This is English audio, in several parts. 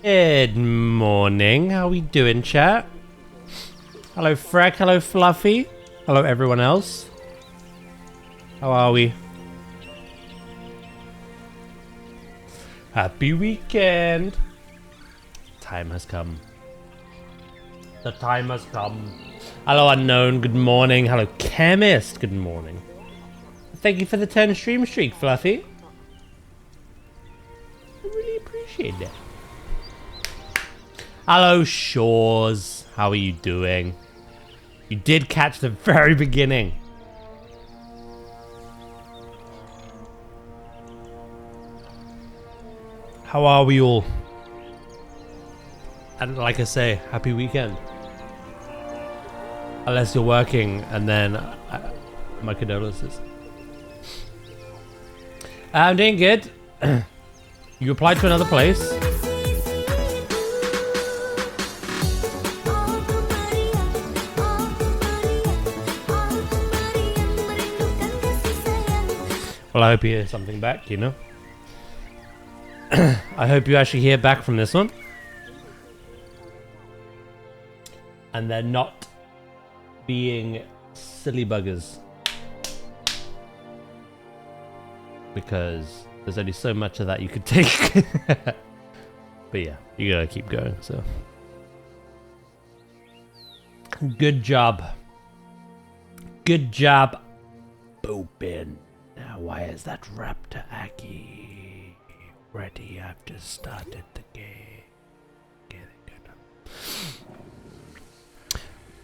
Good morning. How we doing, chat? Hello, Freck. Hello, Fluffy. Hello, everyone else. How are we? Happy weekend. Time has come. The time has come. Hello, Unknown. Good morning. Hello, Chemist. Good morning. Thank you for the 10 stream streak, Fluffy. I really appreciate that. Hello, Shores. How are you doing? You did catch the very beginning. How are we all? And like I say, happy weekend. Unless you're working, and then my condolences. I'm doing good. You applied to another place. Well, I hope you hear something back, you know? I hope you actually hear back from this one. And they're not being silly buggers. Because there's only so much of that you could take. But yeah, you gotta keep going, so. Good job. Good job, Boopin. Now, why is that Raptor Aki ready? I've just started the game.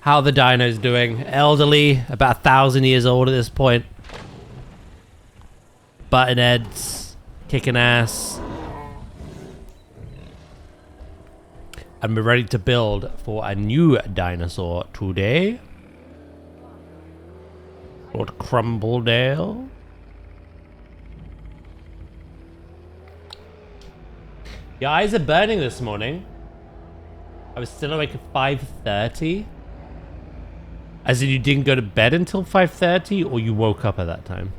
How are the dinos doing? Elderly, about 1,000 years old at this point. Button heads, kicking ass. And we're ready to build for a new dinosaur today. Lord Crumbledale. Your eyes are burning this morning. I was still awake at 5:30. As in you didn't go to bed until 5:30, or you woke up at that time?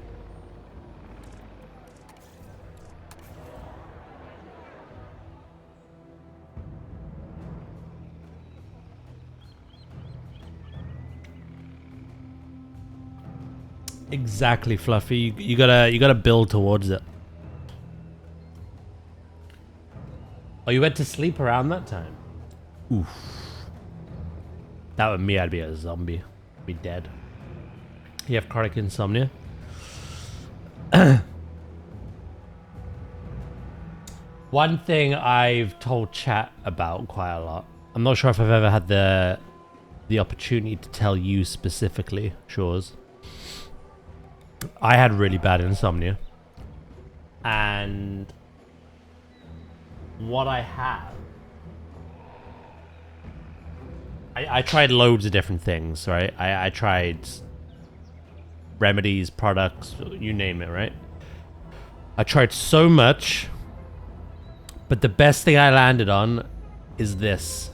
Exactly, Fluffy. You gotta build towards it. Oh, you went to sleep around that time? Oof. That would me, I'd be a zombie. Be dead. You have chronic insomnia? One thing I've told chat about quite a lot. I'm not sure if I've ever had the opportunity to tell you specifically, Shores. I had really bad insomnia. And what I have, I tried loads of different things, right? I tried remedies, products, you name it, right? I tried so much, but the best thing I landed on is this.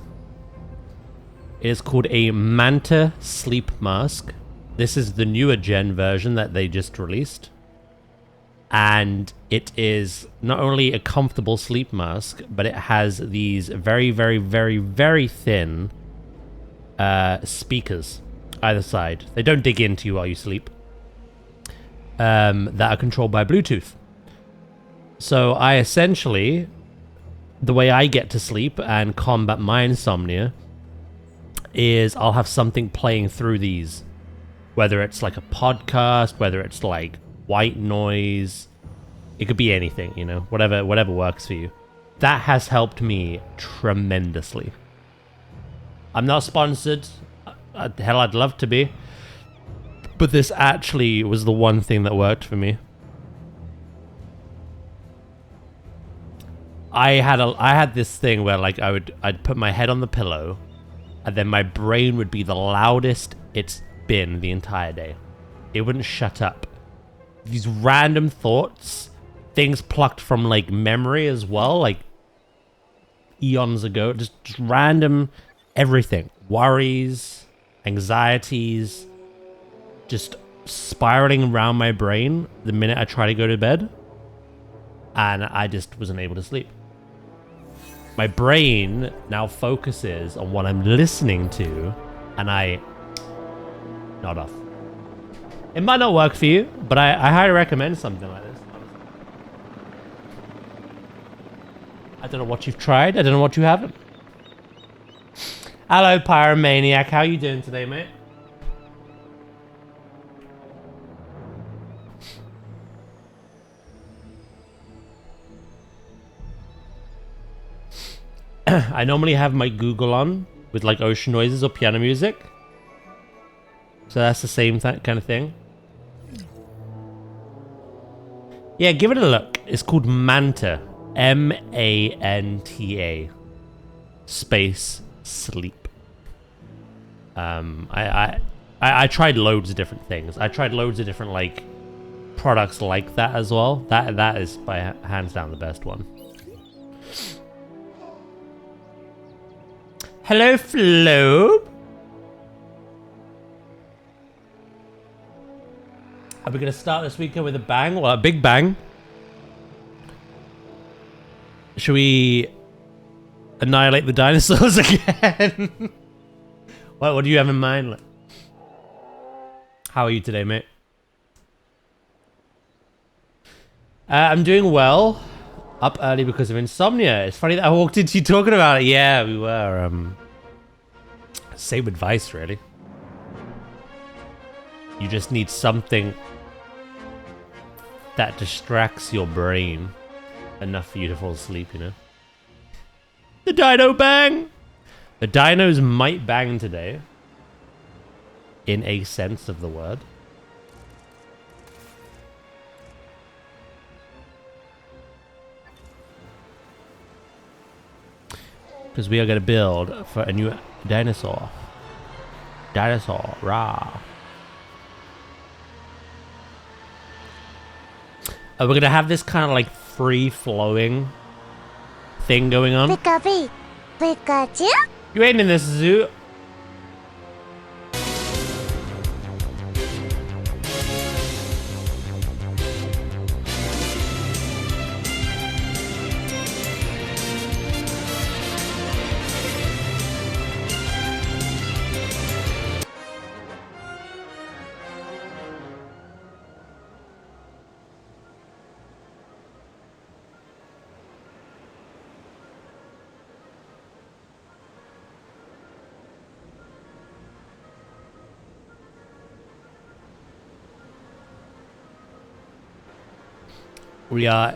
It is called a Manta Sleep Mask. This is the newer gen version that they just released. And it is not only a comfortable sleep mask, but it has these very, very, very, very thin speakers either side. They don't dig into you while you sleep. That are controlled by Bluetooth. So I essentially, the way I get to sleep and combat my insomnia is I'll have something playing through these. Whether it's like a podcast, whether it's like white noise, it could be anything, you know, whatever works for you. That has helped me tremendously. I'm not sponsored. Hell, I'd love to be. But this actually was the one thing that worked for me. I had this thing where like I'd put my head on the pillow, and then my brain would be the loudest it's been the entire day. It wouldn't shut up. These random thoughts, things plucked from like memory as well, like eons ago, just random everything, worries, anxieties, just spiraling around my brain the minute I try to go to bed, and I just wasn't able to sleep. My brain now focuses on what I'm listening to, and I nod off. It might not work for you, but I highly recommend something like this. I don't know what you've tried. I don't know what you haven't. Hello, Pyromaniac. How you doing today, mate? I normally have my Google on with like ocean noises or piano music. So that's the same kind of thing. Yeah, give it a look. It's called Manta. M-A-N-T-A. Space sleep. I tried loads of different things. I tried loads of different like products like that as well. That is by hands down the best one. Hello, Flo. Are we going to start this weekend with a bang? Well, a big bang. Should we annihilate the dinosaurs again? What do you have in mind? How are you today, mate? I'm doing well. Up early because of insomnia. It's funny that I walked into you talking about it. Yeah, we were. Same advice, really. You just need something that distracts your brain enough for you to fall asleep, you know? The dino bang! The dinos might bang today. In a sense of the word. Because we are going to build for a new dinosaur. Dinosaur, rah. We're going to have this kind of like free-flowing thing going on. Pikachu? You ain't in this zoo. We are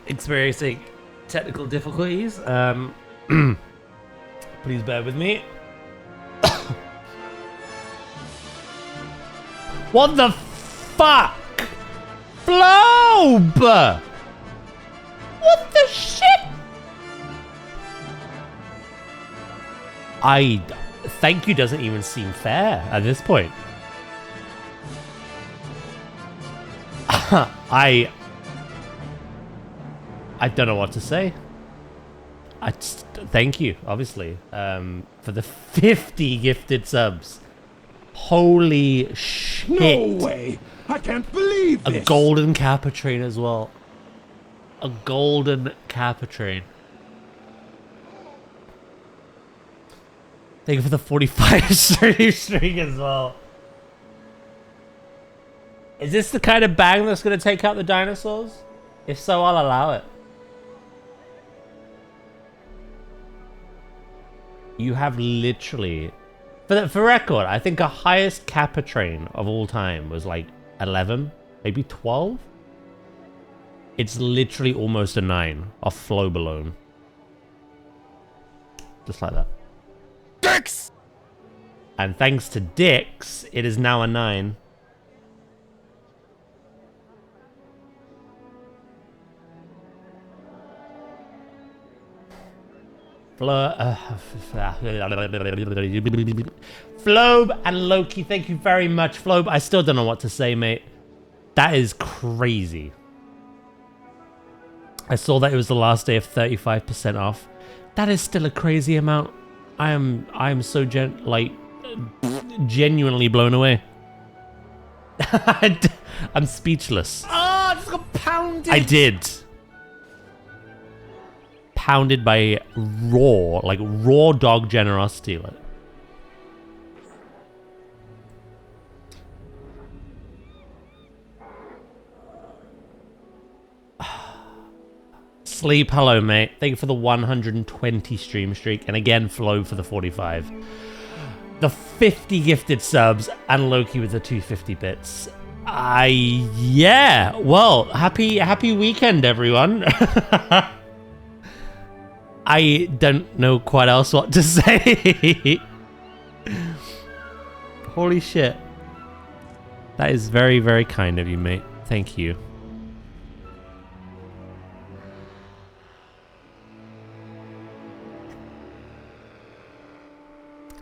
experiencing technical difficulties. Please bear with me. What the fuck? Flobe! What the shit? Thank you doesn't even seem fair at this point. I don't know what to say. Thank you, obviously, for the 50 gifted subs. Holy shit. No way! I can't believe this! A golden Caputrain as well. A golden Caputrain. Thank you for the 45 stream as well. Is this the kind of bang that's going to take out the dinosaurs? If so, I'll allow it. You have literally... For record, I think our highest Caputrain of all time was like 11, maybe 12? It's literally almost a 9 off flow alone. Just like that. Dix! And thanks to Dix, it is now a 9. Flobe and Loki, thank you very much. Flobe, I still don't know what to say, mate. That is crazy. I saw that it was the last day of 35% off. That is still a crazy amount. I am so genuinely blown away. I'm speechless. Oh, I just got pounded. I did. Pounded by raw dog generosity. Like. Sleep, hello, mate. Thank you for the 120 stream streak. And again, Flo for the 45. The 50 gifted subs and Loki with the 250 bits. Yeah. Well, happy weekend, everyone. I don't know quite else what to say. Holy shit. That is very, very kind of you, mate. Thank you.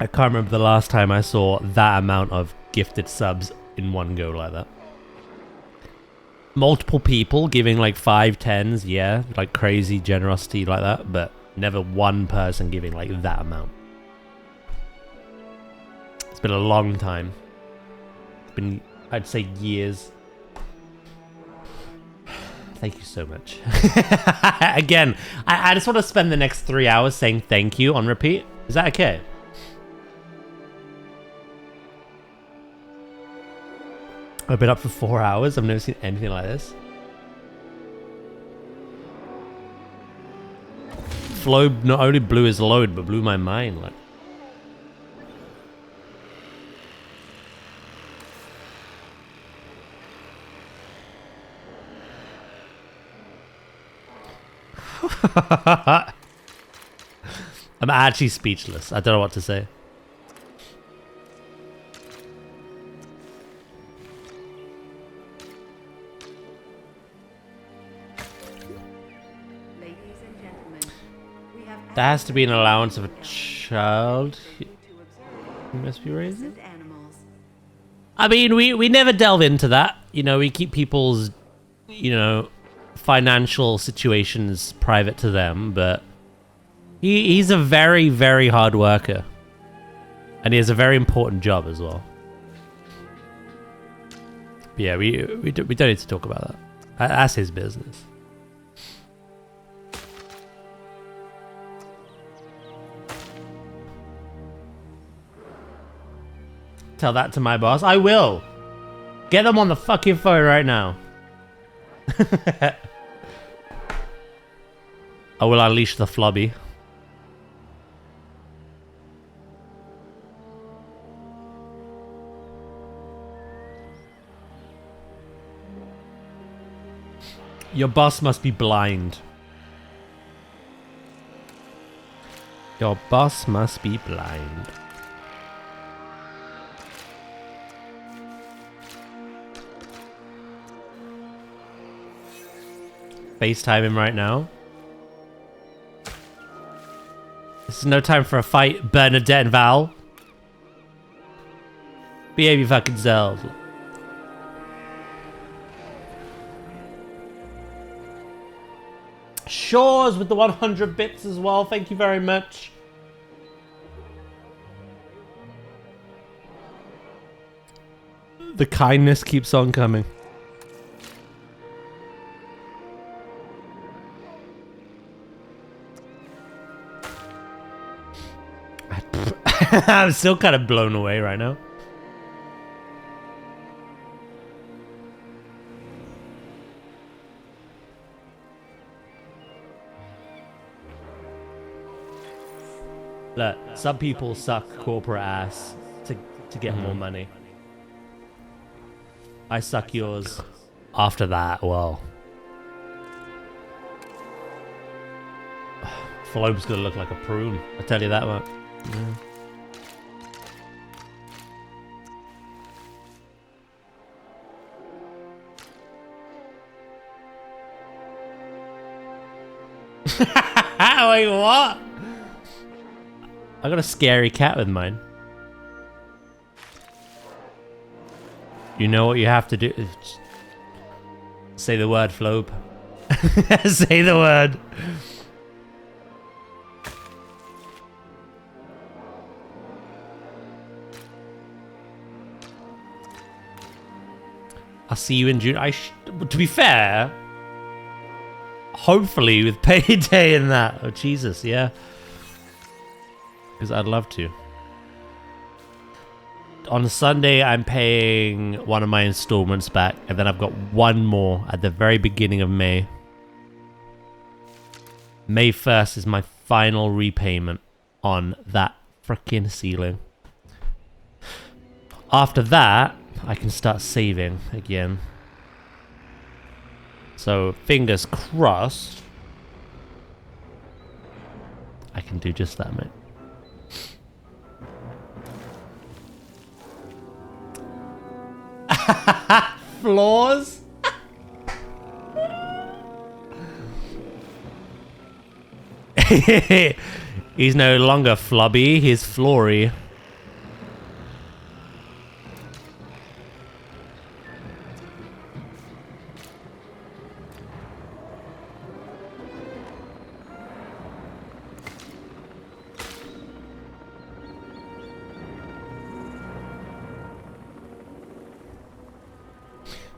I can't remember the last time I saw that amount of gifted subs in one go like that. Multiple people giving like 5, 10s, yeah, like crazy generosity like that, but never one person giving like that amount. It's been a long time. It's been, I'd say, years. Thank you so much. Again, I just want to spend the next 3 hours saying thank you on repeat. Is that okay? I've been up for 4 hours. I've never seen anything like this. Flo not only blew his load, but blew my mind. Like. I'm actually speechless. I don't know what to say. There has to be an allowance of a child he must be raising. I mean, we never delve into that. You know, we keep people's, you know, financial situations private to them, but he's a very, very hard worker. And he has a very important job as well. But yeah, we don't need to talk about that. That's his business. Tell that to my boss. I will. Get them on the fucking phone right now. I will unleash the flobby. Your boss must be blind. Your boss must be blind. FaceTime him right now. This is no time for a fight, Bernadette and Val. Behave your fucking selves. Shores with the 100 bits as well. Thank you very much. The kindness keeps on coming. I'm still kind of blown away right now. Look, some people suck corporate ass to get more money. I suck yours. After that, well. Flobe's gonna look like a prune. I tell you that much. Yeah. Wait, what? I got a scary cat with mine. You know what you have to do? Say the word, Flobe. Say the word. I'll see you in June. To be fair, hopefully with payday and that. Oh, Jesus, yeah. Because I'd love to. On Sunday, I'm paying one of my installments back, and then I've got one more at the very beginning of May. May 1st is my final repayment on that frickin' ceiling. After that, I can start saving again. So, fingers crossed, I can do just that, mate. Floors? He's no longer flubby, he's flory.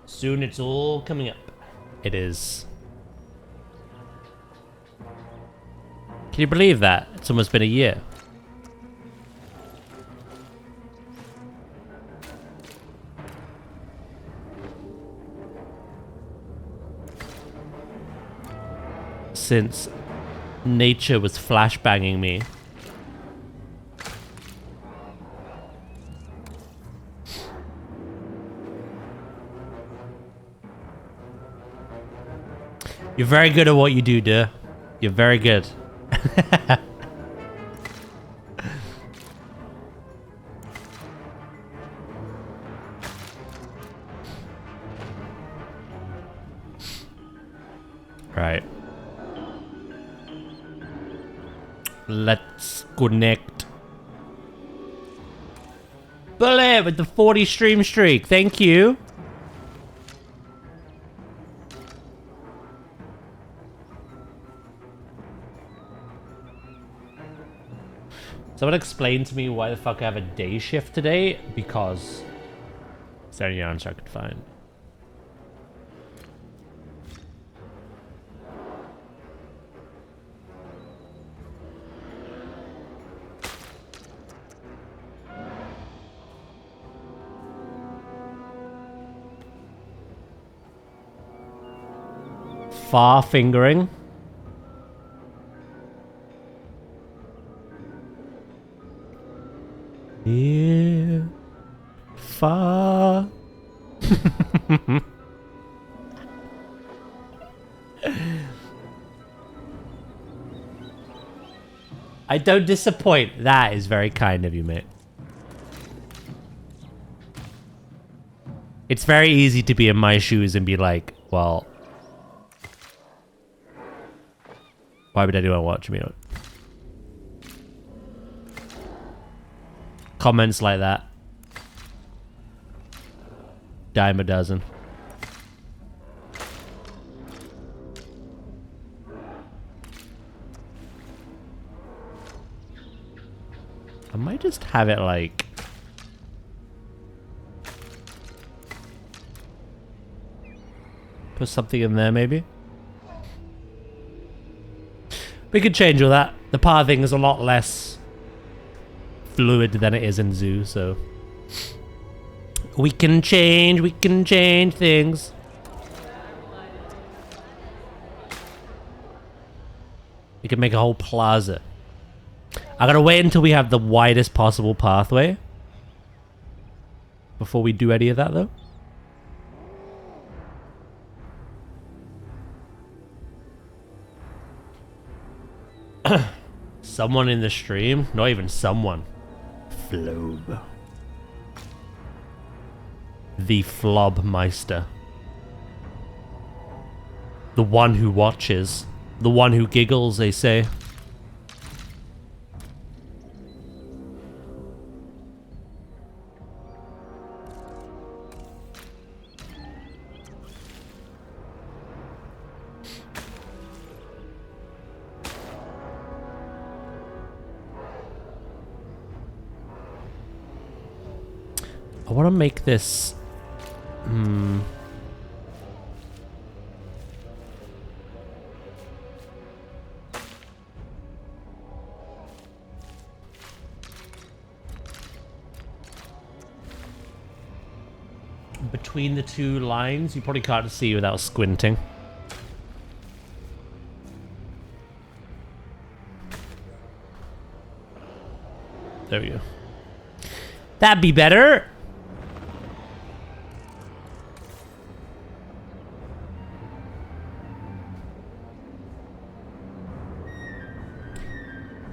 Soon it's all coming up. It is. Can you believe that? It's almost been a year. Since nature was flashbanging me. You're very good at what you do, duh. You're very good. Right. Let's connect. Bullet with the 40 stream streak. Thank you. Someone explain to me why the fuck I have a day shift today, because it's the only answer I could find. Far fingering. Near, far. I don't disappoint. That is very kind of you, mate. It's very easy to be in my shoes and be like, well, why would anyone watch me? Comments like that. Dime a dozen. I might just have it like... put something in there maybe. We could change all that. The pathing is a lot less fluid than it is in Zoo, so we can change things. We can make a whole plaza. I gotta wait until we have the widest possible pathway before we do any of that, though. Someone in the stream? Not even someone. Flob. The Flobmeister. The one who watches. The one who giggles, they say. I want to make this... Between the two lines, you probably can't see without squinting. There we go. That'd be better.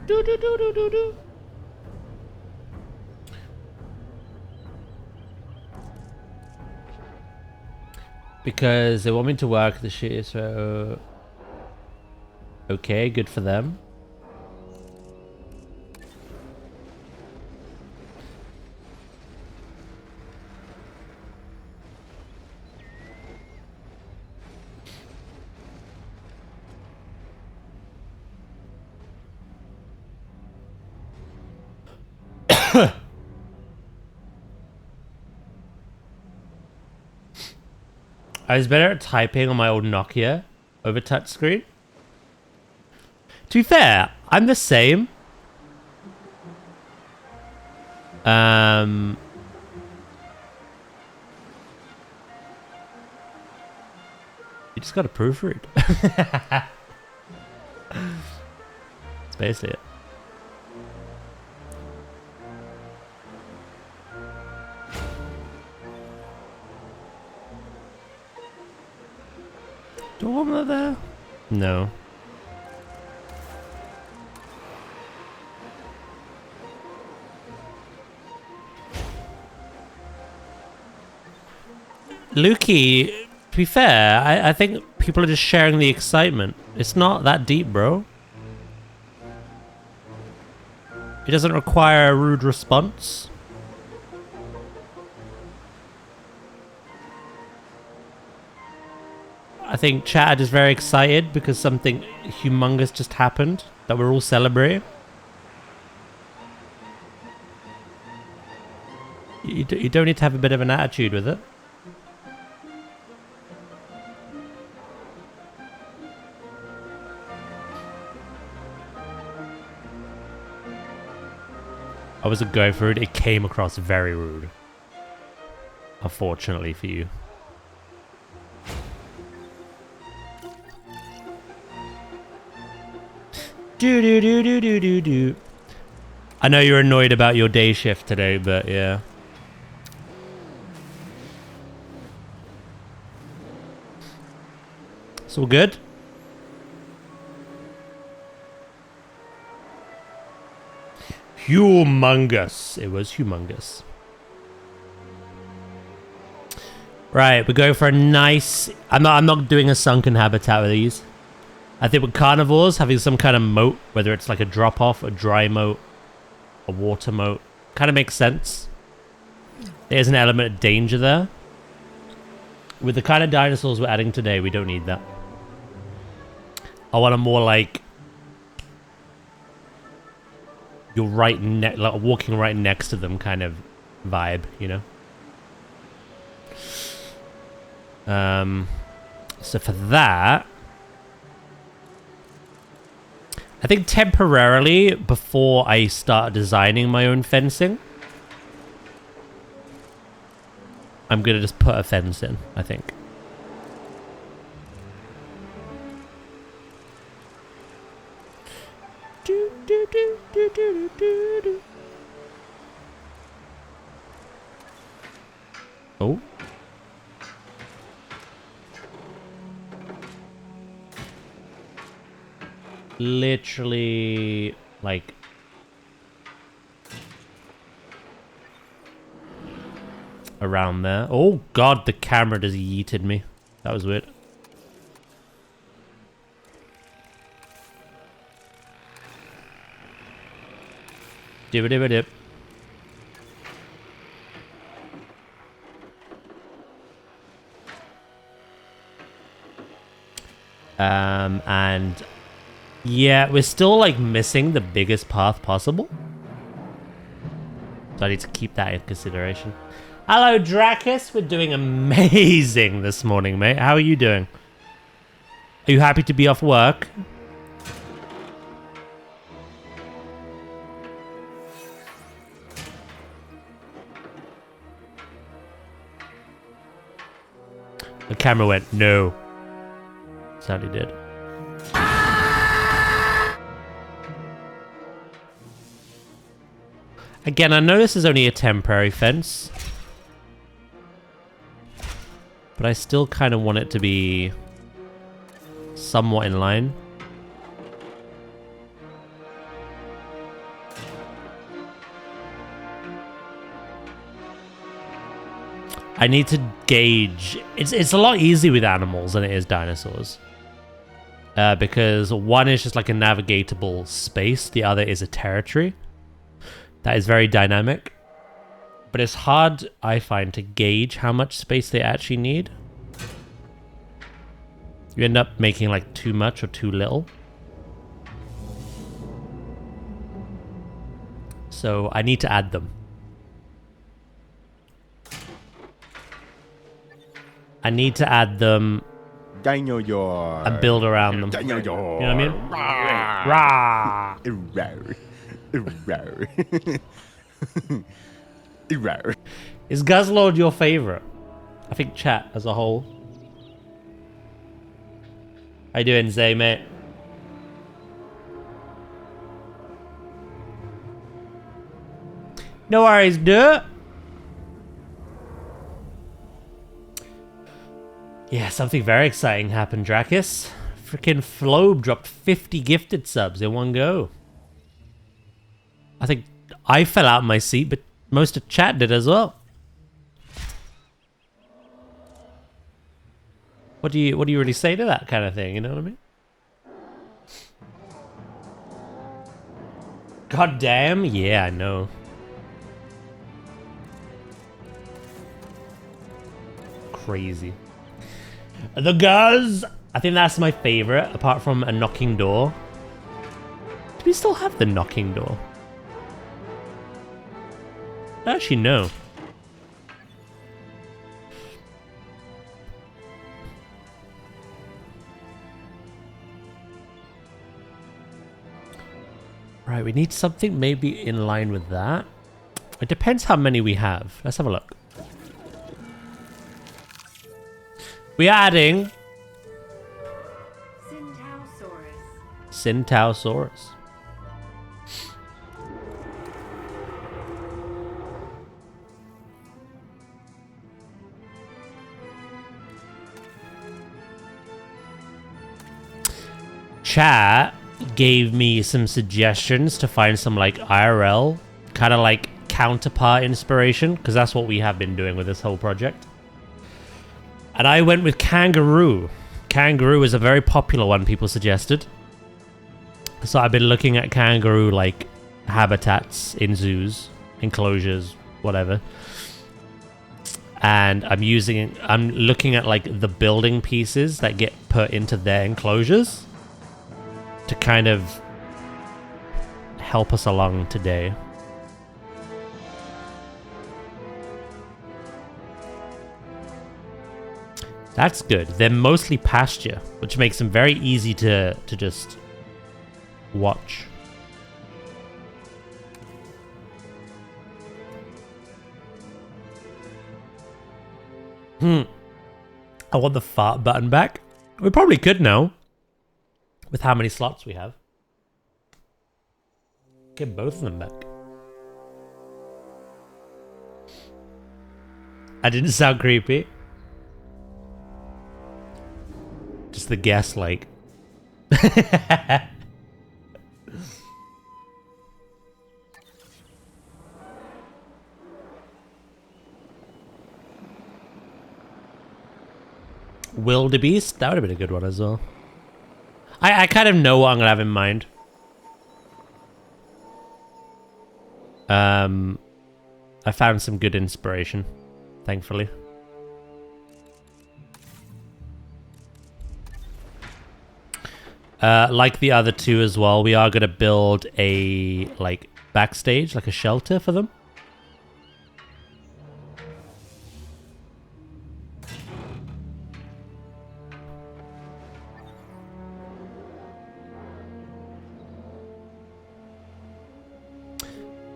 Do do do do do do. Because they want me to work the shit, so... Okay, good for them. I was better at typing on my old Nokia over touchscreen. To be fair, I'm the same. You just gotta proofread. That's basically it. Dormer there? No. Lukey, to be fair, I think people are just sharing the excitement. It's not that deep, bro. It doesn't require a rude response. I think chat is very excited because something humongous just happened that we're all celebrating. You don't need to have a bit of an attitude with it. I wasn't going for it. It came across very rude. Unfortunately for you. Do do do do do do do. I know you're annoyed about your day shift today, but yeah. It's all good. Humongous. It was humongous. Right, we're going for a nice... I'm not doing a sunken habitat with these. I think with carnivores, having some kind of moat, whether it's like a drop-off, a dry moat, a water moat, kind of makes sense. There's an element of danger there. With the kind of dinosaurs we're adding today, we don't need that. I want a more like... You're right like walking right next to them kind of vibe, you know? So for that... I think temporarily, before I start designing my own fencing, I'm going to just put a fence in, I think. Do, do, do, do, do, do, do. Oh. Literally, like... around there. Oh god, the camera just yeeted me. That was weird. Dip-a-dip-a-dip. And... yeah, we're still, like, missing the biggest path possible. So I need to keep that in consideration. Hello, Dracus. We're doing amazing this morning, mate. How are you doing? Are you happy to be off work? The camera went, no. Sadly did. Again, I know this is only a temporary fence. But I still kind of want it to be somewhat in line. I need to gauge. It's a lot easier with animals than it is dinosaurs. Because one is just like a navigatable space. The other is a territory. That is very dynamic. But it's hard, I find, to gauge how much space they actually need. You end up making like too much or too little. So I need to add them. I need to add them and build around them. You know what I mean? Rah! Is Guzzlord your favorite? I think chat as a whole. How you doing, Zay, mate? No worries, dude. Yeah, something very exciting happened, Dracus. Freaking Flobe dropped 50 gifted subs in one go. I think I fell out of my seat, but most of chat did as well. What do you really say to that kind of thing, you know what I mean? God damn, yeah, I know. Crazy. The Guzz! I think that's my favorite, apart from a knocking door. Do we still have the knocking door? Actually, no. Right, we need something maybe in line with that. It depends how many we have. Let's have a look. We are adding Centausaurus. Chat gave me some suggestions to find some like IRL kind of like counterpart inspiration, because that's what we have been doing with this whole project. And I went with kangaroo. Kangaroo is a very popular one people suggested. So I've been looking at kangaroo like habitats in zoos, enclosures, whatever. And I'm looking at like the building pieces that get put into their enclosures to kind of help us along today. That's good. They're mostly pasture, which makes them very easy to just watch. I want the fart button back. We probably could now, with how many slots we have. Get both of them back. I didn't sound creepy. Just the guess, like. Wildebeest? That would have been a good one as well. I kind of know what I'm going to have in mind. I found some good inspiration, thankfully. Like the other two as well, we are going to build a like backstage, like a shelter for them.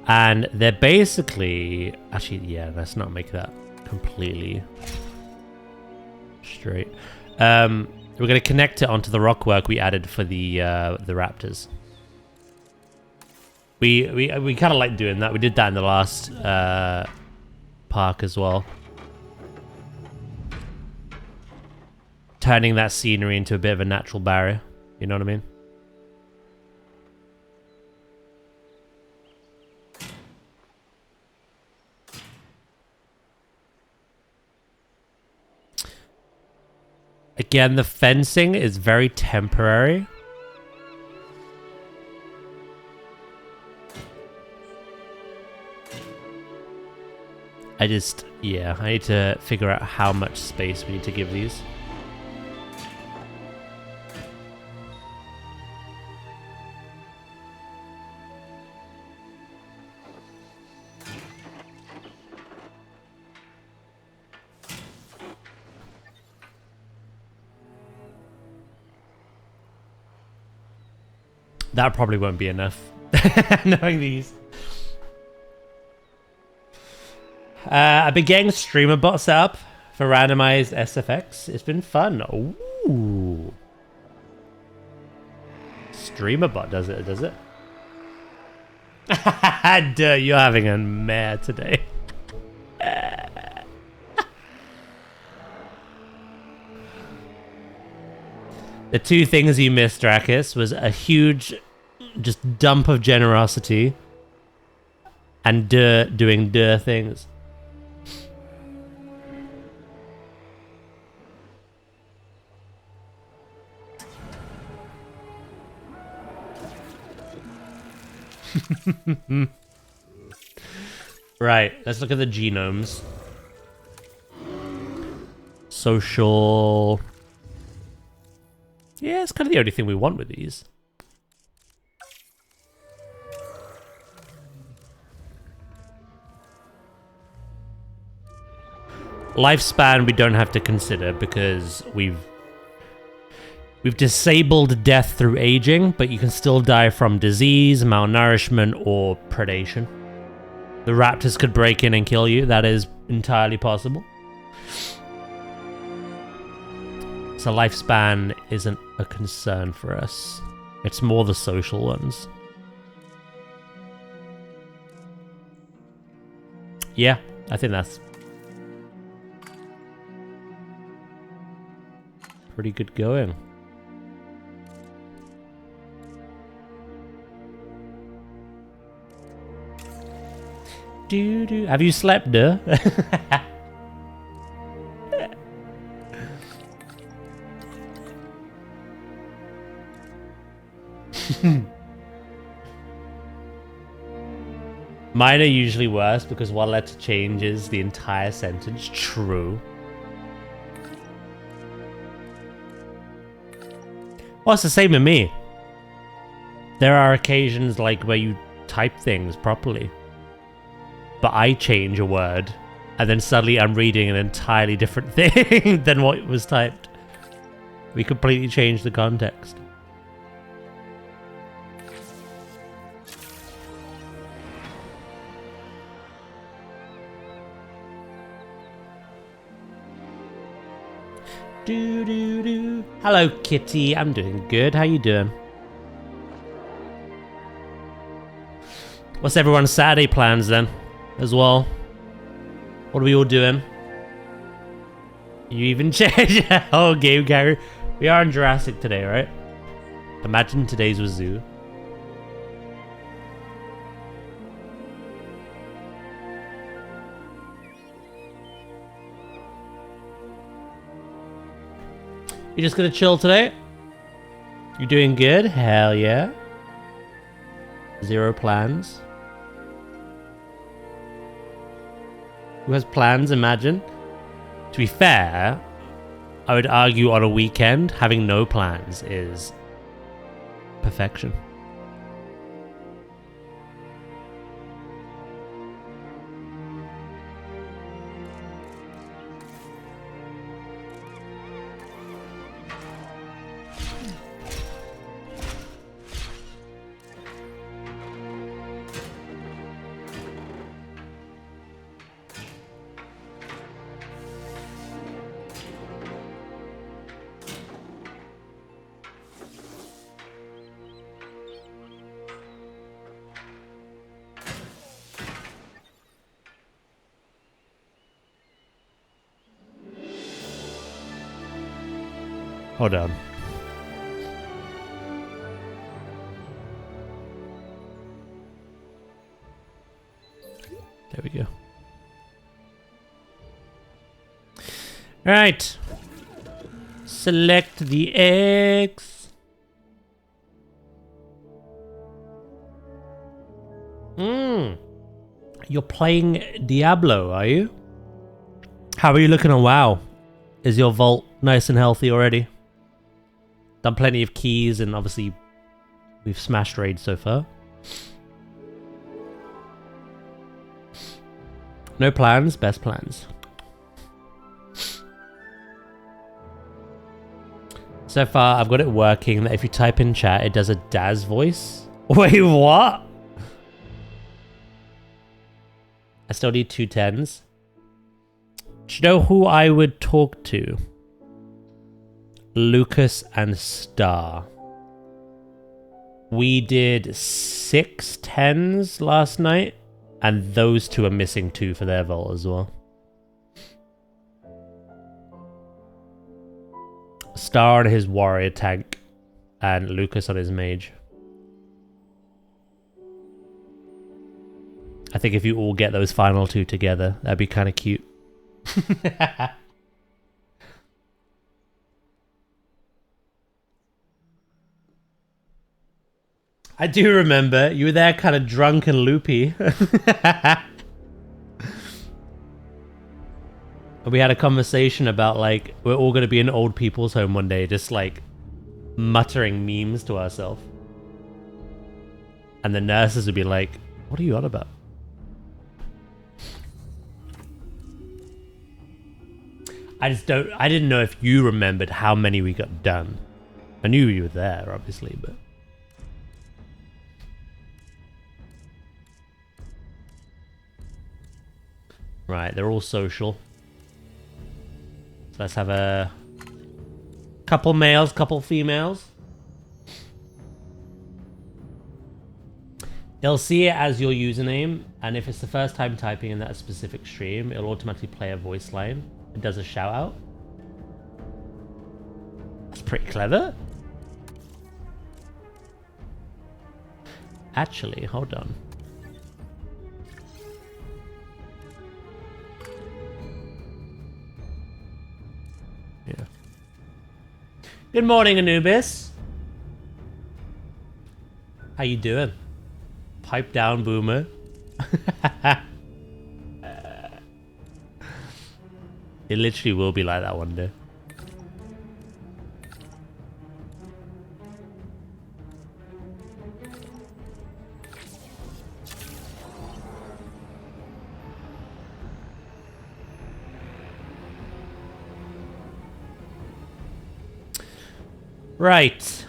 And they're basically... Actually, yeah, let's not make that completely straight. We're going to connect it onto the rockwork we added for the raptors. We kind of like doing that. We did that in the last park as well. Turning that scenery into a bit of a natural barrier. You know what I mean? Again, the fencing is very temporary. Yeah, I need to figure out how much space we need to give these. That probably won't be enough, knowing these. I've been getting streamer bot set up for randomized SFX. It's been fun. Ooh. Streamer bot does it? Duh, you're having a mare today. The two things you missed, Drakis, was a huge just dump of generosity and doing things. Right, let's look at the genomes. Social. Yeah, it's kind of the only thing we want with these. Lifespan we don't have to consider because we've disabled death through aging, but you can still die from disease, malnourishment, or predation. The raptors could break in and kill you. That is entirely possible. So lifespan isn't a concern for us. It's more the social ones. Yeah, I think that's pretty good going. Have you slept, duh? Mine are usually worse because one letter changes the entire sentence. True. Well, it's the same with me. There are occasions like where you type things properly, but I change a word and then suddenly I'm reading an entirely different thing than what was typed. We completely changed the context. Hello, Kitty. I'm doing good. How you doing? What's everyone's Saturday plans then, as well? What are we all doing? You even change? Oh, game Gary. We are in Jurassic today, right? Imagine today's was zoo. You just gonna chill today? You doing good? Hell yeah. Zero plans. Who has plans, imagine? To be fair, I would argue on a weekend, having no plans is perfection. Hold on. There we go. Alright. Select the eggs. You're playing Diablo, are you? How are you looking on WoW? Is your vault nice and healthy already? Done plenty of keys, and obviously we've smashed raids so far. No plans, best plans. So far, I've got it working that if you type in chat, it does a Daz voice. Wait, what? I still need 2 10s. Do you know who I would talk to? Lucas and Star. We did 6 10s last night, and those 2 are missing 2 for their vault as well. Star on his warrior tank, and Lucas on his mage. I think if you all get those final 2 together, that'd be kind of cute. I do remember you were there kind of drunk and loopy. We had a conversation about like we're all going to be in old people's home one day, just like muttering memes to ourselves. And the nurses would be like, what are you on about? I didn't know if you remembered how many we got done. I knew you were there, obviously, but... Right, they're all social. So let's have a couple males, couple females. They'll see it as your username, and if it's the first time typing in that specific stream, it'll automatically play a voice line. It does a shout out. That's pretty clever. Actually, hold on. Yeah. Good morning, Anubis. How you doing? Pipe down, boomer. It literally will be like that one day. Right.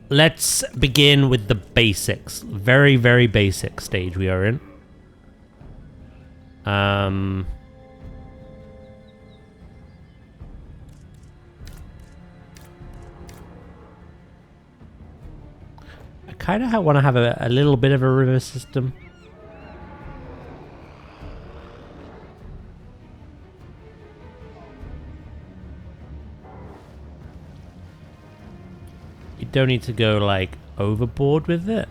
Let's begin with the basics. Very, very basic stage we are in. I kind of want to have a little bit of a river system. You don't need to go like overboard with it.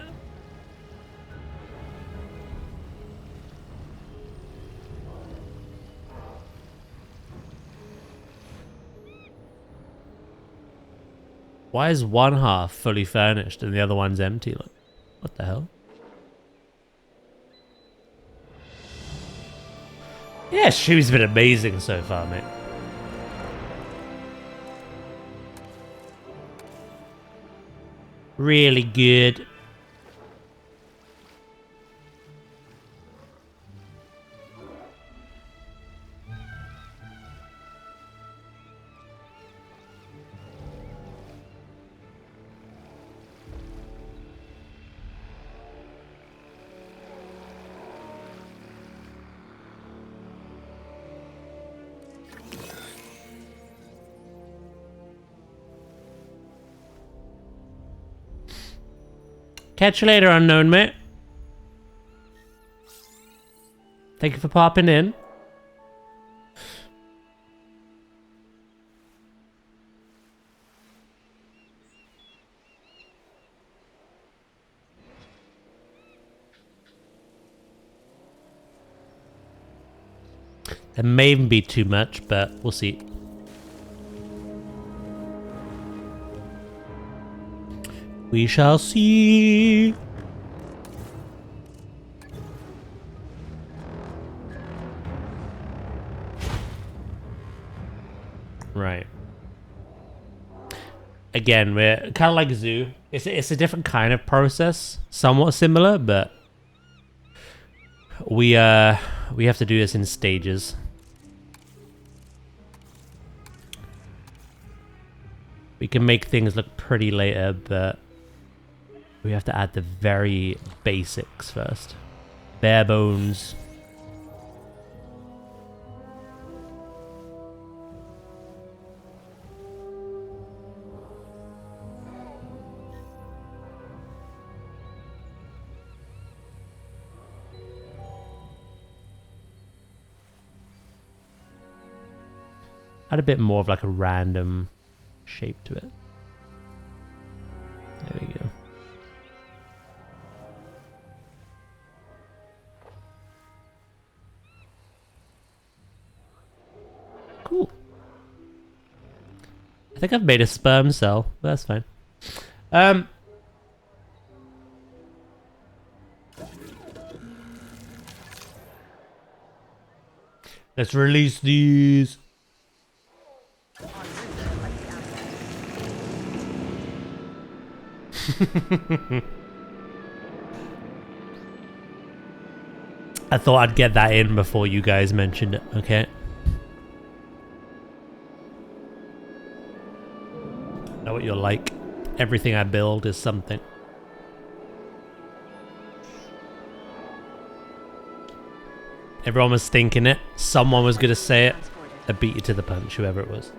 Why is one half fully furnished and the other one's empty? Look, what the hell? Yeah, Shoe's been amazing so far, mate. Really good. Catch you later, unknown mate. Thank you for popping in. It may even be too much, but we'll see. We shall see. Right. Again, we're kind of like zoo. It's a different kind of process, somewhat similar, but we have to do this in stages. We can make things look pretty later, but we have to add the very basics first. Bare bones. Add a bit more of like a random shape to it. There we go. Cool. I think I've made a sperm cell, but that's fine. Let's release these. I thought I'd get that in before you guys mentioned it, okay? I know what you're like. Everything I build is something. Everyone was thinking it. Someone was going to say it. I beat you to the punch, whoever it was.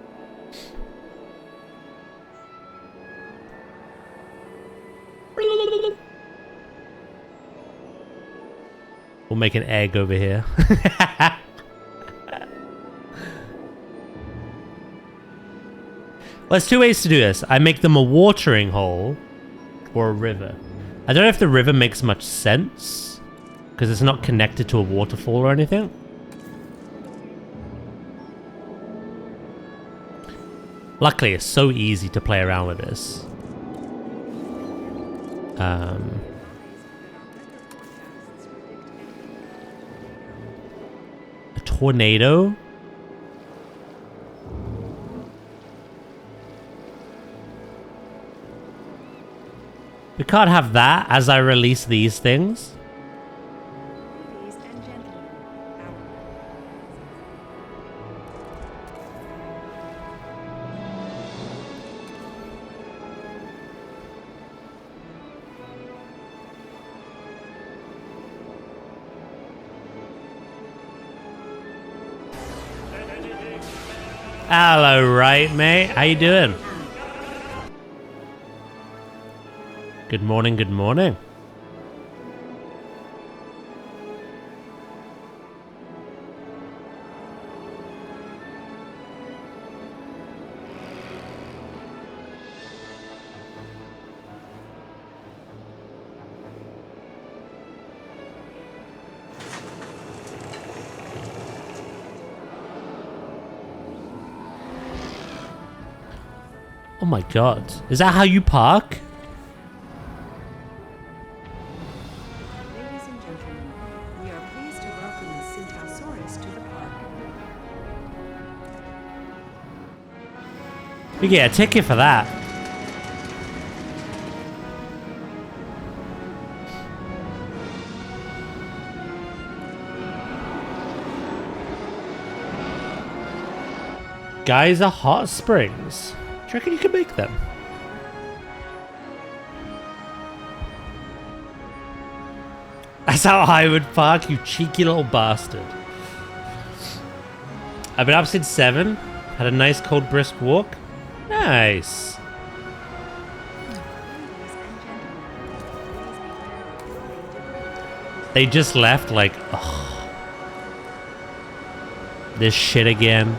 We'll make an egg over here. Well, there's two ways to do this. I make them a watering hole or a river. I don't know if the river makes much sense because it's not connected to a waterfall or anything. Luckily, it's so easy to play around with this. A tornado? We can't have that as I release these things. Ladies and gentlemen, Hello, right, mate? How you doing? Good morning, good morning. Oh my god. Is that how you park? ladies and gentlemen, we are pleased to welcome the Hadrosaurus to the park. We get a ticket for that. Guys are hot springs. Do you reckon you can make them? That's how I would park, you cheeky little bastard. I've been up since 7. Had a nice cold brisk walk. Nice. Ladies and gentlemen, please be aware They just left like, ugh. This shit again.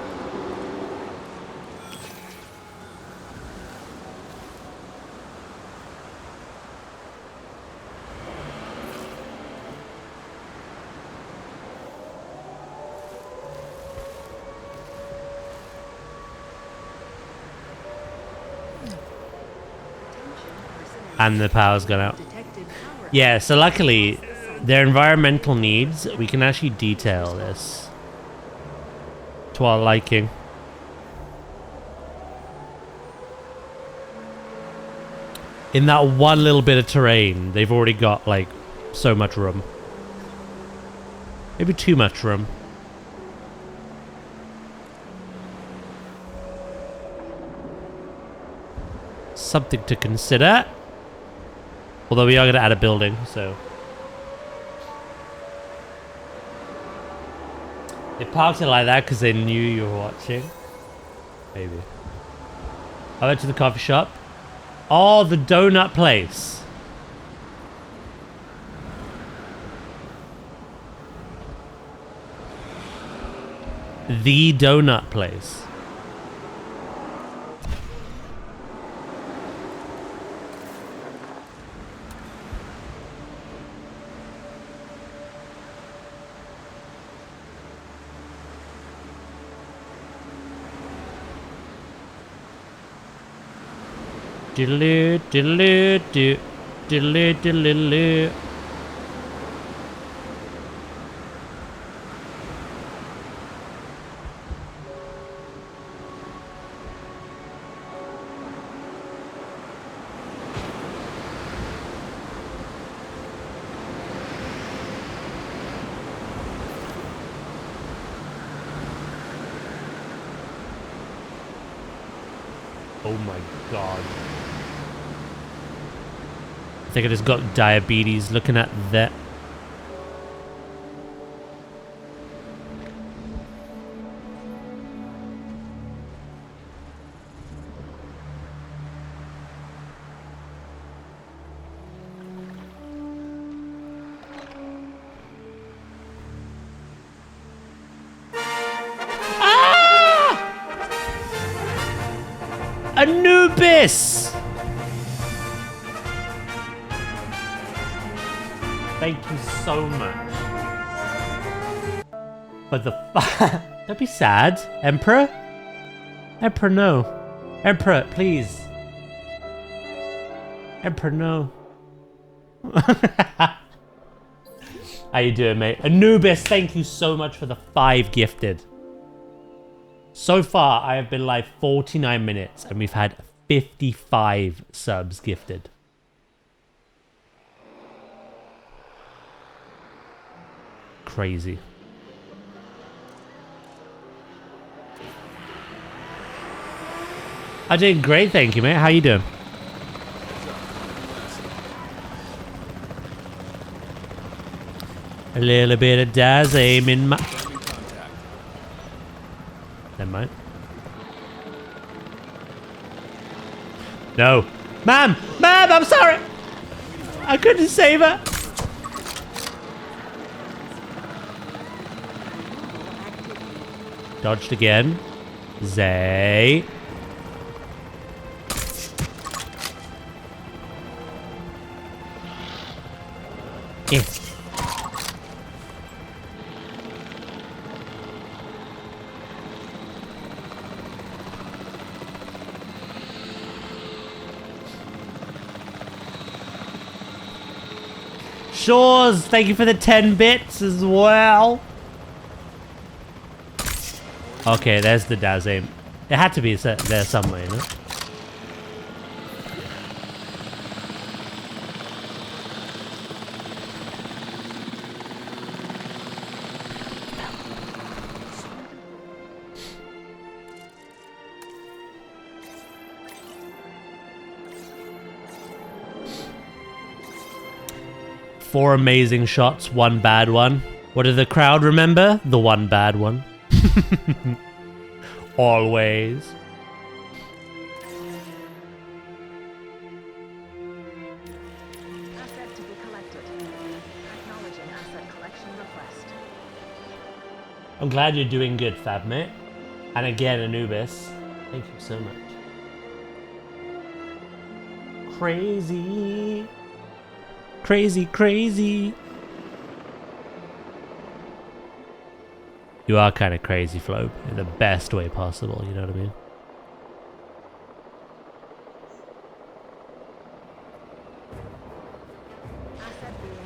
And the power's gone out. Detected power. Yeah, so luckily, their environmental needs, we can actually detail this to our liking. In that one little bit of terrain, they've already got, like, so much room. Maybe too much room. Something to consider. Although we are going to add a building, so... They parked it like that because they knew you were watching. Maybe. I went to the coffee shop. Oh, the donut place. The donut place. Diddle-oo, diddle-oo, do, diddle-oo, diddle-oo. Oh my god. I think I just got diabetes looking at that. Anubis! Thank you so much. But the don't be sad, Emperor. Emperor, no. Emperor, please. Emperor, no. How you doing, mate? Anubis, thank you so much for the 5 gifted. So far, I have been live 49 minutes and we've had 55 subs gifted. Crazy. I'm doing great, thank you, mate. How you doing? A little bit of Daz aim in my... Never mind. No. Ma'am! Ma'am, I'm sorry! I couldn't save her! Dodged again. Zay. Yes. Shores, thank you for the 10 bits as well. Okay, there's the Daz aim. It had to be there somewhere, you know? Four amazing shots, one bad one. What did the crowd remember? The one bad one. Always. Asset to be collected. Acknowledging asset collection request. I'm glad you're doing good, Fabmate. And again, Anubis. Thank you so much. Crazy. Crazy, crazy. You are kind of crazy, Flobe, in the best way possible, you know what I mean?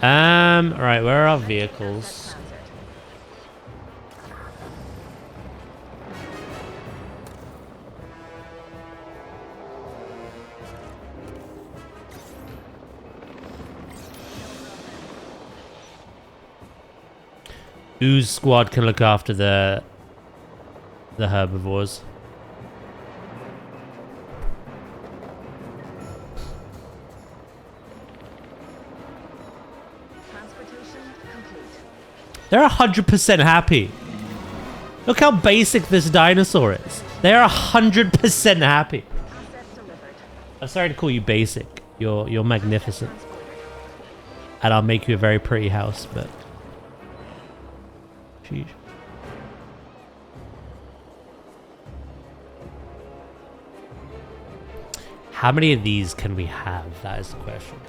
Right, where are our vehicles? Ooze squad can look after the herbivores. They're 100% happy. Look how basic this dinosaur is. They're 100% happy. I'm sorry to call you basic. You're magnificent. And I'll make you a very pretty house, but... Sheesh. How many of these can we have? That is the question.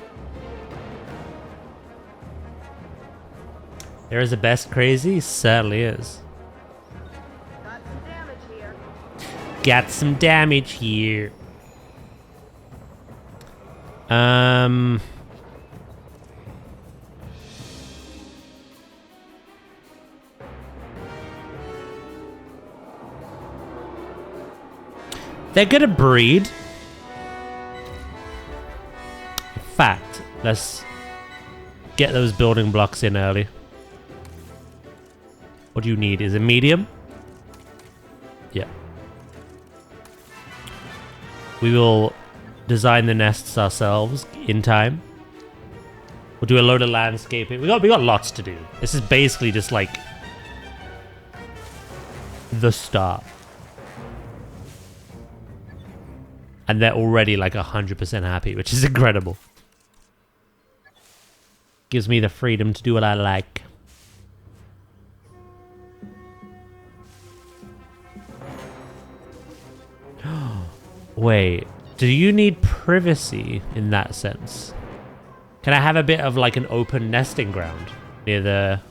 There is a best crazy? Certainly is. Got some damage here. They're gonna breed. In fact, let's get those building blocks in early. What do you need? Is it medium? Yeah. We will design the nests ourselves in time. We'll do a load of landscaping. We got lots to do. This is basically just like the start. And they're already like 100% happy, which is incredible. Gives me the freedom to do what I like. Wait, do you need privacy in that sense? Can I have a bit of like an open nesting ground near the...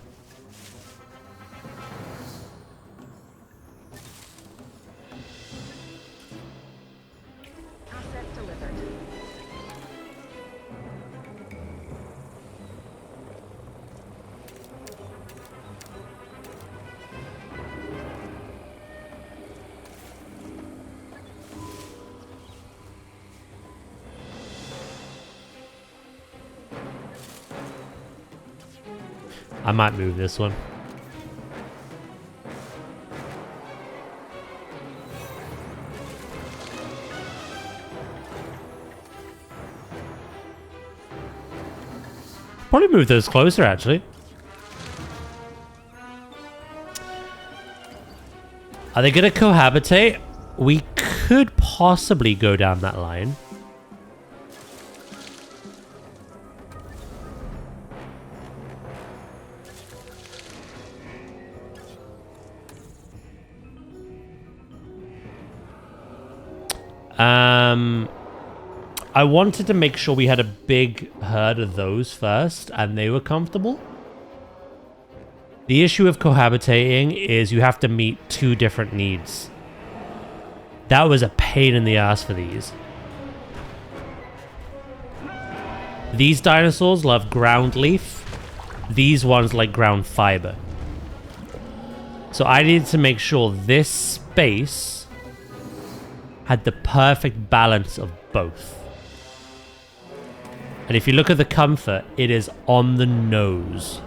I might move this one. Probably move those closer, actually. Are they going to cohabitate? We could possibly go down that line. I wanted to make sure we had a big herd of those first, and they were comfortable. The issue of cohabitating is you have to meet two different needs. That was a pain in the ass for these. These dinosaurs love ground leaf. These ones like ground fiber. So I needed to make sure this space had the perfect balance of both. And if you look at the comfort, it is on the nose.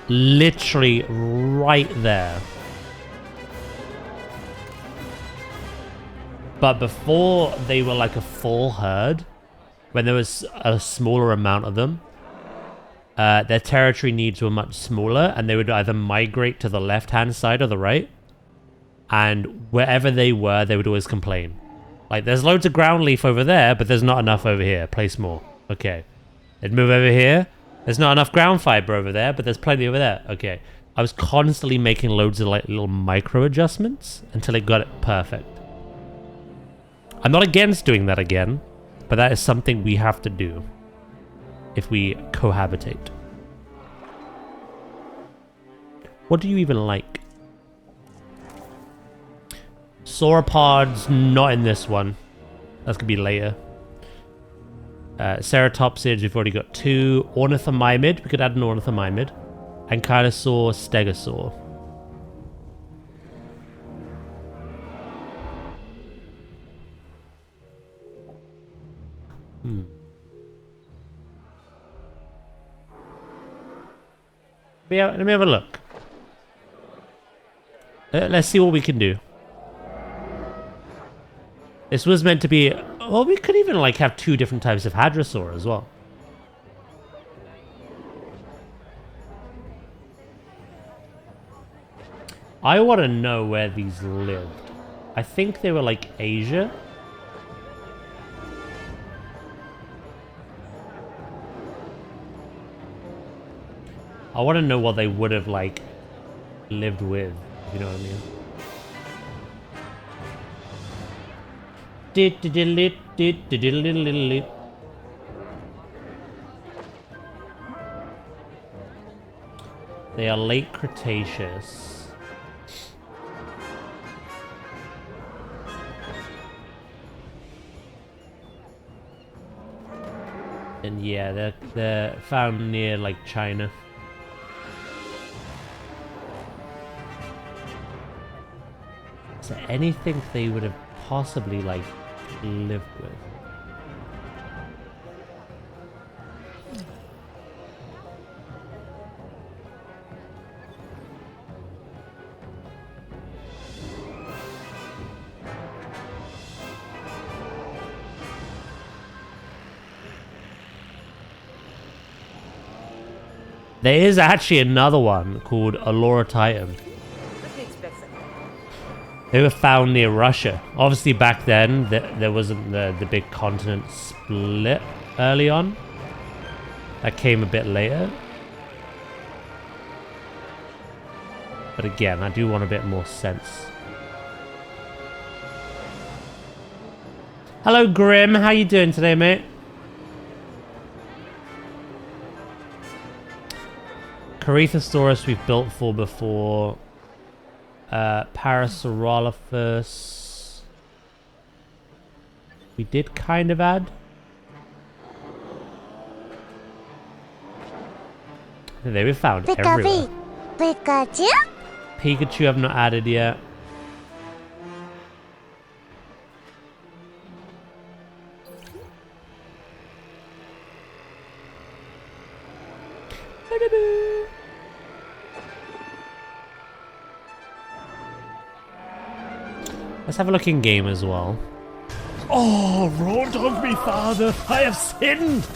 Literally right there. But before they were like a full herd, when there was a smaller amount of them, their territory needs were much smaller, and they would either migrate to the left-hand side or the right. And wherever they were, they would always complain. Like, there's loads of ground leaf over there, but there's not enough over here. Place more. Okay. They'd move over here. There's not enough ground fiber over there, but there's plenty over there. Okay. I was constantly making loads of like little micro adjustments until it got it perfect. I'm not against doing that again, but that is something we have to do if we cohabitate. What do you even like? Sauropods, not in this one. That's gonna be later. Ceratopsids, we've already got 2. Ornithomimid, we could add an ornithomimid. Ankylosaur, Stegosaur. Let me have a look. Let's see what we can do. This was meant to be... Well, we could even like have 2 different types of Hadrosaur as well. I want to know where these lived. I think they were like Asia. I want to know what they would have like lived with, if you know what I mean. They are late Cretaceous. And yeah, they're found near like China. Is there anything they would have possibly like lived with? There is actually another one called Allura Titan. They were found near Russia. Obviously back then, there wasn't the big continent split early on. That came a bit later. But again, I do want a bit more sense. Hello, Grim. How you doing today, mate? Corythosaurus we've built for before. Parasaurolophus. We did kind of add. They were found everywhere. Pikachu? Pikachu I've not added yet. Let's have a look in game as well. Oh, wrought of me, Father, I have sinned!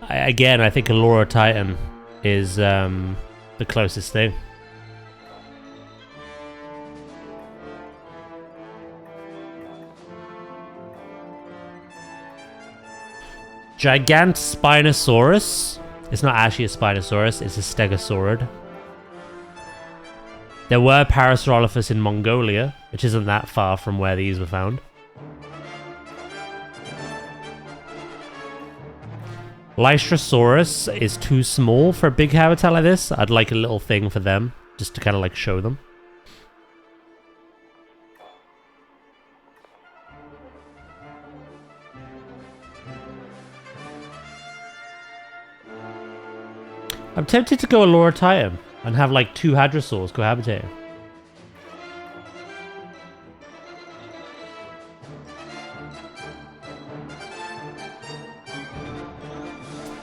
Again, I think Allura Titan is the closest thing. Spinosaurus. It's not actually a Spinosaurus, it's a Stegosaurid. There were Parasaurolophus in Mongolia, which isn't that far from where these were found. Lystrosaurus is too small for a big habitat like this. I'd like a little thing for them, just to kind of like show them. I'm tempted to go Allura Titan and have like 2 Hadrosaurs cohabitating.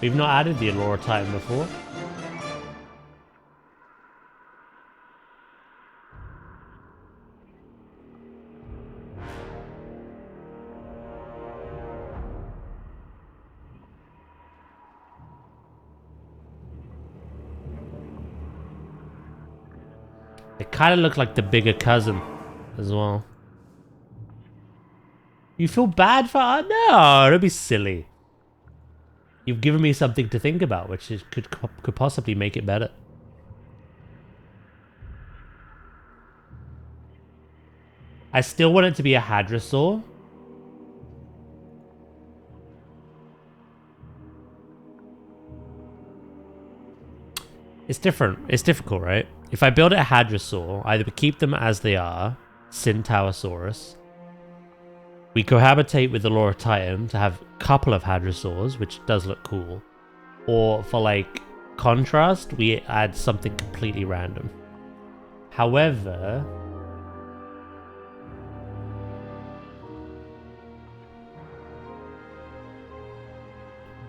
We've not added the Allura Titan before. They kind of look like the bigger cousin as well. You feel bad for... No, don't be silly. You've given me something to think about, which is, could possibly make it better. I still want it to be a Hadrosaur. It's different. It's difficult, right? If I build a Hadrosaur, either we keep them as they are, Centaurosaurus. We cohabitate with the Laura Titan to have a couple of Hadrosaurs, which does look cool. Or for like contrast, we add something completely random. However,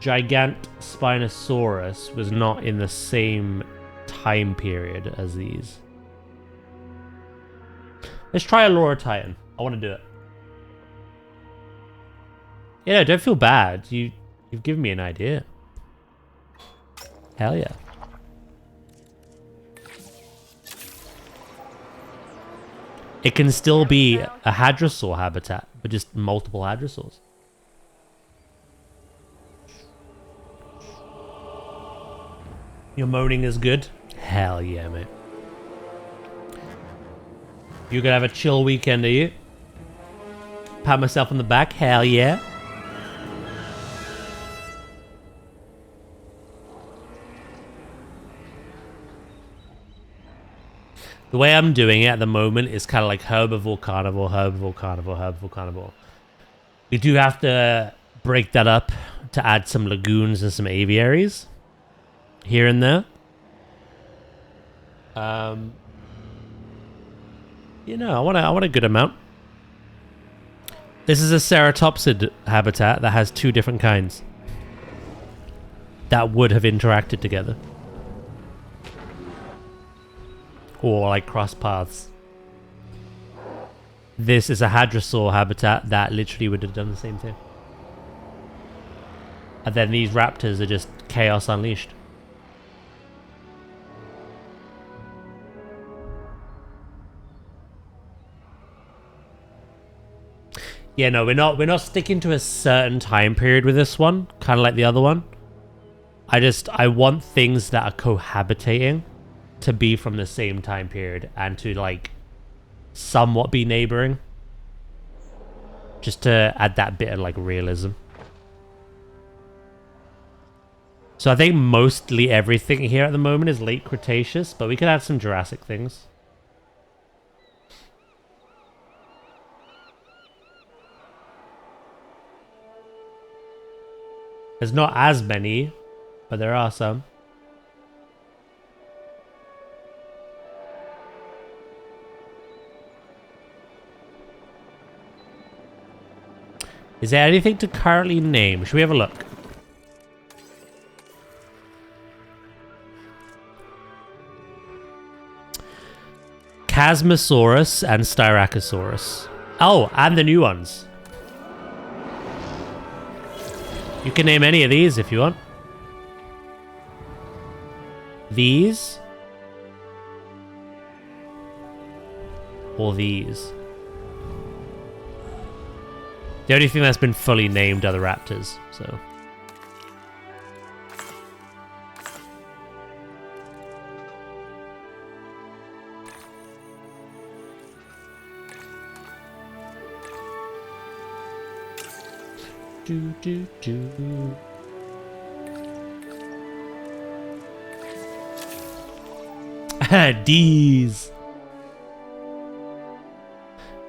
Spinosaurus was not in the same time period as these. Let's try a Laura Titan. I want to do it. Yeah, don't feel bad. You've given me an idea. Hell yeah. It can still be a Hadrosaur habitat, but just multiple Hadrosaurs. Your moaning is good? Hell yeah, mate. You're gonna have a chill weekend, are you? Pat myself on the back? Hell yeah. The way I'm doing it at the moment is kind of like herbivore, carnivore, herbivore, carnivore, herbivore, carnivore. We do have to break that up to add some lagoons and some aviaries here and there. You know, I want a good amount. This is a ceratopsid habitat that has two different kinds that would have interacted together. Or like cross paths. This is a Hadrosaur habitat that literally would have done the same thing. And then these raptors are just chaos unleashed. Yeah, no, we're not sticking to a certain time period with this one, kind of like the other one. I want things that are cohabitating to be from the same time period and to like somewhat be neighboring, just to add that bit of like realism. So I think mostly everything here at the moment is late Cretaceous, but we could add some Jurassic things. There's not as many, but there are some. Is there anything to currently name? Should we have a look? Chasmosaurus and Styracosaurus. Oh, and the new ones. You can name any of these if you want. These. Or these. The only thing that's been fully named are the raptors, so. Do, do, do. D's.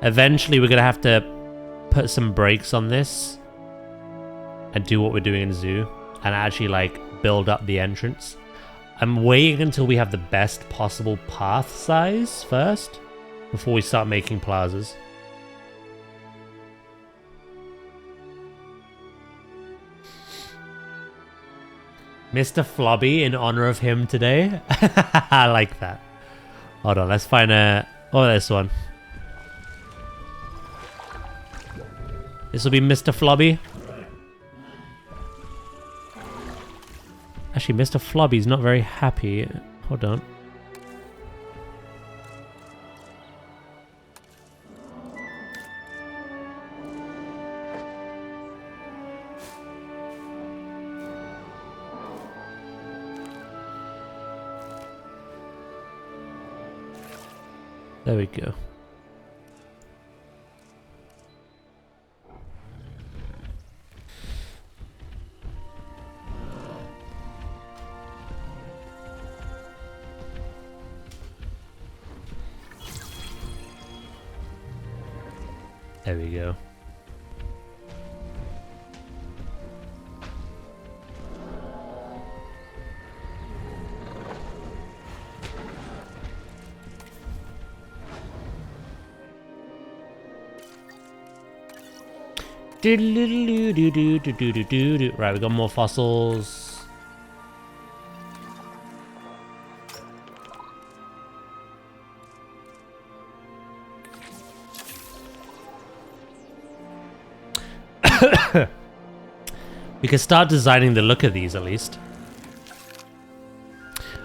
Eventually we're gonna have to put some brakes on this and do what we're doing in zoo and actually like build up the entrance. I'm waiting until we have the best possible path size first before we start making plazas. Mr. Flobby in honor of him today. I like that. Hold on, let's find a... Oh, this one. This will be Mr. Flobby. Actually, Mr. Flobby's not very happy. Hold on. There we go. There we go. Right, we got more fossils. We can start designing the look of these at least.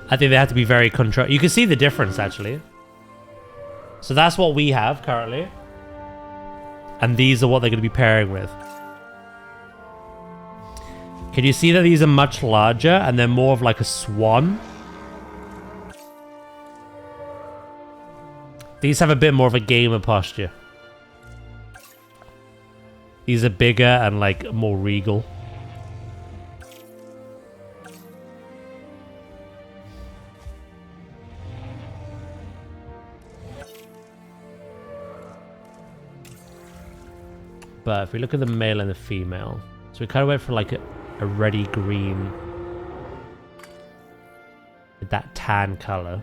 I think they have to be very controlled. You can see the difference actually. So that's what we have currently. And these are what they're going to be pairing with. Can you see that these are much larger and they're more of like a swan? These have a bit more of a gamer posture. These are bigger and like more regal. But if we look at the male and the female, so we kind of went for like a reddy green with that tan color.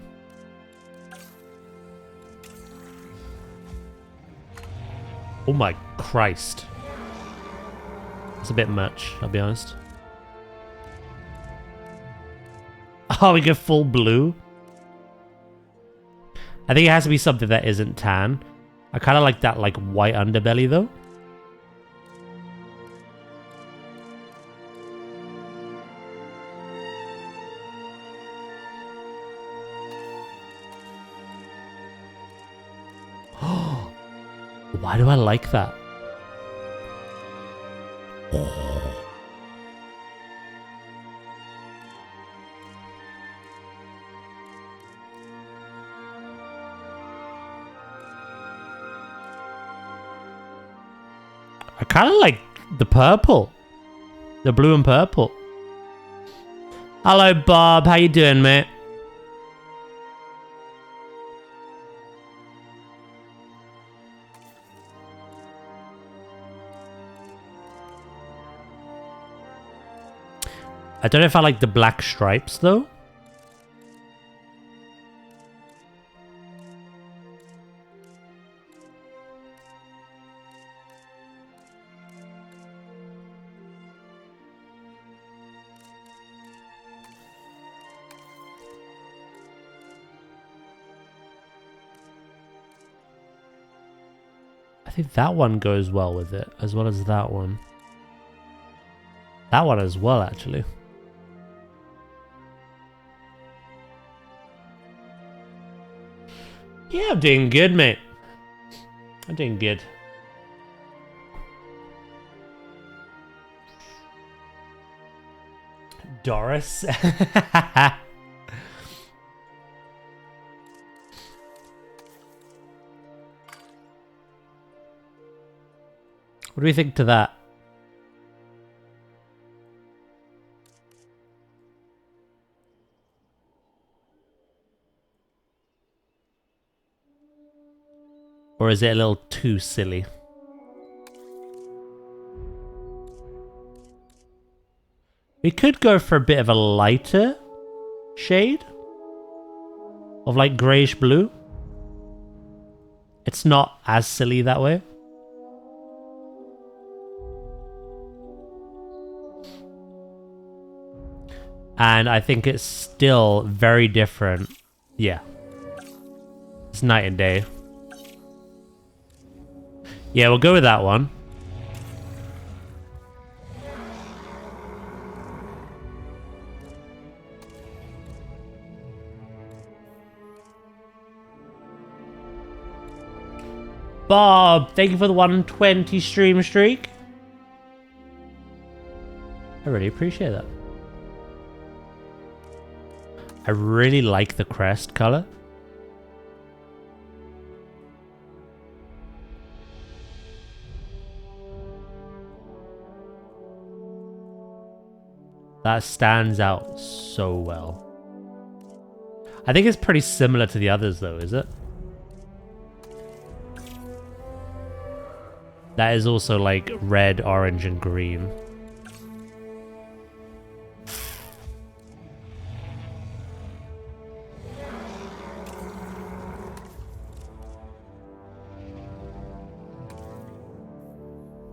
Oh my Christ. It's a bit much, I'll be honest. Oh, we get full blue. I think it has to be something that isn't tan. I kind of like that like white underbelly though. Why do I like that? I kind of like the purple. The blue and purple. Hello, Bob. How you doing, mate? I don't know if I like the black stripes, though. I think that one goes well with it, as well as that one. That one as well, actually. Yeah, I'm doing good, mate. I'm doing good. Doris. What do we think to that? Or is it a little too silly? We could go for a bit of a lighter shade of like greyish blue. It's not as silly that way. And I think it's still very different. Yeah. It's night and day. Yeah, we'll go with that one. Bob, thank you for the 120 stream streak. I really appreciate that. I really like the crest color. That stands out so well. I think it's pretty similar to the others though, is it? That is also like red, orange, and green.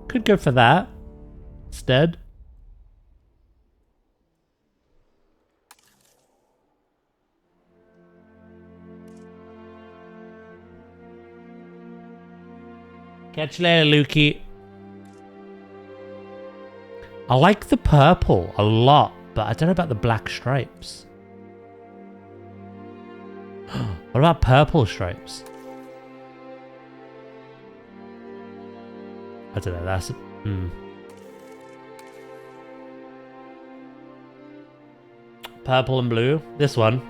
Could go for that instead. Catch you later, Lukey. I like the purple a lot, but I don't know about the black stripes. What about purple stripes? I don't know, that's... Purple and blue. This one.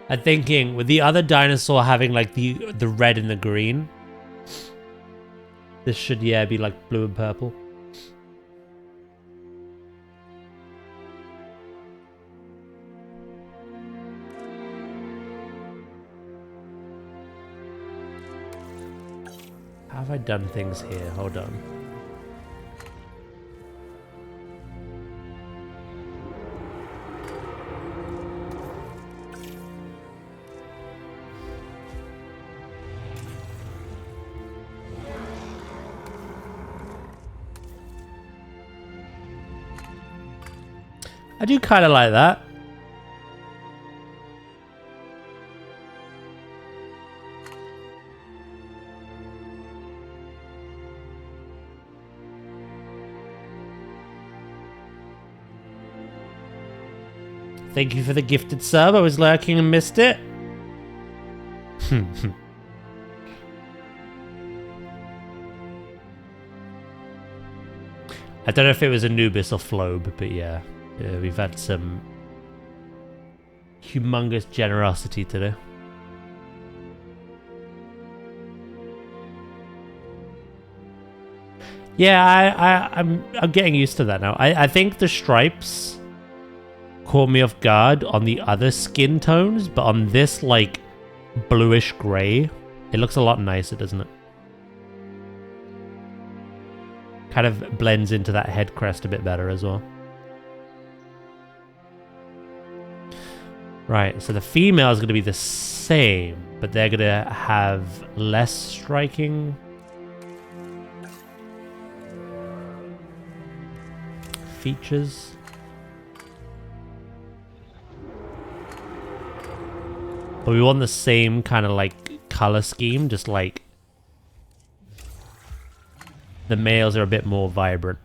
I'm thinking with the other dinosaur having like the red and the green, this should be like blue and purple. How have I done things here? Hold on. I do kind of like that. Thank you for the gifted sub. I was lurking and missed it. I don't know if it was Anubis or Flobe, but yeah. We've had some humongous generosity today. Yeah, I'm getting used to that now. I think the stripes caught me off guard on the other skin tones, but on this like bluish grey, it looks a lot nicer, doesn't it? Kind of blends into that head crest a bit better as well. Right, so the female is going to be the same, but they're going to have less striking features. But we want the same kind of like color scheme, just like the males are a bit more vibrant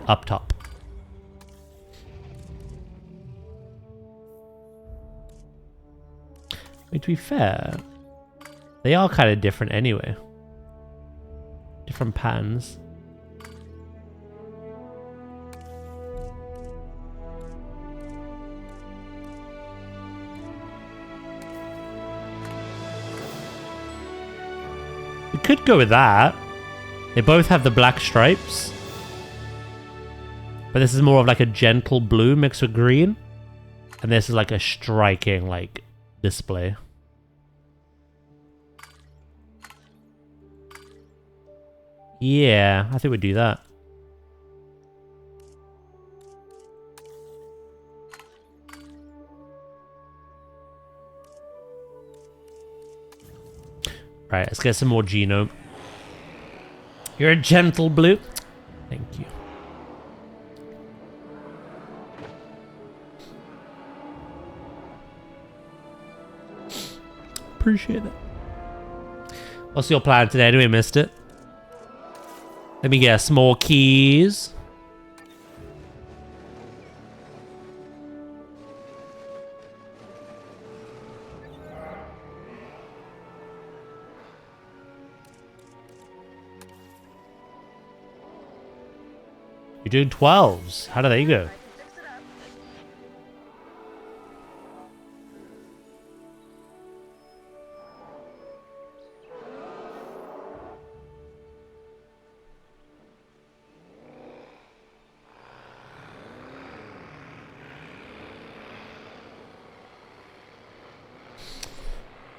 up top. To be fair, they are kind of different anyway. Different patterns. We could go with that. They both have the black stripes. But this is more of like a gentle blue mixed with green. And this is like a striking like display. Yeah, I think we'd do that. Right, let's get some more genome. You're a gentle blue. Thank you. Appreciate it. What's your plan today? Anyway, missed it. Let me guess, more keys. You're doing 12s. How do they go?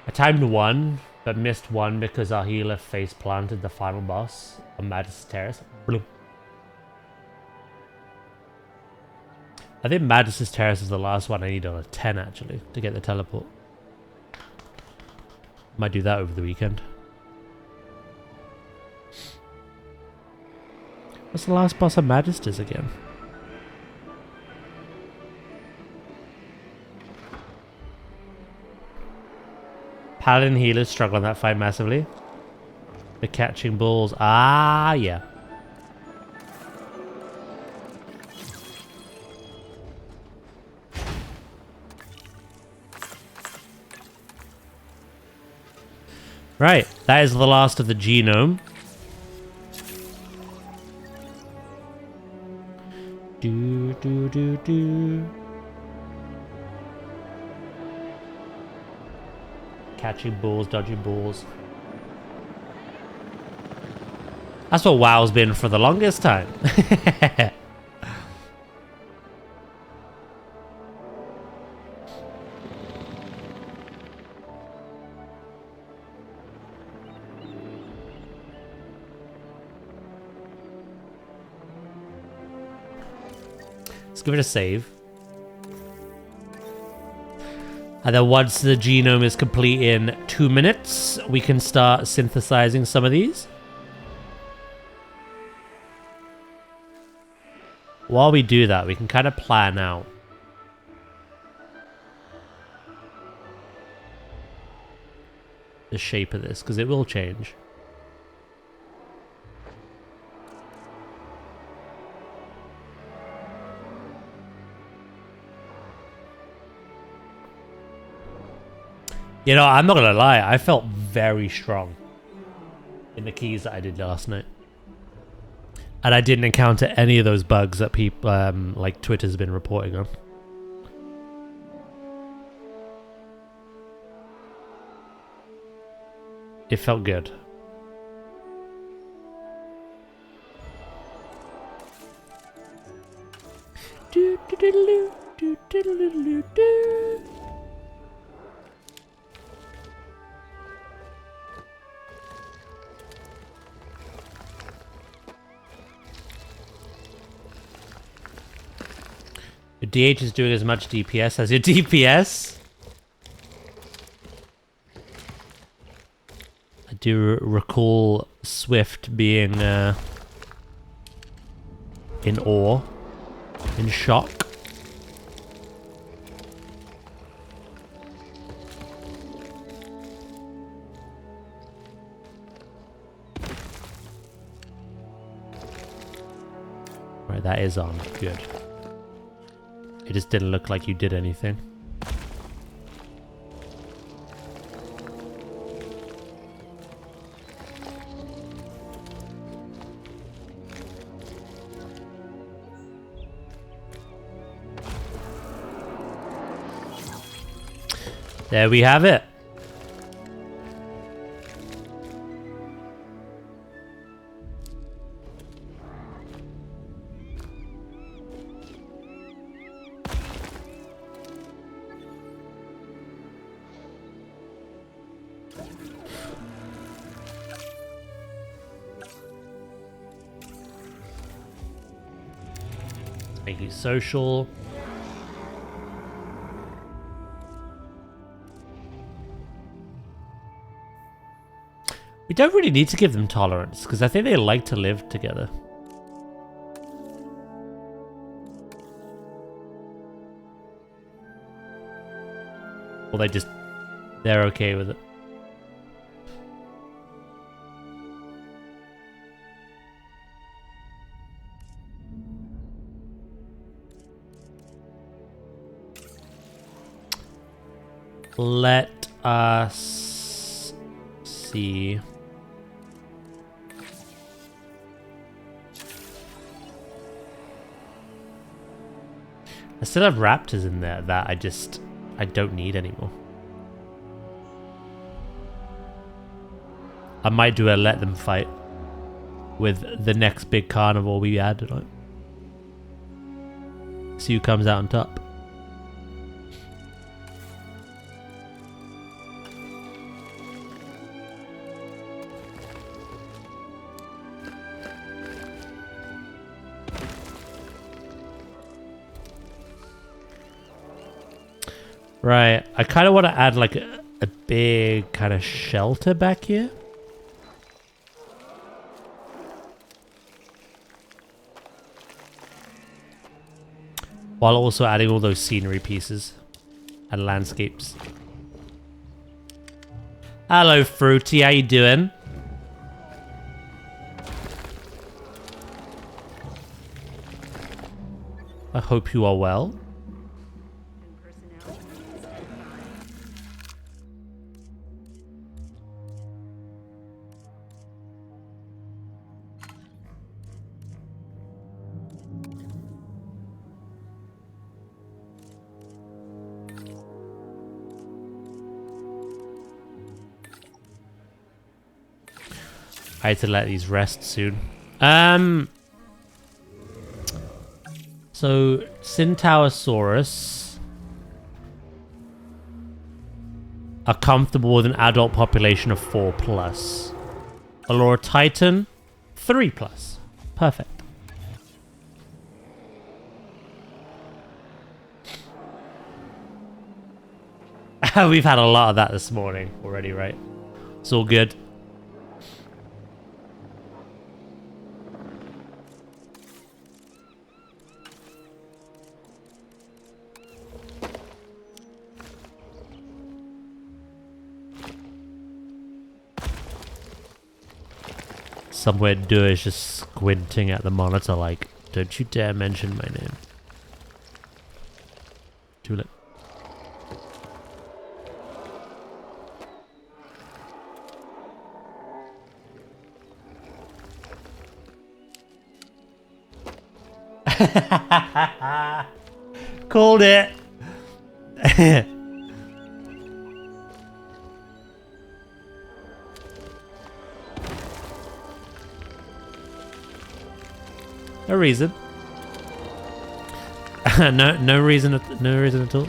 I timed 1, but missed 1 because our healer face planted the final boss on Madness Terrace. Bloop. I think Madness Terrace is the last one I need on a 10 actually to get the teleport. Might do that over the weekend. What's the last boss of Magisters again? Paladin healers struggle in that fight massively. The catching balls. Ah, yeah. Right, that is the last of the genome. Do, do, do, do. Catching balls, dodging balls. That's what WoW's been for the longest time. Let's give it a save. And then once the genome is complete in 2 minutes, we can start synthesizing some of these. While we do that, we can kind of plan out the shape of this, because it will change. You know, I'm not gonna lie, I felt very strong in the keys that I did last night. And I didn't encounter any of those bugs that people, like Twitter's been reporting on. It felt good. Do do do do do do do do. Your DH is doing as much DPS as your DPS. I do recall Swift being in awe, in shock. Right, that is on. Good. It just didn't look like you did anything. There we have it. Make you social. We don't really need to give them tolerance, because I think they like to live together. Or they're okay with it. Let us see. I still have raptors in there that I don't need anymore. I might do a let them fight with the next big carnivore we add tonight. See who comes out on top. Right, I kind of want to add like a big kind of shelter back here. While also adding all those scenery pieces and landscapes. Hello, Fruity, how you doing? I hope you are well. I had to let these rest soon. So Centaurosaurus are comfortable with an adult population of 4+. Allura Titan, 3+. Perfect. We've had a lot of that this morning already, right? It's all good. Somewhere Dua is just squinting at the monitor like, don't you dare mention my name. Tulip. Called it. No reason. no reason at all.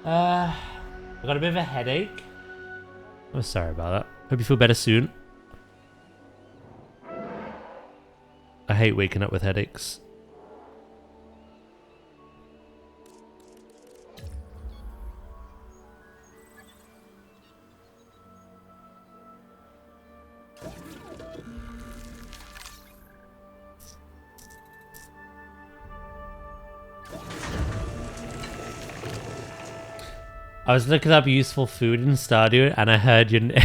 I got a bit of a headache. I'm sorry about that. Hope you feel better soon. I hate waking up with headaches. I was looking up useful food in Stardew and I heard your name.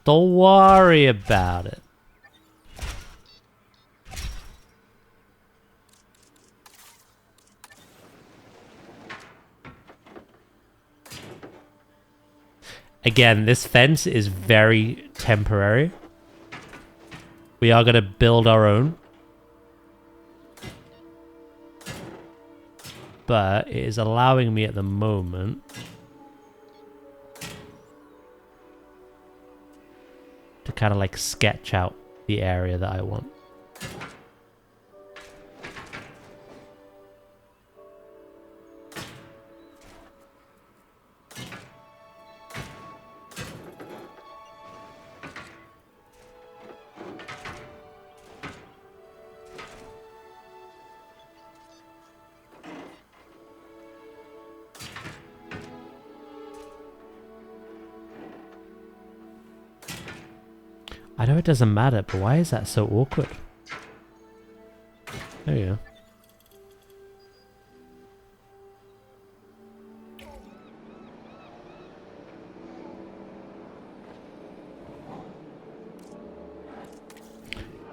Don't worry about it. Again, this fence is very temporary. We are going to build our own. But it is allowing me at the moment to kind of like sketch out the area that I want. I know it doesn't matter, but why is that so awkward? There you go.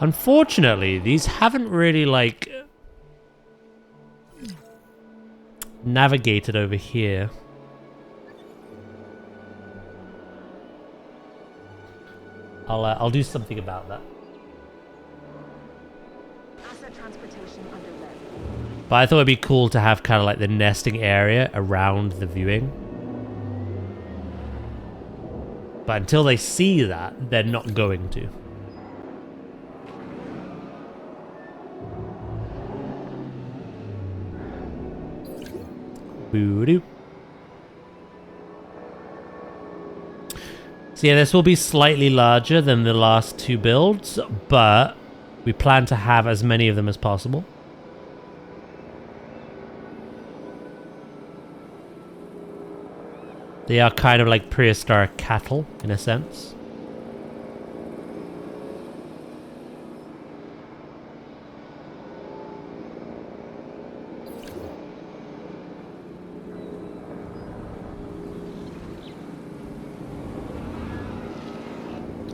Unfortunately, these haven't really, like, navigated over here. I'll do something about that. Asset transportation underway. But I thought it'd be cool to have kind of like the nesting area around the viewing. But until they see that, they're not going to. Boo-doo. So yeah, this will be slightly larger than the last two builds, but we plan to have as many of them as possible. They are kind of like prehistoric cattle, in a sense.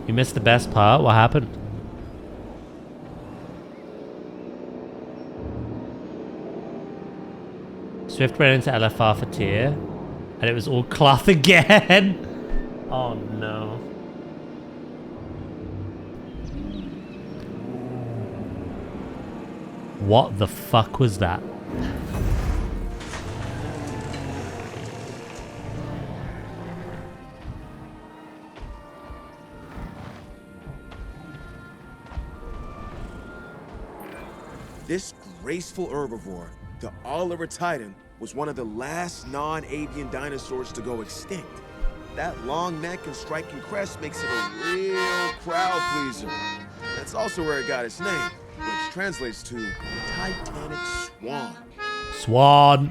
You missed the best part. What happened? Swift ran into LFR for tier, and it was all cloth again. Oh no. What the fuck was that? This graceful herbivore, the all-over titan, was one of the last non-avian dinosaurs to go extinct. That long neck and striking crest makes it a real crowd pleaser. That's also where it got its name, which translates to Titanic Swan. Swan.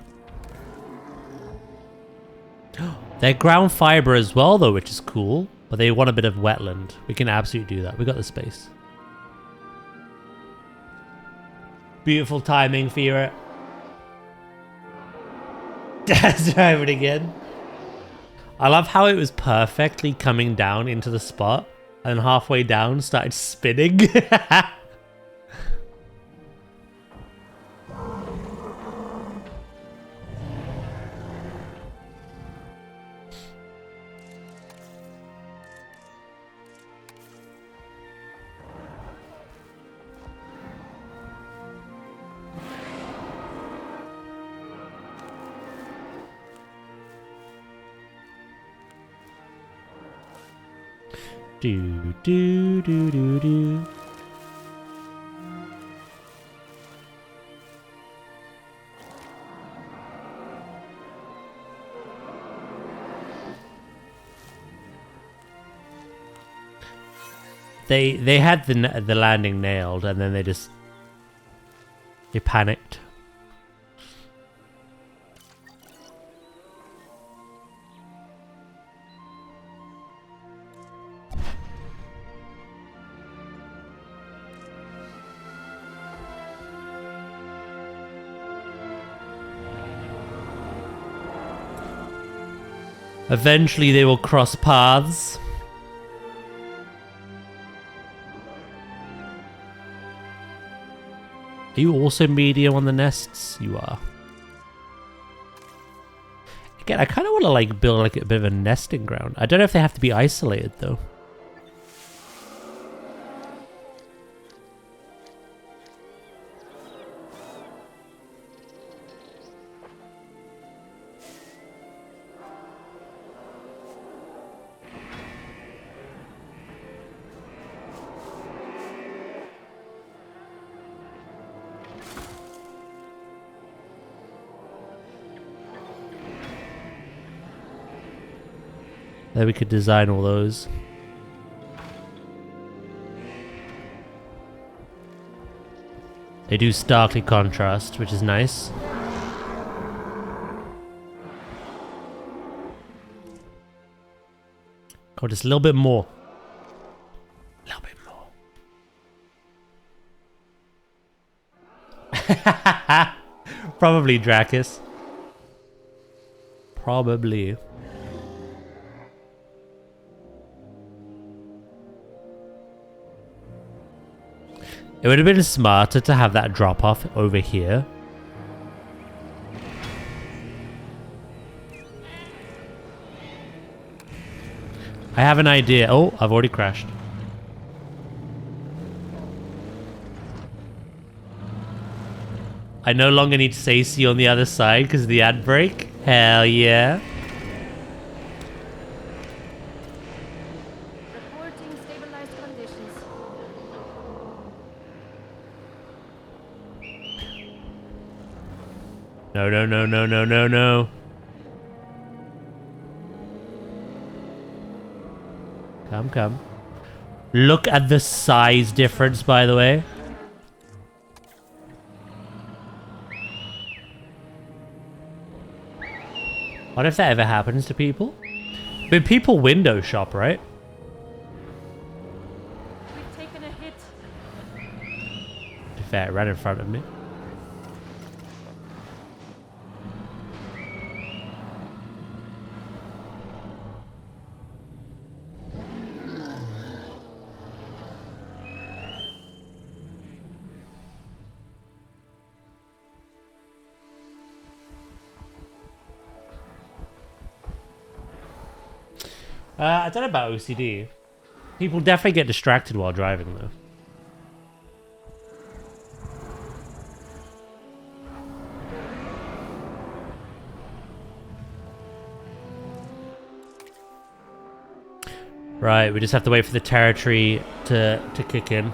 They're ground fiber as well, though, which is cool. But they want a bit of wetland. We can absolutely do that. We got the space. Beautiful timing, Fira. Let's drive it again. I love how it was perfectly coming down into the spot, and halfway down started spinning. Do do do do do. They had the landing nailed, and then they panicked. Eventually they will cross paths. Are you also medium on the nests? You are. Again, I kind of want to like build like a bit of a nesting ground. I don't know if they have to be isolated though. Then we could design all those. They do starkly contrast, which is nice. Oh, just a little bit more. A little bit more. Probably Dracus. Probably. It would have been smarter to have that drop off over here. I have an idea. Oh, I've already crashed. I no longer need to say see on the other side because of the ad break. Hell yeah. Reporting stabilized conditions. No, no, no, no, no, no, no. Come, come. Look at the size difference, by the way. What if that ever happens to people? But people window shop, right? We've taken a hit. To be fair, it ran in front of me. I don't know about OCD. People definitely get distracted while driving, though. Right, we just have to wait for the territory to kick in.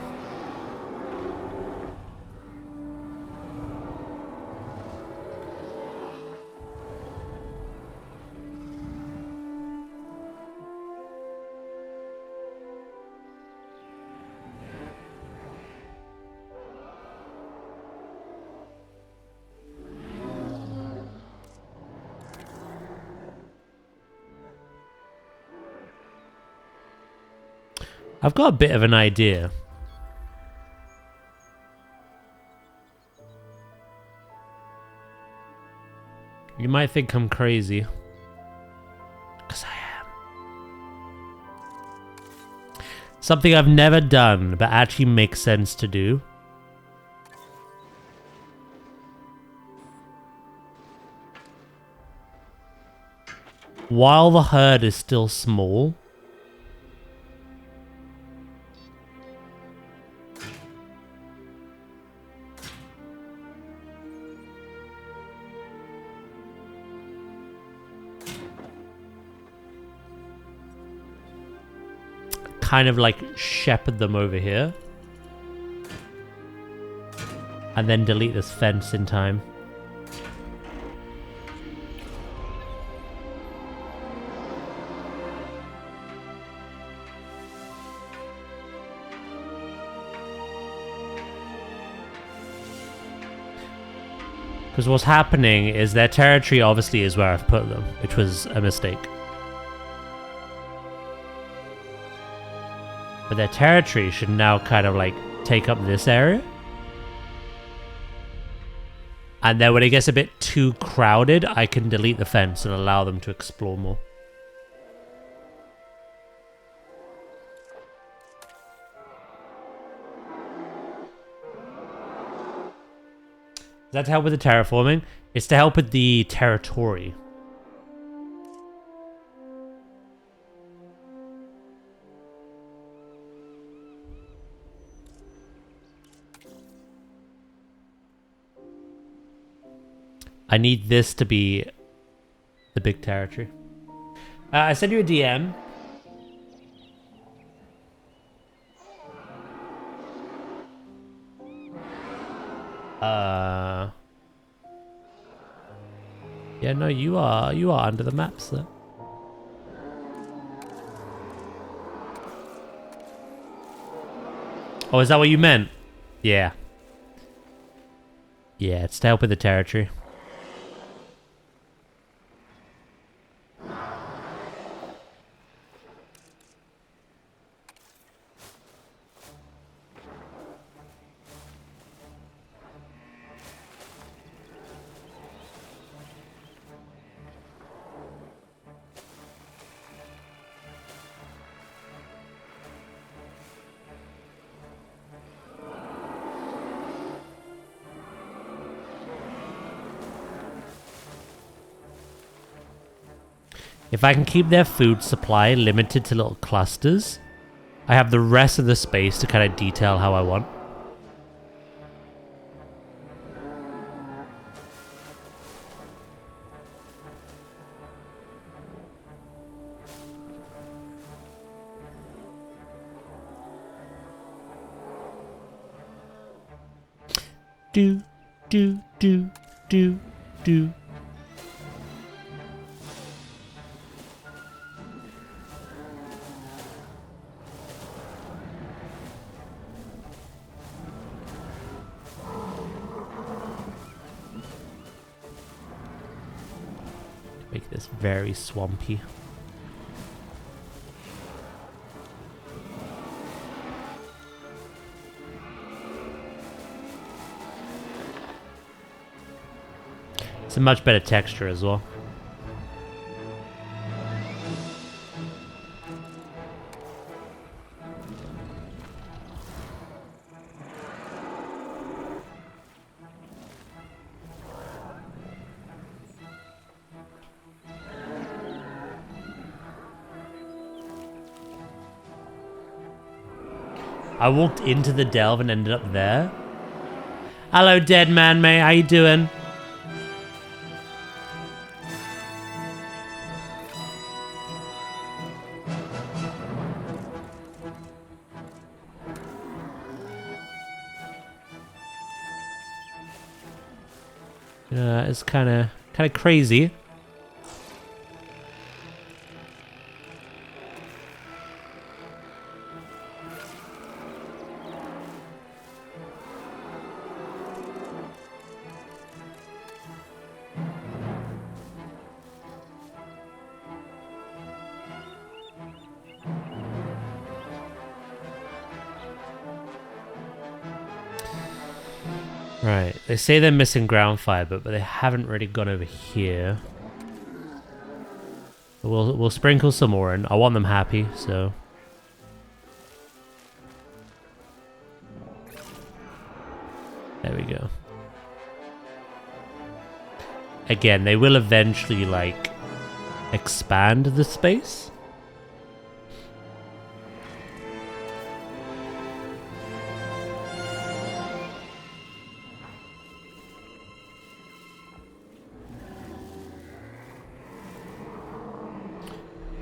I've got a bit of an idea. You might think I'm crazy. Because I am. Something I've never done, but actually makes sense to do. While the herd is still small, kind of like shepherd them over here. And then delete this fence in time. Because what's happening is their territory obviously is where I've put them, which was a mistake. But their territory should now kind of like take up this area. And then when it gets a bit too crowded, I can delete the fence and allow them to explore more. Is that to help with the terraforming? It's to help with the territory. I need this to be the big territory. I sent you a DM. Yeah, no, you are under the map, sir. Oh, is that what you meant? Yeah. Yeah, it's to help with the territory. If I can keep their food supply limited to little clusters, I have the rest of the space to kind of detail how I want. Do, do, do, do, do. Make this very swampy. It's a much better texture as well. I walked into the delve and ended up there. Hello, dead man, mate. How you doing? It's kind of crazy. Right, they say they're missing ground fiber, but they haven't really gone over here. We'll sprinkle some more in. I want them happy, so. There we go. Again, they will eventually, like, expand the space.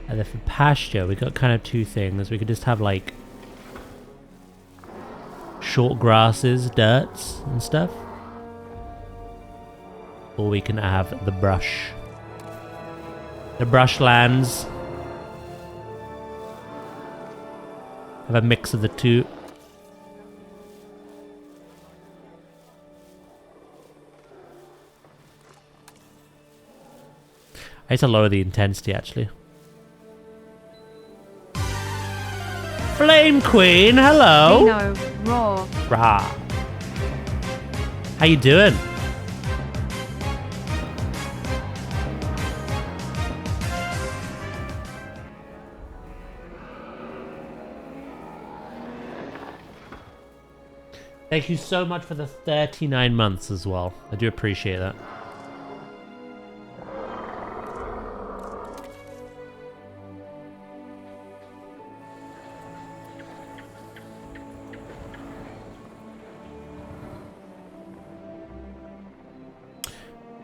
And then for pasture, we got kind of two things. We could just have like short grasses, dirts, and stuff. Or we can have the brush. The brushlands. Have a mix of the two. I need to lower the intensity actually. Flame Queen, hello. Dino, raw. Rah. How you doing? Thank you so much for the 39 months as well. I do appreciate that.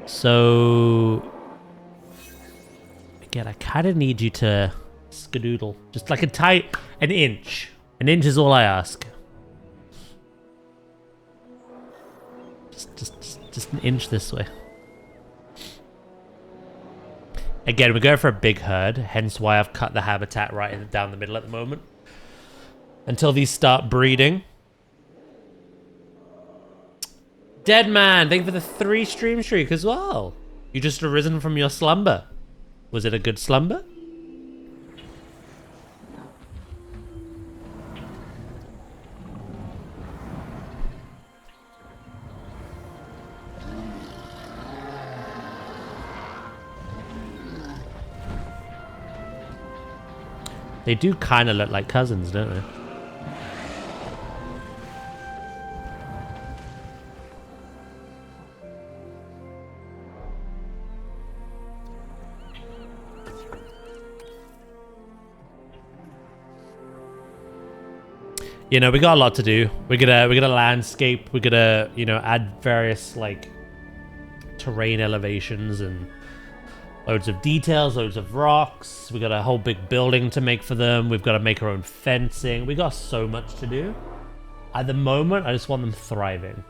So, again, I kind of need you to skadoodle. Just like an inch. An inch is all I ask. Just an inch this way. Again, we're going for a big herd, hence why I've cut the habitat right down the middle at the moment. Until these start breeding. Dead man, thank you for the 3 stream streak as well. You just arisen from your slumber. Was it a good slumber? They do kind of look like cousins, don't they? You know, we got a lot to do. We're gonna landscape. We're gonna, you know, add various like terrain elevations and loads of details, loads of rocks. We got a whole big building to make for them. We've got to make our own fencing. We got so much to do. At the moment, I just want them thriving.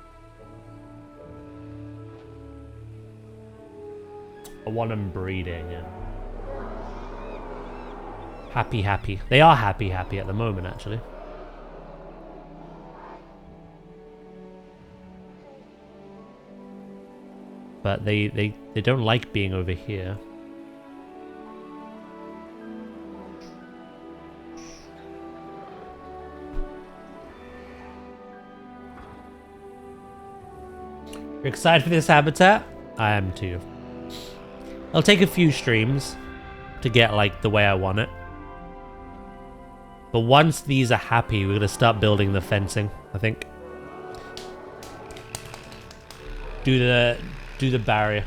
I want them breeding. And happy. They are happy at the moment, actually. But they don't like being over here. You're excited for this habitat? I am too. It'll take a few streams to get like the way I want it. But once these are happy, we're gonna start building the fencing, I think. Do the barrier.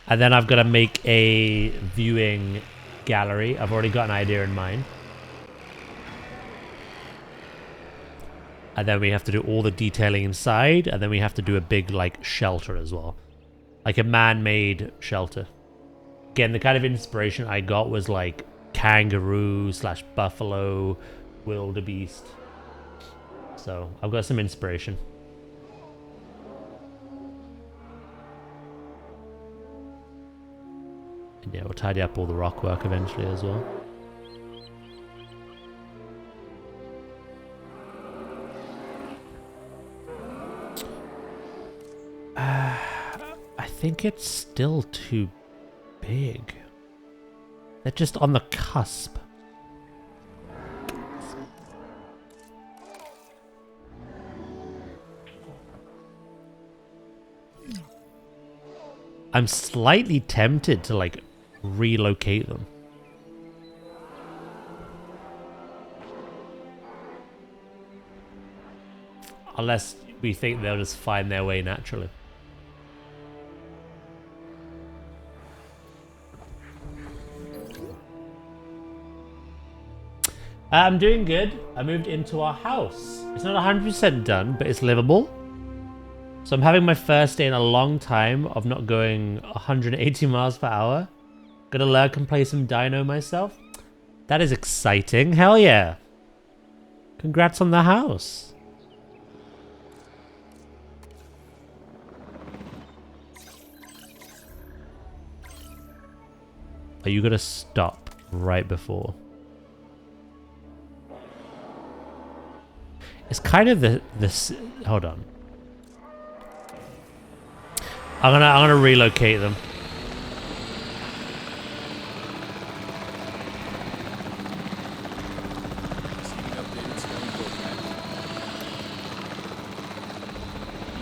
And then I've got to make a viewing gallery. I've already got an idea in mind. And then we have to do all the detailing inside. And then we have to do a big, like, shelter as well. Like a man-made shelter. Again, the kind of inspiration I got was, like, kangaroo / buffalo, wildebeest. So, I've got some inspiration. And yeah, we'll tidy up all the rock work eventually as well. I think it's still too big. They're just on the cusp. I'm slightly tempted to like relocate them. Unless we think they'll just find their way naturally. I'm doing good. I moved into our house. It's not 100% done, but it's livable. So I'm having my first day in a long time of not going 180 miles per hour. Gonna learn and play some Dino myself. That is exciting. Hell yeah. Congrats on the house. Are you gonna stop right before? It's kind of this. Hold on. I'm gonna relocate them.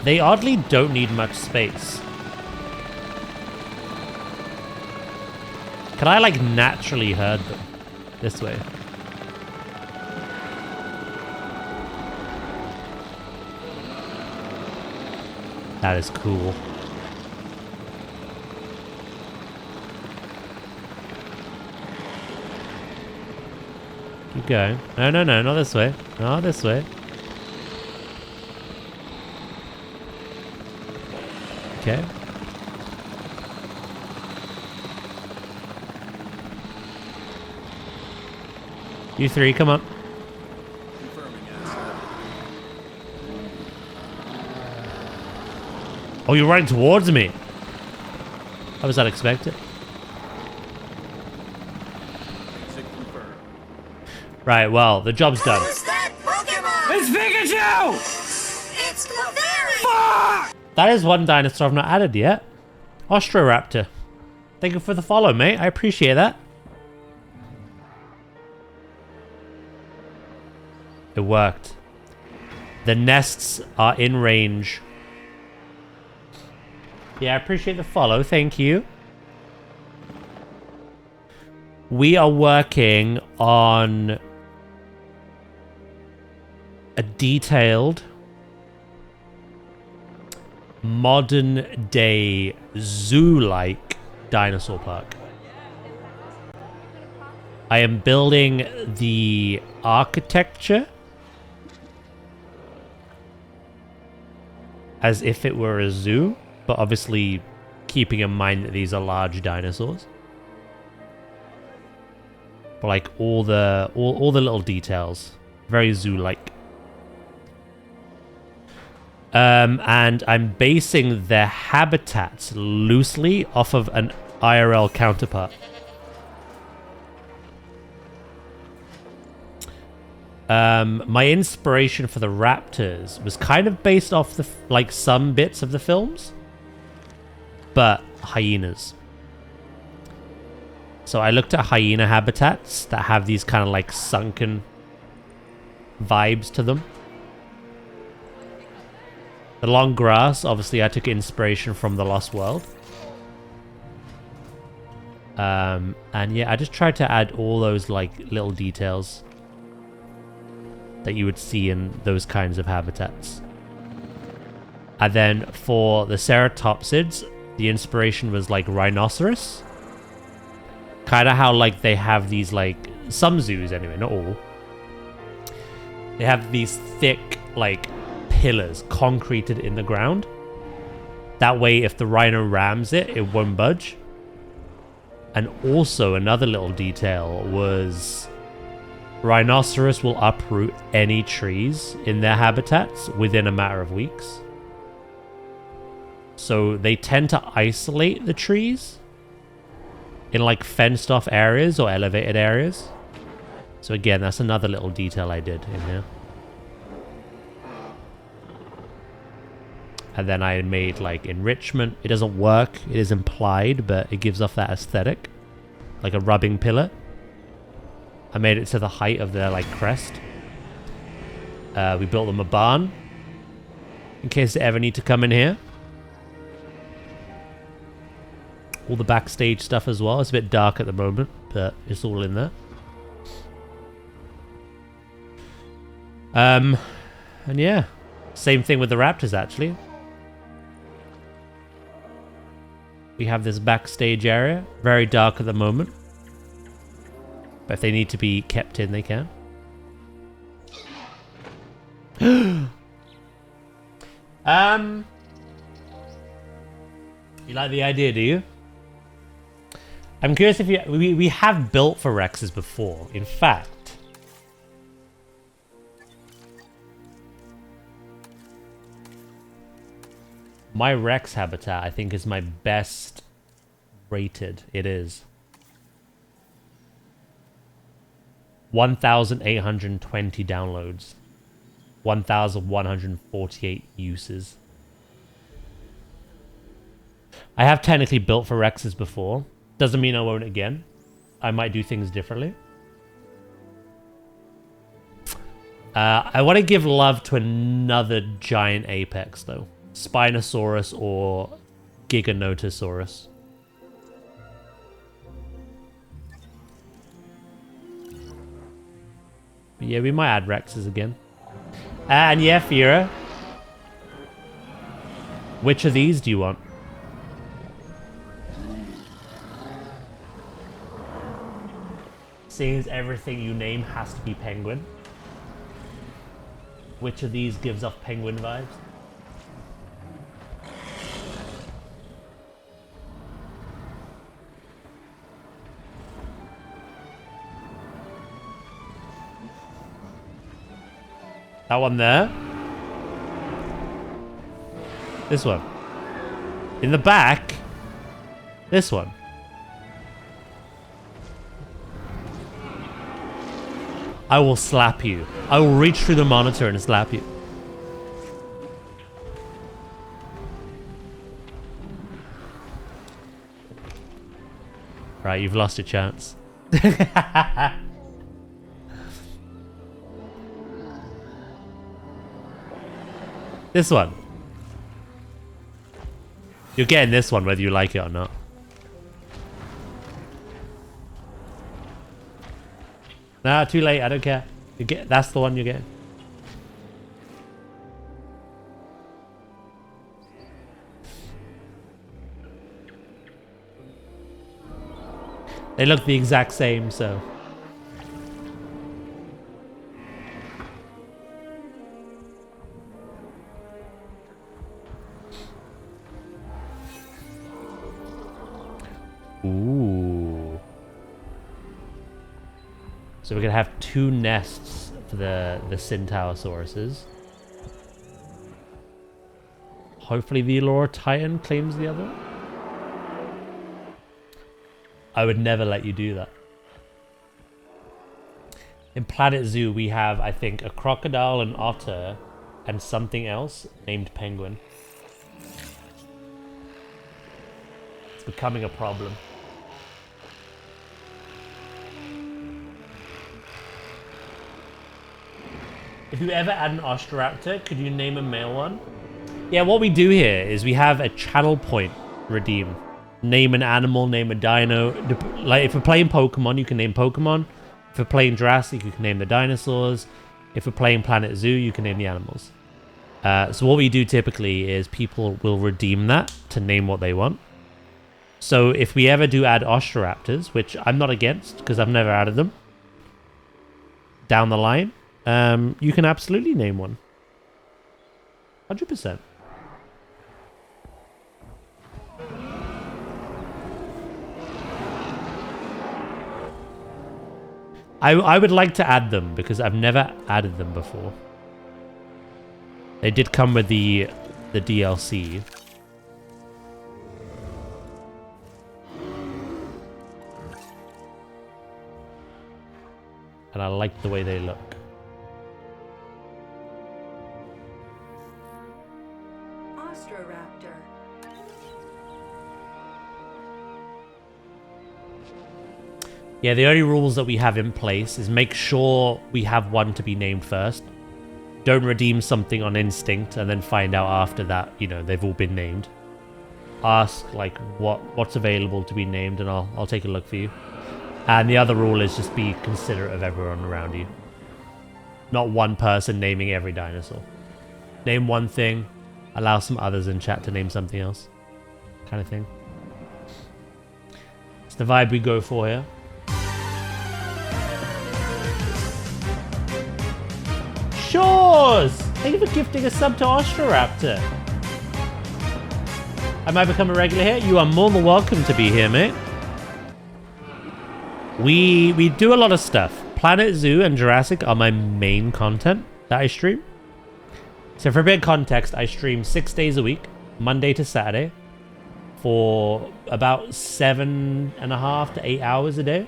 They oddly don't need much space. Can I like naturally herd them this way? That is cool. Keep going. No, not this way. Not this way. Okay. You three, come on. Oh, you're running towards me. How was that expected? Right, well, the job's done. Who's that Pokemon? It's Pikachu! It's Clefairy! Fuck! That is one dinosaur I've not added yet. Ostroraptor. Thank you for the follow, mate. I appreciate that. It worked. The nests are in range. Yeah, I appreciate the follow. Thank you. We are working on a detailed modern day zoo-like dinosaur park. I am building the architecture as if it were a zoo, but obviously keeping in mind that these are large dinosaurs. But like all the little details, very zoo-like. And I'm basing their habitats loosely off of an IRL counterpart. My inspiration for the raptors was kind of based off the like some bits of the films, but hyenas. So I looked at hyena habitats that have these kind of like sunken vibes to them. The long grass, obviously I took inspiration from The Lost World. And yeah, I just tried to add all those like little details that you would see in those kinds of habitats. And then for the ceratopsids, the inspiration was like rhinoceros. Kind of how like they have these like, some zoos anyway, not all. They have these thick like pillars concreted in the ground. That way if the rhino rams it, it won't budge. And also another little detail was rhinoceros will uproot any trees in their habitats within a matter of weeks. So they tend to isolate the trees in like fenced off areas or elevated areas. So again, that's another little detail I did in here. And then I made like enrichment. It doesn't work, it is implied, but it gives off that aesthetic. Like a rubbing pillar. I made it to the height of their like crest. We built them a barn in case they ever need to come in here. All the backstage stuff as well. It's a bit dark at the moment, but it's all in there. And yeah, same thing with the raptors actually. We have this backstage area, very dark at the moment. But if they need to be kept in, they can. You like the idea, do you? I'm curious if you... We have built for Rexes before. In fact... my Rex habitat, I think, is my best rated. It is. 1,820 downloads. 1,148 uses. I have technically built for Rexes before. Doesn't mean I won't again. I might do things differently. I want to give love to another giant apex, though. Spinosaurus or Giganotosaurus. But yeah, we might add Rexes again. And yeah, Fira. Which of these do you want? Seeing as everything you name has to be penguin. Which of these gives off penguin vibes? That one there. This one. In the back. This one. I will slap you. I will reach through the monitor and slap you. Right, you've lost your chance. This one. You're getting this one whether you like it or not. Nah, too late. I don't care. That's the one you're getting. They look the exact same, so So we're gonna have 2 nests for the Centaursauruses. Hopefully the Allura Titan claims the other. I would never let you do that. In Planet Zoo, we have, I think, a crocodile, an otter, and something else named Penguin. It's becoming a problem. If you ever add an Ostroraptor, could you name a male one? Yeah, what we do here is we have a channel point redeem. Name an animal, name a dino. Like, if we're playing Pokemon, you can name Pokemon. If we're playing Jurassic, you can name the dinosaurs. If we're playing Planet Zoo, you can name the animals. So what we do typically is people will redeem that to name what they want. So if we ever do add Ostroraptors, which I'm not against because I've never added them, down the line, you can absolutely name one. 100%. I would like to add them because I've never added them before. They did come with the DLC. And I like the way they look. Ostroraptor. Yeah, the only rules that we have in place is make sure we have one to be named first. Don't redeem something on instinct and then find out after that, you know, they've all been named. Ask, like, what's available to be named, and I'll take a look for you. And the other rule is just be considerate of everyone around you. Not one person naming every dinosaur. Name one thing, allow some others in chat to name something else. Kind of thing. It's the vibe we go for here. Shores! Thank you for gifting a sub to Ostroraptor. I might become a regular here. You are more than welcome to be here, mate. We do a lot of stuff. Planet Zoo and Jurassic are my main content that I stream. So for a bit of context, I stream 6 days a week, Monday to Saturday, for about 7.5 to 8 hours a day.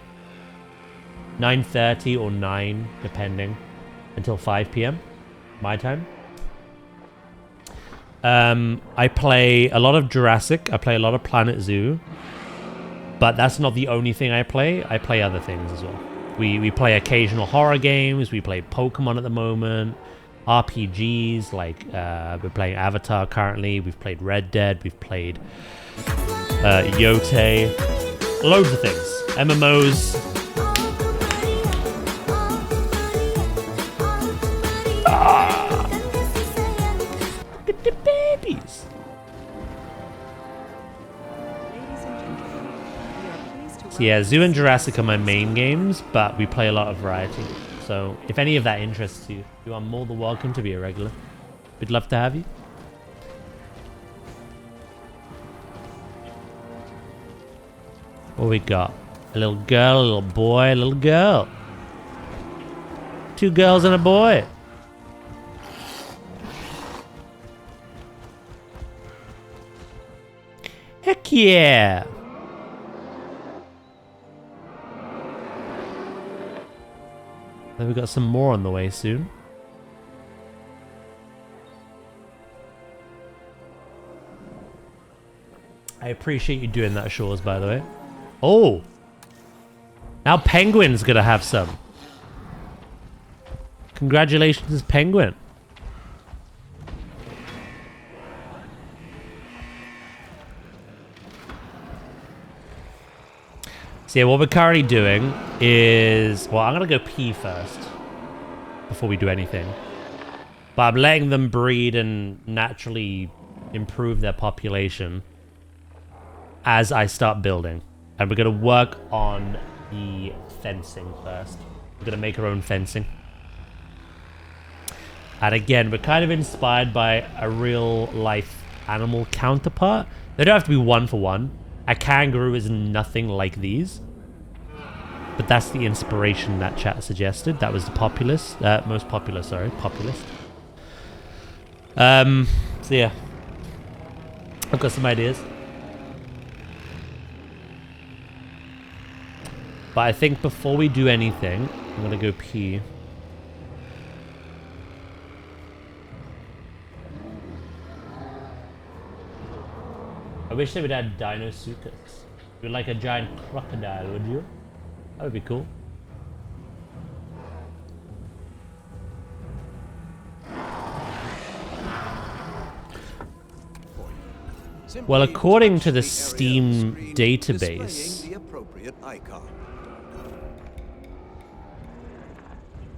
9:30 or 9, depending, until 5 p.m. my time. I play a lot of Jurassic. I play a lot of Planet Zoo. But that's not the only thing I play. I play other things as well. We play occasional horror games. We play Pokemon at the moment. RPGs, like we're playing Avatar currently. We've played Red Dead. We've played Yote. Loads of things. MMOs. Look at the babies. So yeah, Zoo and Jurassic are my main games, but we play a lot of variety. So if any of that interests you, you are more than welcome to be a regular. We'd love to have you. What we got? A little girl, a little boy, a little girl. 2 girls and a boy. Heck yeah! Then we got some more on the way soon. I appreciate you doing that, Shores, by the way. Oh! Now Penguin's gonna have some. Congratulations, Penguin. So yeah, what we're currently doing is... Well, I'm going to go pee first before we do anything. But I'm letting them breed and naturally improve their population as I start building. And we're going to work on the fencing first. We're going to make our own fencing. And again, we're kind of inspired by a real-life animal counterpart. They don't have to be one for one. A kangaroo is nothing like these. But that's the inspiration that chat suggested. That was the most popular, populist. So yeah. I've got some ideas. But I think before we do anything, I'm gonna go pee. I wish they would add Dinosuchus. You'd like a giant crocodile, would you? That would be cool. Well, according to the Steam database,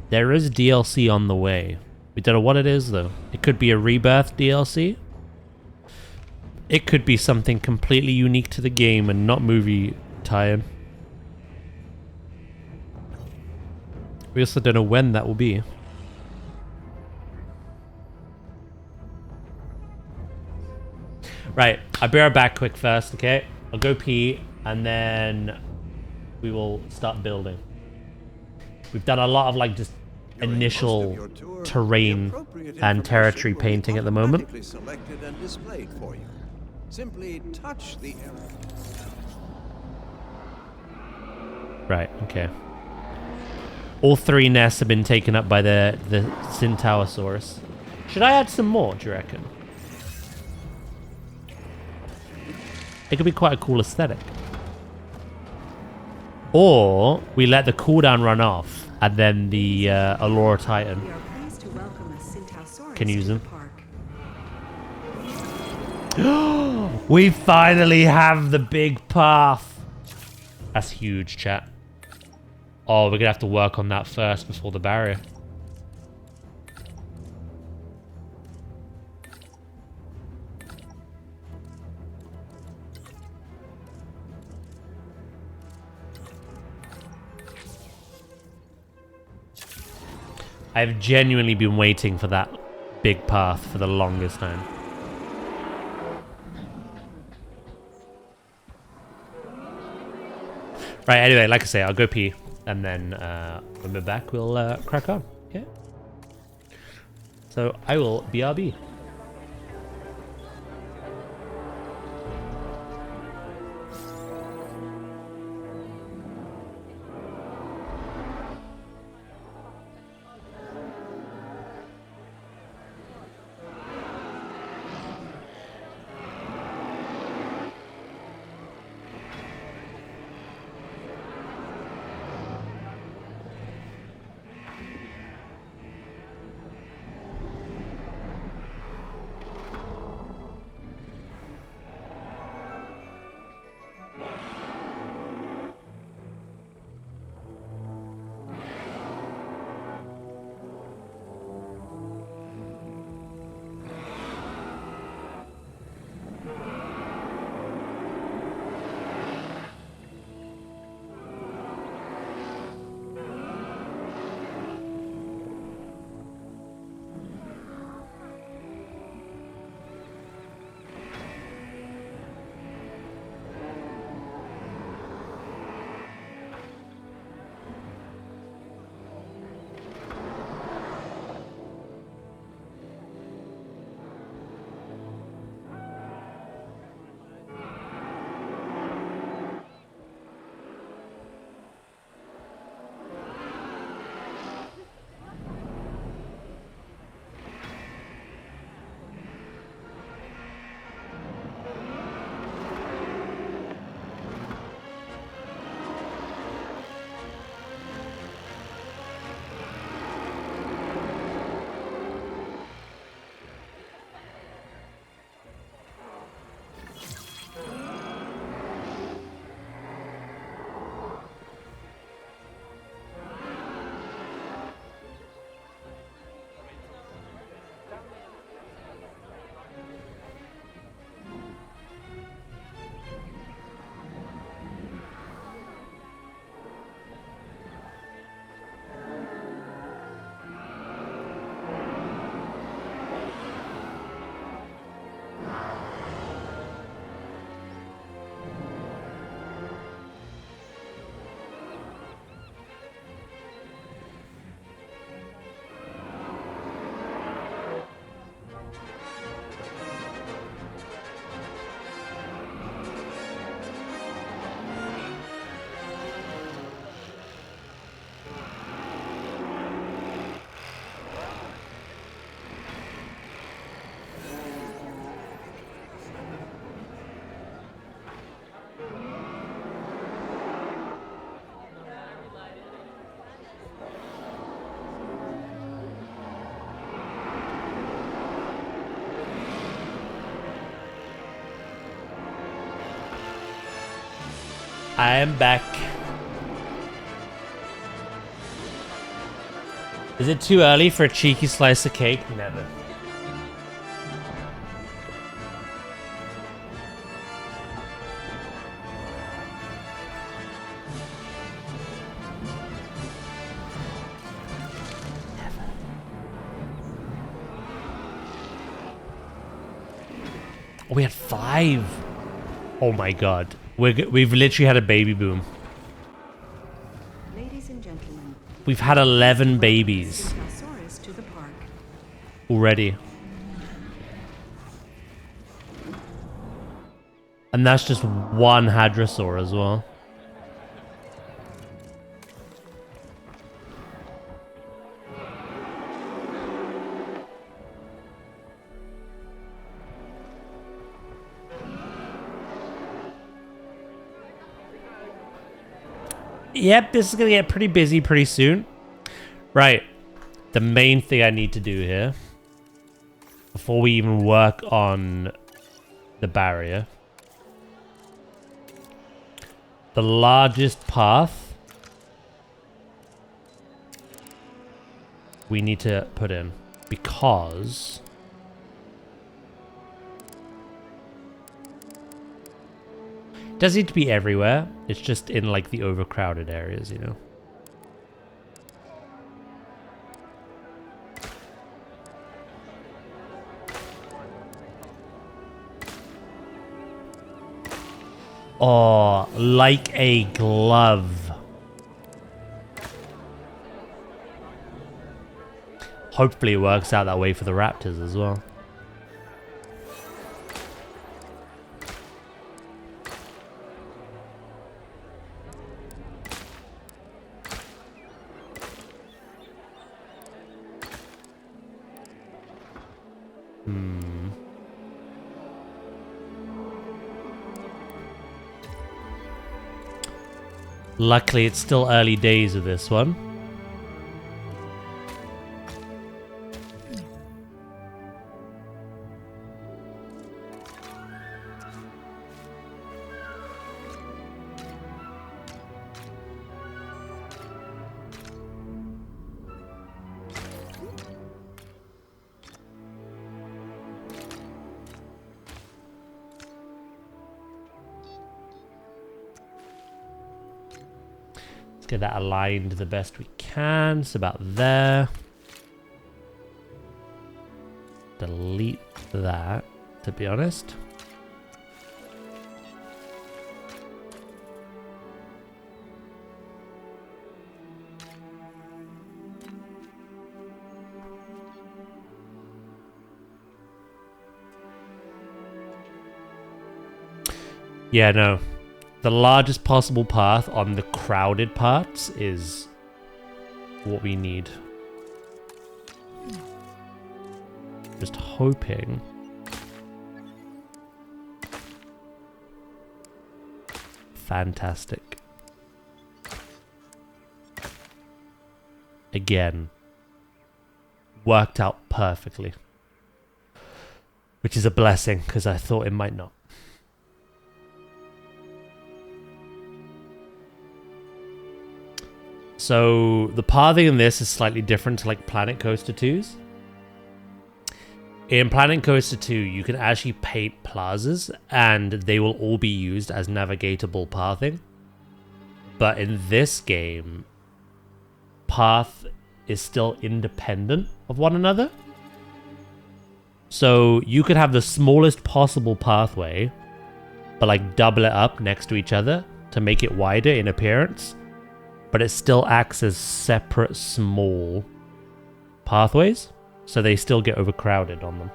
there is DLC on the way. We don't know what it is, though. It could be a Rebirth DLC. It could be something completely unique to the game and not movie tie-in. We also don't know when that will be. Right, I'll be right back quick first, okay? I'll go pee, and then we will start building. We've done a lot of, like, just initial terrain and territory painting at the moment. Simply touch the Right, okay. All 3 nests have been taken up by the Centaurosaurus. Should I add some more, do you reckon? It could be quite a cool aesthetic. Or we let the cooldown run off, and then the Allura Titan We are pleased to welcome a Centaurosaurus can use to the them. park. We finally have the big path. That's huge, chat. Oh, we're gonna have to work on that first before the barrier. I've genuinely been waiting for that big path for the longest time. Right, anyway, like I say, I'll go pee, and then when we're back, we'll crack on. Okay? So, I will BRB. I am back. Is it too early for a cheeky slice of cake? Never. We had 5. Oh my god. We've literally had a baby boom. Ladies and gentlemen, We've had 11 babies Hadrosaurus to the park. already. And that's just one Hadrosaur as well. Yep, this is going to get pretty busy pretty soon. Right. The main thing I need to do here, before we even work on the barrier. The largest path we need to put in. Because... doesn't need to be everywhere. It's just in like the overcrowded areas, you know. Oh, like a glove. Hopefully it works out that way for the raptors as well. Luckily, it's still early days of this one. Get that aligned the best we can. It's about there. Delete that, to be honest. Yeah, no. The largest possible path on the crowded parts is what we need. Just hoping. Fantastic. Again. Worked out perfectly. Which is a blessing, because I thought it might not. So the pathing in this is slightly different to like Planet Coaster 2's. In Planet Coaster 2, you can actually paint plazas and they will all be used as navigatable pathing. But in this game, path is still independent of one another. So you could have the smallest possible pathway, but like double it up next to each other to make it wider in appearance. But it still acts as separate small pathways, so they still get overcrowded on them.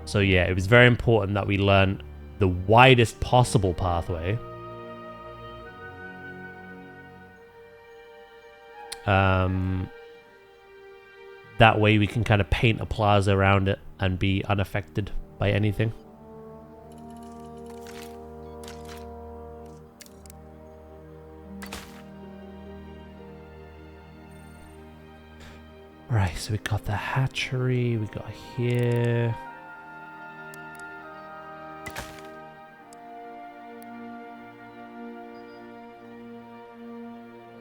So yeah, it was very important that we learn the widest possible pathway. That way we can kind of paint a plaza around it and be unaffected by anything. Right, so we got the hatchery, we got here.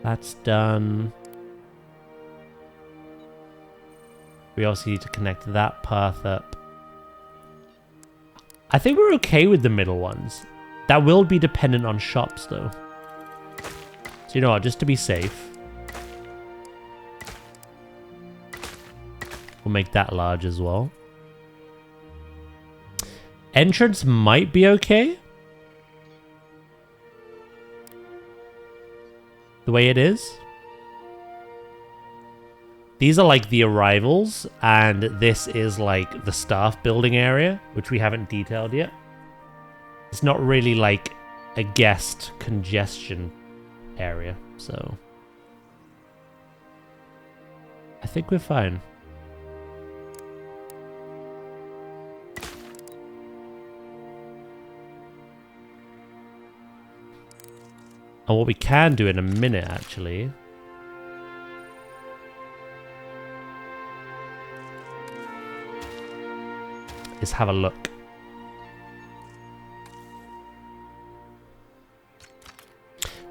That's done. We also need to connect that path up. I think we're okay with the middle ones. That will be dependent on shops, though. So you know what, just to be safe, we'll make that large as well. Entrance might be okay. The way it is. These are like the arrivals, and this is like the staff building area, which we haven't detailed yet. It's not really like a guest congestion area, so I think we're fine. And what we can do in a minute, actually, is have a look.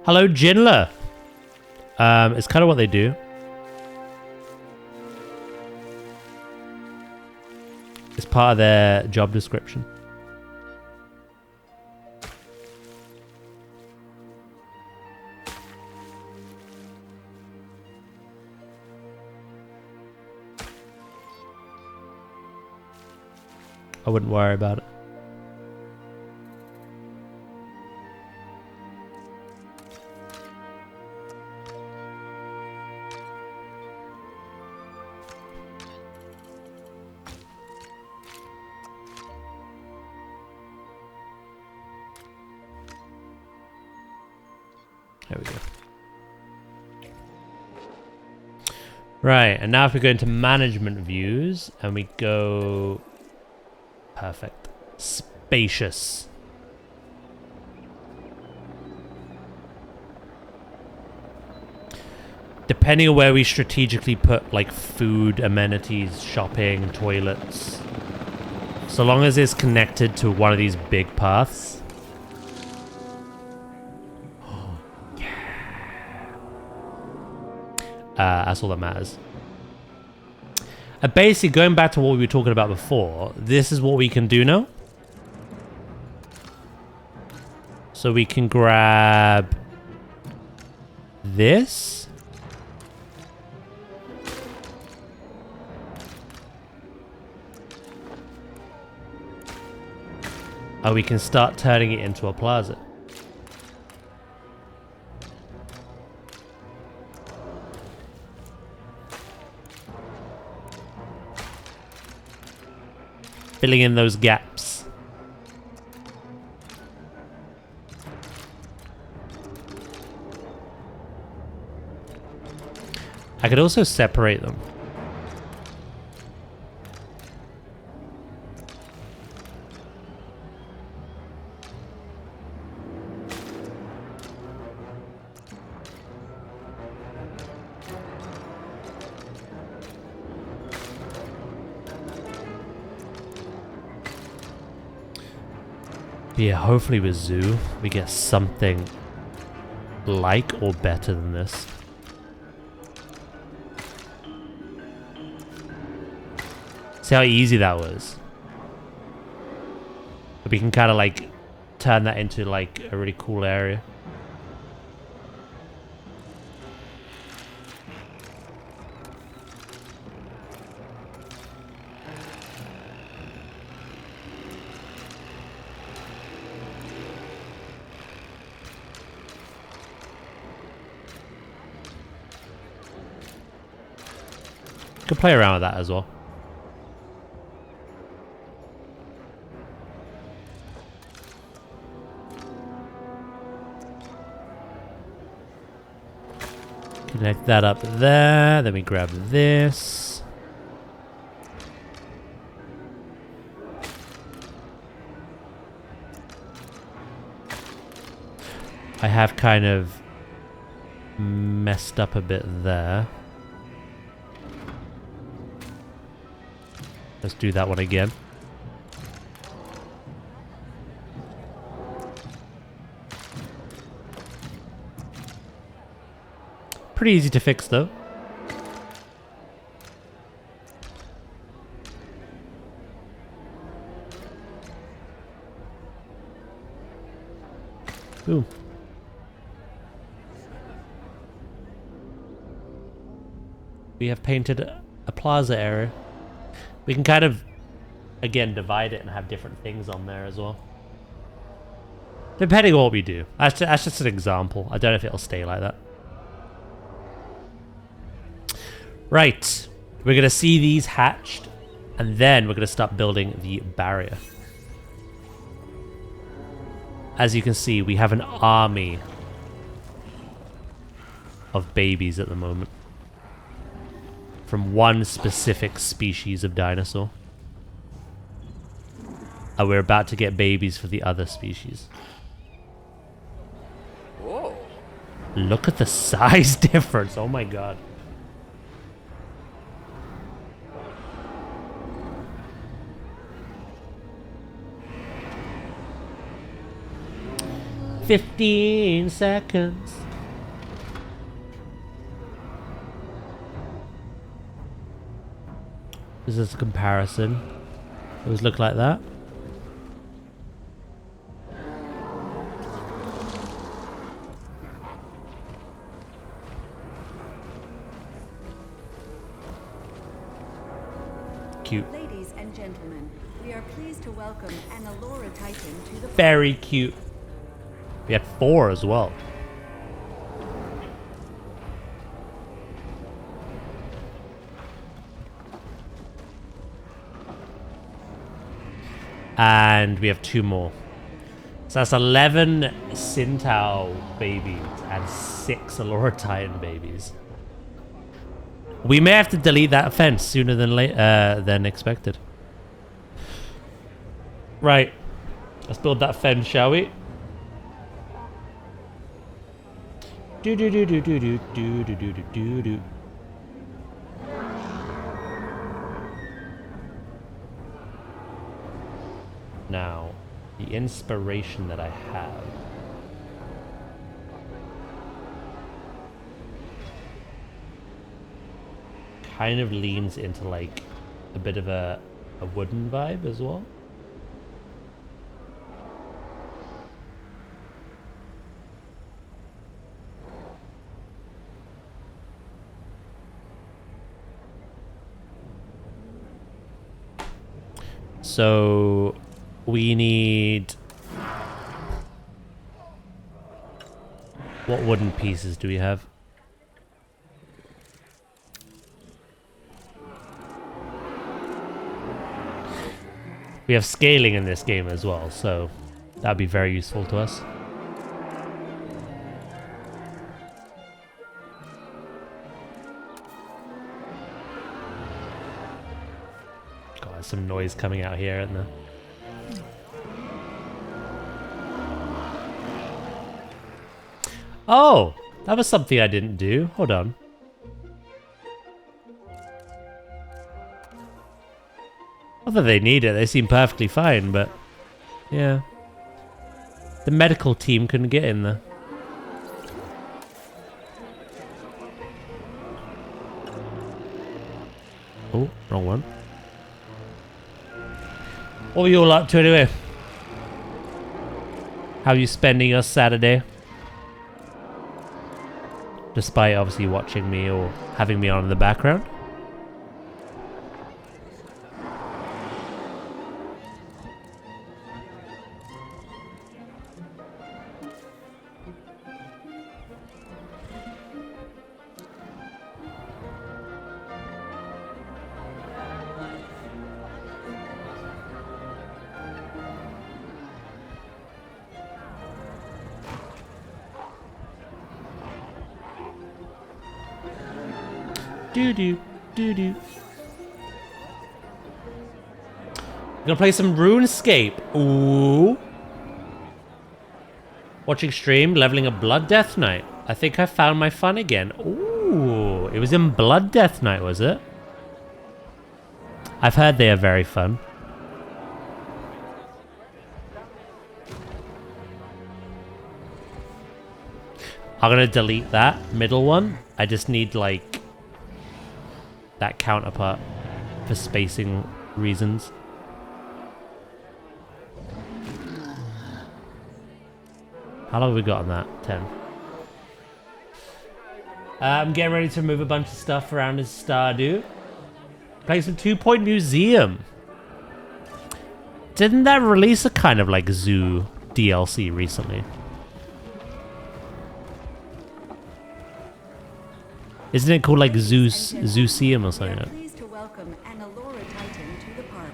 Hello, Jinla. It's kind of what they do. It's part of their job description. I wouldn't worry about it. There we go. Right, and now if we go into management views and we go... Perfect. Spacious. Depending on where we strategically put like food, amenities, shopping, toilets. So long as it's connected to one of these big paths. Oh, yeah. That's all that matters. Basically, going back to what we were talking about before, this is what we can do now. So we can grab this. And we can start turning it into a plaza. Filling in those gaps. I could also separate them. But yeah, hopefully with Zoo, we get something like or better than this. See how easy that was? But we can kind of like turn that into like a really cool area. Could play around with that as well. Connect that up there. Then we grab this. I have kind of messed up a bit there. Let's do that one again. Pretty easy to fix though. Boom. We have painted a plaza area. We can kind of, again, divide it and have different things on there as well. Depending on what we do. That's just an example. I don't know if it'll stay like that. Right. We're going to see these hatched, and then we're going to start building the barrier. As you can see, we have an army of babies at the moment. From one specific species of dinosaur. And we're about to get babies for the other species. Whoa. Look at the size difference. Oh my god. "15 seconds. This is a comparison. Those look like that. Cute. Ladies and gentlemen, we are pleased to welcome an Allura Titan to the Very cute. We had 4 as well. And we have 2 more. So that's 11 Sintao babies and 6 Allura Titan babies. We may have to delete that fence sooner than expected. Right. Let's build that fence, shall we? Do do do do do do do do do do do. Now, the inspiration that I have. Kind of leans into like a bit of a wooden vibe as well. So we need... What wooden pieces do we have? We have scaling in this game as well, so that'd be very useful to us. God, there's some noise coming out here, isn't there? Oh, that was something I didn't do. Hold on. Not that they need it, they seem perfectly fine, but yeah. The medical team couldn't get in there. Oh, wrong one. What were you all up to anyway? How are you spending your Saturday? Despite obviously watching me or having me on in the background. Doo-doo. Gonna play some RuneScape. Ooh. Watching stream, leveling up Blood Death Knight. I think I found my fun again. Ooh. It was in Blood Death Knight, was it? I've heard they are very fun. I'm gonna delete that middle one. I just need like that counterpart for spacing reasons. How long have we got on that? 10. I'm getting ready to move a bunch of stuff around in Stardew. Playing some 2 Point Museum. Didn't that release a kind of like zoo DLC recently? Isn't it called like Zooseum or something? We are pleased to welcome an Allura Titan to the park.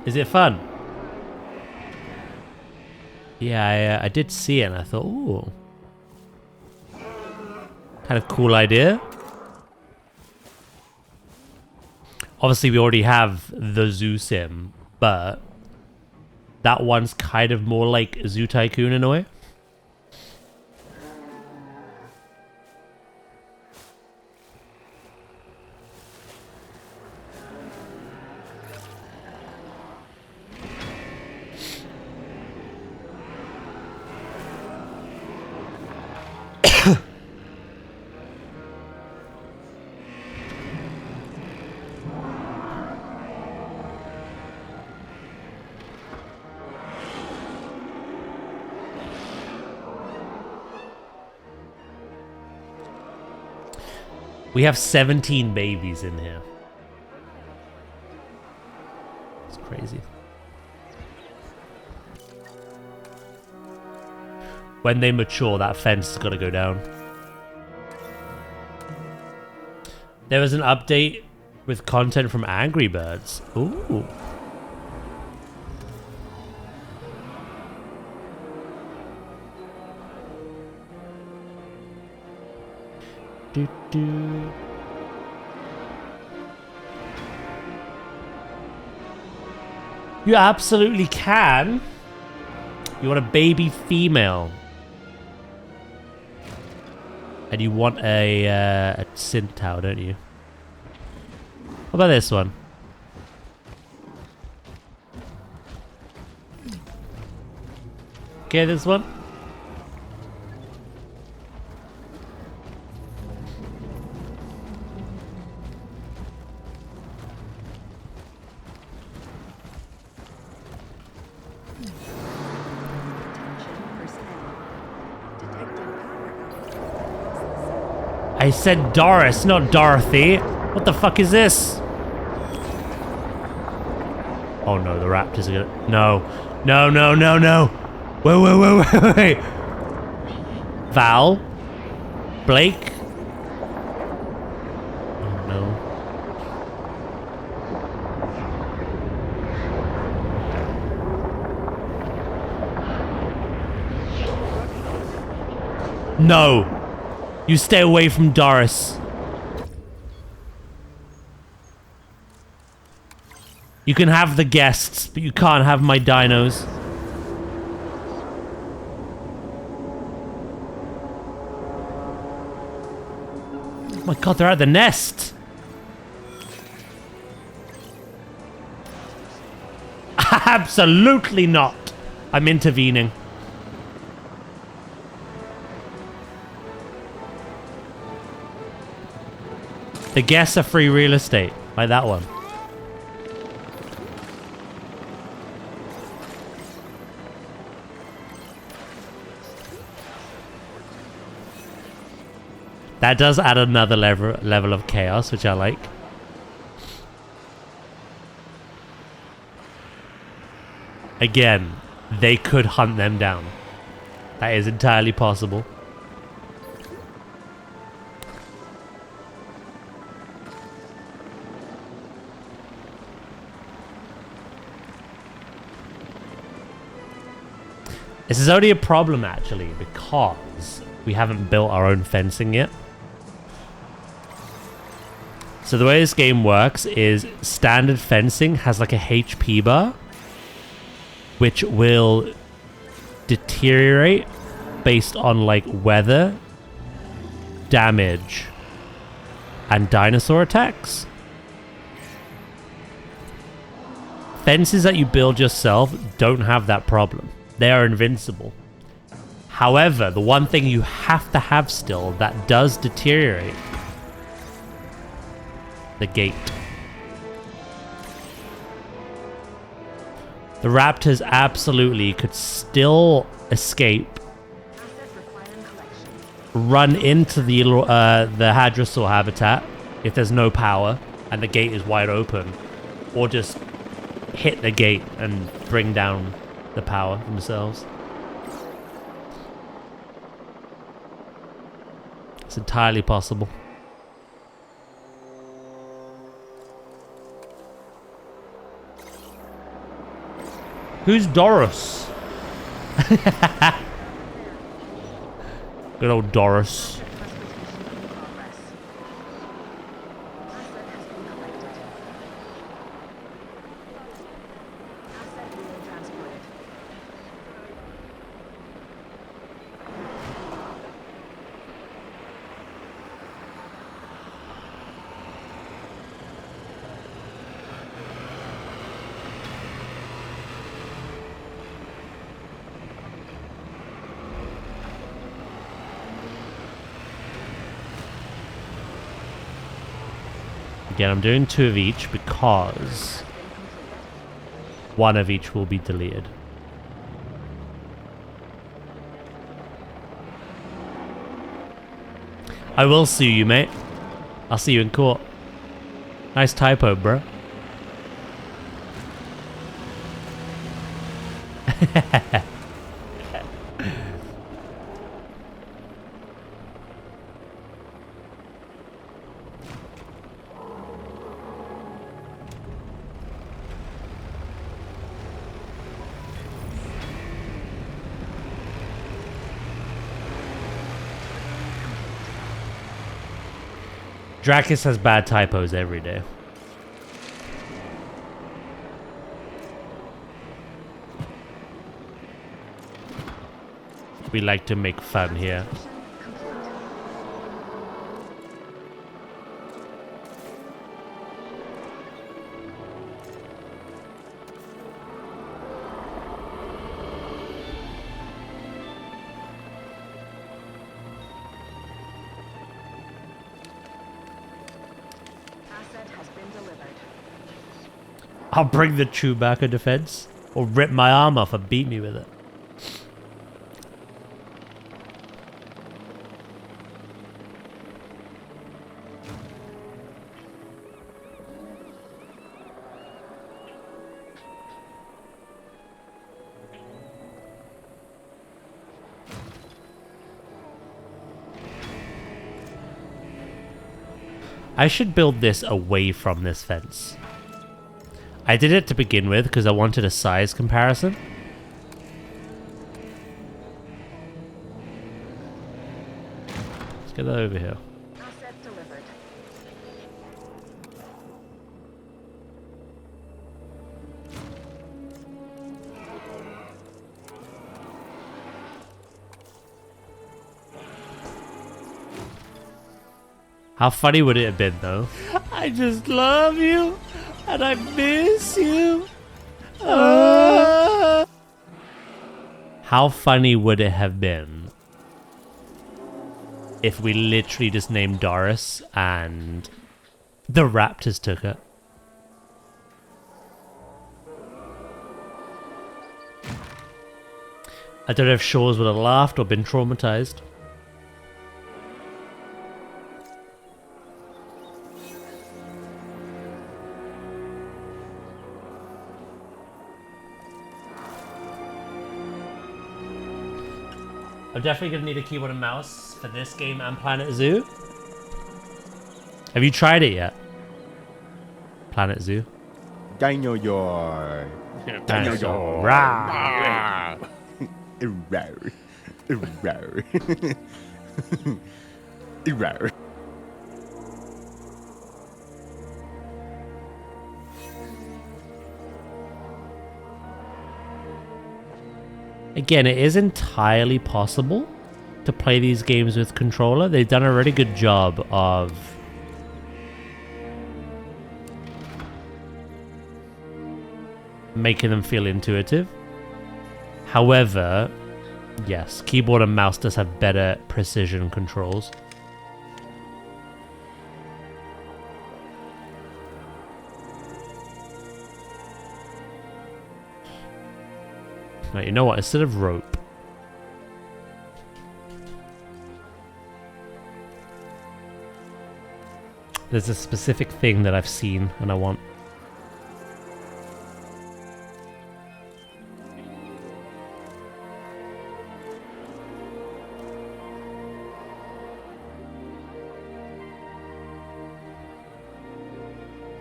Is it fun? Yeah, I did see it and I thought, ooh. Kind of cool idea. Obviously, we already have the Zoo Sim, but that one's kind of more like Zoo Tycoon in a way. We have 17 babies in here. It's crazy. When they mature, that fence has got to go down. There was an update with content from Angry Birds. Ooh. You absolutely can. You want a baby female. And you want a Sintao, don't you? What about this one? Okay, this one. I said Doris, not Dorothy. What the fuck is this? Oh no, the raptors are gonna... No. No, no, no, no. Wait. Val? Blake? Oh no. No. You stay away from Doris. You can have the guests, but you can't have my dinos. Oh my god, they're at the nest. Absolutely not. I'm intervening. The guests are free real estate, like that one. That does add another level of chaos, which I like. Again, they could hunt them down. That is entirely possible. This is only a problem, actually, because we haven't built our own fencing yet. So the way this game works is standard fencing has like a HP bar, which will deteriorate based on like weather, damage, and dinosaur attacks. Fences that you build yourself don't have that problem. They are invincible. However, the one thing you have to have still that does deteriorate, the gate. The raptors absolutely could still escape, run into the Hadrosaur habitat if there's no power and the gate is wide open, or just hit the gate and bring down the power themselves. It's entirely possible. Who's Doris? Good old Doris. Again, I'm doing 2 of each because 1 of each will be deleted. I will sue you, mate. I'll see you in court. Nice typo, bro. Dracus has bad typos every day. We like to make fun here. I'll bring the Chewbacca defense, or rip my arm off and beat me with it. I should build this away from this fence. I did it to begin with because I wanted a size comparison. Let's get that over here. Asset delivered. How funny would it have been, though? I just love you. And I miss you. How funny would it have been if we literally just named Doris and the raptors took it? I don't know if Shores would have laughed or been traumatized. I'm definitely going to need a keyboard and mouse for this game and Planet Zoo. Have you tried it yet? Planet Zoo? Dinosaur. Dinosaur. Rah. Again, it is entirely possible to play these games with controller. They've done a really good job of making them feel intuitive. However, yes, keyboard and mouse does have better precision controls. Right, you know what? Instead of rope, there's a specific thing that I've seen and I want.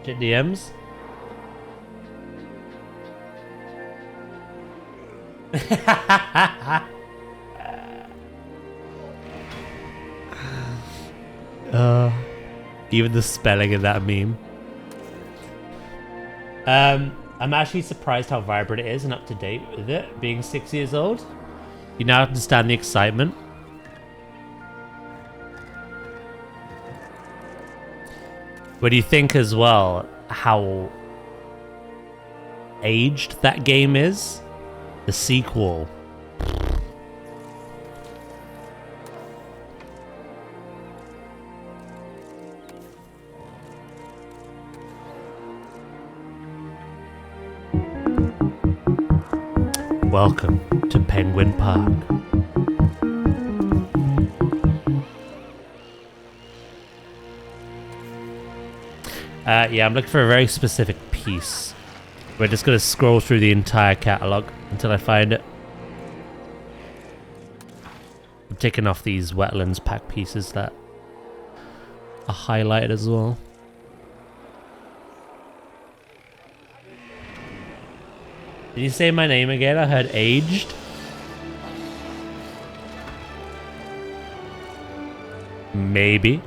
Get DMs. Even the spelling of that meme. I'm actually surprised how vibrant it is and up to date with it, being 6 years old. You now understand the excitement. What do you think as well how aged that game is? The sequel. Welcome to Penguin Park. Yeah, I'm looking for a very specific piece. We're just going to scroll through the entire catalog until I find it. I'm taking off these wetlands pack pieces that are highlighted as well. Did you say my name again? I heard aged. Maybe.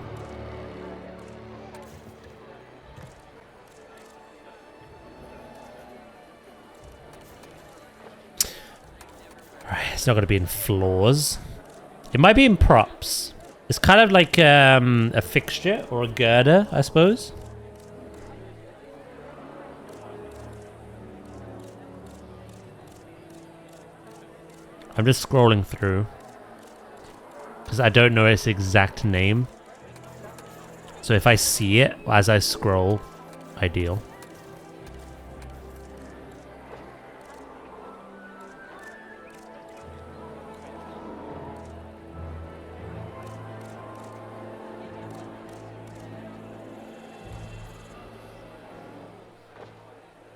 Alright, it's not going to be in floors. It might be in props. It's kind of like a fixture or a girder, I suppose. I'm just scrolling through because I don't know its exact name. So if I see it as I scroll, ideal.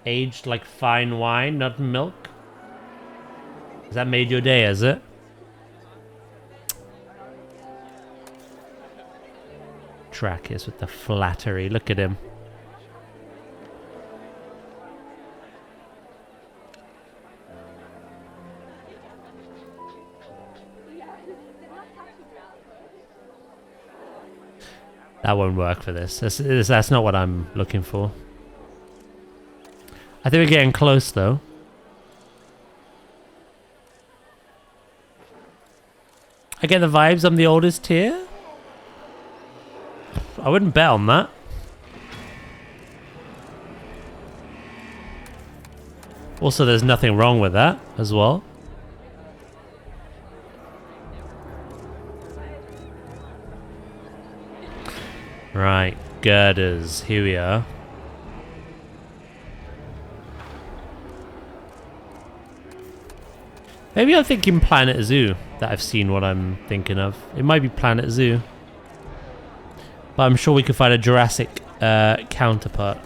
Aged like fine wine, not milk. Has that made your day, has it? Track is with the flattery. Look at him. That won't work for this. That's not what I'm looking for. I think we're getting close, though. I get the vibes I'm the oldest here. I wouldn't bet on that. Also, there's nothing wrong with that as well. Right, girders. Here we are. Maybe I'm thinking Planet Zoo, that I've seen what I'm thinking of. It might be Planet Zoo. But I'm sure we could find a Jurassic counterpart.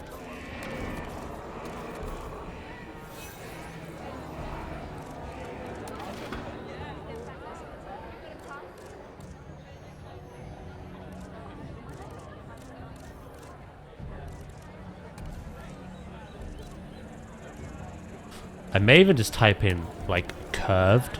I may even just type in, like, curved.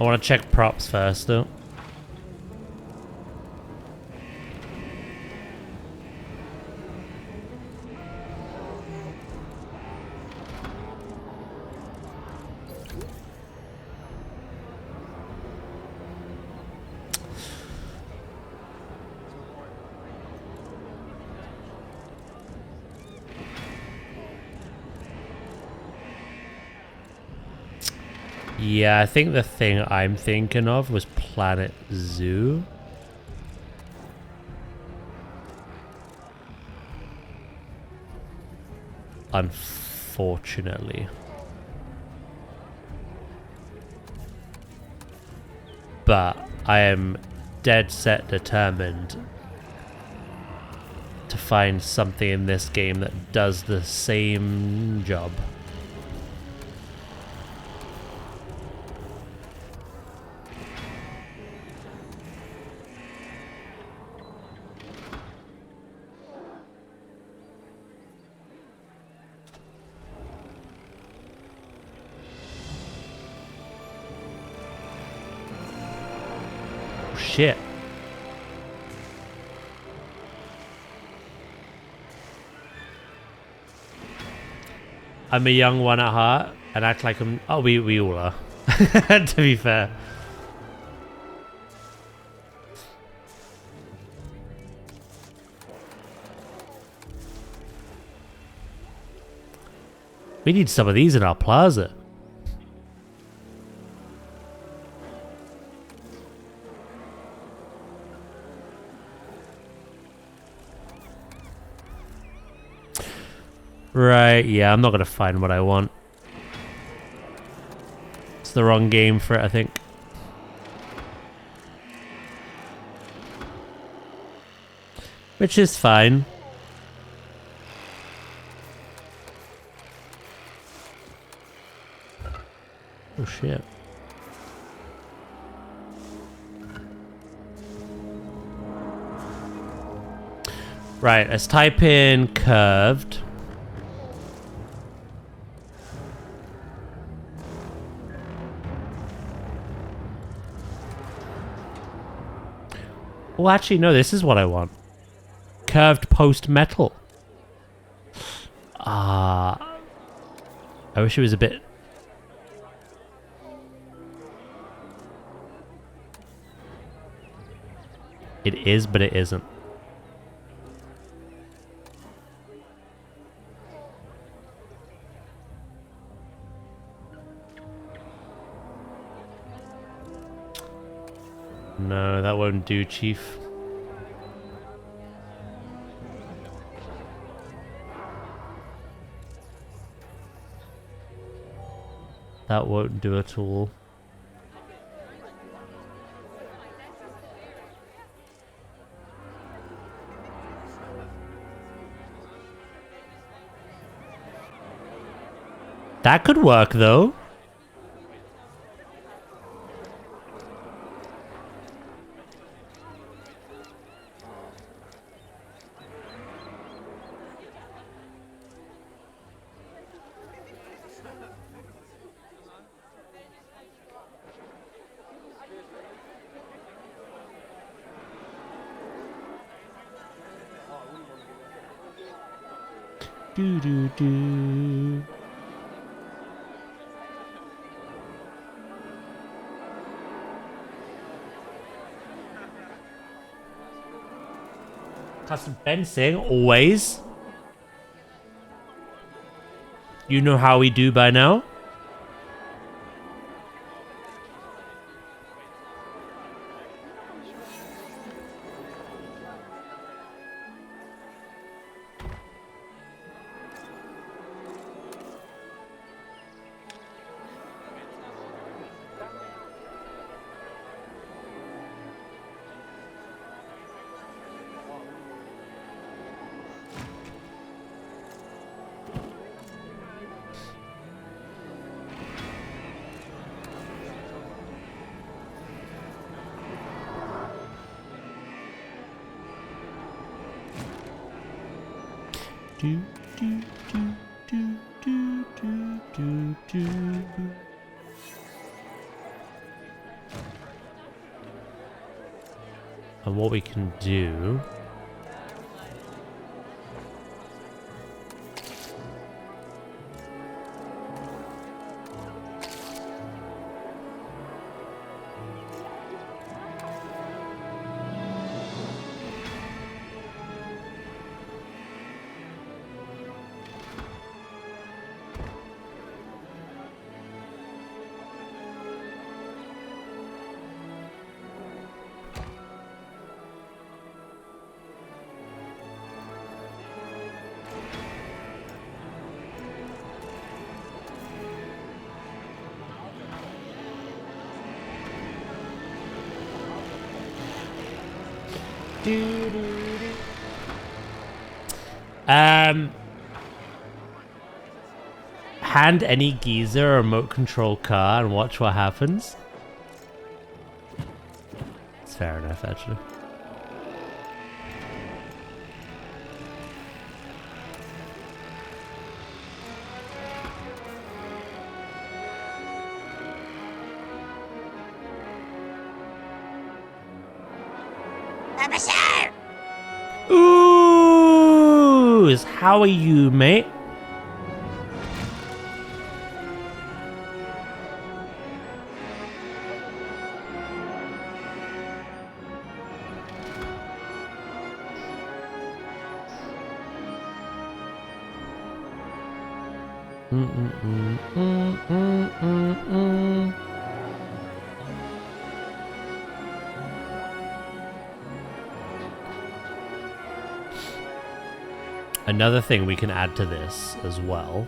I want to check props first, though. Yeah, I think the thing I'm thinking of was Planet Zoo. Unfortunately. But I am dead set determined to find something in this game that does the same job. Shit. I'm a young one at heart and act like I'm... Oh, we all are. To be fair. We need some of these in our plaza. Right, yeah, I'm not going to find what I want. It's the wrong game for it, I think. Which is fine. Oh, shit. Right, let's type in curved. Oh, actually, no, this is what I want. Curved post metal. I wish it was a bit... It is, but it isn't. No, that won't do, Chief. That won't do at all. That could work, though. Do do do. Custom fencing, always. You know how we do by now. Do, do, do, do, do, do, do, do. And what we can do... Hand any geezer a remote control car and watch what happens. It's fair enough, actually. Ooh, how are you, mate? Another thing we can add to this as well.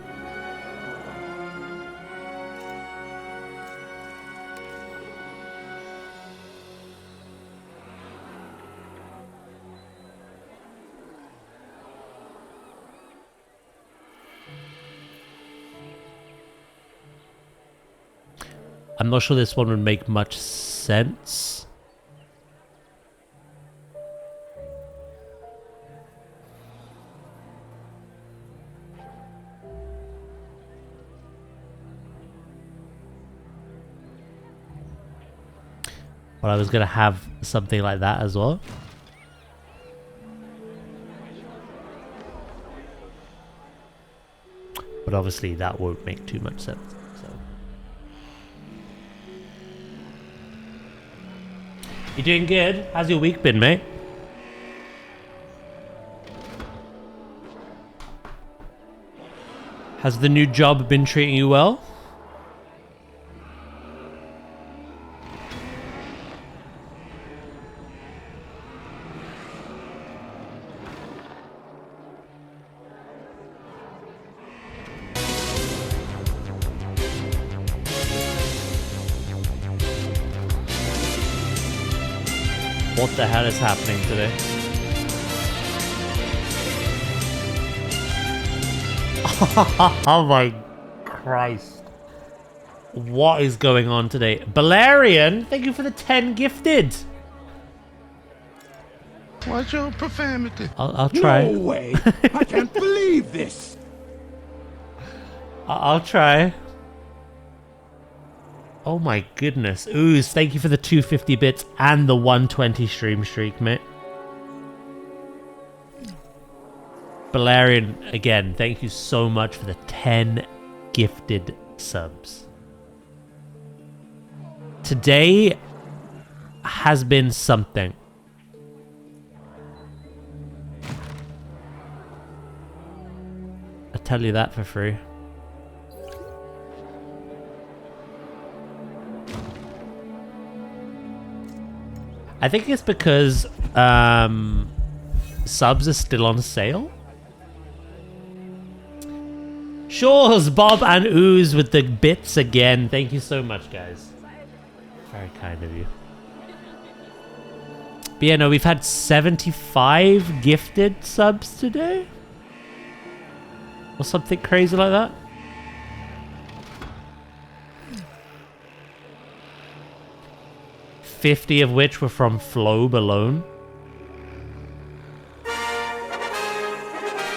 I'm not sure this one would make much sense. But I was going to have something like that as well. But obviously that won't make too much sense. So. You doing good? How's your week been, mate? Has the new job been treating you well? What the hell is happening today? Oh my Christ. What is going on today? Balerian, thank you for the 10 gifted. What's your profanity? I'll try. No way. I can't believe this. I'll try. Oh my goodness. Ooze, thank you for the 250 bits and the 120 stream streak, mate. Balerian, again, thank you so much for the 10 gifted subs. Today has been something. I'll tell you that for free. I think it's because subs are still on sale. Shores, Bob and Ooze with the bits again. Thank you so much, guys. Very kind of you. But yeah, no, we've had 75 gifted subs today. Or something crazy like that. $50 of which were from Flobe alone.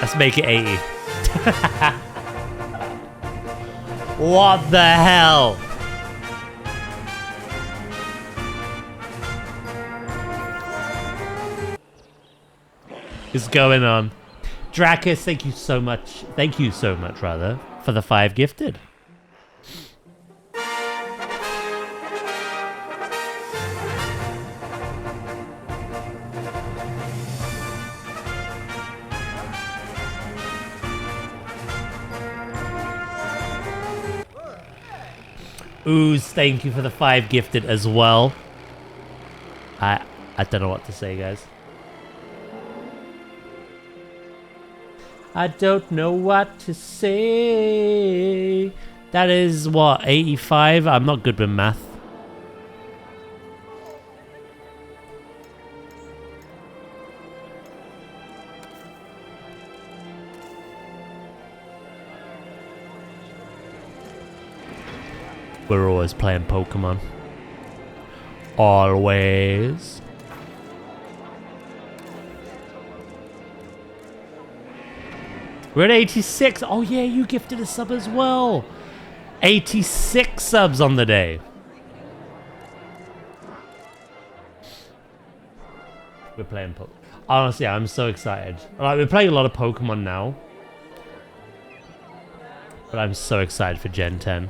Let's make it 80. What the hell? is going on? Dracus, thank you so much. Thank you so much, rather, for the 5 gifted. Ooze, thank you for the 5 gifted as well. I don't know what to say, guys. I don't know what to say. That is, what, 85? I'm not good with math. We're always playing Pokemon. Always. We're at 86. Oh yeah, you gifted a sub as well. 86 subs on the day. We're playing Pokemon. Honestly, I'm so excited. Like, we're playing a lot of Pokemon now. But I'm so excited for Gen 10.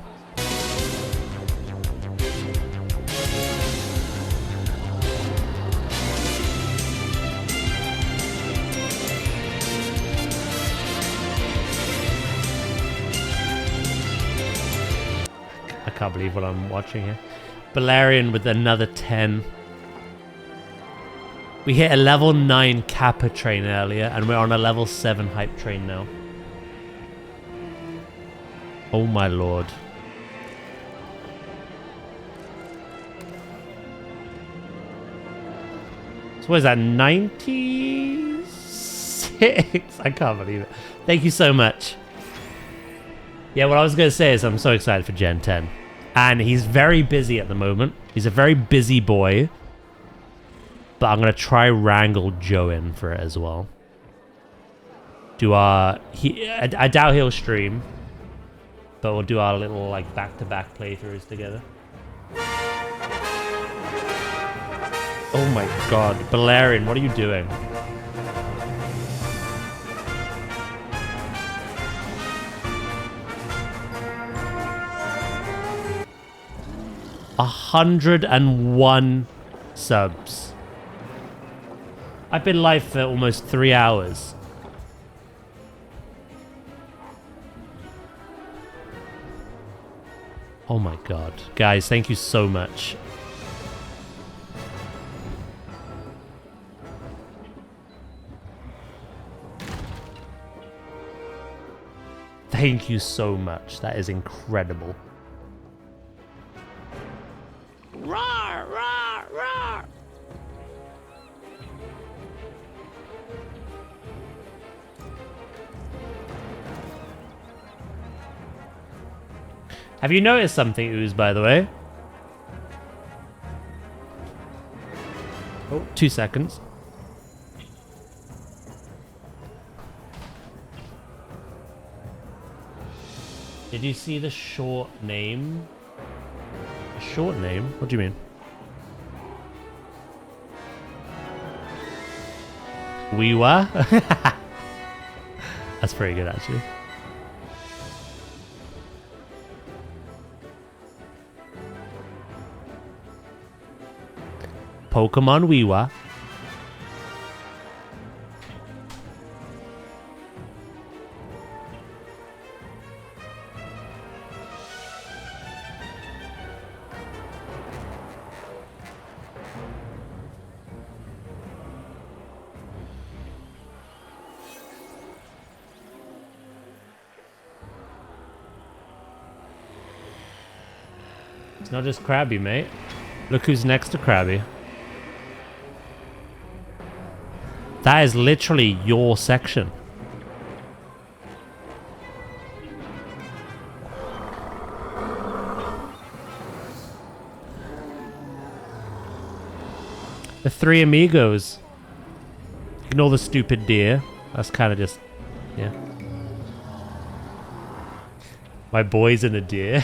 I can't believe what I'm watching here. Balarian with another 10. We hit a level 9 Kappa train earlier, and we're on a level 7 hype train now. Oh my lord. So what is that, 96? I can't believe it. Thank you so much. Yeah, what I was going to say is I'm so excited for Gen 10. And he's very busy at the moment. He's a very busy boy. But I'm going to try wrangle Joe in for it as well. I doubt he'll stream. But we'll do our little like back-to-back playthroughs together. Oh my god. Balarian, what are you doing? a 101 subs. I've been live for almost 3 hours. Oh my god. Guys, thank you so much. Thank you so much. That is incredible. Roar, roar, roar. Have you noticed something, Ooze, by the way? Oh, 2 seconds. Did you see the short name? A short name? What do you mean? Weewa? That's pretty good, actually. Pokemon Weewa. It's not just Krabby, mate. Look who's next to Krabby. That is literally your section. The 3 amigos. Ignore the stupid deer. That's kind of just, yeah. My boy's in a deer.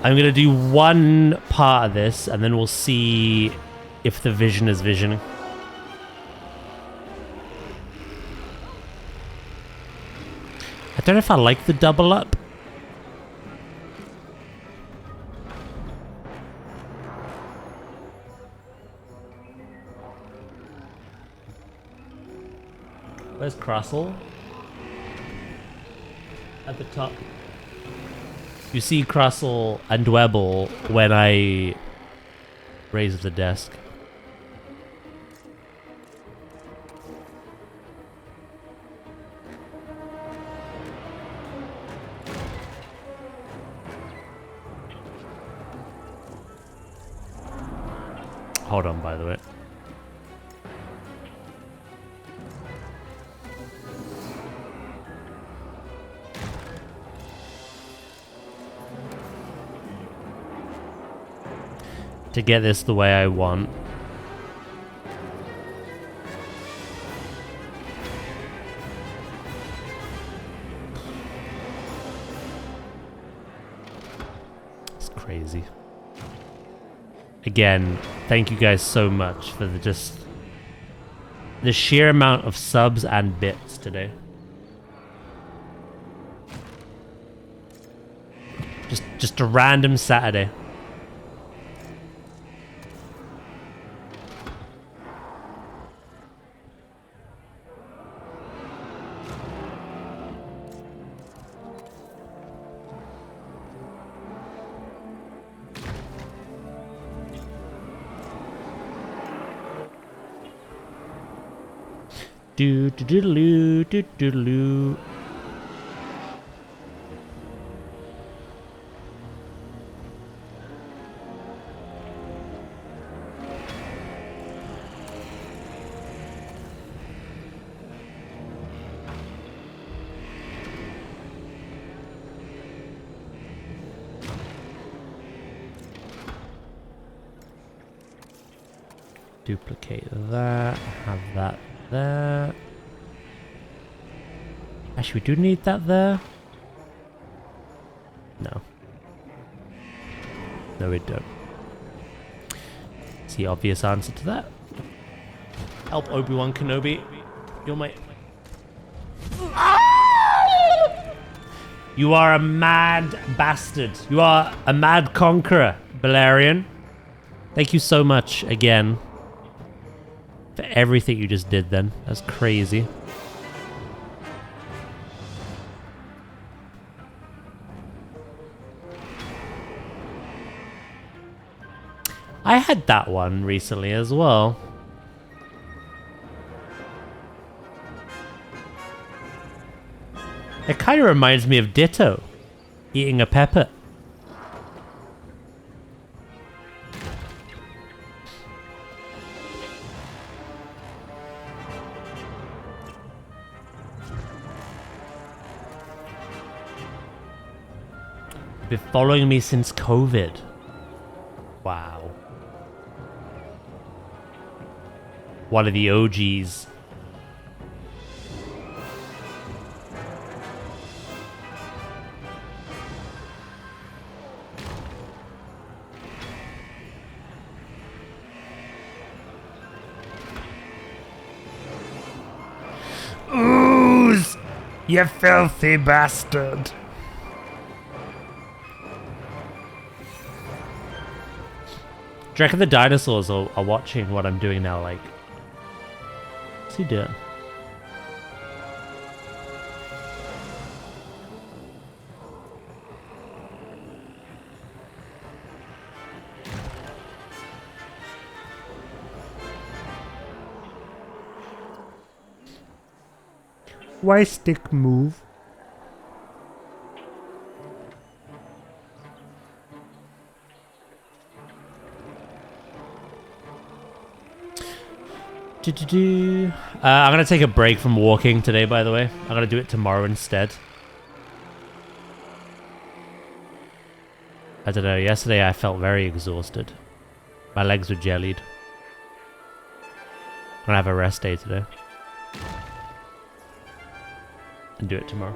I'm gonna do one part of this, and then we'll see if the vision is visioning. I don't know if I like the double up. Where's Crossel? At the top. You see Crossel and Dwebble when I raise the desk. Hold on, by the way. To get this the way I want. It's crazy. Again, thank you guys so much for the sheer amount of subs and bits today. Just a random Saturday. Do do do do do do do. Duplicate that. Have that there. Actually, we do need that there. No. No, we don't. It's the obvious answer to that. Help Obi-Wan Kenobi. You're my... You are a mad bastard. You are a mad conqueror, Balerion. Thank you so much again for everything you just did then. That's crazy. I had that one recently as well. It kind of reminds me of Ditto eating a pepper. Been following me since COVID. Wow. One of the OGs. Ooze! You filthy bastard! Do you reckon the dinosaurs are watching what I'm doing now? Like, what's he doing? Why stick move? I'm gonna take a break from walking today, by the way. I'm gonna do it tomorrow instead. I don't know, yesterday I felt very exhausted. My legs were jellied. I'm gonna have a rest day today. And do it tomorrow.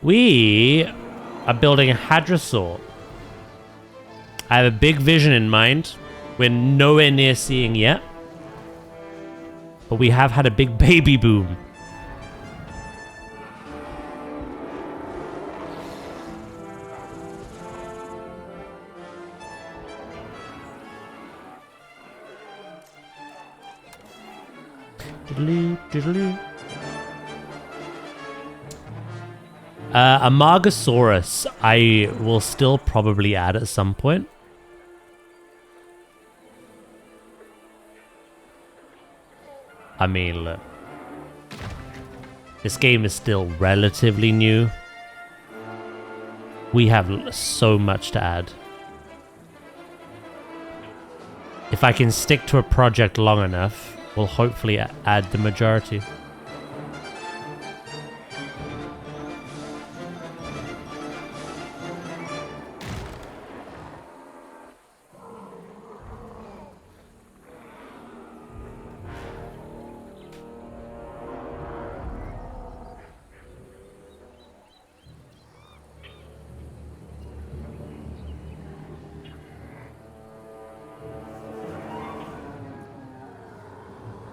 We are building a Hadrosaur. I have a big vision in mind. We're nowhere near seeing yet. But we have had a big baby boom. A Margosaurus I will still probably add at some point. I mean, look. This game is still relatively new. We have so much to add. If I can stick to a project long enough, we'll hopefully add the majority.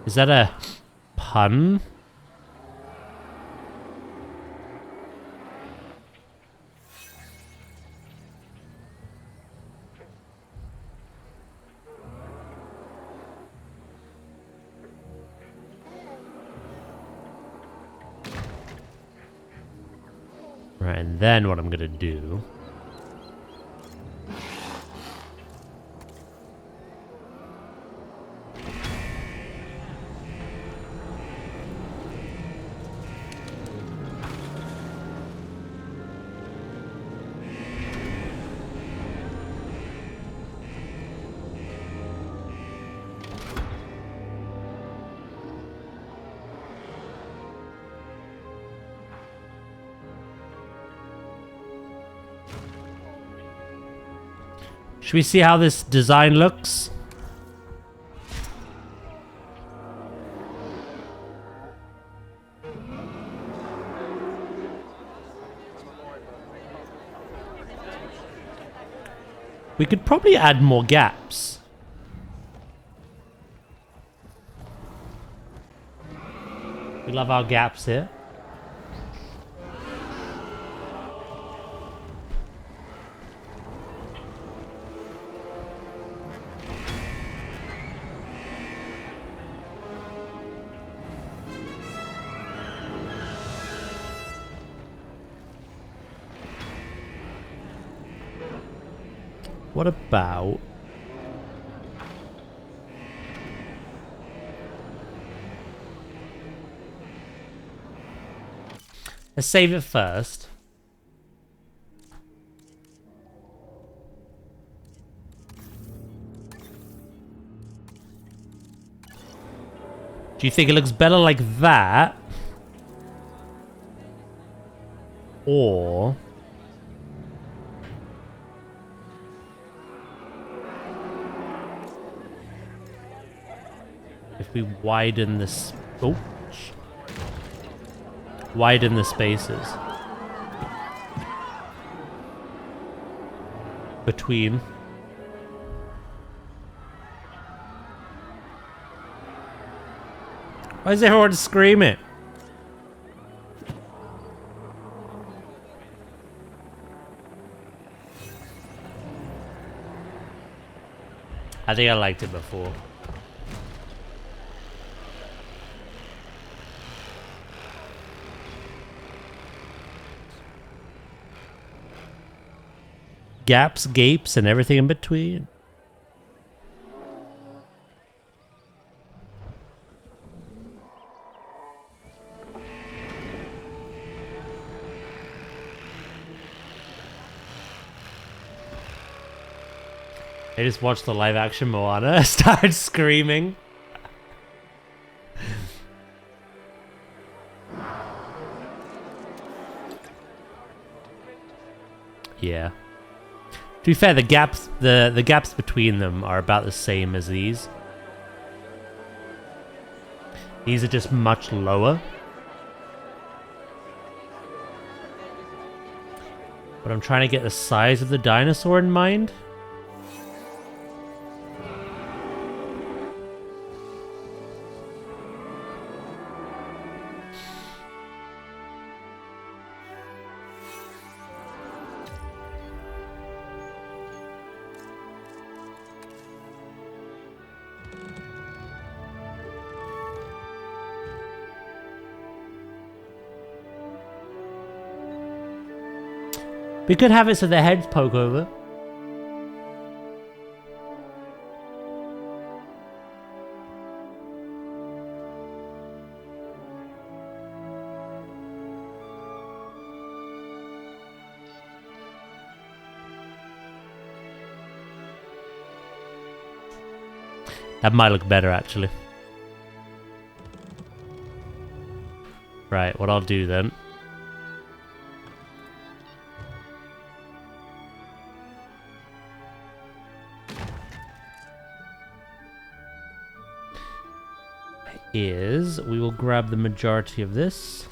Is that a pun? Right, and then what I'm gonna do... Should we see how this design looks? We could probably add more gaps. We love our gaps here. What about... Let's save it first. Do you think it looks better like that? Or... if we widen this... oh. Widen the spaces. Between. Why is everyone screaming? I think I liked it before. Gaps, gapes, and everything in between. I just watched the live action Moana, started screaming. Yeah. To be fair, the gaps between them are about the same as these. These are just much lower. But I'm trying to get the size of the dinosaur in mind. We could have it so their heads poke over. That might look better, actually. Right, what I'll do then... is we will grab the majority of this.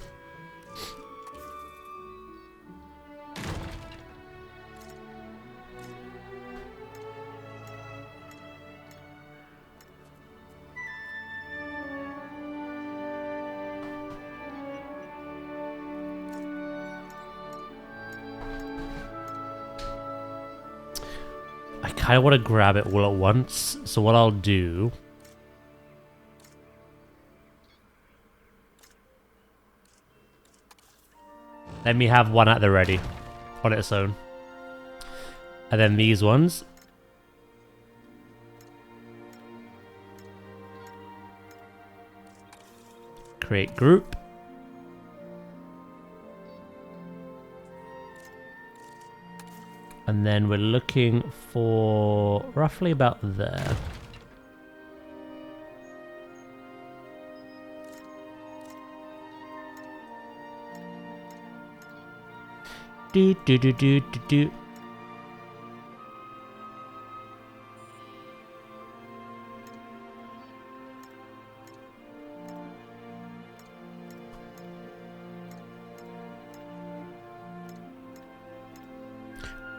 I kind of want to grab it all at once, so what I'll do... Let me have one at the ready, on its own. And then these ones. Create group. And then we're looking for roughly about there. Do do do do do do.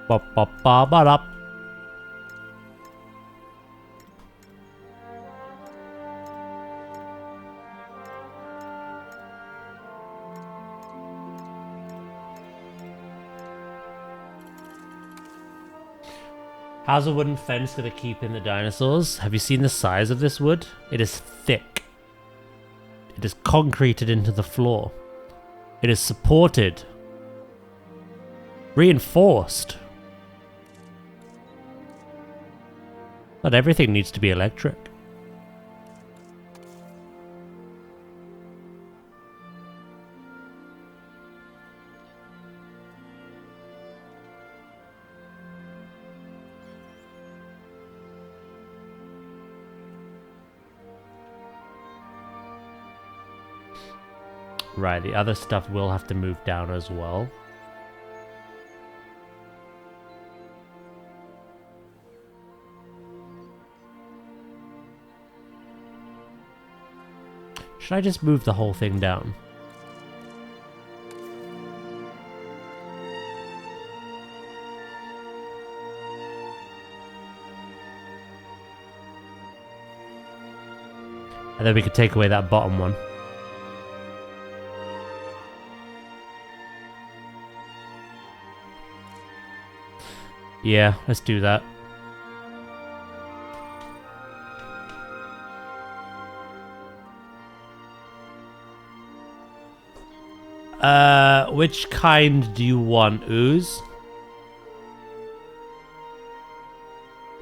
Ba ba ba ba da. How's a wooden fence going to keep in the dinosaurs? Have you seen the size of this wood? It is thick. It is concreted into the floor. It is supported. Reinforced. Not everything needs to be electric. Right, the other stuff will have to move down as well. Should I just move the whole thing down? And then we could take away that bottom one. Yeah, let's do that. Which kind do you want, Ooze?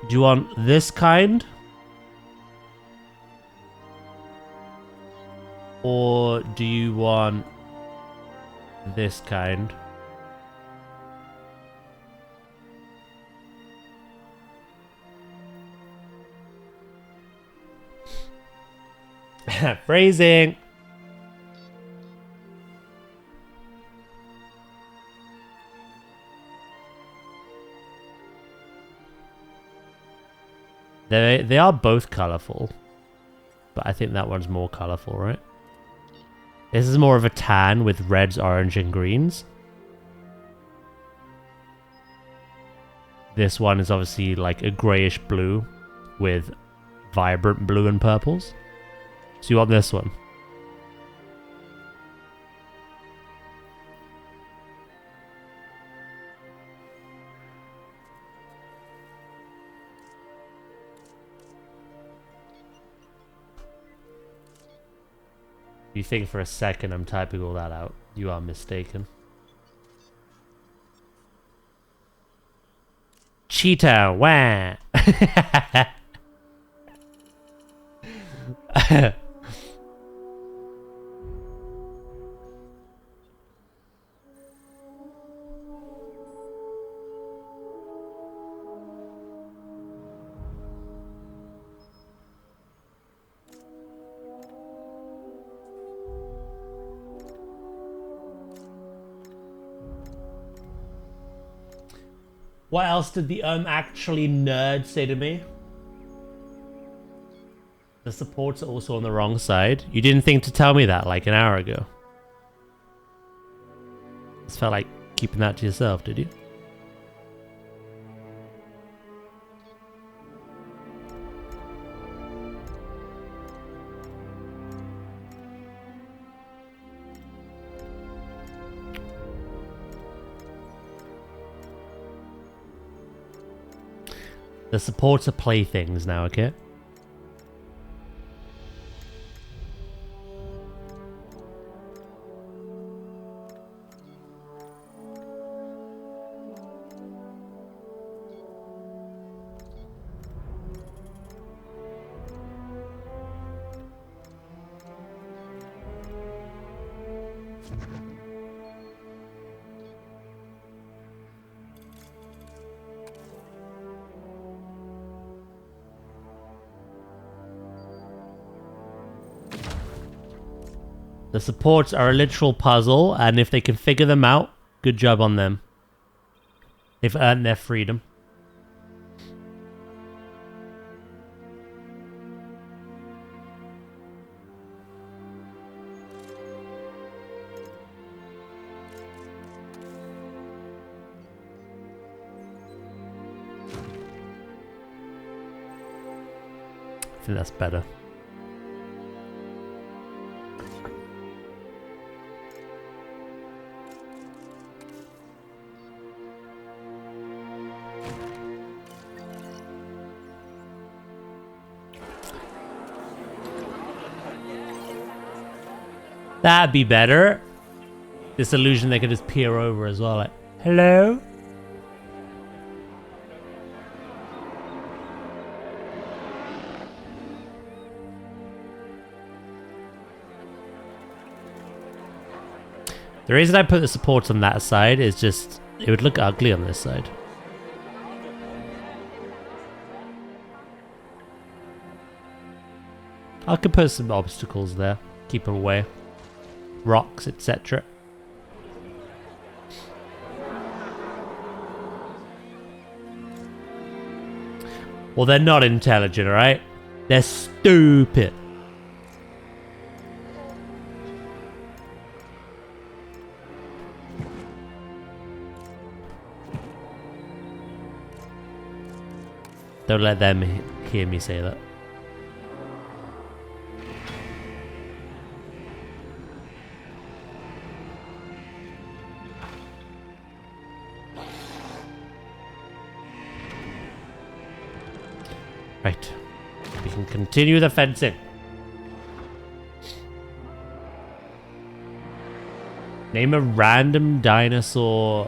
Do you want this kind? Or do you want this kind? Phrasing. They are both colorful, but I think that one's more colorful, right? This is more of a tan with reds, orange, and greens. This one is obviously like a grayish blue with vibrant blue and purples. So you want this one. You think for a second I'm typing all that out. You are mistaken. Cheetah, wah! What else did the actually nerd say to me? The supports are also on the wrong side. You didn't think to tell me that like an hour ago. Just felt like keeping that to yourself, did you? The supports are playthings now, okay? The supports are a literal puzzle, and if they can figure them out, good job on them. They've earned their freedom. I think that's better. That'd be better. This illusion they could just peer over as well, like, hello? The reason I put the supports on that side is just, it would look ugly on this side. I could put some obstacles there, keep them away. Rocks, etc. Well, they're not intelligent, alright? They're stupid. Don't let them hear me say that. Right. We can continue the fencing. Name a random dinosaur.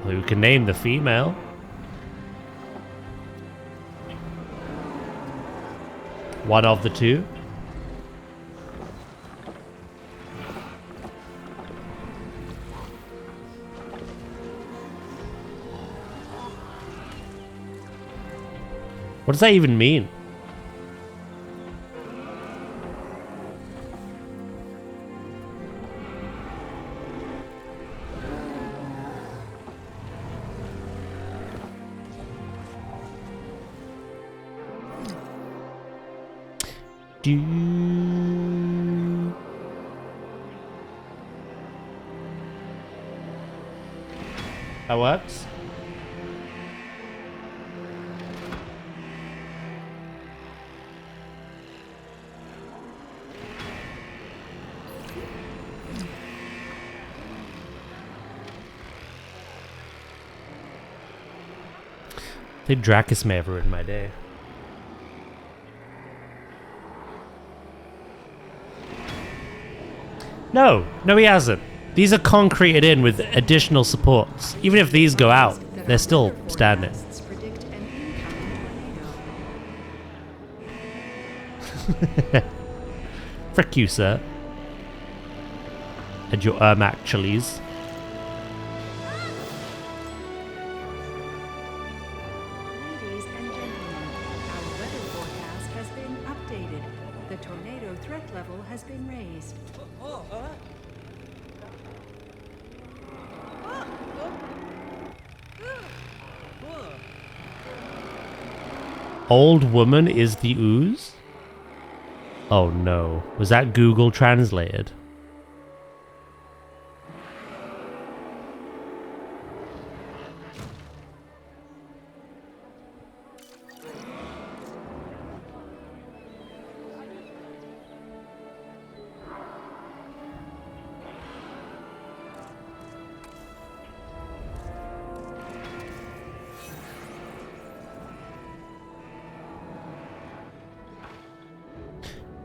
Who can name the female? One of the two. What does that even mean? That works. I think Dracus may have ruined my day. No, he hasn't. These are concreted in with additional supports. Even if these go out, they're still standing. Predict an incoming tornado. Frick you, sir. And your actuallys. Ladies and gentlemen, our weather forecast has been updated. The tornado threat level has been raised. Old woman is the ooze? Oh no. Was that Google translated?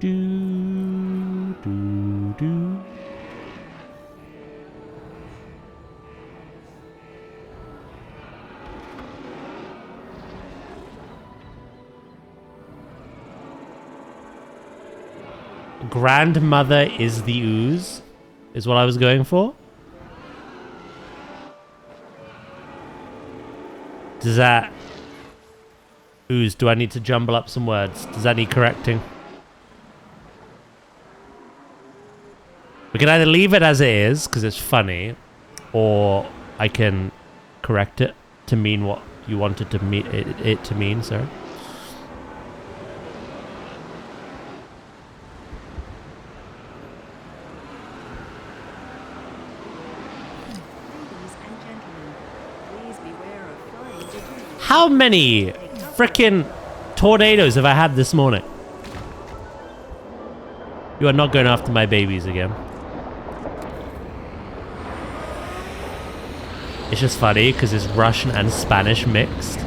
Do, do, do. Grandmother is the ooze, is what I was going for. Does that... Ooze, do I need to jumble up some words? Does that need correcting? We can either leave it as it is, because it's funny, or I can correct it to mean what you wanted to it to mean, sorry. Ladies and gentlemen, please beware of flying debris. How many frickin' tornadoes have I had this morning? You are not going after my babies again. It's just funny because it's Russian and Spanish mixed.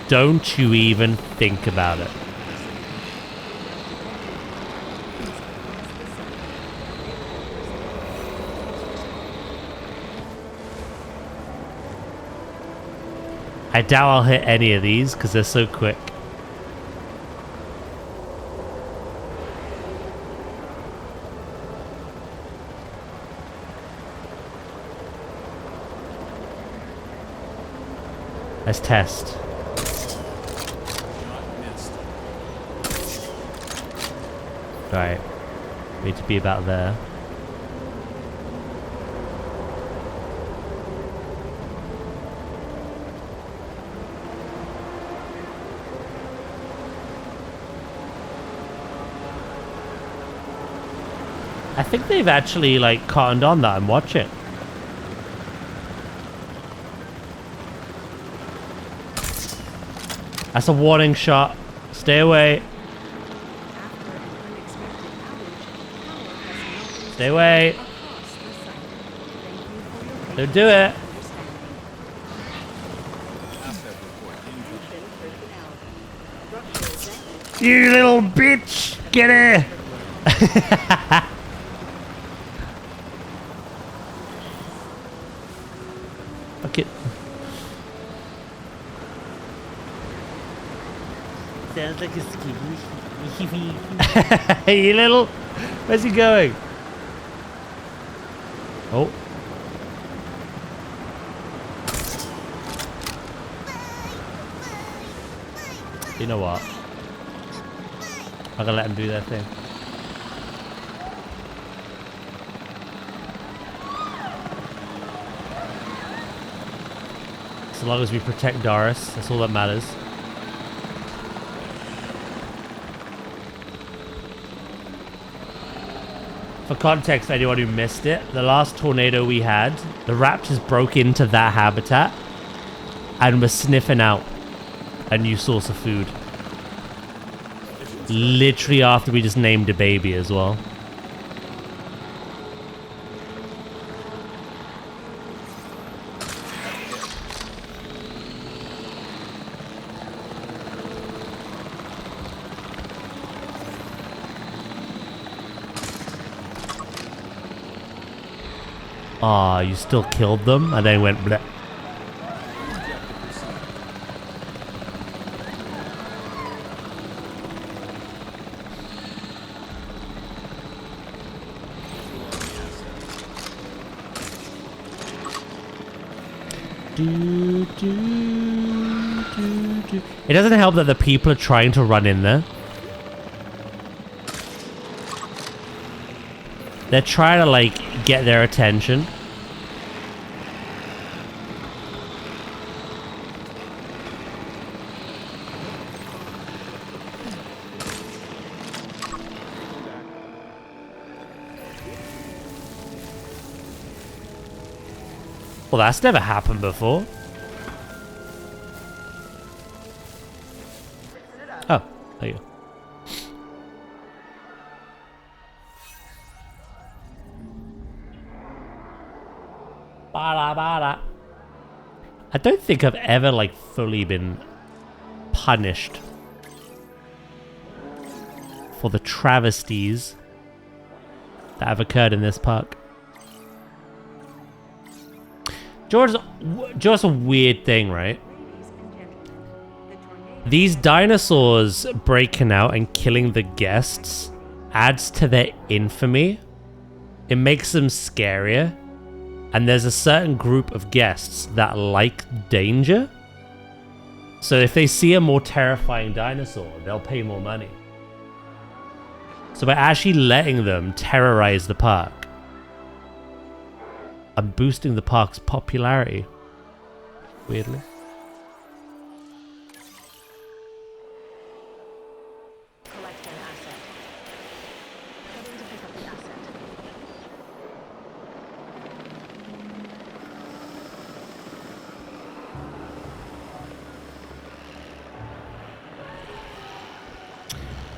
Don't you even think about it. I doubt I'll hit any of these because they're so quick. Let's test. Right. Need to be about there. I think they've actually like cottoned on that and watch it. That's a warning shot. Stay away. After an unexpected outage, power has now been Stay away. across the site. Thank you for your Don't do it. understanding. You little bitch. Get her. Fuck it. Sounds like a skibby. Hey, you little. Where's he going? Oh. You know what? I'm gonna let him do their thing. As long as we protect Doris, that's all that matters. For context, anyone who missed it, the last tornado we had, the raptors broke into that habitat and were sniffing out a new source of food. Literally after we just named a baby as well. Ah, you still killed them and then went bleh. It doesn't help that the people are trying to run in there. They're trying to, like, get their attention. Well, that's never happened before. Oh, there you go. I don't think I've ever, like, fully been punished for the travesties that have occurred in this park. Just a weird thing, right? These dinosaurs breaking out and killing the guests adds to their infamy. It makes them scarier. And there's a certain group of guests that like danger. So if they see a more terrifying dinosaur, they'll pay more money. So by actually letting them terrorize the park, I'm boosting the park's popularity. Weirdly. Collect an asset. Heading to pick up the asset.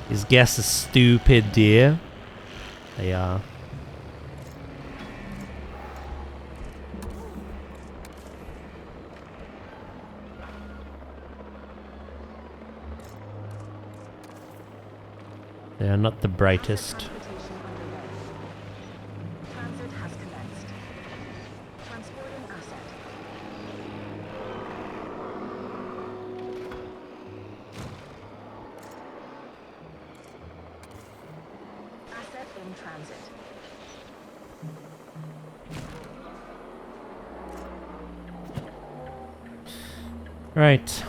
These guests are stupid, dear. They are. They are not the brightest. Transportation underway. Transit has commenced. Transporting asset. Asset in transit. Right.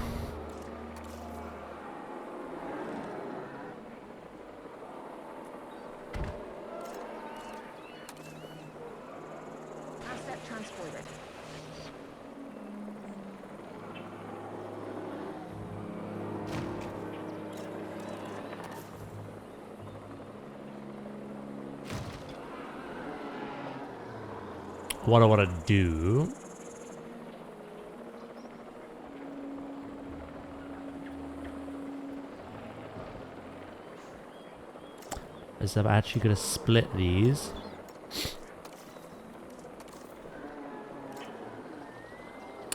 Asset transported. What I want to do is I'm actually going to split these.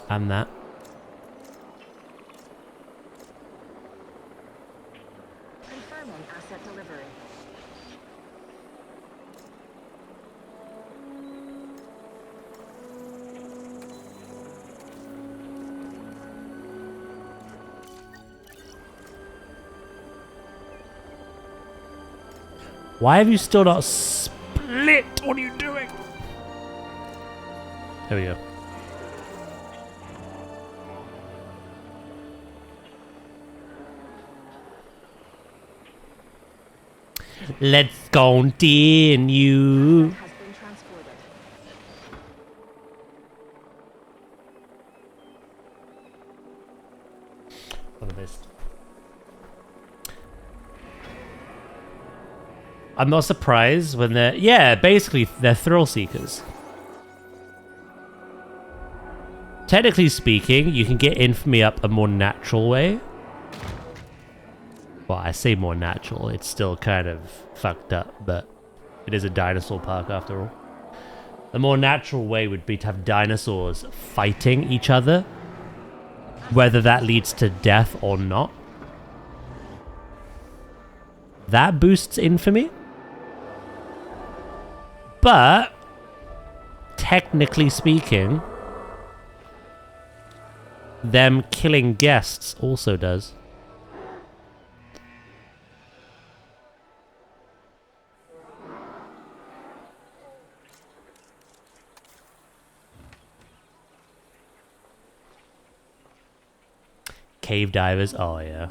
And that. Confirming asset delivery. Why have you still not split? What are you doing? There we go. Let's continue. Has been transported. For the best. I'm not surprised when they're... Yeah, basically, they're thrill seekers. Technically speaking, you can get infamy up a more natural way. Well, I say more natural. It's still kind of fucked up, but it is a dinosaur park after all. The more natural way would be to have dinosaurs fighting each other, whether that leads to death or not. That boosts infamy. But, technically speaking, them killing guests also does. Cave divers, oh yeah.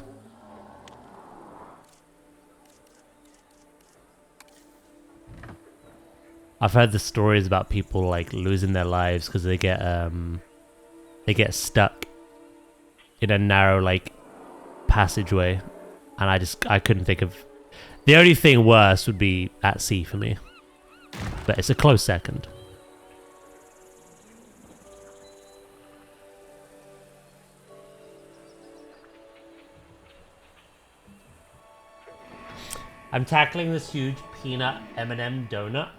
I've heard the stories about people like losing their lives because they get stuck in a narrow like passageway, and I couldn't think of... The only thing worse would be at sea for me, but it's a close second. I'm tackling this huge peanut M&M donut.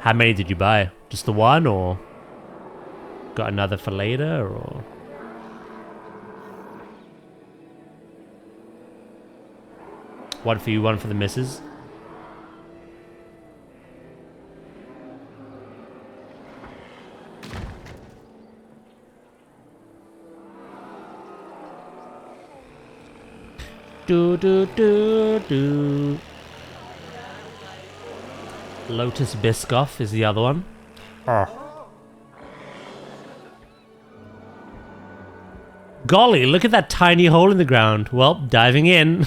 How many did you buy? Just the one, or got another for later, or? One for you, one for the missus. Do do do do. Lotus Biscoff is the other one. Oh. Golly, look at that tiny hole in the ground. Well, diving in.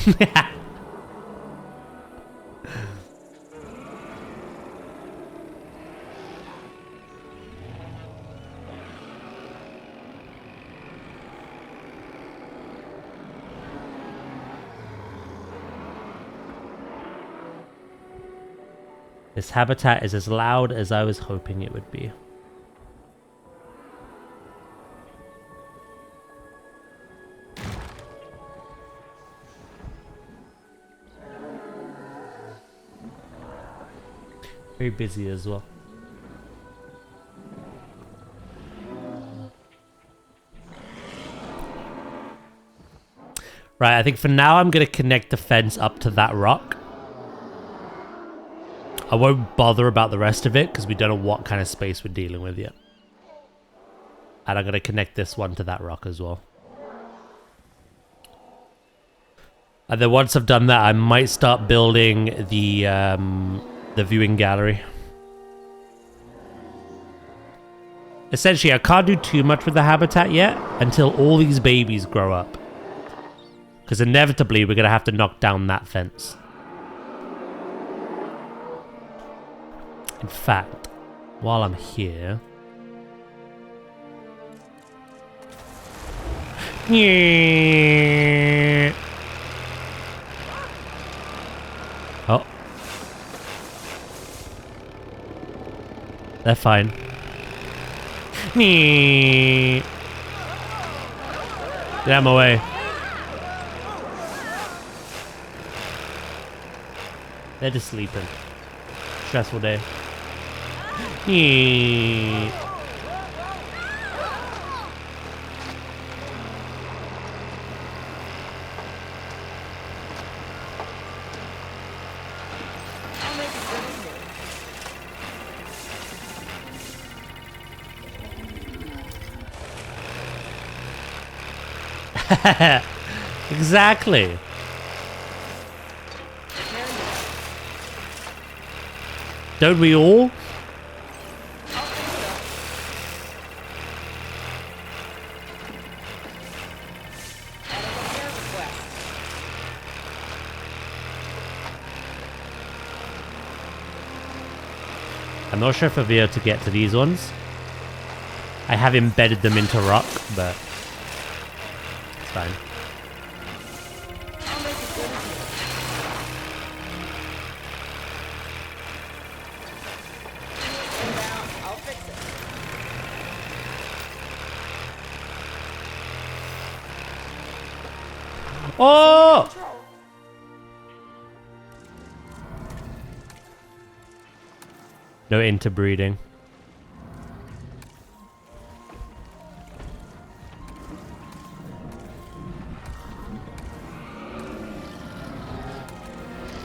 This habitat is as loud as I was hoping it would be. Very busy as well. Right, I think for now I'm going to connect the fence up to that rock. I won't bother about the rest of it because we don't know what kind of space we're dealing with yet. And I'm going to connect this one to that rock as well. And then once I've done that, I might start building the viewing gallery. Essentially, I can't do too much with the habitat yet until all these babies grow up. Because inevitably, we're going to have to knock down that fence. In fact, while I'm here... Oh. They're fine. Get out of my way. They're just sleeping. Stressful day. Exactly. Don't we all? I'm not sure if I'll be able to get to these ones. I have embedded them into rock, but It's fine. I'll make it good again. Inbound, I'll fix it. Oh! Control. No interbreeding.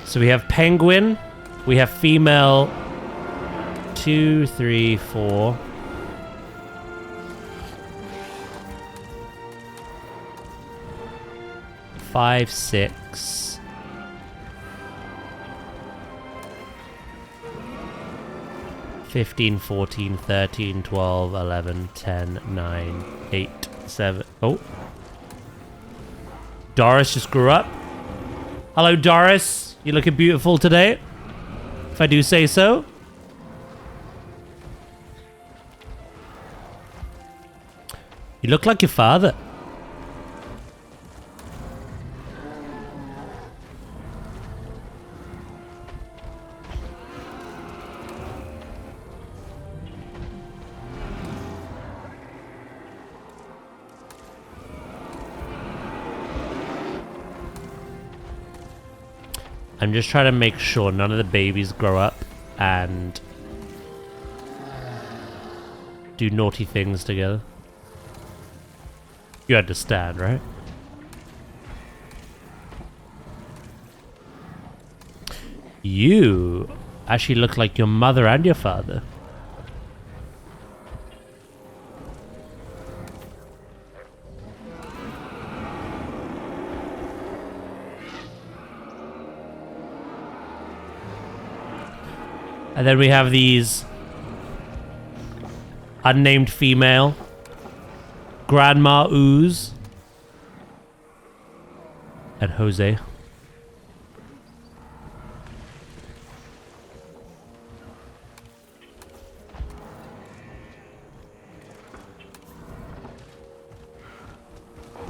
So we have penguin, we have female 2, 3, 4. Five, 6. 15, 14, 13, 12, 11, 10, 9, 8, 7. Oh. Doris just grew up. Hello, Doris. You're looking beautiful today, if I do say so. You look like your father. I'm just trying to make sure none of the babies grow up and do naughty things together. You understand, right? You actually look like your mother and your father. And then we have these unnamed female, Grandma Ooze, and Jose.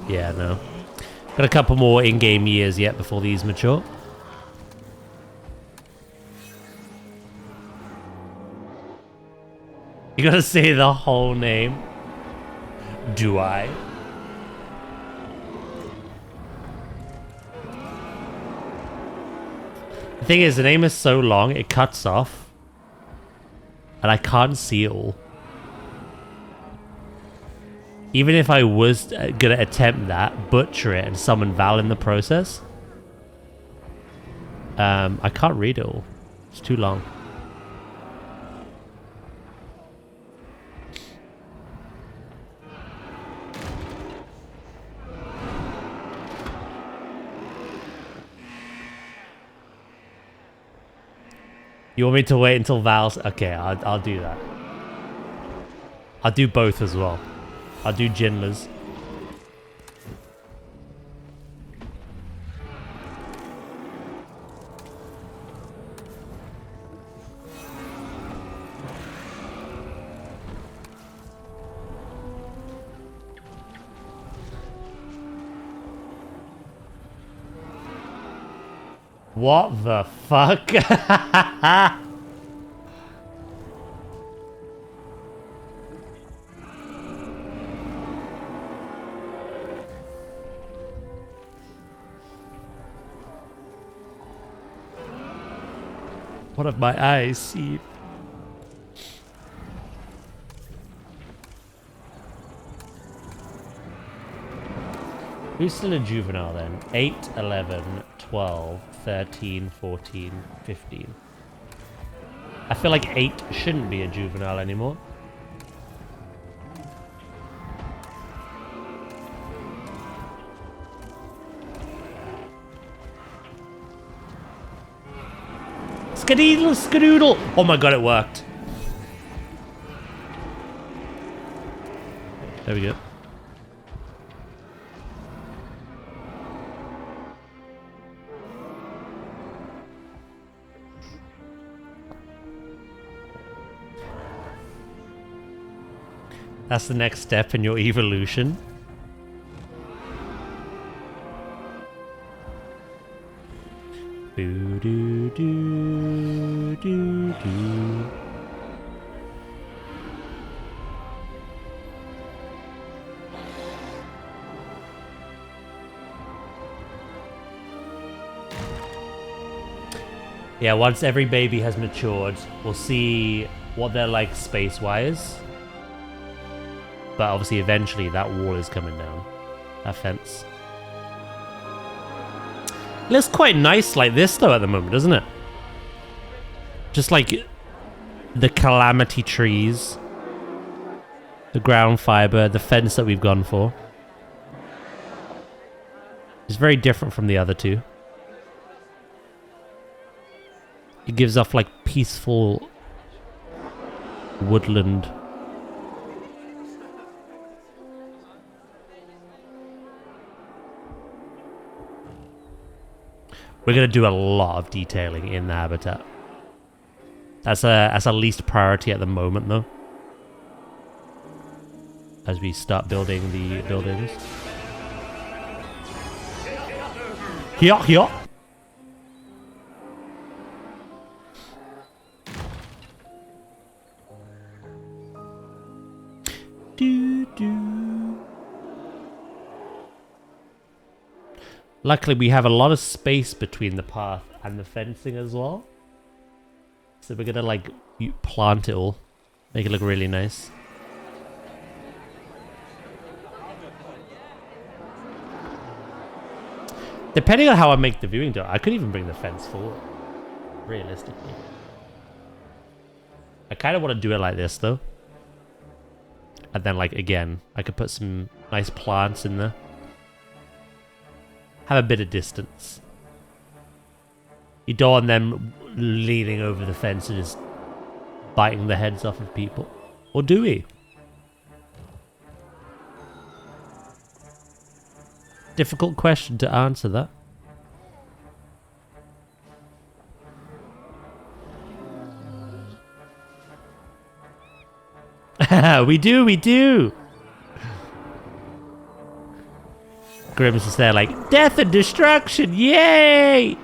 Yeah, no. Got a couple more in-game years yet before these mature. You gotta say the whole name. Do I? The thing is, the name is so long, it cuts off. And I can't see it all. Even if I was gonna attempt that, butcher it, and summon Val in the process, I can't read it all. It's too long. You want me to wait until Val's... Okay, I'll do that. I'll do both as well. I'll do Jinla's. What the fuck? One of my eyes see. Who's still a juvenile then? 8, 11, 12, 13, 14, 15. I feel like 8 shouldn't be a juvenile anymore. Skadoodle, skadoodle! Oh my god, it worked. There we go. That's the next step in your evolution. Boo doo doo doo doo. Yeah, once every baby has matured, we'll see what they're like space-wise. But obviously, eventually, that wall is coming down. That fence. It looks quite nice like this, though, at the moment, doesn't it? Just like the calamity trees. The ground fiber, the fence that we've gone for. It's very different from the other two. It gives off like peaceful woodland. We're gonna do a lot of detailing in the habitat. That's a least priority at the moment, though. As we start building the buildings. Here, here. Luckily, we have a lot of space between the path and the fencing as well. So we're gonna like plant it all, make it look really nice. Depending on how I make the viewing door, I could even bring the fence forward. Realistically, I kind of want to do it like this though. And then, like, again, I could put some nice plants in there. Have a bit of distance. You don't want them leaning over the fence and just biting the heads off of people. Or do we? Difficult question to answer that. we do. Grimm's is there like, death and destruction, yay!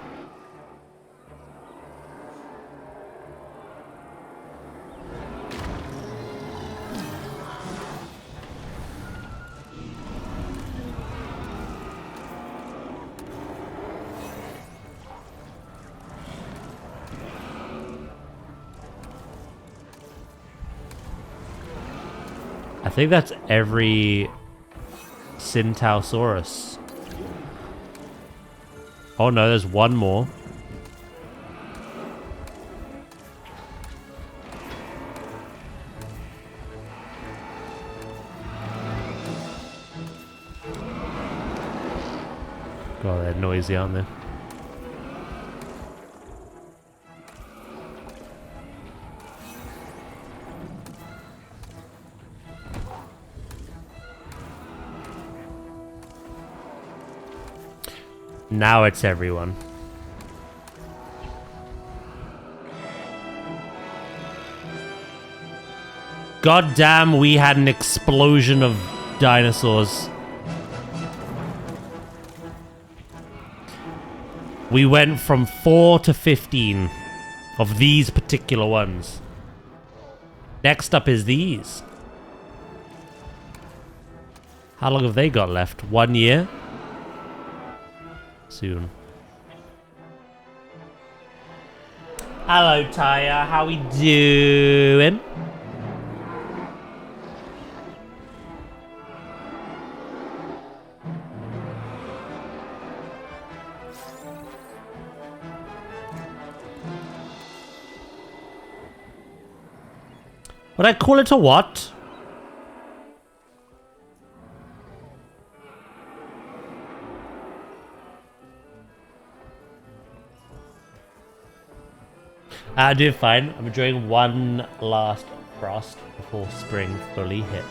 I think that's every Syntausaurus. Oh no, there's one more. God, they're noisy, aren't they? Now it's everyone. God damn, we had an explosion of dinosaurs. We went from 4 to 15 of these particular ones. Next up is these. How long have they got left? 1 year? Soon. Hello, Taya. How we doing? Would I call it a what? I'm doing fine. I'm enjoying one last frost before spring fully hits.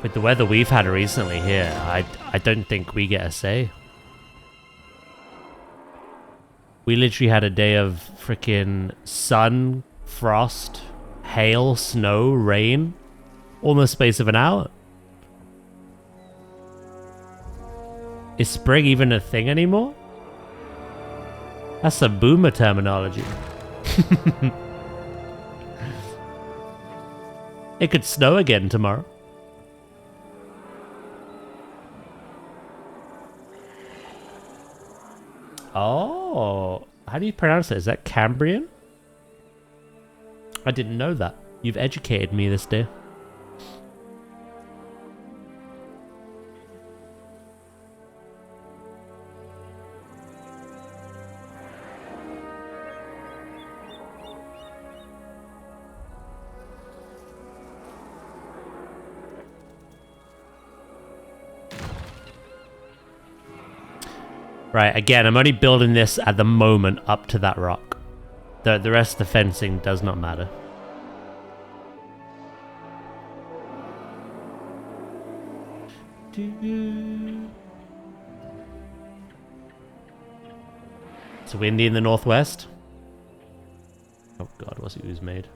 With the weather we've had recently here, I don't think we get a say. We literally had a day of freaking sun, frost, hail, snow, rain, all in the space of an hour. Is spring even a thing anymore? That's some boomer terminology. It could snow again tomorrow. Oh, how do you pronounce it? Is that Cambrian? I didn't know that. You've educated me this day. Right, again, I'm only building this at the moment up to that rock. The rest of the fencing does not matter. It's windy in the northwest. Oh god, what's it who's made?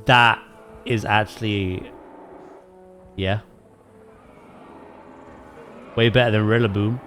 That is actually, yeah, way better than Rillaboom.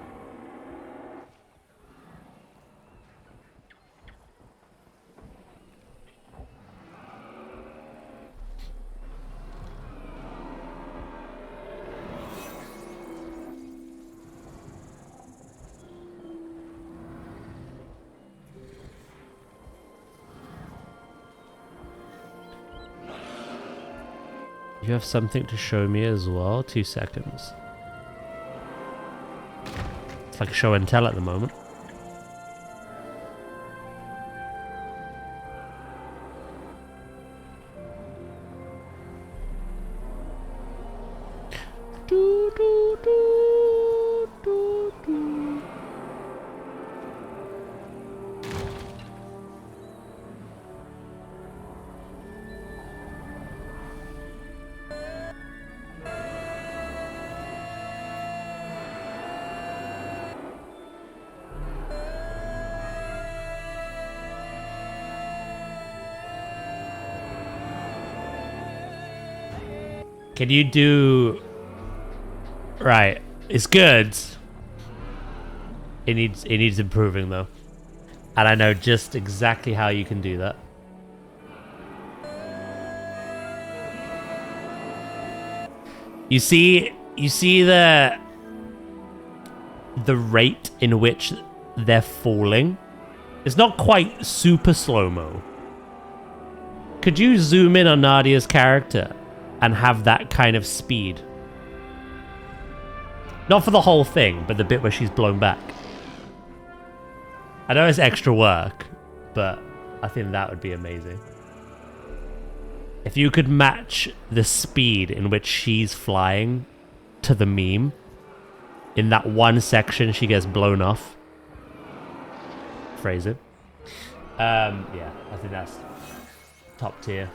You have something to show me as well? 2 seconds. It's like show and tell at the moment. Do, do, do, do, do. Can you do... Right. It's good. It needs improving though. And I know just exactly how you can do that. You see the rate in which they're falling? It's not quite super slow-mo. Could you zoom in on Nadia's character and have that kind of speed? Not for the whole thing, but the bit where she's blown back. I know it's extra work, but I think that would be amazing. If you could match the speed in which she's flying to the meme, in that one section she gets blown off. Phrase it. Yeah, I think that's top tier.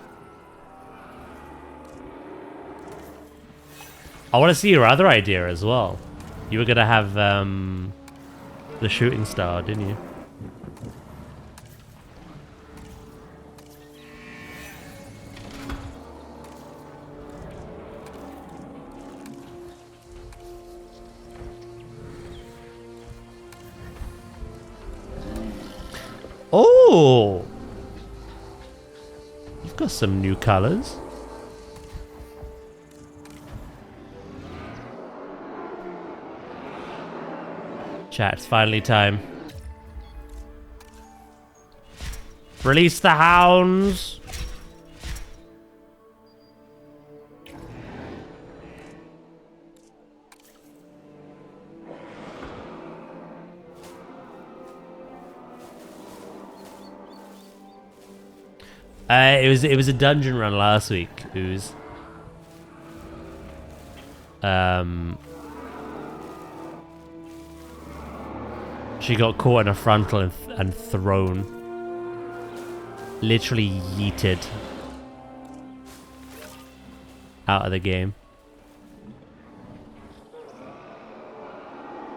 I want to see your other idea as well. You were going to have the shooting star, didn't you? Oh! You've got some new colors. Chat, it's finally time. Release the hounds! It was a dungeon run last week. Ooze. She got caught in a frontal and thrown. Literally yeeted out of the game.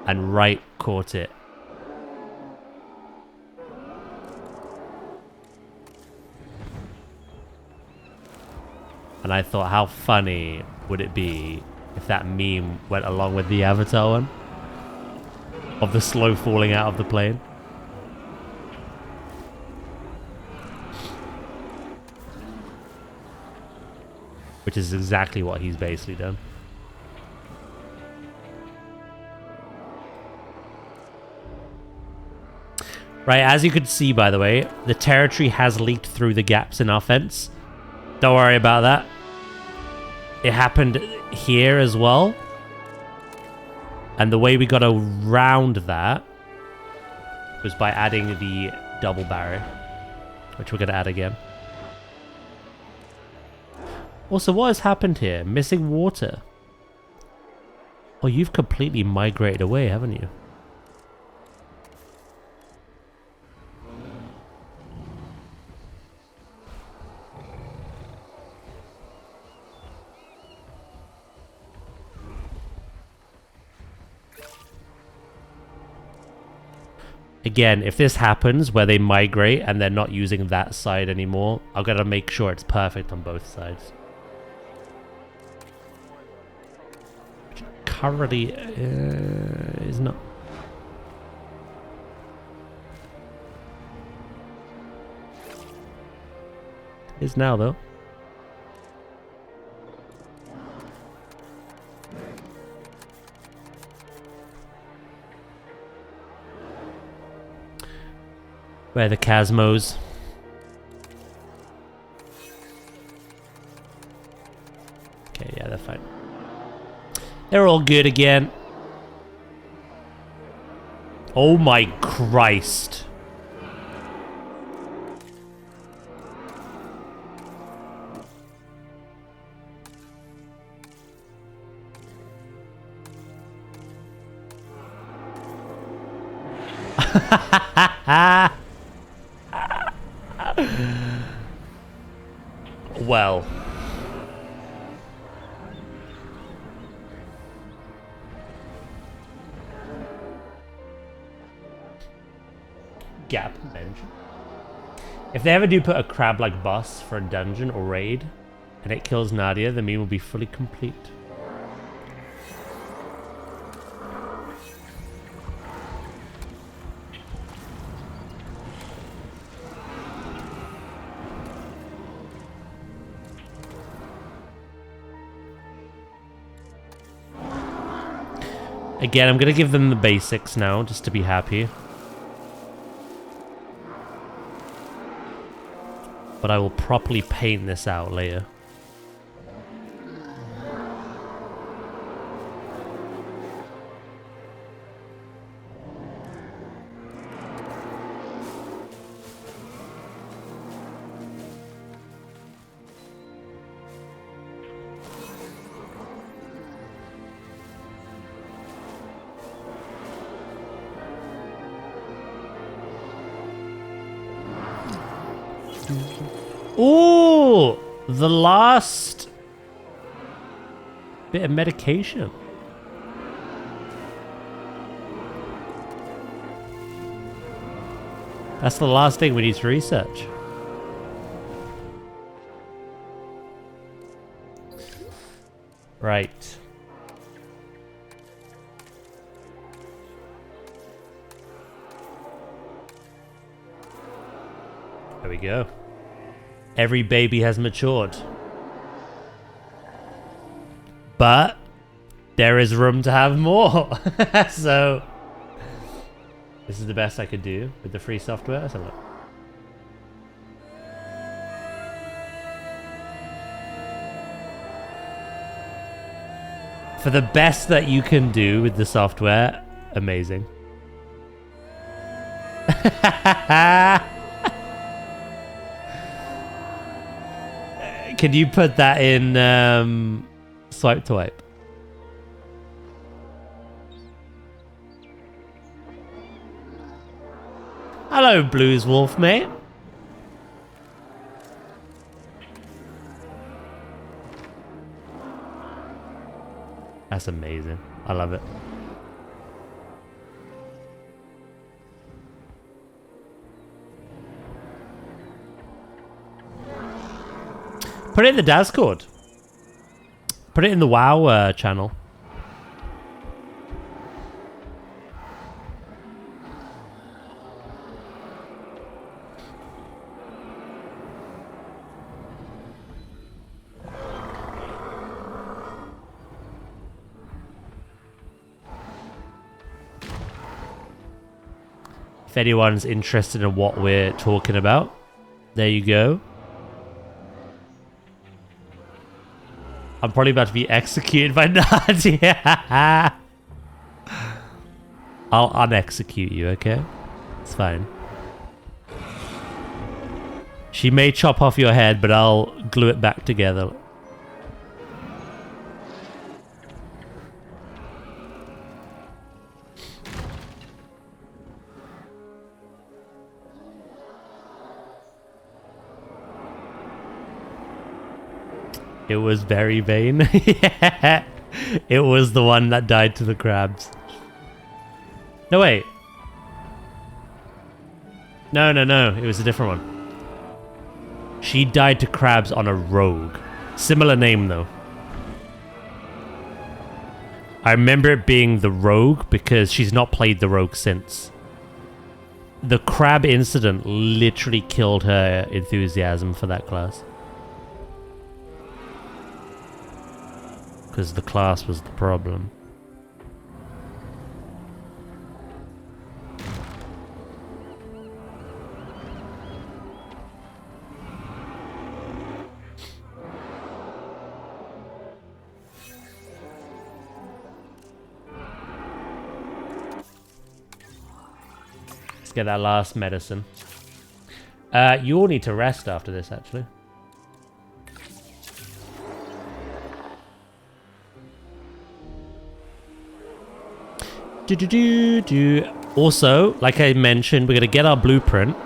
And right caught it. And I thought, how funny would it be if that meme went along with the Avatar one? Of the slow falling out of the plane. Which is exactly what he's basically done. Right, as you could see, by the way, the territory has leaked through the gaps in our fence. Don't worry about that. It happened here as well. And the way we got around that was by adding the double barrier, which we're going to add again. Also, what has happened here? Missing water. Oh, you've completely migrated away, haven't you? Again, if this happens where they migrate and they're not using that side anymore, I've got to make sure it's perfect on both sides. Which currently is not. Is now though. Where are the Chasmos? Okay, yeah, they're fine. They're all good again. Oh my Christ. Well. Gap mention. If they ever do put a crab-like boss for a dungeon or raid, and it kills Nadia, the meme will be fully complete. Again, I'm going to give them the basics now, just to be happy. But I will properly paint this out later. Ooh, the last bit of medication. That's the last thing we need to research. Right. There we go. Every baby has matured. But there is room to have more. So this is the best I could do with the free software. Let's have a look. For the best that you can do with the software, amazing. Can you put that in swipe to wipe? Hello, Blues Wolf, mate. That's amazing. I love it. Put it in the Discord. Put it in the WoW channel. If anyone's interested in what we're talking about, there you go. I'm probably about to be executed by Nadia. I'll unexecute you, okay? It's fine. She may chop off your head, but I'll glue it back together. It was very vain. Yeah. It was the one that died to the crabs. No, wait. No. It was a different one. She died to crabs on a rogue. Similar name, though. I remember it being the rogue because she's not played the rogue since. The crab incident literally killed her enthusiasm for that class. Because the class was the problem. Let's get that last medicine. You all need to rest after this, actually. Also, like I mentioned, we're going to get our blueprint.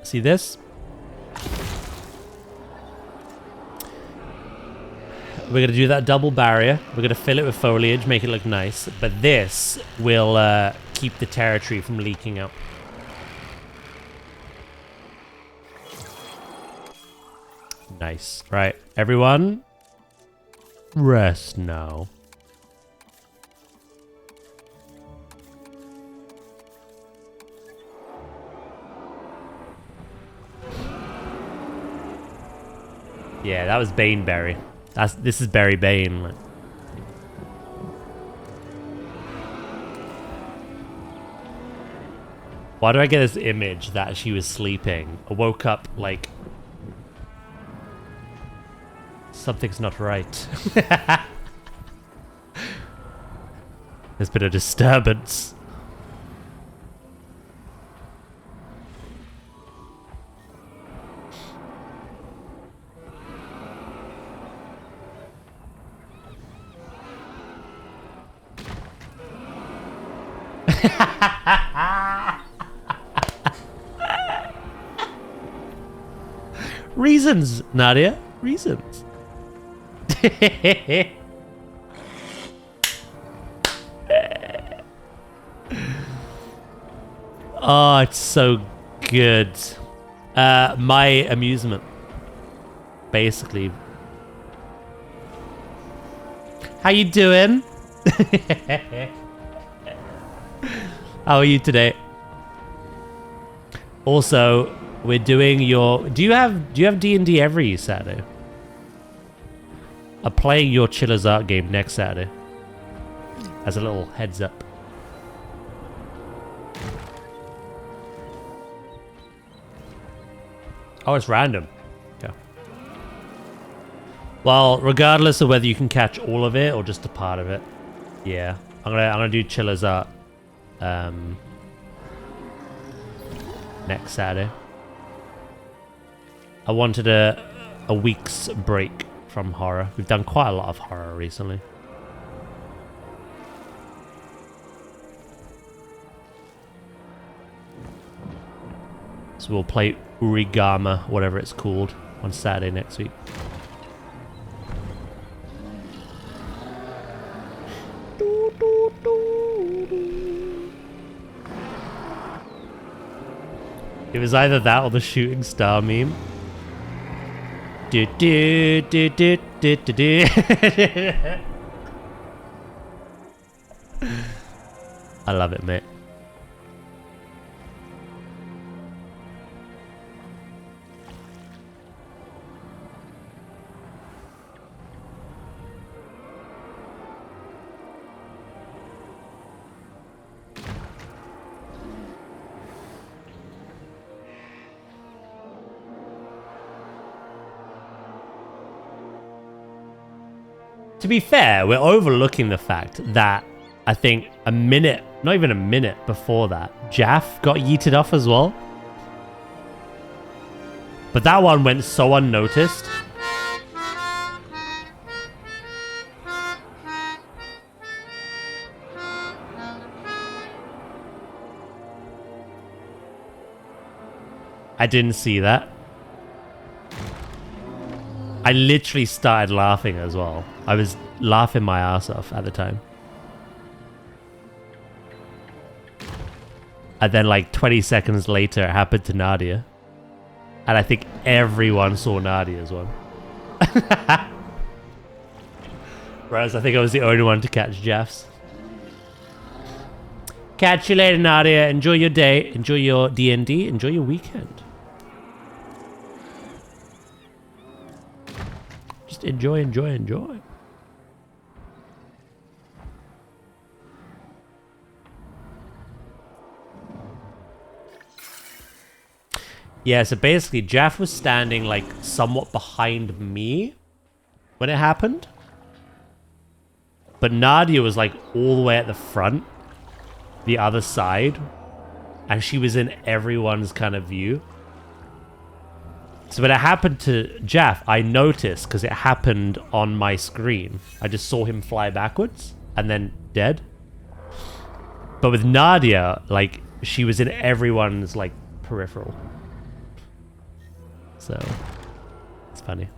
See this? We're going to do that double barrier. We're going to fill it with foliage, make it look nice. But this will keep the territory from leaking out. Nice. Right, everyone, rest now. Yeah, that was Baneberry. This is Berry Bane. Why do I get this image that she was sleeping? I woke up like something's not right. There's been a disturbance. Reasons, Nadia. Reasons. Oh, it's so good. My amusement, basically. How you doing? How are you today? Also, we're doing your... Do you have D&D every Saturday? I'm playing your Chillers Art game next Saturday. As a little heads up. Oh, it's random. Okay. Well, regardless of whether you can catch all of it or just a part of it. Yeah. I'm gonna do Chillers Art next Saturday. I wanted a week's break from horror. We've done quite a lot of horror recently. So we'll play Urigama, whatever it's called, on Saturday next week. It was either that or the shooting star meme. Do do do do do do do. I love it, mate. To be fair, we're overlooking the fact that I think a minute, not even a minute before that, Jaff got yeeted off as well. But that one went so unnoticed. I didn't see that. I literally started laughing as well. I was laughing my ass off at the time. And then like 20 seconds later, it happened to Nadia. And I think everyone saw Nadia's one. Whereas I think I was the only one to catch Jeff's. Catch you later, Nadia. Enjoy your day. Enjoy your D&D. Enjoy your weekend. Just enjoy, enjoy, enjoy. Yeah, so basically Jeff was standing like somewhat behind me when it happened. But Nadia was like all the way at the front, the other side, and she was in everyone's kind of view. So when it happened to Jeff, I noticed because it happened on my screen. I just saw him fly backwards and then dead. But with Nadia, like she was in everyone's like peripheral. So, it's funny.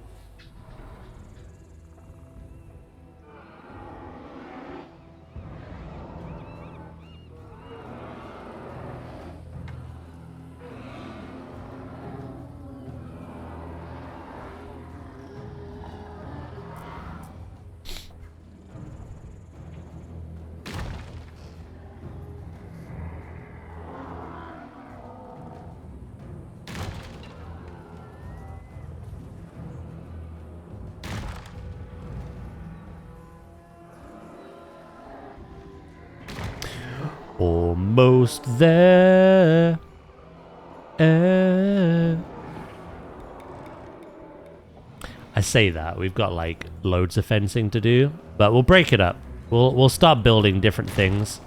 Almost there. I say that we've got like loads of fencing to do, but we'll break it up. We'll start building different things.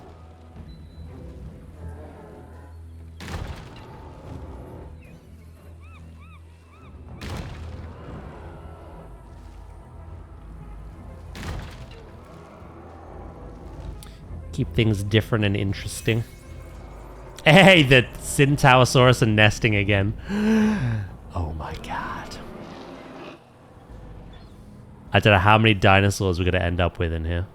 Keep things different and interesting. Hey, the Centaursaurus are nesting again. Oh my god. I don't know how many dinosaurs we're going to end up with in here.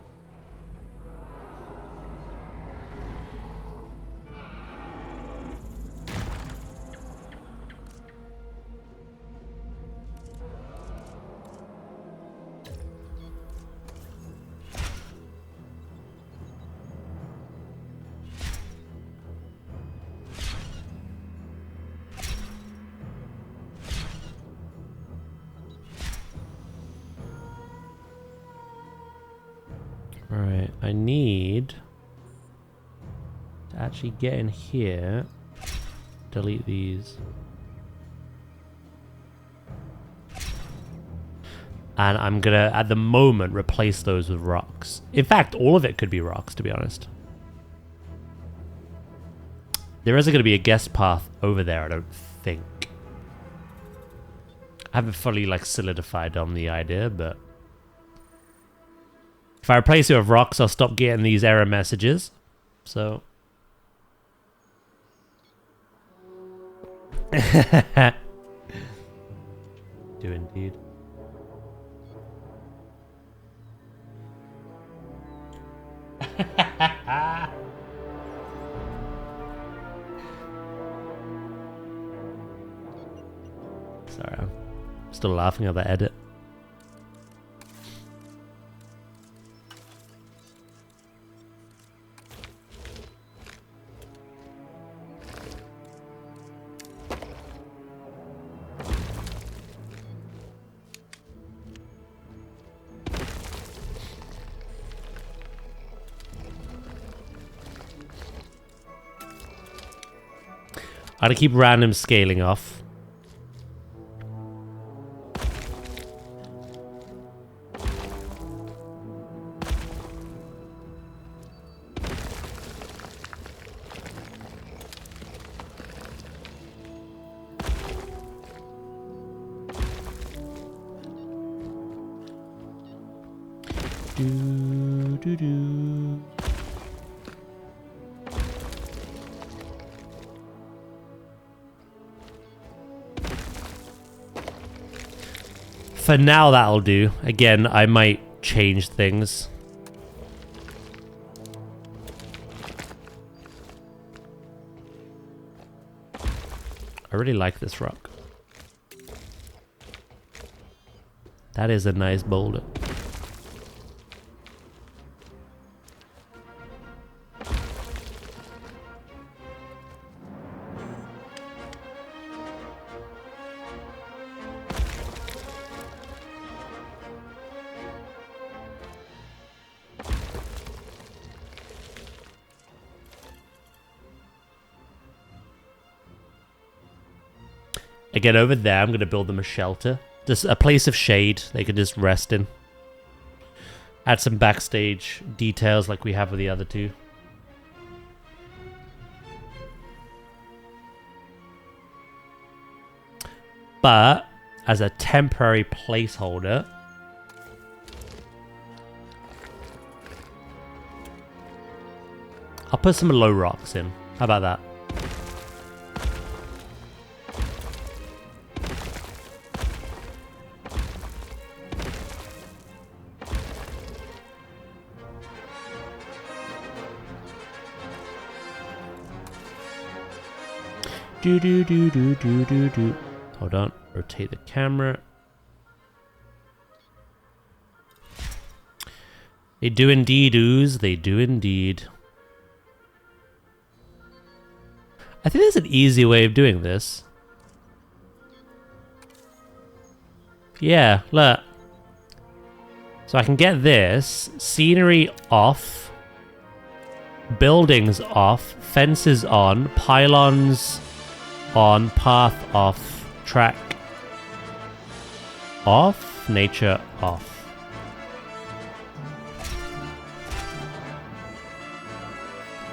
Alright, I need to actually get in here. Delete these. And I'm gonna, at the moment, replace those with rocks. In fact, all of it could be rocks, to be honest. There isn't gonna be a guest path over there, I don't think. I haven't fully, like, solidified on the idea, but... if I replace it with rocks, I'll stop getting these error messages. So... do indeed. still laughing at the edit. I gotta keep random scaling off. Do do do. For now, that'll do. Again, I might change things. I really like this rock. That is a nice boulder. Again, over there, I'm going to build them a shelter. Just a place of shade they can just rest in. Add some backstage details like we have with the other two. But, as a temporary placeholder, I'll put some low rocks in. How about that? Do do do do do do do. Hold on. Rotate the camera. They do indeed ooze. They do indeed. I think there's an easy way of doing this. Yeah, look. So I can get this. Scenery off. Buildings off. Fences on. Pylons on. Path off. Track off. Nature off.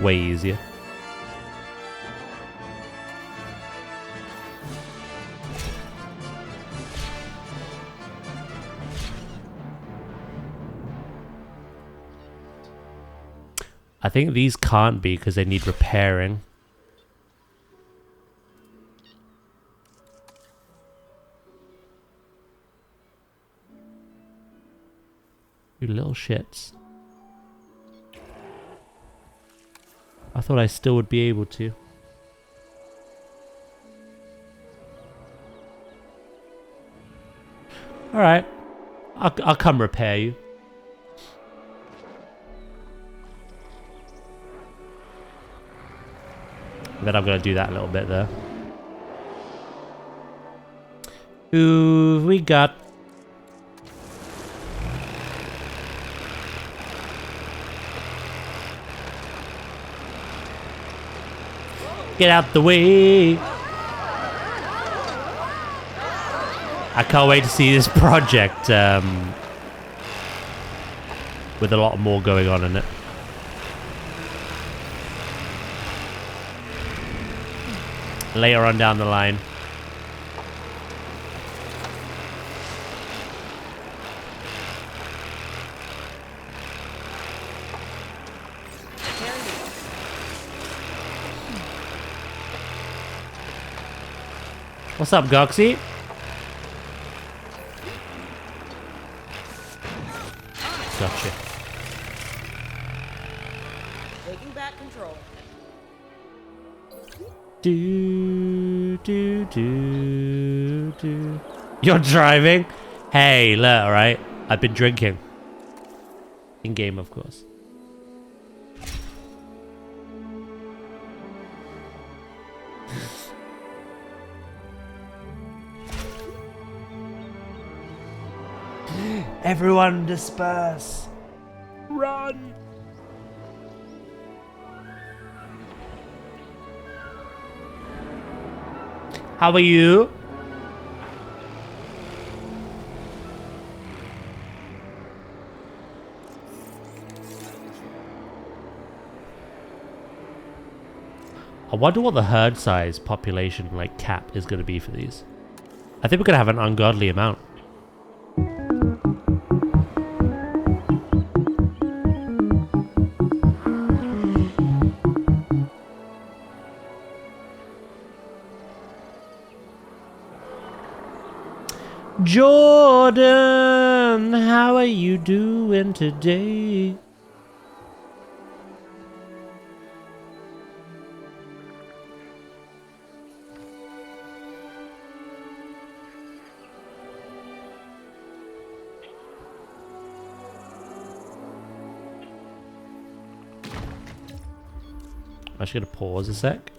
Way easier. I think these can't be because they need repairing. You little shits. I thought I still would be able to. Alright. I'll come repair you. Then I'm going to do that a little bit there. Who we got? Get out the way. I can't wait to see this project with a lot more going on in it. Later on down the line. What's up, Goxie? Gotcha. Taking back control. Do do do do. You're driving? Hey, look, alright? I've been drinking. In game, of course. Everyone disperse. Run. How are you? I wonder what the herd size population like cap is going to be for these. I think we're going to have an ungodly amount. Jordan, how are you doing today? I'm just gonna pause a sec.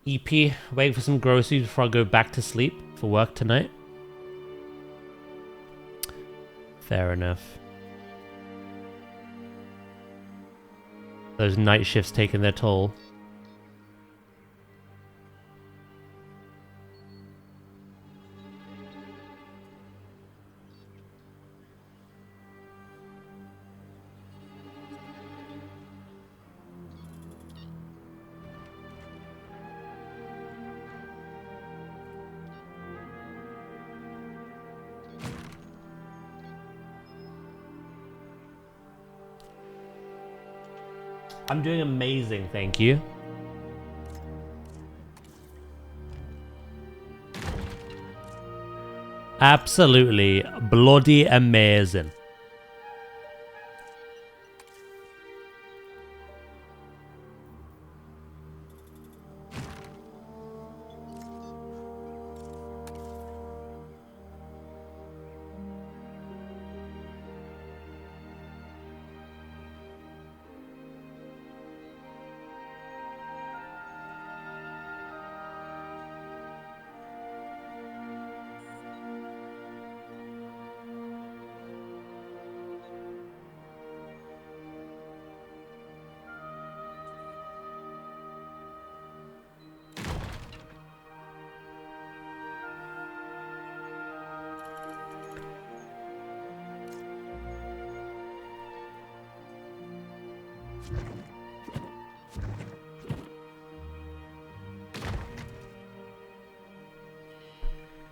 EP, waiting for some groceries before I go back to sleep for work tonight. Fair enough. Those night shifts taking their toll. I'm doing amazing, thank you. Absolutely bloody amazing.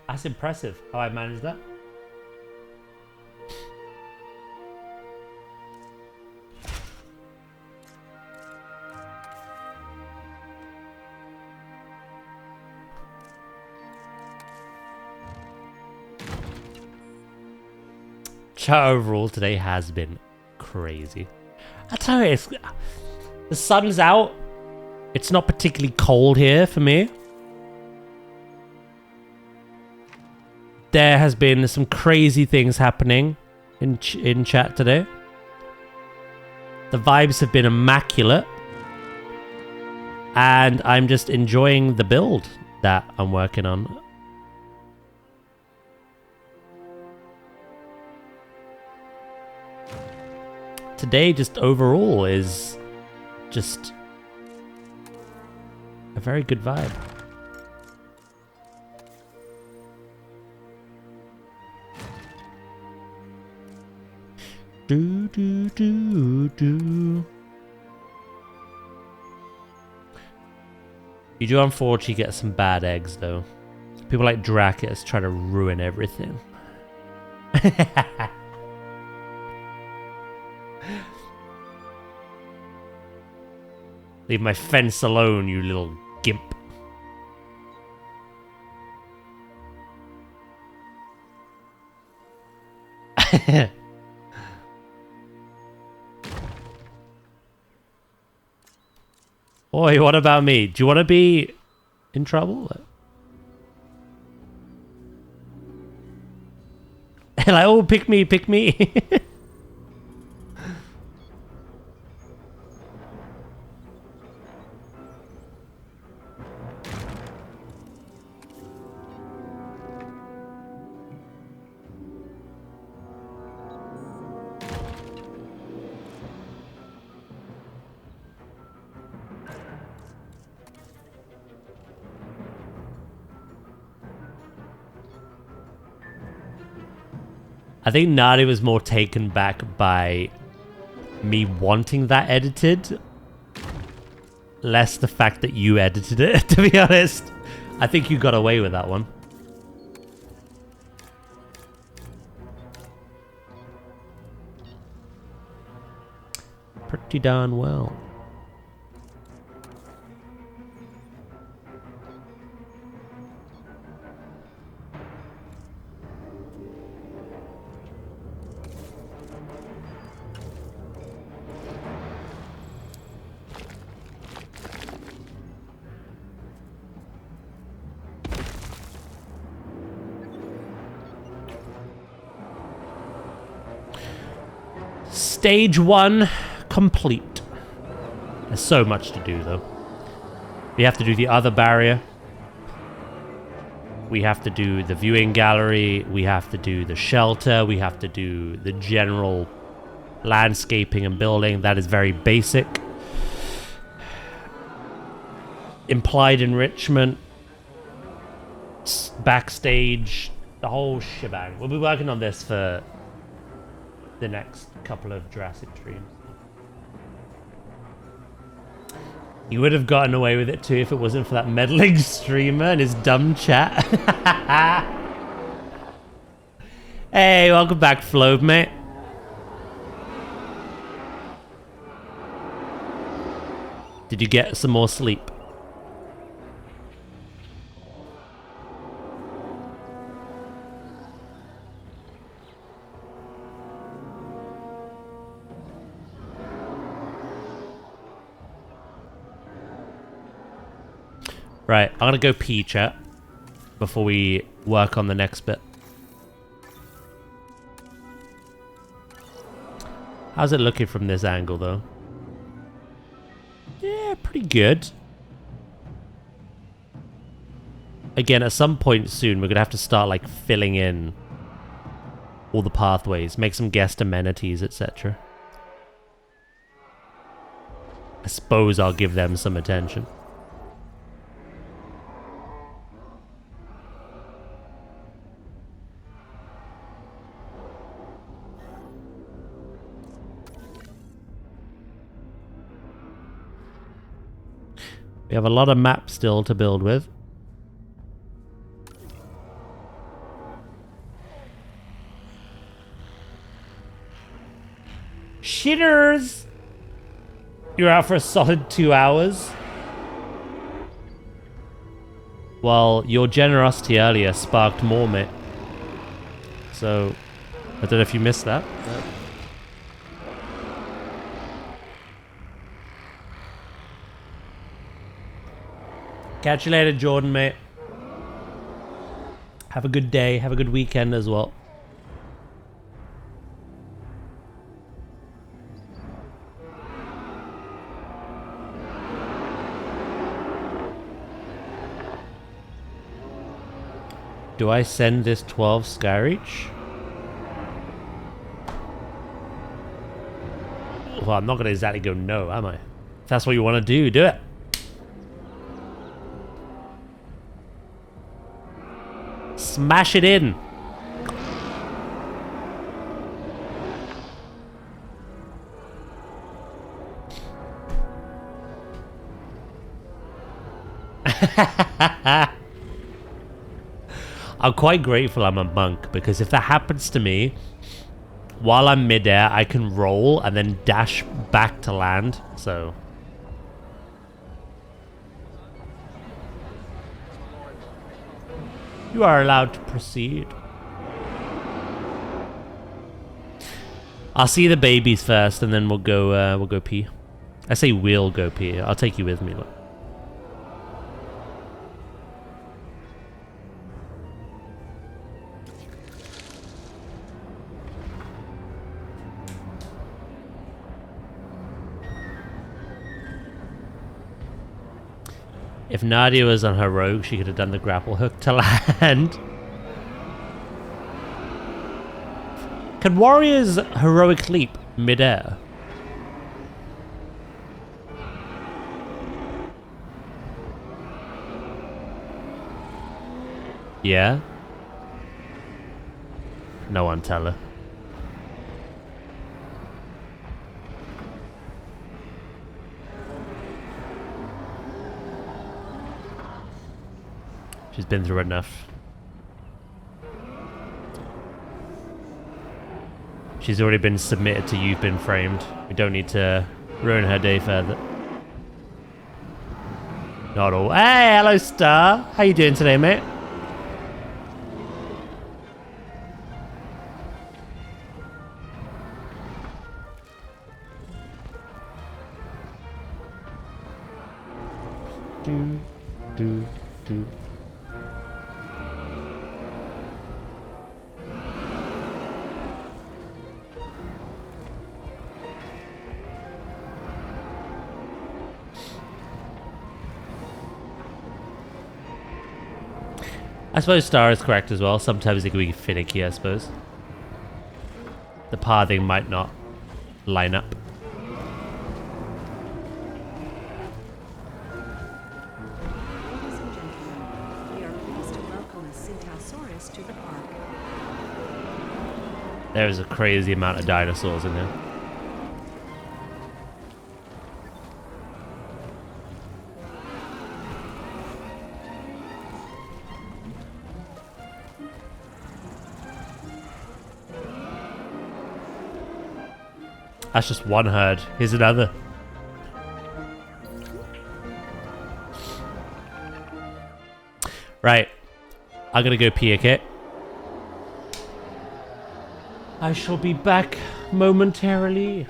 That's impressive how I managed that. Chat overall today has been crazy. I tell you, the sun's out. It's not particularly cold here for me. There has been some crazy things happening in chat today. The vibes have been immaculate. And I'm just enjoying the build that I'm working on. Today just overall is just a very good vibe. Do do do do. You do unfortunately get some bad eggs though. People like Drakus try to ruin everything. Leave my fence alone, you little gimp. Oi, what about me? Do you want to be in trouble? Like, oh, pick me, pick me. I think Nadi was more taken back by me wanting that edited, less the fact that you edited it, to be honest. I think you got away with that one. Pretty darn well. Stage 1 complete. There's so much to do, though. We have to do the other barrier. We have to do the viewing gallery. We have to do the shelter. We have to do the general landscaping and building. That is very basic. Implied enrichment. Backstage. The whole shebang. We'll be working on this for the next couple of Jurassic streams. You would have gotten away with it too if it wasn't for that meddling streamer and his dumb chat. Hey, welcome back, Flobe, mate. Did you get some more sleep? Right, I'm gonna go pee, chat, before we work on the next bit. How's it looking from this angle, though? Yeah, pretty good. Again, at some point soon, we're gonna have to start, like, filling in all the pathways, make some guest amenities, etc. I suppose I'll give them some attention. We have a lot of maps still to build with. Shitters! You're out for a solid 2 hours? Well, your generosity earlier sparked more, mate. So, I don't know if you missed that. But catch you later, Jordan, mate. Have a good day. Have a good weekend as well. Do I send this 12 Skyreach? Well, I'm not going to exactly go no, am I? If that's what you want to do it. Smash it in. I'm quite grateful I'm a monk, because if that happens to me while I'm midair, I can roll and then dash back to land. So you are allowed to proceed. I'll see the babies first, and then we'll go pee. I say we'll go pee. I'll take you with me. Look. If Nadia was on her rogue, she could have done the grapple hook to land. Can warriors heroic leap mid-air? Yeah? No one tell her. She's been through enough. She's already been submitted to You've Been Framed. We don't need to ruin her day further. Not all. Hey, hello, Star. How you doing today, mate? Do. I suppose Star is correct as well. Sometimes it can be finicky, I suppose. The pathing might not line up. Ladies and gentlemen, we are pleased to welcome a Hadrosaurus to the park. There's a crazy amount of dinosaurs in here. That's just one herd. Here's another. Right. I'm gonna go pee, okay? I shall be back momentarily.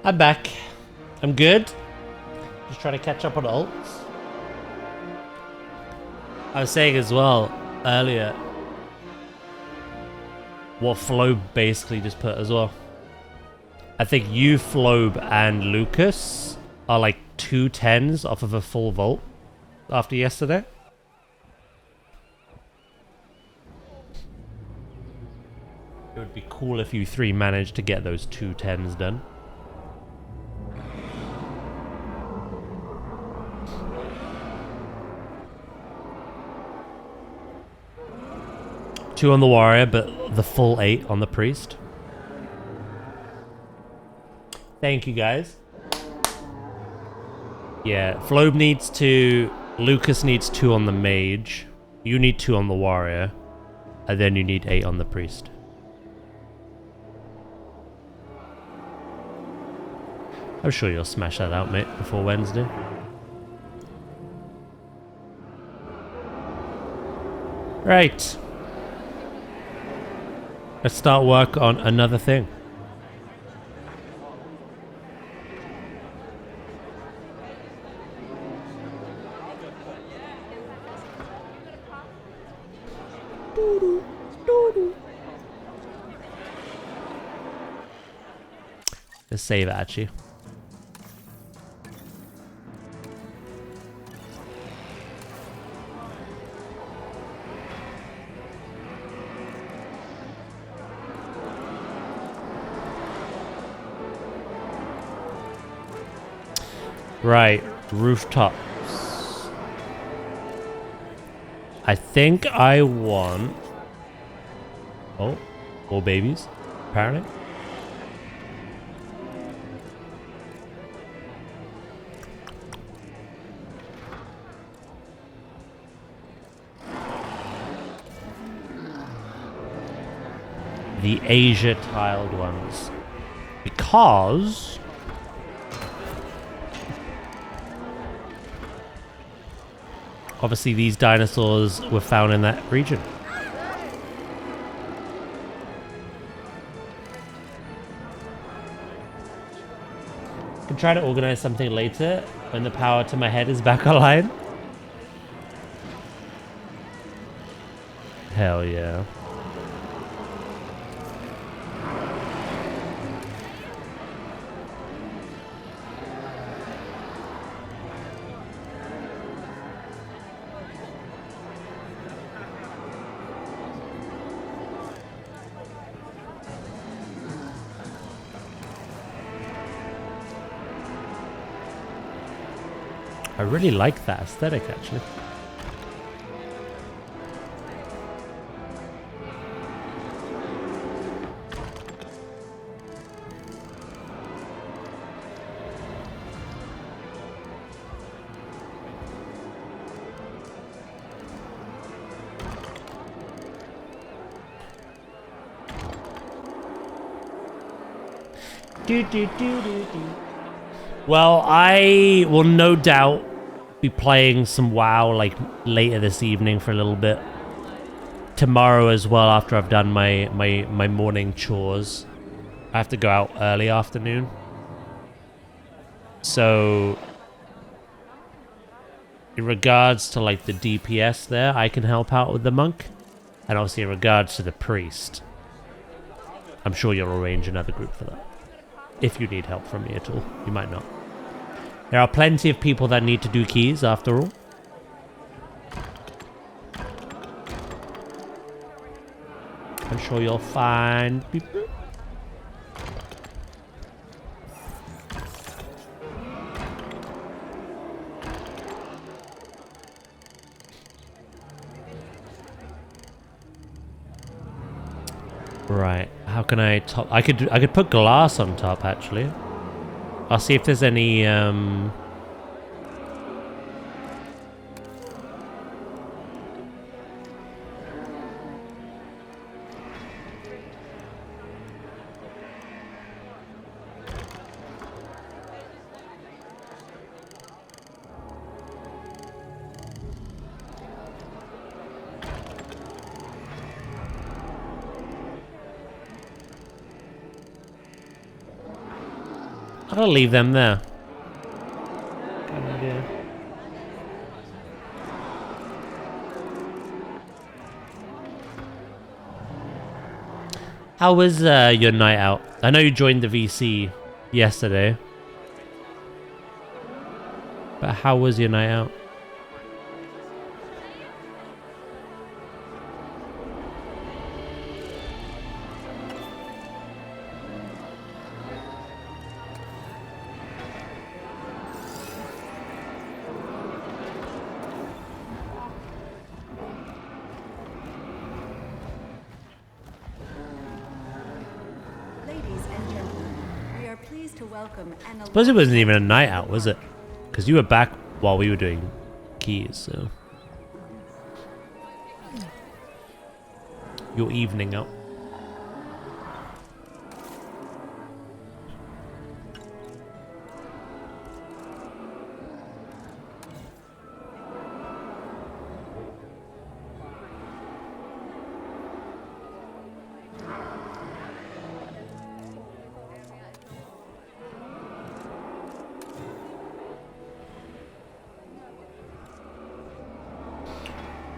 I'm back. I'm good. Just trying to catch up on ults. I was saying as well earlier what Flobe basically just put as well. I think you, Flobe, and Lucas are like 2 10s off of a full vault after yesterday. It would be cool if you 3 managed to get those 2 10s done. Two on the warrior, but the full 8 on the priest. Thank you, guys. Yeah, Flobe needs 2, Lucas needs 2 on the mage, you need 2 on the warrior, and then you need 8 on the priest. I'm sure you'll smash that out, mate, before Wednesday. Right. Let's start work on another thing. Let's save it, actually. Right, rooftops. I think I want... Oh, more babies, apparently. The Asia tiled ones. Because... obviously these dinosaurs were found in that region. I can try to organize something later when the power to my head is back online. Hell yeah. I really like that aesthetic, actually. Well, I will no doubt be playing some WoW like later this evening for a little bit. Tomorrow as well, after I've done my morning chores. I have to go out early afternoon. So in regards to like the DPS there, I can help out with the monk. And obviously in regards to the priest, I'm sure you'll arrange another group for that. If you need help from me at all. You might not. There are plenty of people that need to do keys, after all. I'm sure you'll find people. Right. How can I top? I could put glass on top, actually. I'll see if there's any I'll leave them there. Good idea. How was your night out? I know you joined the VC yesterday. But how was your night out? Suppose it wasn't even a night out, was it? Because you were back while we were doing keys, so... Your evening out.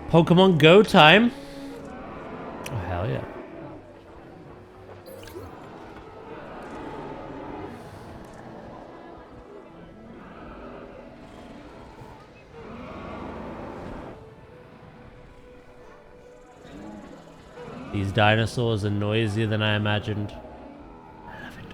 Pokemon Go time. Oh, hell yeah. These dinosaurs are noisier than I imagined. I love it.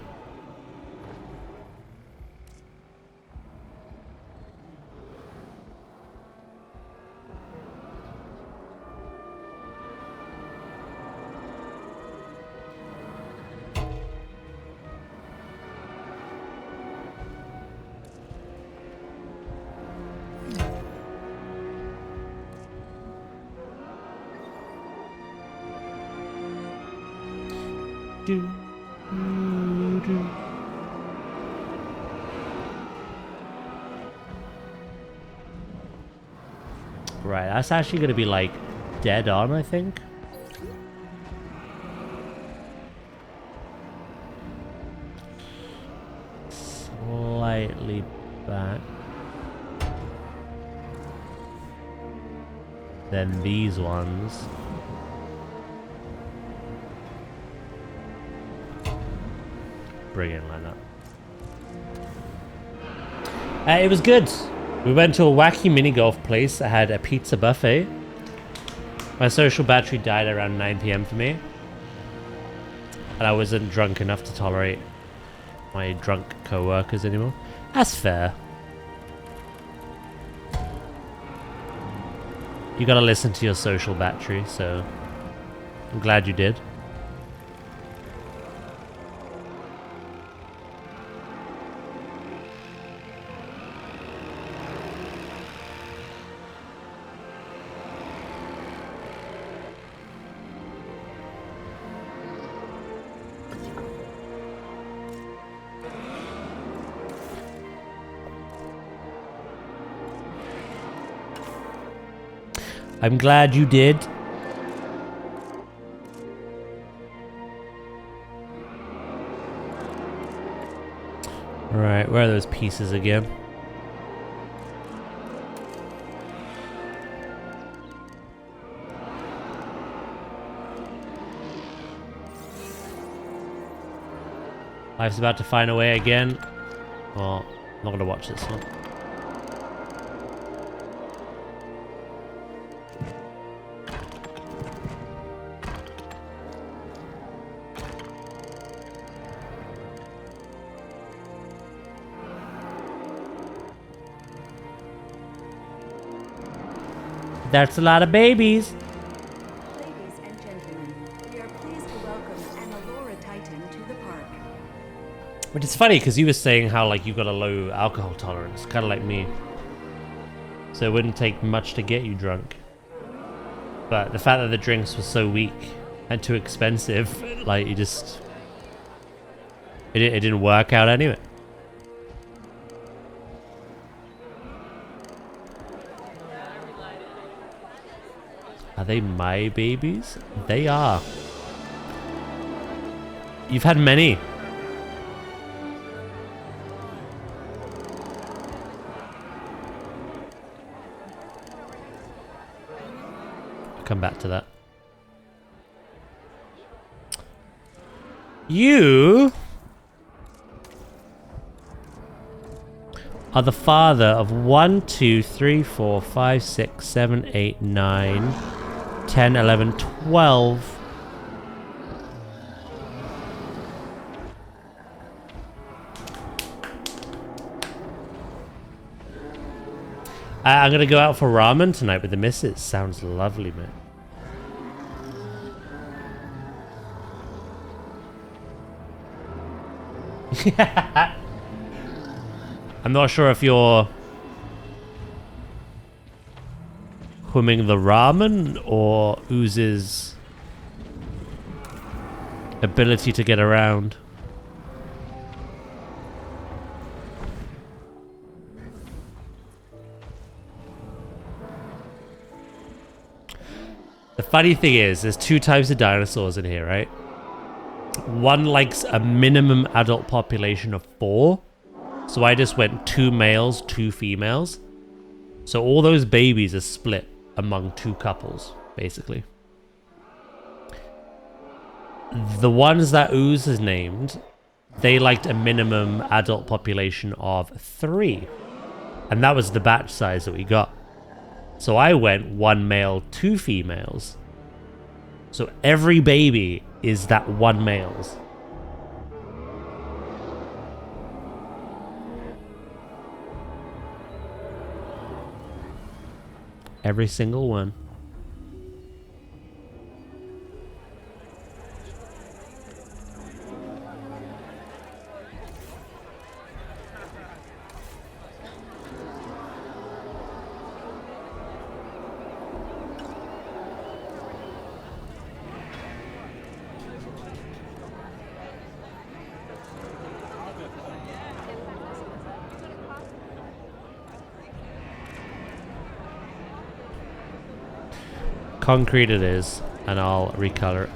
Right, that's actually going to be like dead on, I think. Slightly back. Then these ones. Brilliant lineup. It was good. We went to a wacky mini golf place that had a pizza buffet. My social battery died around 9 PM for me. And I wasn't drunk enough to tolerate my drunk co-workers anymore. That's fair. You gotta listen to your social battery, so I'm glad you did. I'm glad you did. Alright, where are those pieces again? Life's about to find a way again. Well, I'm not gonna watch this one. That's a lot of babies. Ladies and gentlemen, we are pleased to welcome an Allura Titan to the park. Which is funny because you were saying how like you've got a low alcohol tolerance, kind of like me. So it wouldn't take much to get you drunk. But the fact that the drinks were so weak and too expensive, like you just... It didn't work out anyway. Are they my babies? They are. You've had many. come back to that. You are the father of 1, 2, 3, 4, 5, 6, 7, 8, 9, 10, 11, 12. I'm gonna go out for ramen tonight with the missus. Sounds lovely, man. I'm not sure if you're humming the ramen or Ooze's ability to get around. The funny thing is, there's 2 types of dinosaurs in here, right? One likes a minimum adult population of 4. So I just went 2 males, 2 females. So all those babies are split among 2 couples, basically. The ones that Ooze has named, they liked a minimum adult population of 3. And that was the batch size that we got. So I went 1 male, 2 females. So every baby is that 1 male's. Every single one. Concrete it is, and I'll recolor it.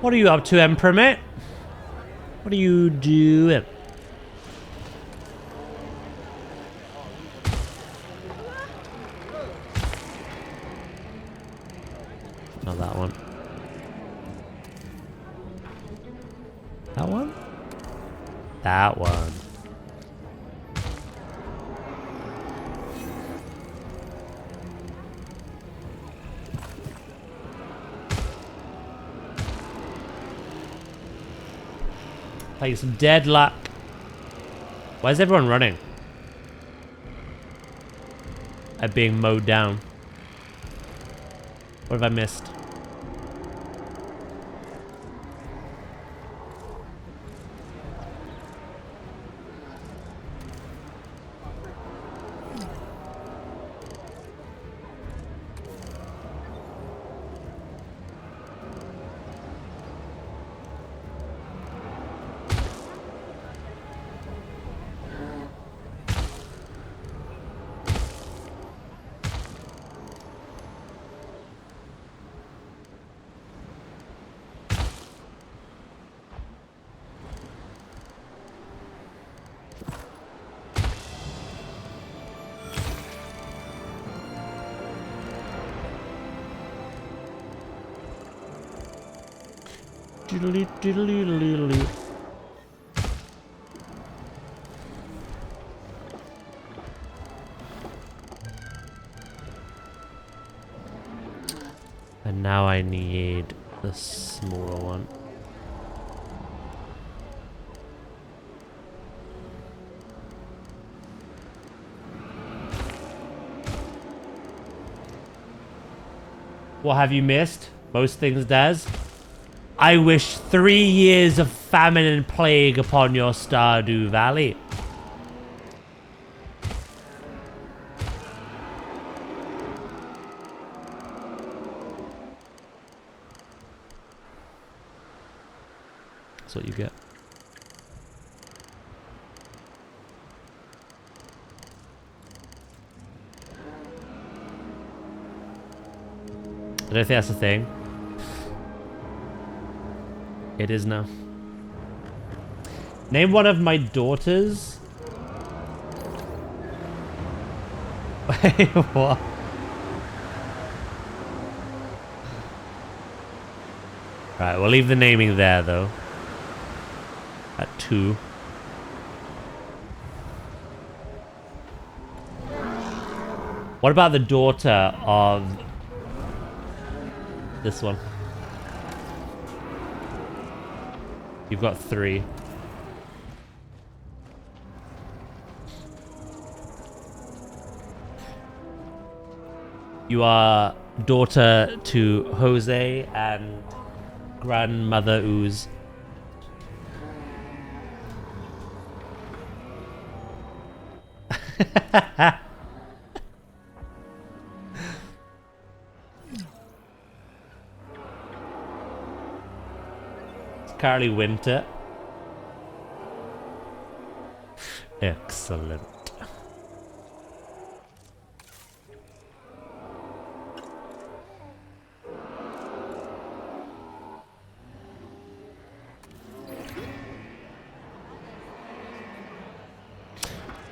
What are you up to, Emperor, mate? What are you doing? Not that one. That one? That one. Like some deadlock. Why is everyone running? I'm being mowed down. What have I missed? Doodly doodly doodly. And now I need the smaller one. What have you missed? Most things, Daz. I wish 3 years of famine and plague upon your Stardew Valley. That's what you get. I don't think that's a thing. It is now. Name one of my daughters. Wait, what? Right, we'll leave the naming there though. At 2. What about the daughter of this one? You've got 3. You are daughter to Jose and grandmother Ooze. It's Carly Winter. Excellent.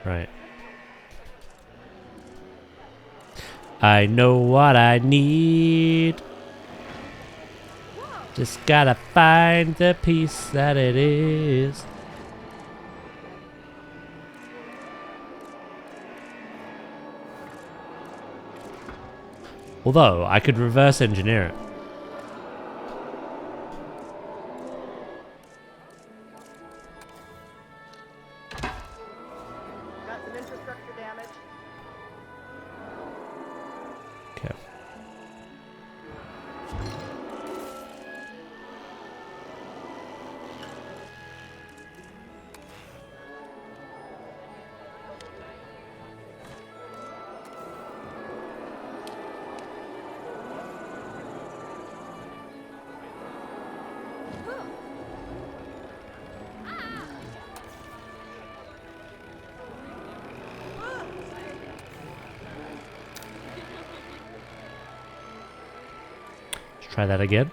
Right. I know what I need. Just gotta find the piece that it is. Although, I could reverse engineer it. Got some infrastructure damage. Okay. Let's try that again.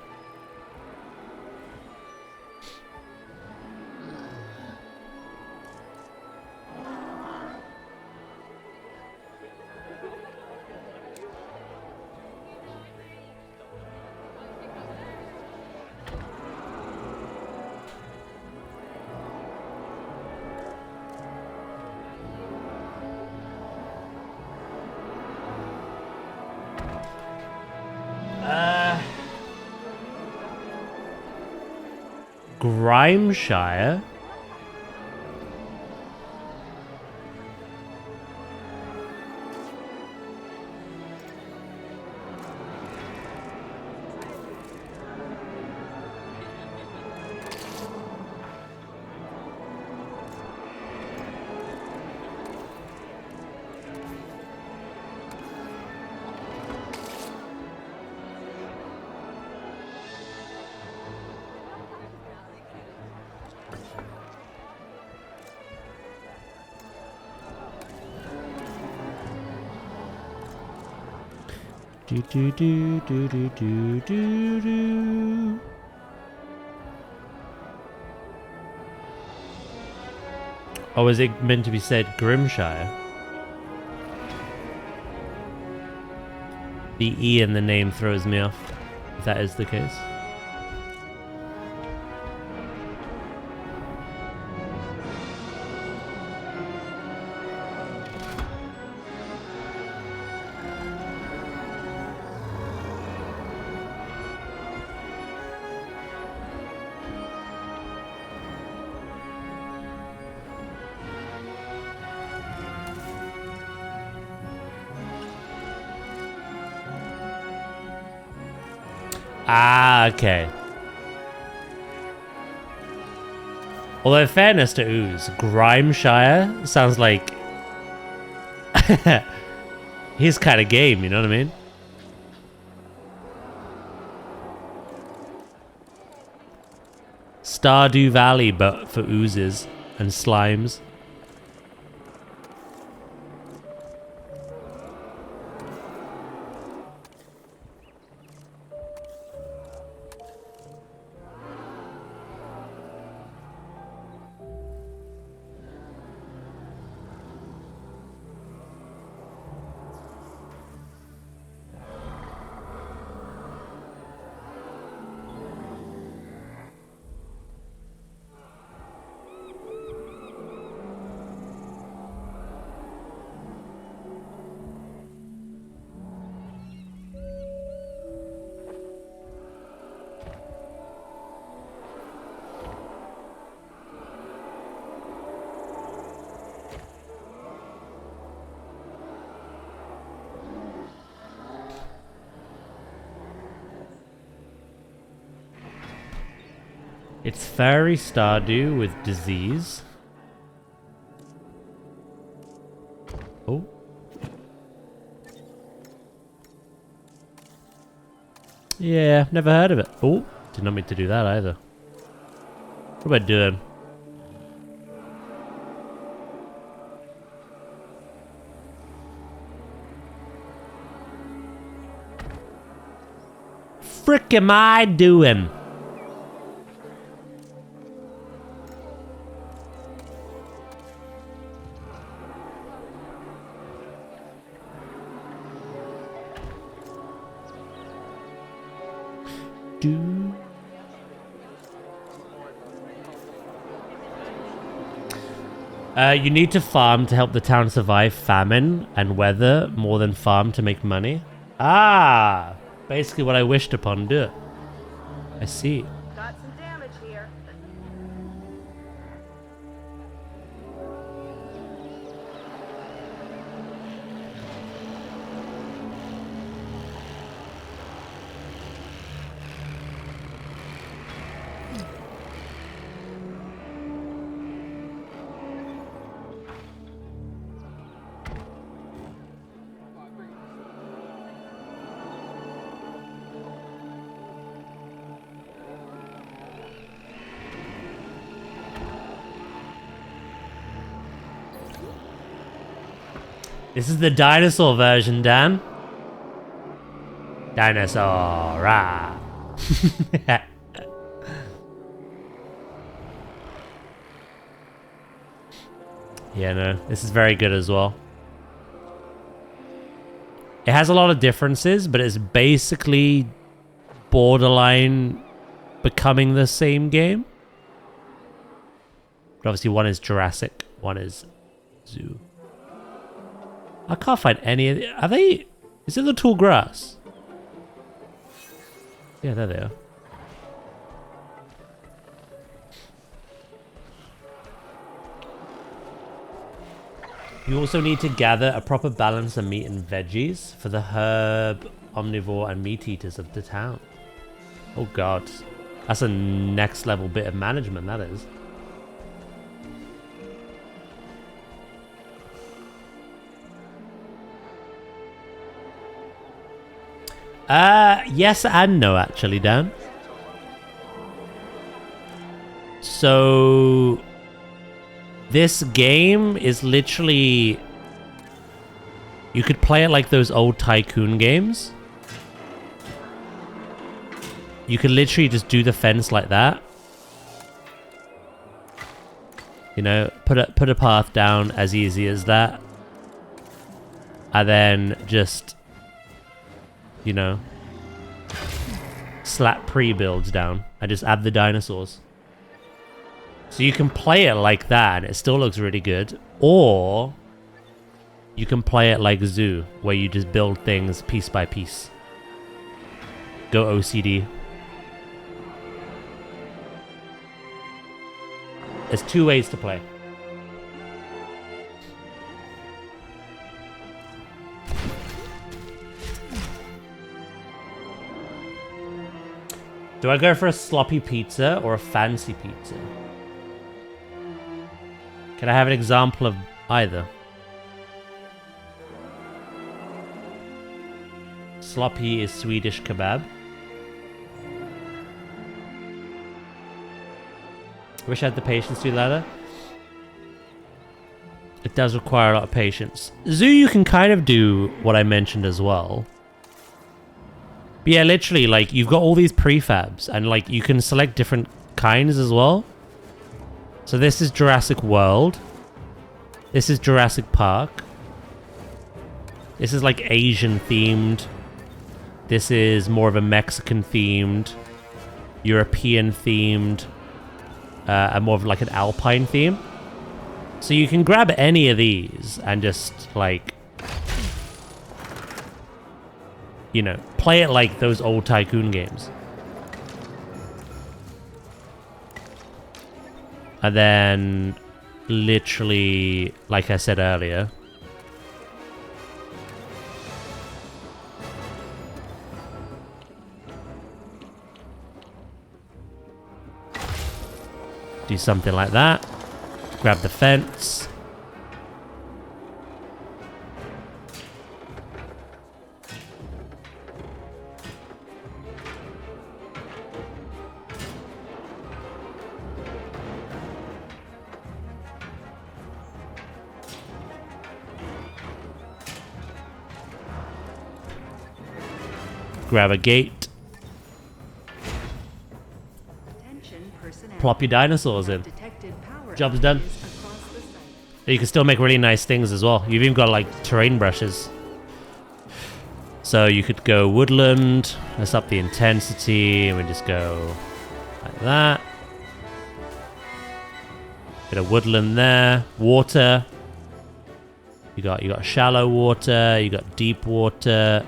Grimeshire? Do do do do do do do do. Oh, is it meant to be said Grimshire? The E in the name throws me off, if that is the case. Ah, okay. Although, in fairness to Ooze, Grimeshire sounds like his kind of game, you know what I mean? Stardew Valley, but for oozes and slimes. It's Fairy Stardew with disease. Oh. Yeah, never heard of it. Oh, did not mean to do that either. What am I doing? Frick am I doing? You need to farm to help the town survive famine and weather more than farm to make money. Ah, basically what I wished upon. Do it. I see. Got some damage here. This is the dinosaur version, Dan. Dinosaur, rah. Yeah, no, this is very good as well. It has a lot of differences, but it's basically borderline becoming the same game. But obviously one is Jurassic, one is Zoo. I can't find any of the... Are they... Is it the tall grass? Yeah, there they are. You also need to gather a proper balance of meat and veggies for the herb, omnivore, and meat eaters of the town. Oh god. That's a next level bit of management, that is. Yes and no, actually, Dan. So, this game is literally... You could play it like those old tycoon games. You could literally just do the fence like that. You know, put a path down as easy as that. And then just... You know, slap pre-builds down. I just add the dinosaurs. So you can play it like that and it still looks really good. Or you can play it like Zoo, where you just build things piece by piece. Go OCD. There's two ways to play. Do I go for a sloppy pizza or a fancy pizza? Can I have an example of either? Sloppy is Swedish kebab. Wish I had the patience to do that. It does require a lot of patience. Zoo, you can kind of do what I mentioned as well. But yeah, literally, like, you've got all these prefabs, and, like, you can select different kinds as well. So this is Jurassic World. This is Jurassic Park. This is, like, Asian-themed. This is more of a Mexican-themed, European-themed, and more of, like, an Alpine theme. So you can grab any of these and just, like... You know, play it like those old tycoon games. And then, literally, like I said earlier, Do something like that. Grab the fence. Grab a gate. Attention personnel. Plop your dinosaurs in. Detected power Job's done. outages across the site. You can still make really nice things as well. You've even got like terrain brushes. So you could go woodland. Let's up the intensity. And we just go like that. Bit of woodland there. Water. You got shallow water. You got deep water.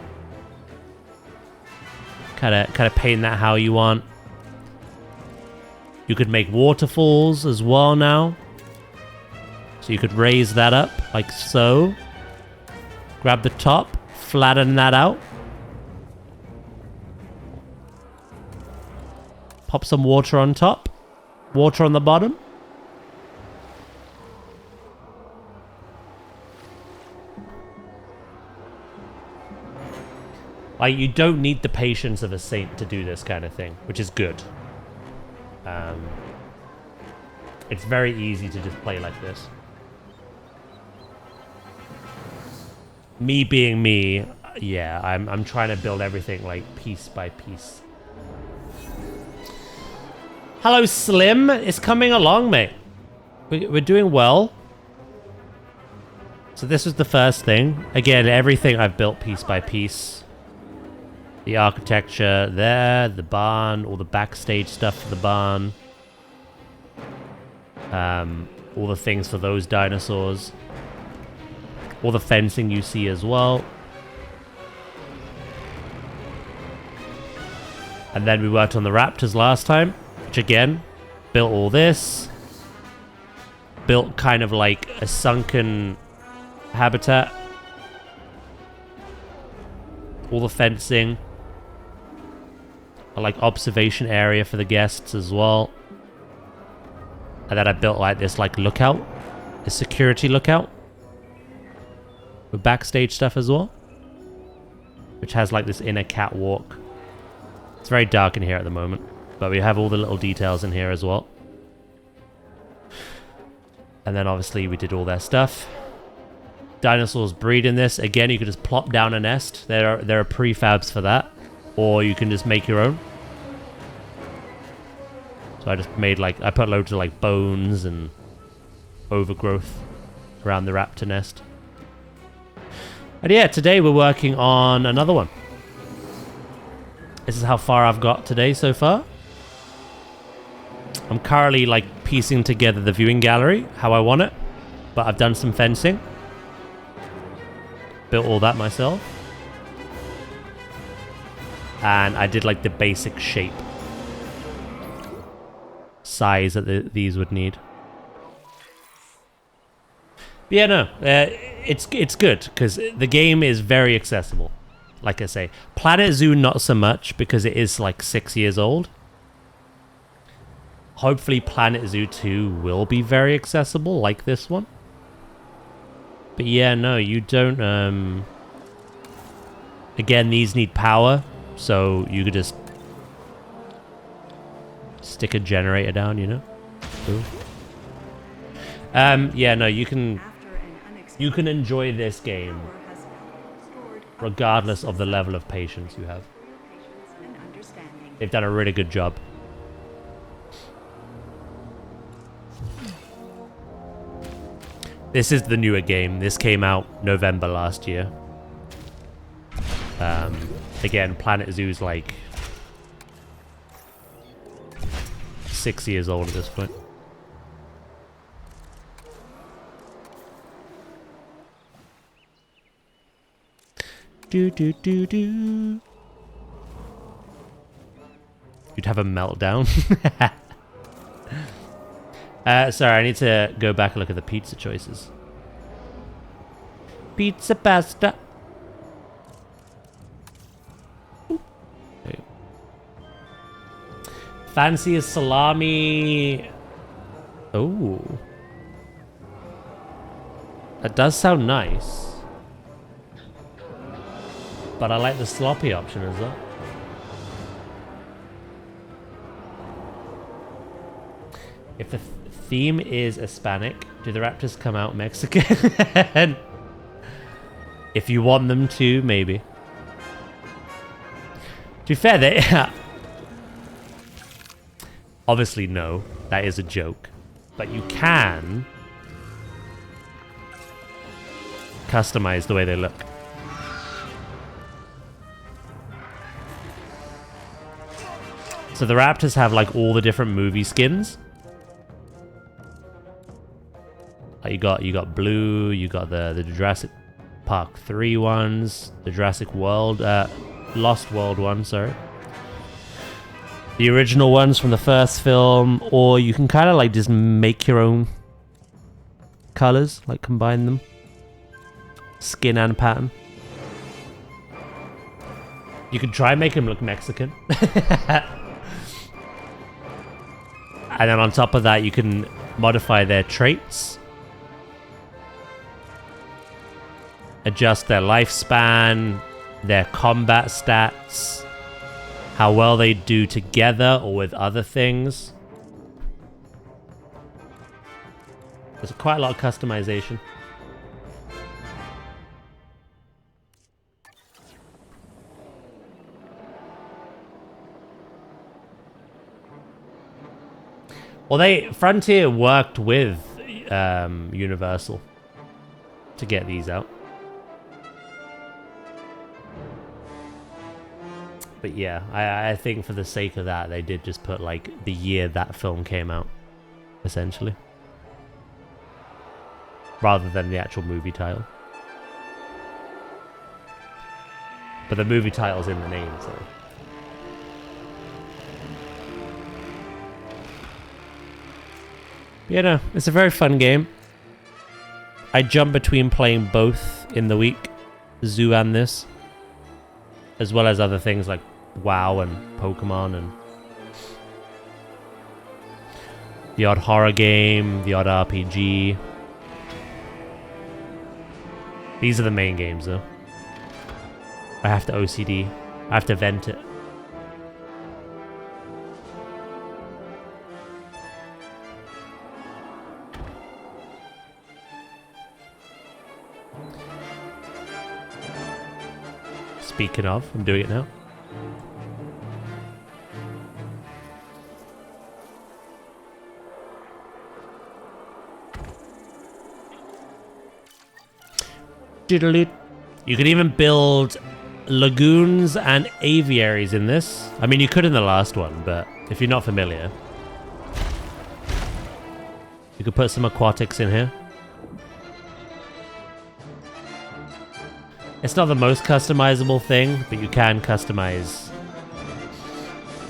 Kind of paint that how you want. You could make waterfalls as well now. So you could raise that up like so. Grab the top, flatten that out. Pop some water on top. Water on the bottom. Like, you don't need the patience of a saint to do this kind of thing, which is good. It's very easy to just play like this. Me being me, yeah, I'm trying to build everything like piece by piece. Hello, Slim. It's coming along, mate. We're doing well. So this was the first thing. Again, everything I've built piece by piece. The architecture there, the barn, all the backstage stuff for the barn. All the things for those dinosaurs. All the fencing you see as well. And then we worked on the raptors last time, which again, built all this. Built kind of like a sunken habitat. All the fencing. Like observation area for the guests as well. And then I built like this like lookout. A security lookout. With backstage stuff as well. Which has like this inner catwalk. It's very dark in here at the moment. But we have all the little details in here as well. And then obviously we did all their stuff. Dinosaurs breed in this. Again, you could just plop down a nest. There are prefabs for that. Or you can just make your own. So I just made like, I put loads of like bones and overgrowth around the raptor nest. And yeah, today we're working on another one. This is how far I've got today so far. I'm currently like piecing together the viewing gallery, how I want it. But I've done some fencing. Built all that myself. And I did like the basic shape. Size that these would need. But yeah, no. It's good because the game is very accessible. Like I say. Planet Zoo not so much because it is like 6 years old. Hopefully Planet Zoo 2 will be very accessible like this one. But yeah, no, you don't... Again, these need power. So you could just stick a generator down, you know? Cool. Yeah, no, you can enjoy this game regardless of the level of patience you have. They've done a really good job. This is the newer game. This came out November last year. Again, Planet Zoo's like 6 years old at this point. Do do do do. You'd have a meltdown. Sorry, I need to go back and look at the pizza choices. Pizza pasta. Fancy a salami. Oh. That does sound nice. But I like the sloppy option as well. If the theme is Hispanic, do the raptors come out Mexican? If you want them to, maybe. To be fair, they... Obviously, no. That is a joke. But you can customize the way they look. So the raptors have like all the different movie skins. You got blue, you got the Jurassic Park 3 ones, the Jurassic World, Lost World one, sorry. The original ones from the first film, or you can kind of like just make your own colors, like combine them. Skin and pattern. You could try and make them look Mexican. And then on top of that, you can modify their traits. Adjust their lifespan, their combat stats, how well they do together or with other things. There's quite a lot of customization. Well, Frontier worked with Universal to get these out. But yeah, I think for the sake of that, they did just put like the year that film came out, essentially. Rather than the actual movie title. But the movie title's in the name, so... You know, it's a very fun game. I jump between playing both in the week, Zoo and this, as well as other things like WoW and Pokemon and the odd horror game, the odd RPG. These are the main games, though. I have to OCD. I have to vent it. Speaking of, I'm doing it now. Doodle-doo. You can even build lagoons and aviaries in this. I mean, you could in the last one, but if you're not familiar, you could put some aquatics in here. It's not the most customizable thing, but you can customize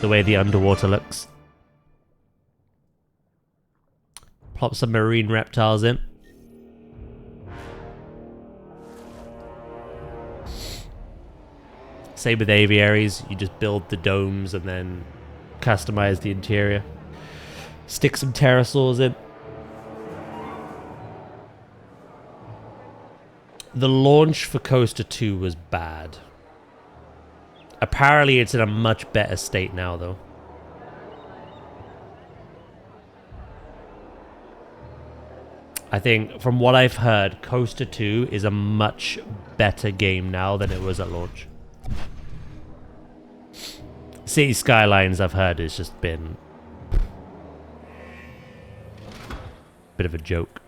the way the underwater looks. Plop some marine reptiles in. Same with aviaries, you just build the domes and then customize the interior. Stick some pterosaurs in. The launch for Coaster 2 was bad. Apparently it's in a much better state now, though. I think, from what I've heard, Coaster 2 is a much better game now than it was at launch. City Skylines, I've heard, has just been a bit of a joke.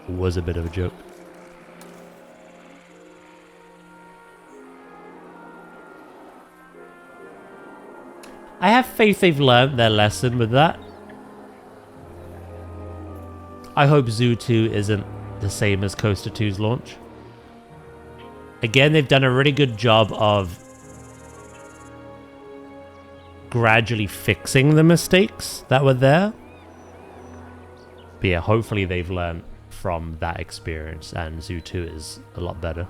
It was a bit of a joke. I have faith they've learned their lesson with that. I hope Zoo 2 isn't the same as Coaster 2's launch. Again, they've done a really good job of gradually fixing the mistakes that were there. But yeah, hopefully they've learned from that experience and Zoo 2 is a lot better.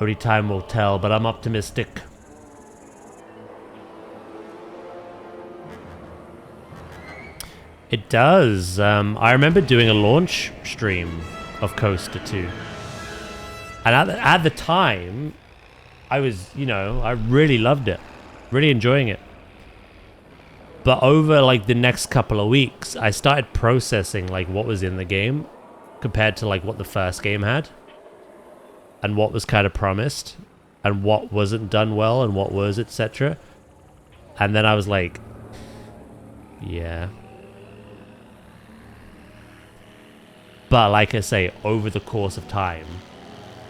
Only time will tell, but I'm optimistic. It does. I remember doing a launch stream of Coaster 2. And at the time, I was, you know, I really loved it. Really enjoying it. But over, like, the next couple of weeks, I started processing, like, what was in the game compared to, like, what the first game had. And what was kind of promised. And what wasn't done well and what was, etc. And then I was like, yeah. But like I say, over the course of time,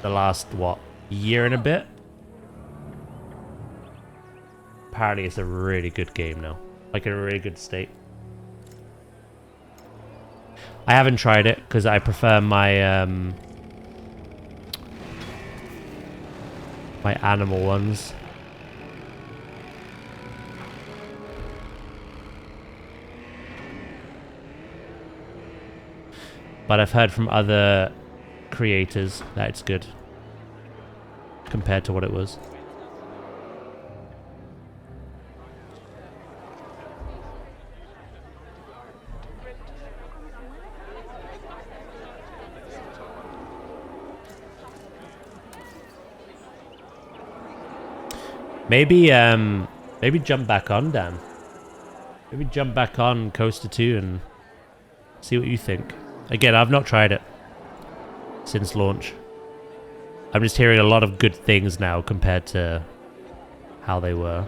the last, what, year and a bit? Apparently it's a really good game now. Like, in a really good state. I haven't tried it, because I prefer my, my animal ones. But I've heard from other creators that it's good compared to what it was. Maybe maybe jump back on, Dan. Maybe jump back on Coaster 2 and see what you think. Again, I've not tried it since launch. I'm just hearing a lot of good things now compared to how they were.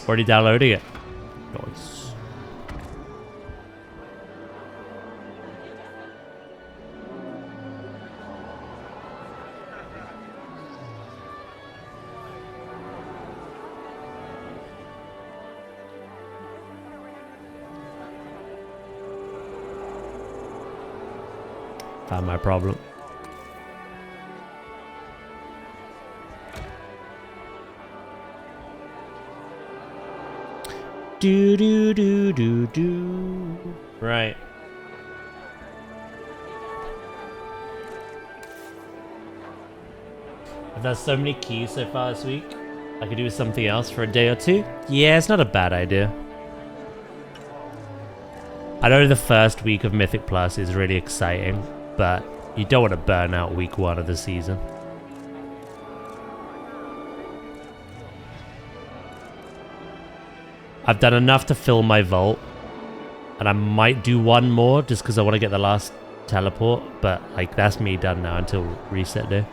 Already downloading it. Nice. Found my problem. Do do do do do. Right. I've done so many keys so far this week. I could do something else for a day or two. Yeah, it's not a bad idea. I know the first week of Mythic Plus is really exciting, but you don't want to burn out week 1 of the season. I've done enough to fill my vault, and I might do one more just because I want to get the last teleport, but like that's me done now until reset day.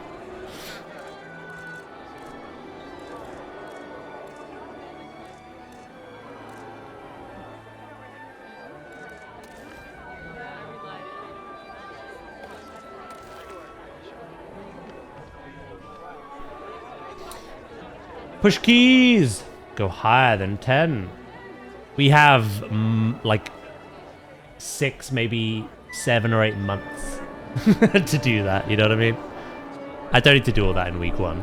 Push keys! Go higher than 10. We have like 6, maybe 7 or 8 months to do that, you know what I mean? I don't need to do all that in week 1.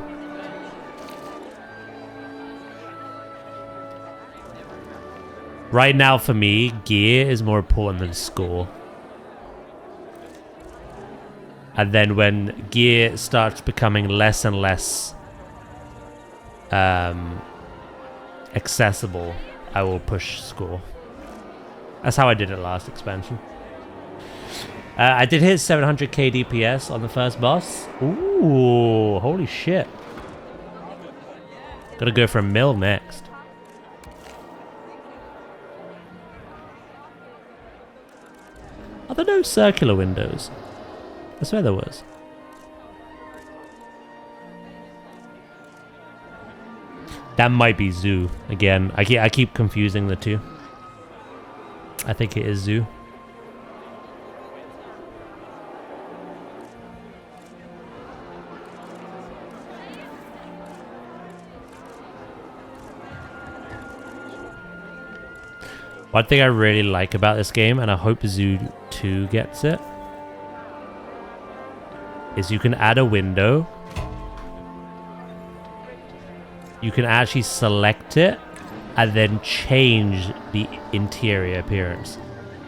Right now for me, gear is more important than score. And then when gear starts becoming less and less accessible, I will push score. That's how I did it last expansion. I did hit 700k DPS on the first boss. Ooh, holy shit. Gotta go for a mill next. Are there no circular windows? I swear there was. That might be Zoo. Again, I keep confusing the two. I think it is Zoo. One thing I really like about this game, and I hope Zoo 2 gets it, is you can add a window you can actually select it and then change the interior appearance.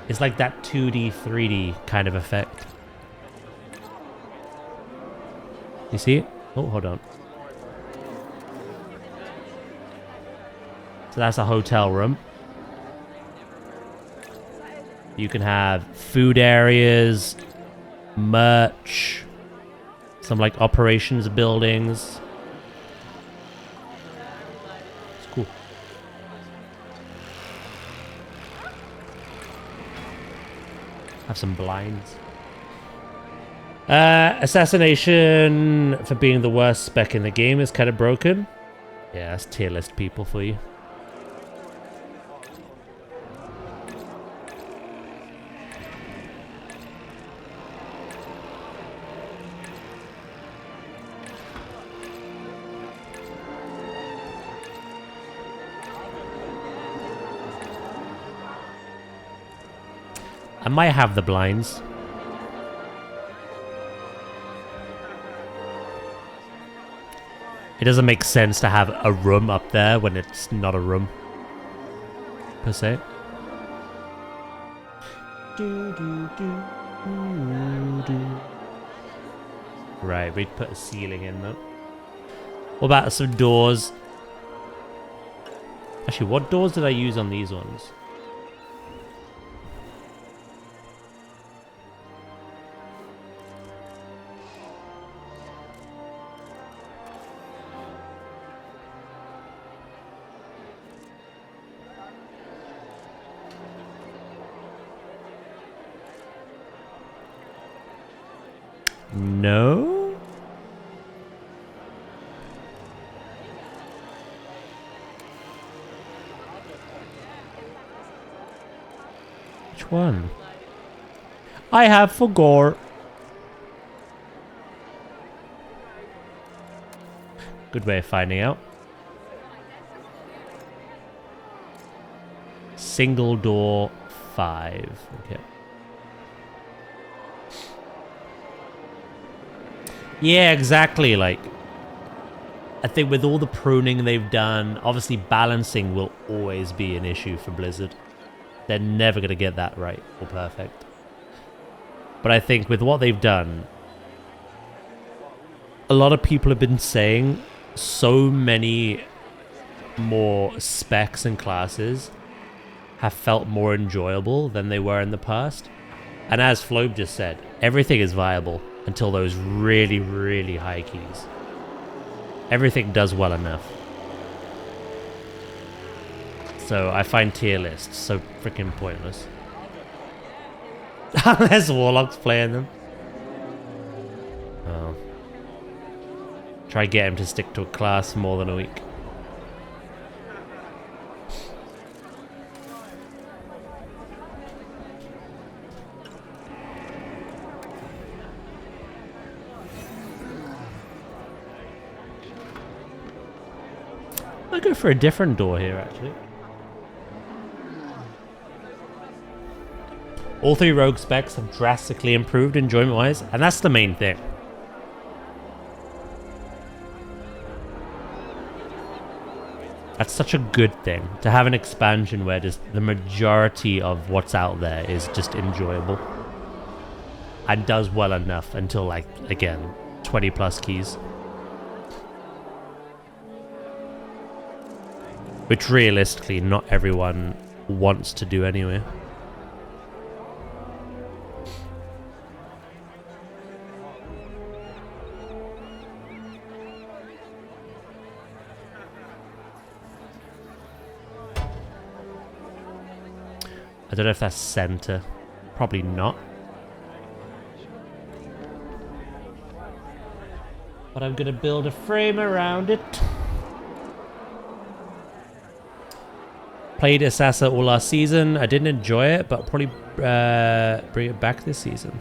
It's like that 2D, 3D kind of effect. You see? Oh, hold on. So that's a hotel room. You can have food areas, merch, some like operations buildings. It's cool. Have some blinds. Assassination for being the worst spec in the game is kind of broken. Yeah, that's tier list people for you. I might have the blinds. It doesn't make sense to have a room up there when it's not a room, per se. Right, we'd put a ceiling in though. What about some doors? Actually, what doors did I use on these ones? No? Which one? I have forgot. Good way of finding out. Single door 5. Okay. Yeah, exactly. Like, I think with all the pruning they've done, obviously balancing will always be an issue for Blizzard. They're never going to get that right or perfect. But I think with what they've done, a lot of people have been saying so many more specs and classes have felt more enjoyable than they were in the past. And as Flobe just said, everything is viable until those really, really high keys. Everything does well enough. So I find tier lists so freaking pointless. Unless Warlock's playing them. Oh. Try get him to stick to a class for more than a week. I'll go for a different door here, actually. All 3 rogue specs have drastically improved enjoyment-wise, and that's the main thing. That's such a good thing, to have an expansion where just the majority of what's out there is just enjoyable. And does well enough until, like, again, 20 plus keys. Which realistically, not everyone wants to do anyway. I don't know if that's center. Probably not. But I'm gonna build a frame around it. Played Assassin all last season. I didn't enjoy it, but probably bring it back this season.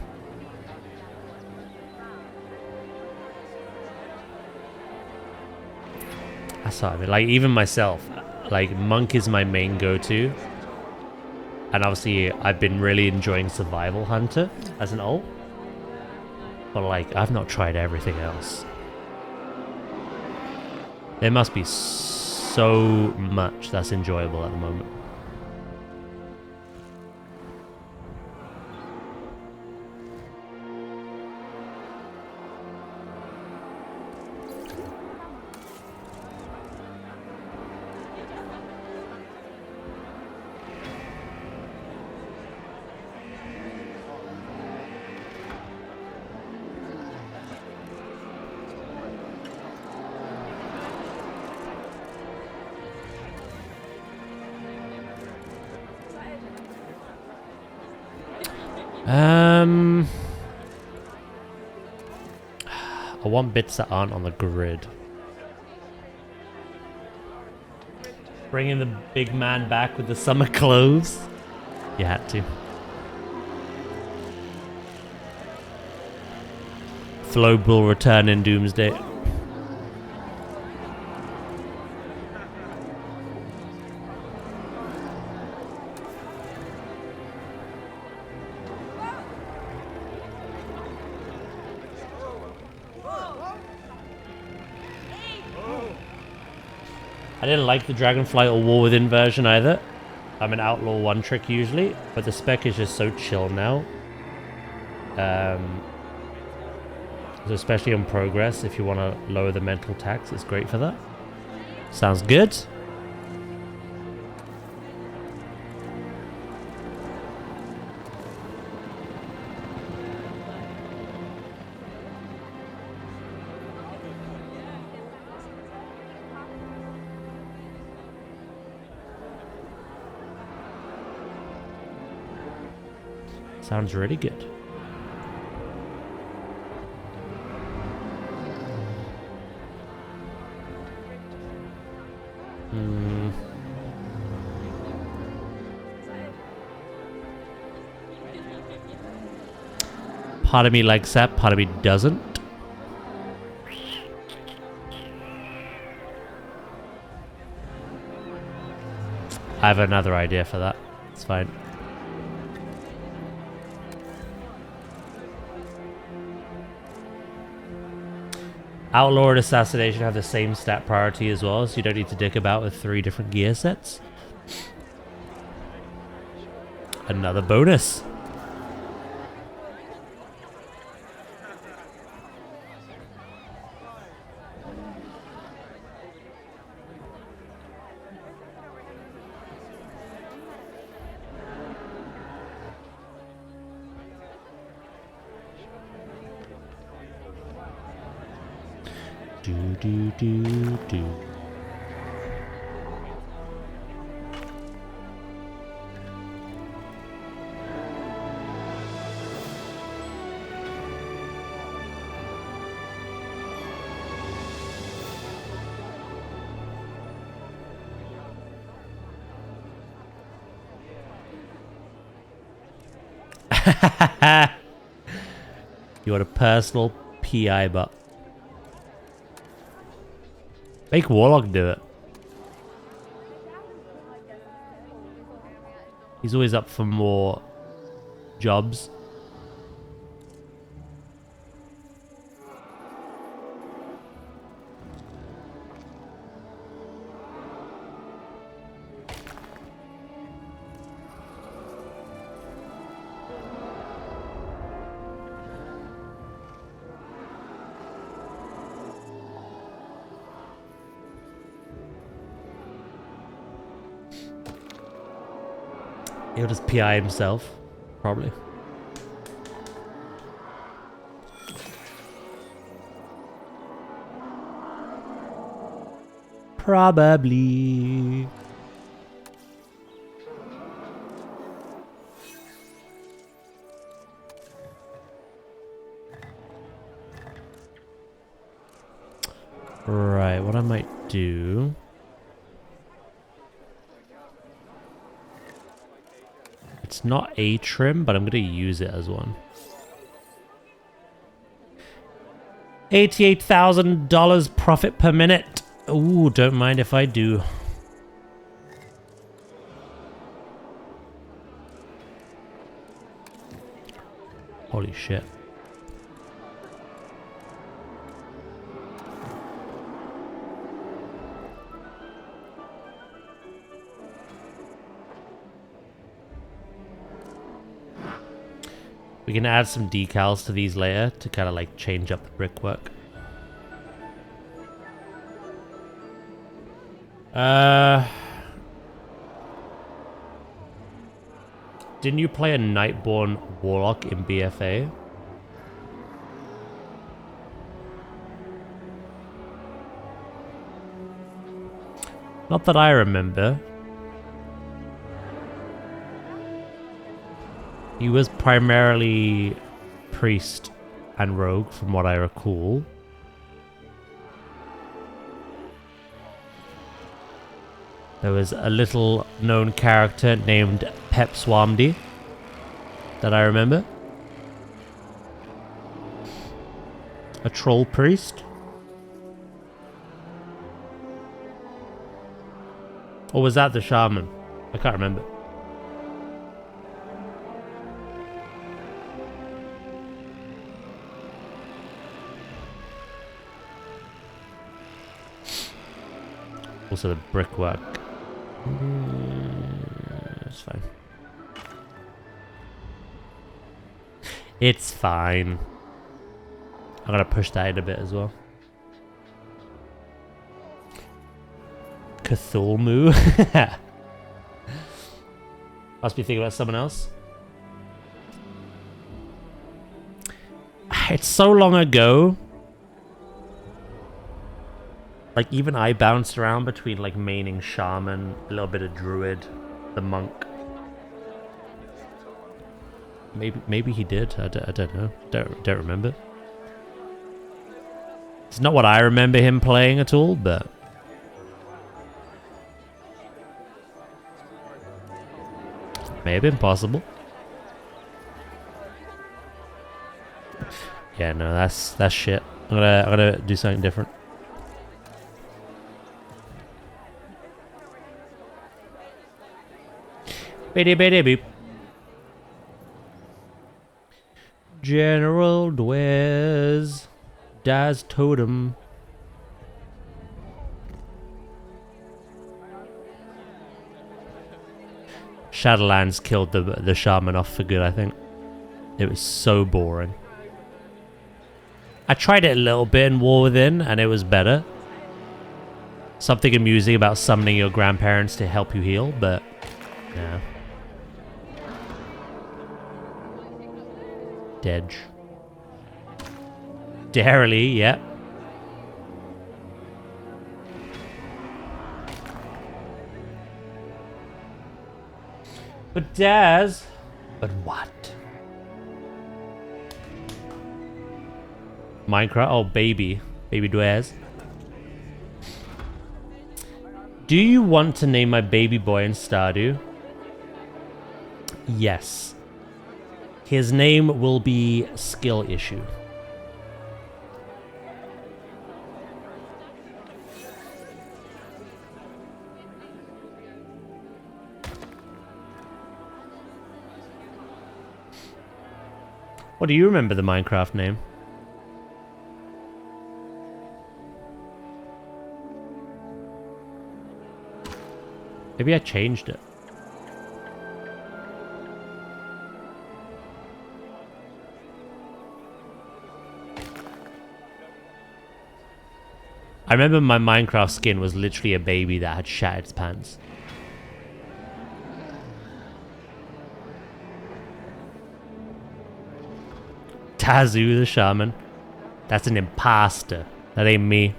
That's what I mean. Like, even myself, like, Monk is my main go-to. And obviously, I've been really enjoying Survival Hunter as an ult. But, like, I've not tried everything else. There must be so much that's enjoyable at the moment. I want bits that aren't on the grid. Bringing the big man back with the summer clothes. You had to. Flobe will return in Doomsday. I didn't like the Dragonflight or War Within version either. I'm an Outlaw 1 trick usually, but the spec is just so chill now. So especially on progress, if you want to lower the mental tax, it's great for that. Sounds good. Sounds really good. Part of me likes that, part of me doesn't. I have another idea for that. It's fine. Outlaw and Assassination have the same stat priority as well, so you don't need to dick about with 3 different gear sets. Another bonus. Do. You want a personal PI butt. Make Warlock do it. He's always up for more jobs. He'll just PI himself, probably. Probably. Right, what I might do... It's not a trim, but I'm going to use it as one. $88,000 profit per minute. Ooh, don't mind if I do. Holy shit. We can add some decals to these later to kind of like change up the brickwork. Didn't you play a Nightborn Warlock in BFA? Not that I remember. He was primarily priest and rogue, from what I recall. There was a little known character named Pep Swamdy that I remember. A troll priest. Or was that the shaman? I can't remember. Also the brickwork. It's fine. It's fine. I'm gonna push that in a bit as well. Cthulhu. Must be thinking about someone else. It's so long ago. Like, even I bounced around between, like, maining shaman, a little bit of druid, the monk. Maybe he did. I don't know. Don't remember. It's not what I remember him playing at all, but... may have been possible. Yeah, no, that's shit. I'm gonna do something different. Beep. General Dwez Das Totem. Shadowlands killed the shaman off for good, I think. It was so boring. I tried it a little bit in War Within, and it was better. Something amusing about summoning your grandparents to help you heal, but... yeah. Dedge. Darily, yeah. But Daz... but what? Minecraft? Oh, baby. Baby Daz. Do you want to name my baby boy in Stardew? Yes. His name will be Skill Issue. What do you remember the Minecraft name? Maybe I changed it. I remember my Minecraft skin was literally a baby that had shat its pants. Tazu the shaman. That's an imposter. That ain't me.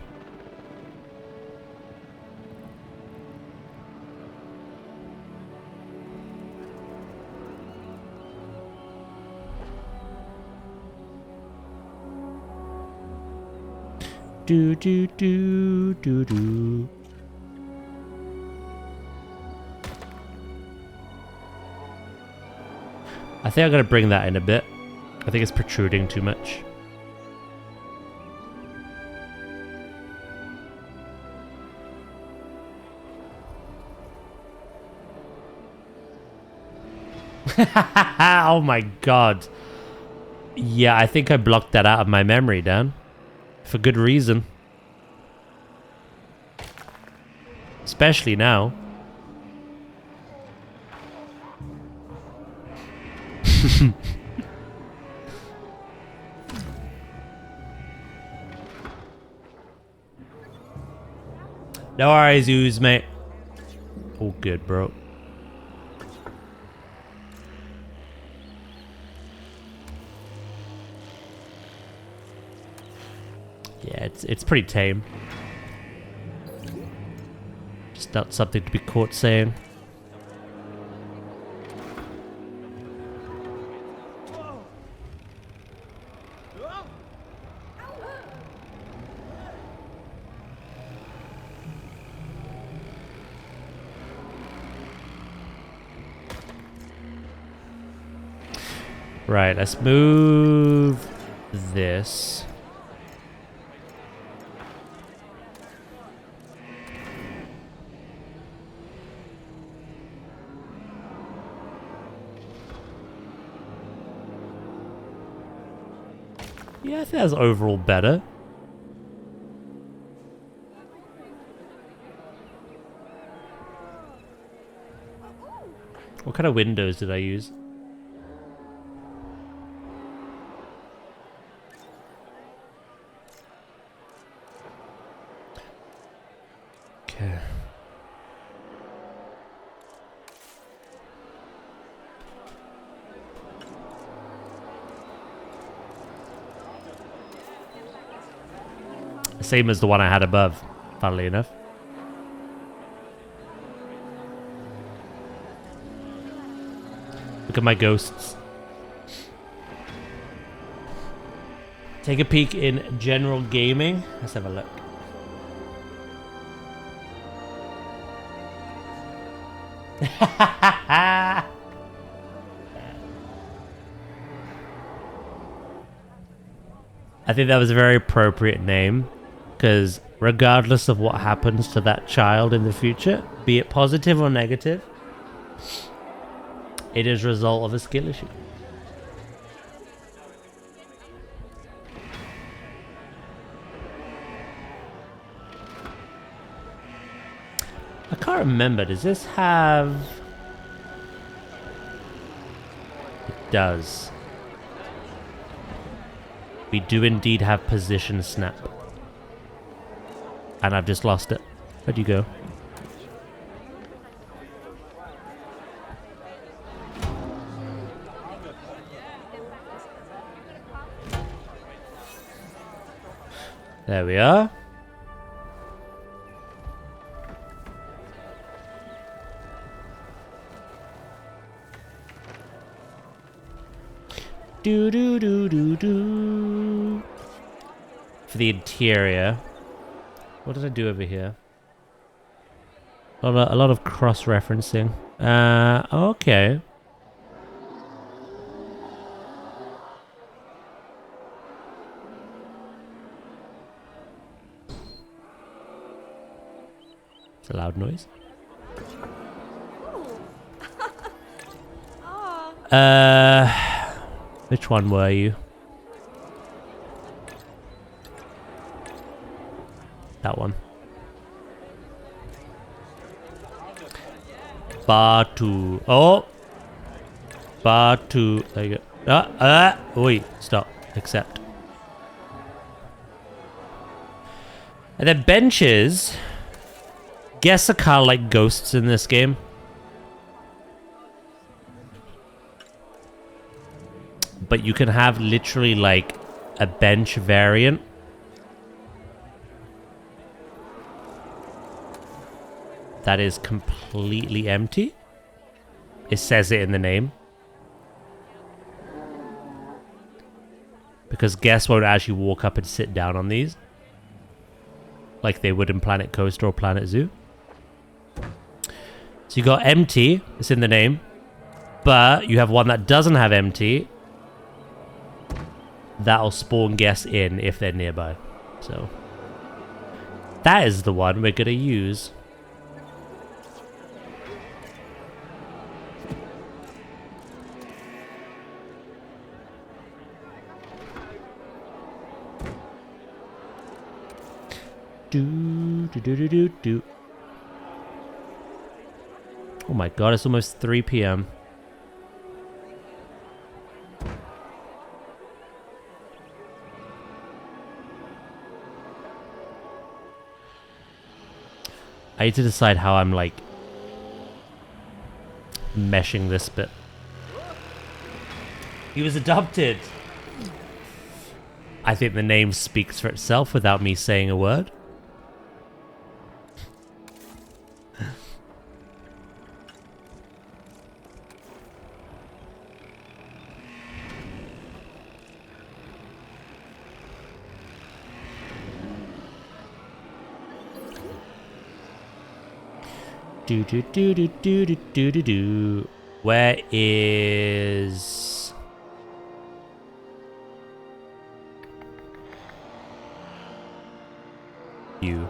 Do do do do do. I think I'm gonna bring that in a bit. I think it's protruding too much. Oh my god. Yeah, I think I blocked that out of my memory, Dan. For good reason. Especially now. No worries, Ooze, mate. All good, bro. Yeah, it's pretty tame. Just not something to be caught saying. Right, let's move this. Yeah, I think that's overall better. What kind of windows did I use? Okay. Same as the one I had above, funnily enough. Look at my ghosts. Take a peek in general gaming. Let's have a look. I think that was a very appropriate name, because regardless of what happens to that child in the future, be it positive or negative, it is a result of a skill issue. I can't remember. Does this have... It does. We do indeed have position snap. And I've just lost it. Where'd you go? There we are. Do do do do do. For the interior. What did I do over here? A lot of cross-referencing. Okay. It's a loud noise. Which one were you? That one. Bar 2. Oh! Bar 2. There you go. Wait. Stop. Accept. And then benches. Guess are kind of like ghosts in this game. But you can have literally like a bench variant. That is completely empty. It says it in the name. Because guests won't actually walk up and sit down on these. Like they would in Planet Coaster or Planet Zoo. So you got empty. It's in the name. But you have one that doesn't have empty. That'll spawn guests in if they're nearby. So that is the one we're going to use. Do. Oh my god, it's almost 3 p.m. I need to decide how I'm like meshing this bit. He was adopted. I think the name speaks for itself without me saying a word. Do do do do do do do do do. Where is you?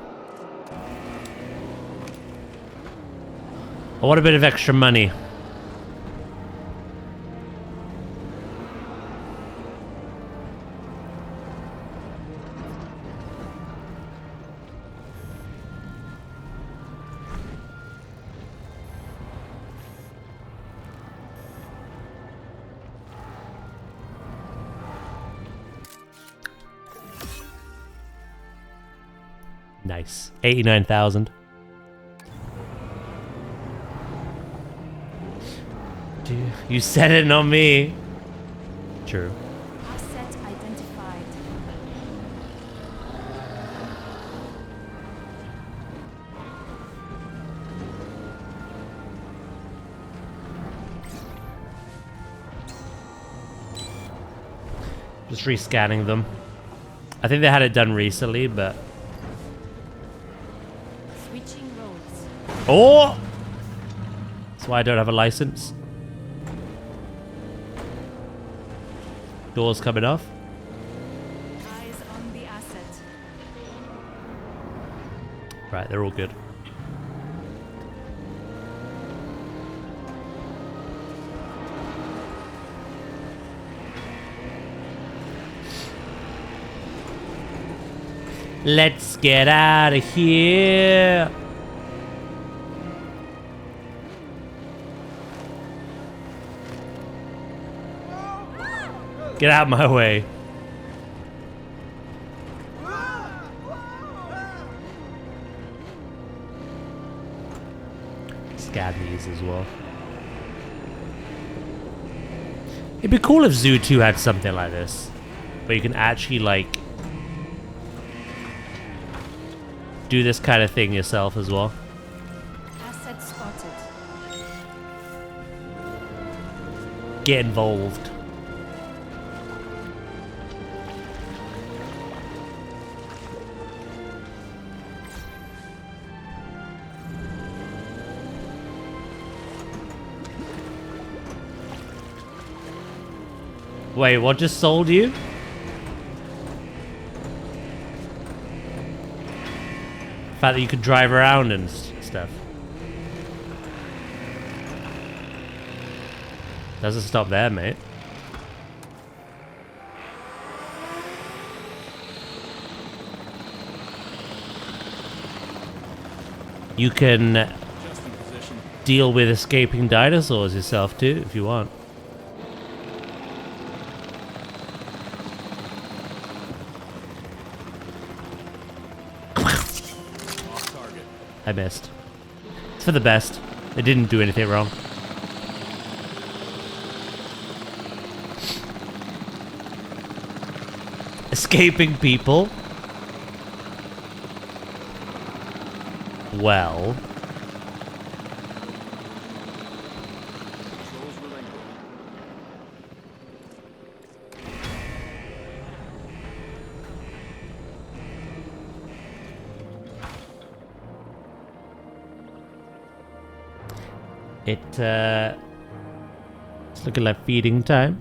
I want a bit of extra money. Nice. 89,000. Dude, you said it, not me. True. Asset identified. Just rescanning them. I think they had it done recently, but... Switching roles. Oh! That's why I don't have a license. Doors coming off. Eyes on the asset. Right, they're all good. Let's get out of here. Get out of my way. Scan these as well. It'd be cool if Zoo 2 had something like this, where you can actually like do this kind of thing yourself as well. Asset spotted. Get involved. Wait, what just sold you? The fact that you could drive around and stuff. Doesn't stop there, mate. You can deal with escaping dinosaurs yourself too, if you want. I missed. It's for the best. It didn't do anything wrong. Escaping people. Well. It's looking like feeding time.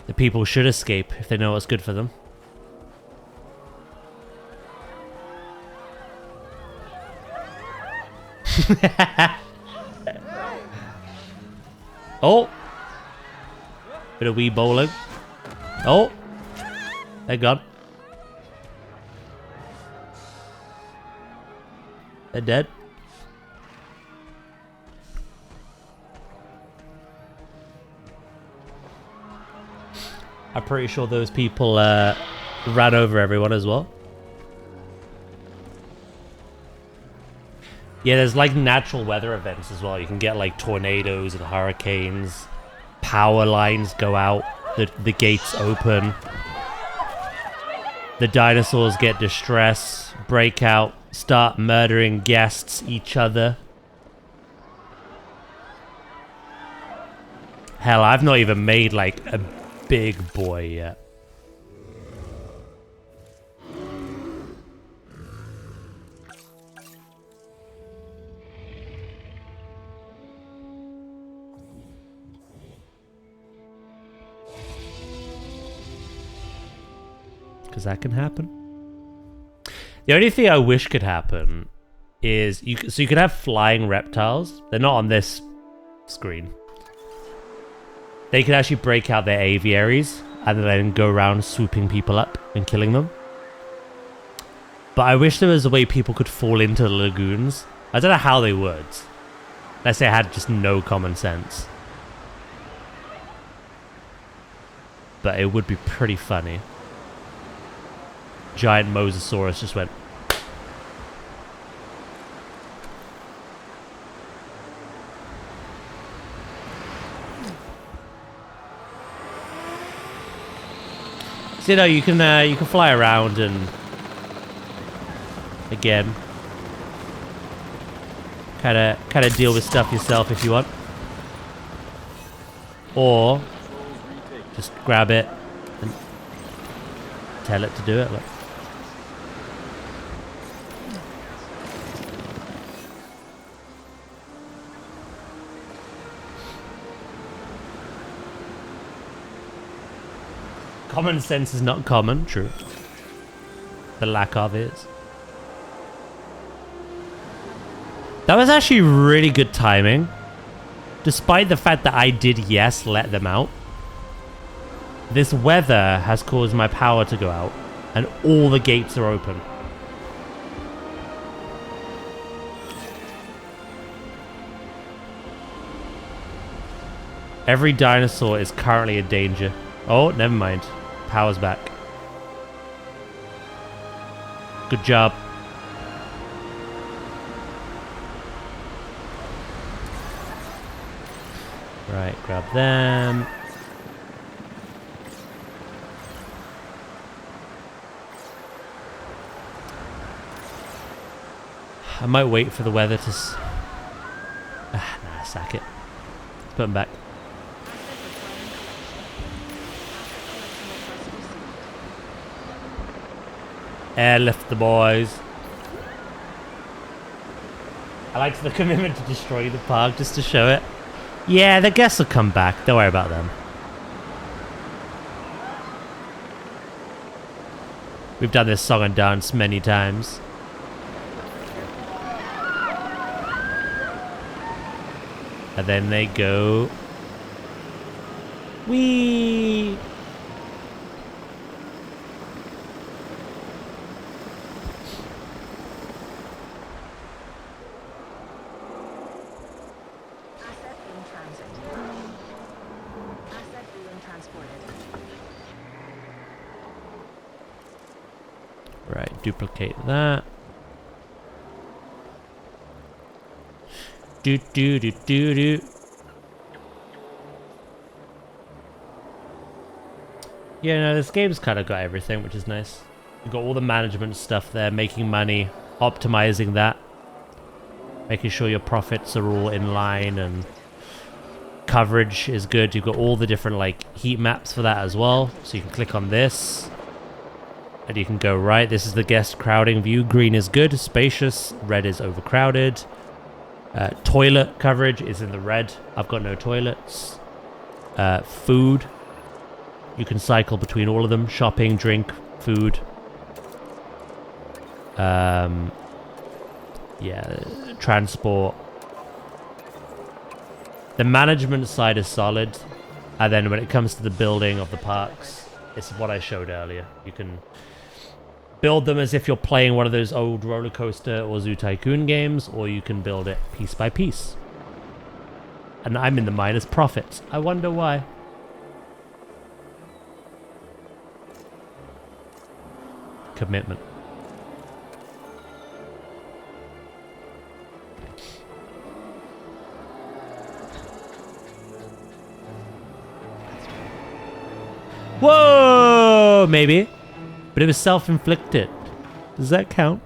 The people should escape if they know what's good for them. Oh! Bit of wee bowling. Oh! They're gone. They're dead. I'm pretty sure those people ran over everyone as well. Yeah, there's like natural weather events as well. You can get like tornadoes and hurricanes. Power lines go out. The gates open. The dinosaurs get distressed, break out, start murdering guests, each other. Hell, I've not even made like a big boy yet. Because that can happen. The only thing I wish could happen is you could have flying reptiles. They're not on this screen. They could actually break out their aviaries and then go around swooping people up and killing them. But I wish there was a way people could fall into the lagoons. I don't know how they would. Unless they had just no common sense. But it would be pretty funny. Giant mosasaurus just went. So, you know, you can fly around and again kind of deal with stuff yourself if you want, or just grab it and tell it to do it. Look. Common sense is not common, true. The lack of is. That was actually really good timing. Despite the fact that I did, yes, let them out. This weather has caused my power to go out. And all the gates are open. Every dinosaur is currently in danger. Oh, never mind. Power's back. Good job. Right, grab them. I might wait for the weather to... nah, sack it. Put them back. Airlift the boys. I like the commitment to destroy the park just to show it. Yeah, the guests will come back. Don't worry about them. We've done this song and dance many times. And then they go. Whee! Right, duplicate that. Do. Yeah, no, this game's kind of got everything, which is nice. You've got all the management stuff there, making money, optimizing that, making sure your profits are all in line, and coverage is good. You've got all the different like heat maps for that as well. So you can click on this. And you can go right. This is the guest crowding view. Green is good, spacious. Red is overcrowded. Toilet coverage is in the red. I've got no toilets. Food. You can cycle between all of them. Shopping, drink, food. Yeah, transport. The management side is solid. And then when it comes to the building of the parks, it's what I showed earlier. You can build them as if you're playing one of those old roller coaster or Zoo Tycoon games, or you can build it piece by piece. And I'm in the minus profits. I wonder why. Commitment. Whoa, maybe. But it was self-inflicted. Does that count?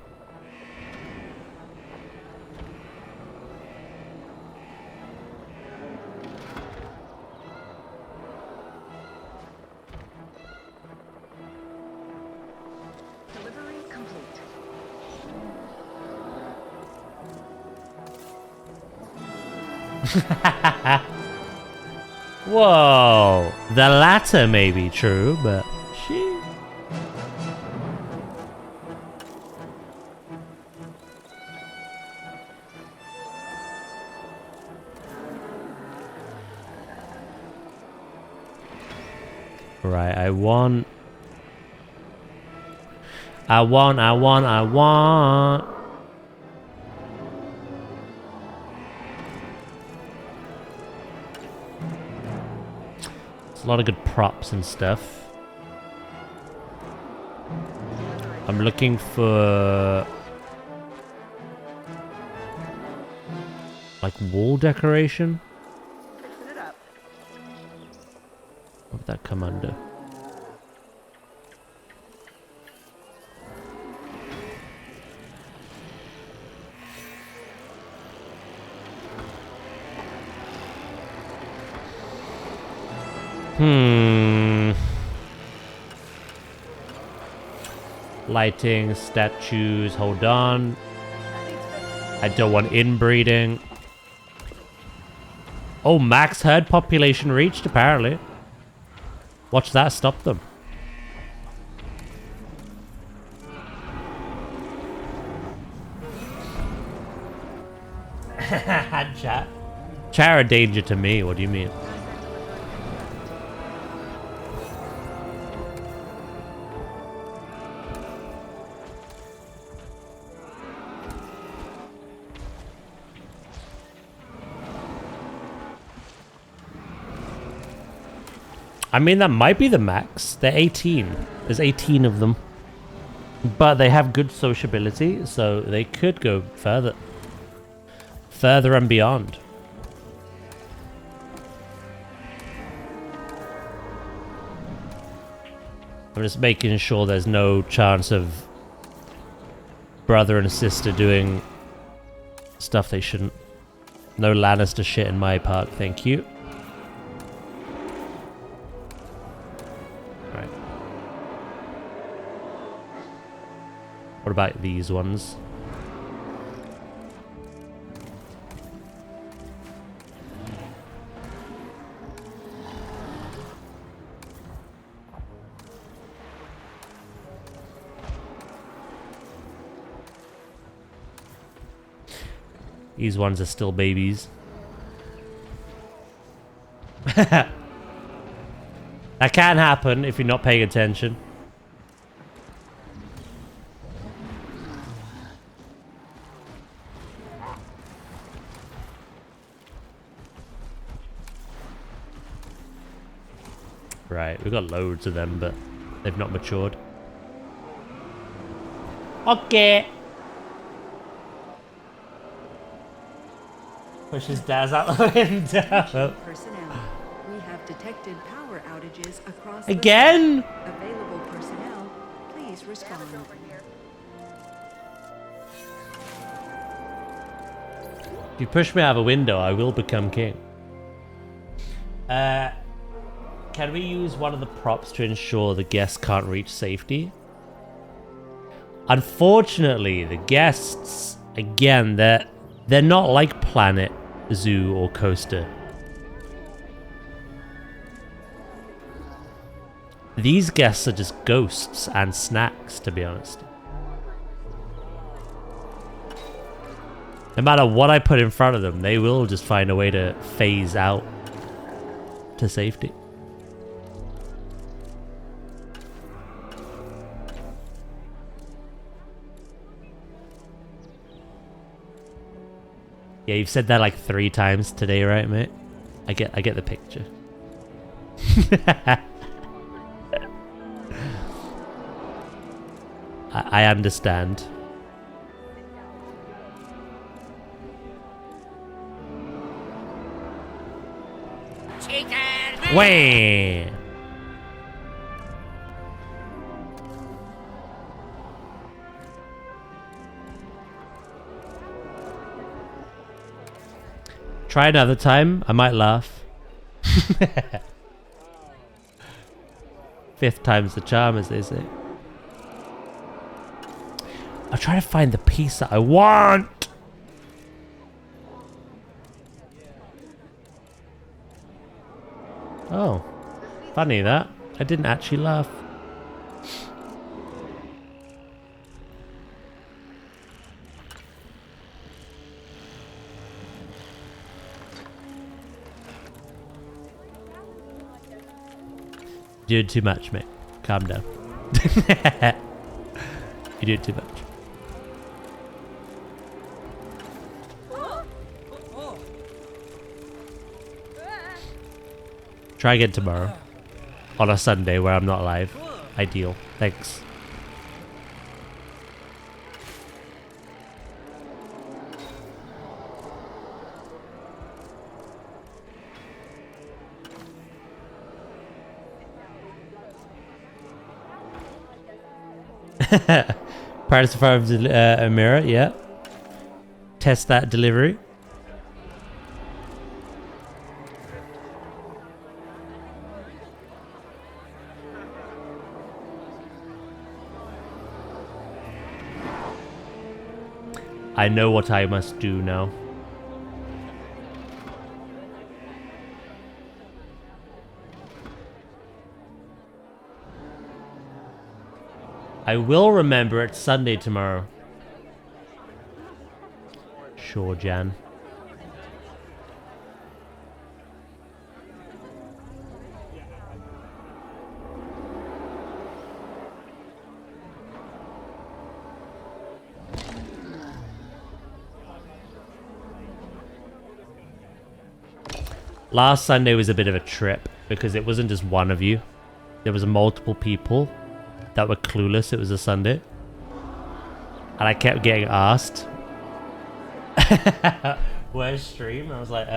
Delivery complete. Whoa. The latter may be true, but she... Right, I want... There's a lot of good props and stuff. I'm looking for... like wall decoration? Fixing it up. What would that come under? Lighting, statues, hold on. I don't want inbreeding. Oh, max herd population reached, apparently. Watch that stop them. Chat. Chat are a danger to me, what do you mean? I mean, that might be the max. They're 18. There's 18 of them. But they have good sociability, so they could go further. Further and beyond. I'm just making sure there's no chance of brother and sister doing stuff they shouldn't. No Lannister shit in my park, thank you. What about these ones? These ones are still babies. That can happen if you're not paying attention. Right, we've got loads of them, but they've not matured. Okay. Pushes Daz out the window. Personnel. We have detected power outages across Again? The site. Available personnel, please respond. If you push me out of a window, I will become king. Can we use one of the props to ensure the guests can't reach safety? Unfortunately, the guests, again, they're not like Planet, Zoo, or Coaster. These guests are just ghosts and snacks, to be honest. No matter what I put in front of them, they will just find a way to phase out to safety. Yeah, you've said that like 3 times today, right, mate? I get the picture. I understand. Wah! Try another time. I might laugh. 5th time's the charm, as they say. I'm trying to find the piece that I want. Oh, funny that. I didn't actually laugh. You're doing too much, mate. Calm down. You're doing too much. Try again tomorrow. On a Sunday where I'm not live. Ideal. Thanks. Price of a mirror, yeah. Test that delivery. I know what I must do now. I will remember it's Sunday tomorrow. Sure, Jan. Last Sunday was a bit of a trip because it wasn't just one of you. There was multiple people that were clueless it was a Sunday. And I kept getting asked, where's stream? I was like,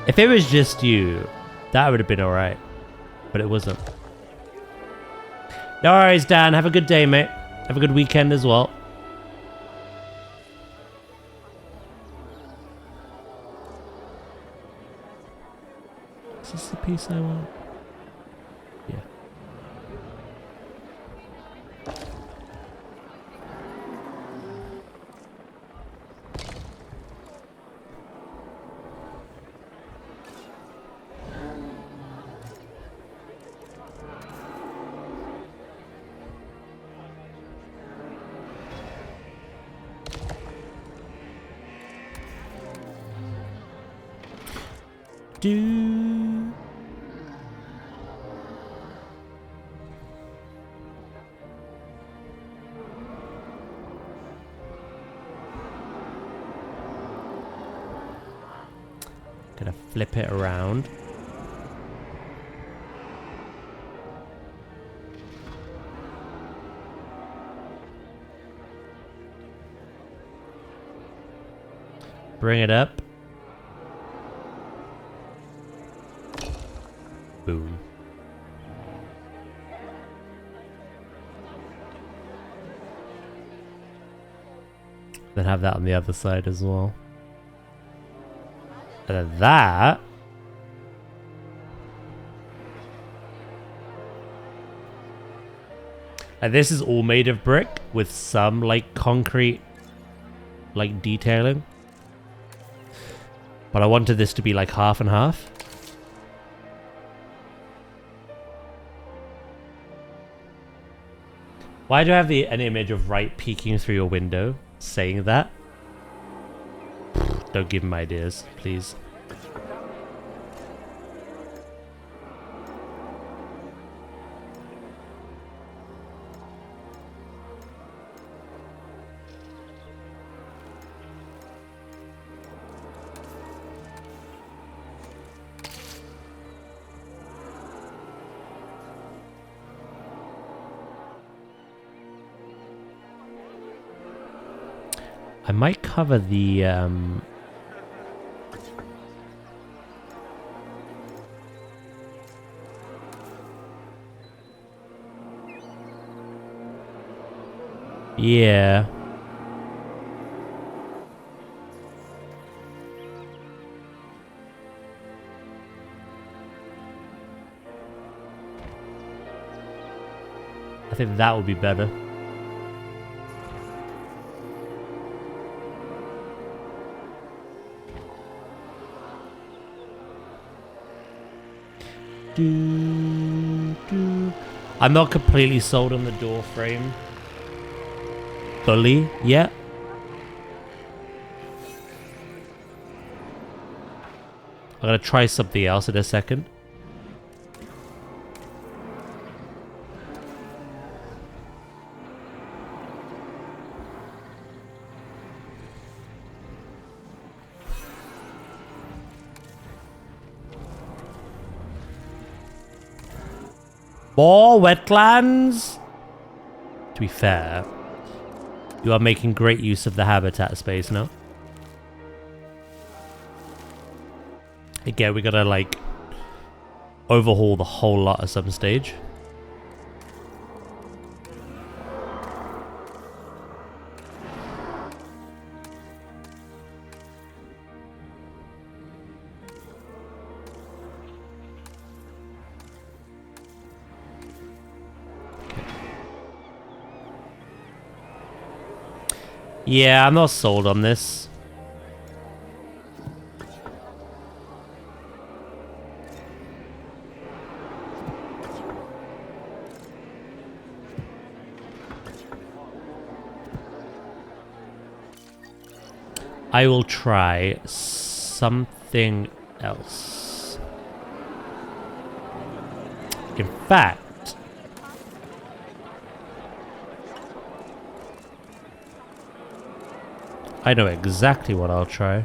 if it was just you, that would have been alright. But it wasn't. No worries, Dan. Have a good day, mate. Have a good weekend as well. Is this the piece I want? Yeah. Do. Gonna flip it around. Bring it up. Boom. Then have that on the other side as well. And then that. And this is all made of brick with some like concrete like detailing. But I wanted this to be like half and half. Why do I have an image of Wright peeking through your window saying that? Don't give him ideas, please. I might cover the yeah. I think that would be better. I'm not completely sold on the door frame fully yet. I'm gonna try something else in a second. More wetlands? To be fair, you are making great use of the habitat space now. Again, we gotta like overhaul the whole lot at some stage. Yeah, I'm not sold on this. I will try something else. In fact, I know exactly what I'll try.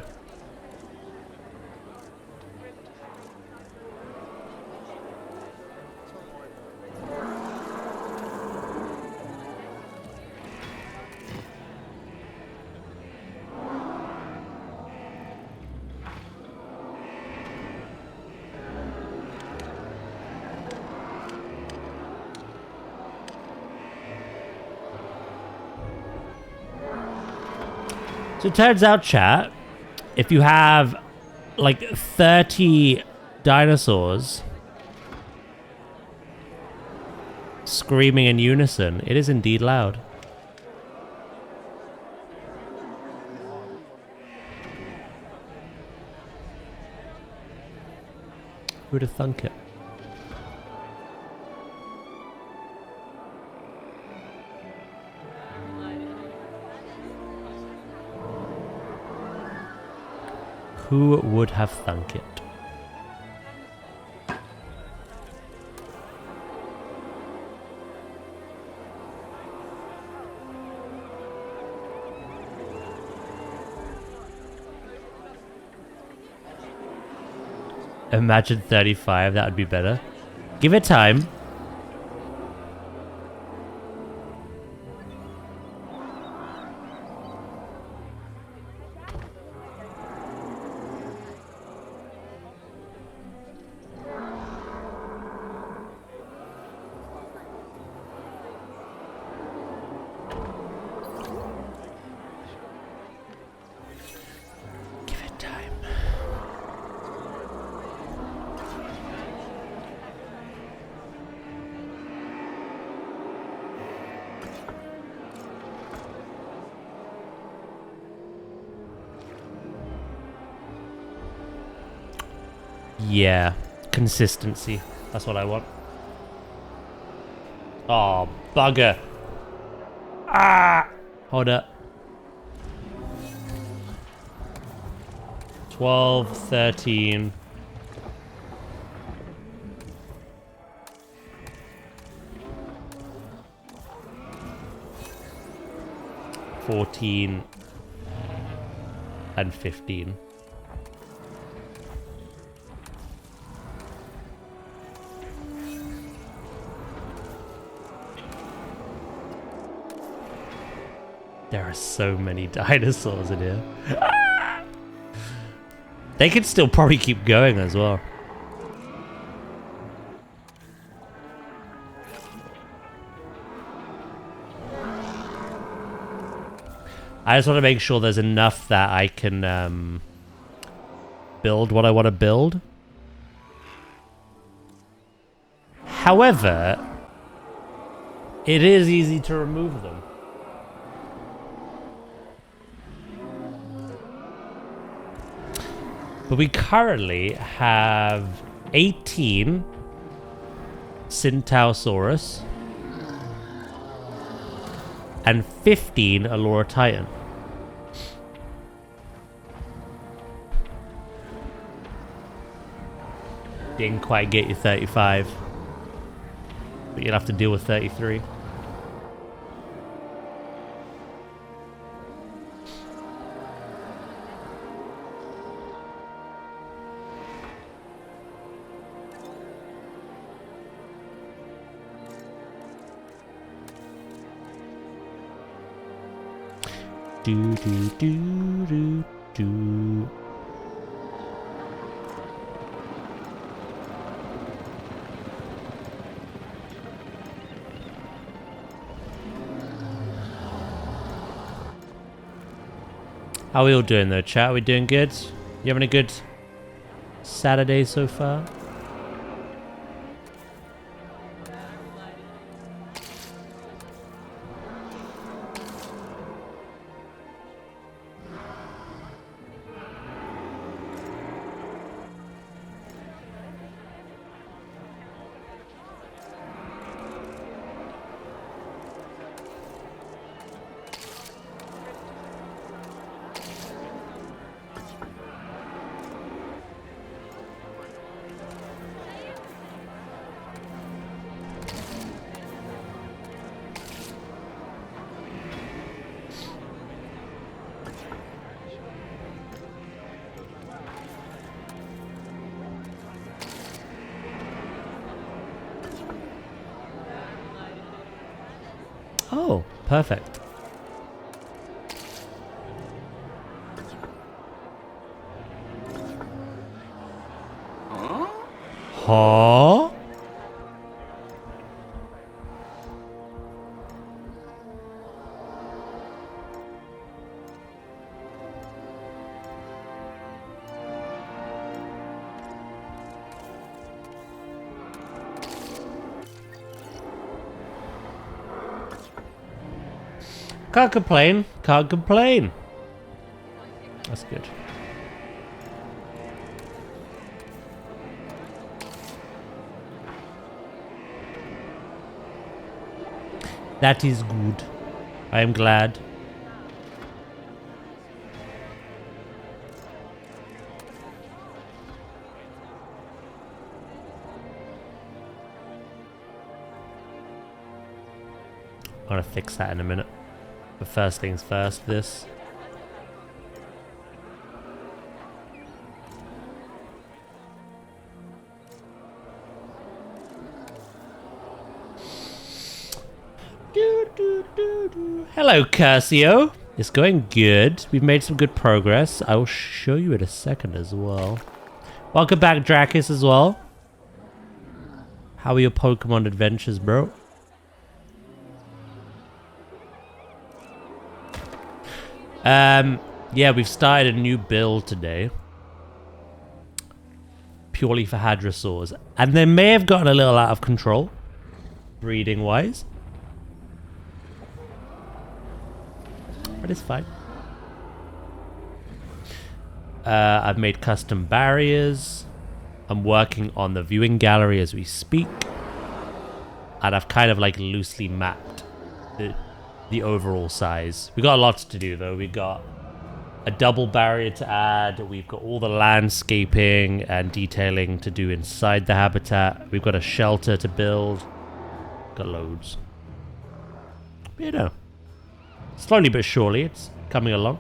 So it turns out, chat, if you have like 30 dinosaurs screaming in unison, it is indeed loud. Who'd have thunk it? Who would have thunk it? Imagine 35, that would be better. Give it time. Yeah, consistency. That's what I want. Oh, bugger. Ah! Hold up. 12, 13. $14 and 15. There are so many dinosaurs in here. They could still probably keep going as well. I just want to make sure there's enough that I can build what I want to build. However, it is easy to remove them. But we currently have 18 Syntausaurus and 15 Allura Titan. Didn't quite get you 35. But you'll have to deal with 33. Do do do do do. How are we all doing though, chat? Are we doing good? You having a good Saturday so far? Oh, perfect. Huh? Can't complain. Can't complain. That's good. That is good. I am glad. I'm gonna fix that in a minute. But first things first, this. Hello, Curcio. It's going good. We've made some good progress. I will show you in a second as well. Welcome back, Dracus, as well. How are your Pokemon adventures, bro? Yeah, we've started a new build today. Purely for Hadrosaurs. And they may have gotten a little out of control. Breeding-wise. But it's fine. I've made custom barriers. I'm working on the viewing gallery as we speak. And I've kind of like loosely mapped the overall size. We got a lot to do though. We got a double barrier to add. We've got all the landscaping and detailing to do inside the habitat. We've got a shelter to build. Got loads. But, you know, slowly but surely it's coming along.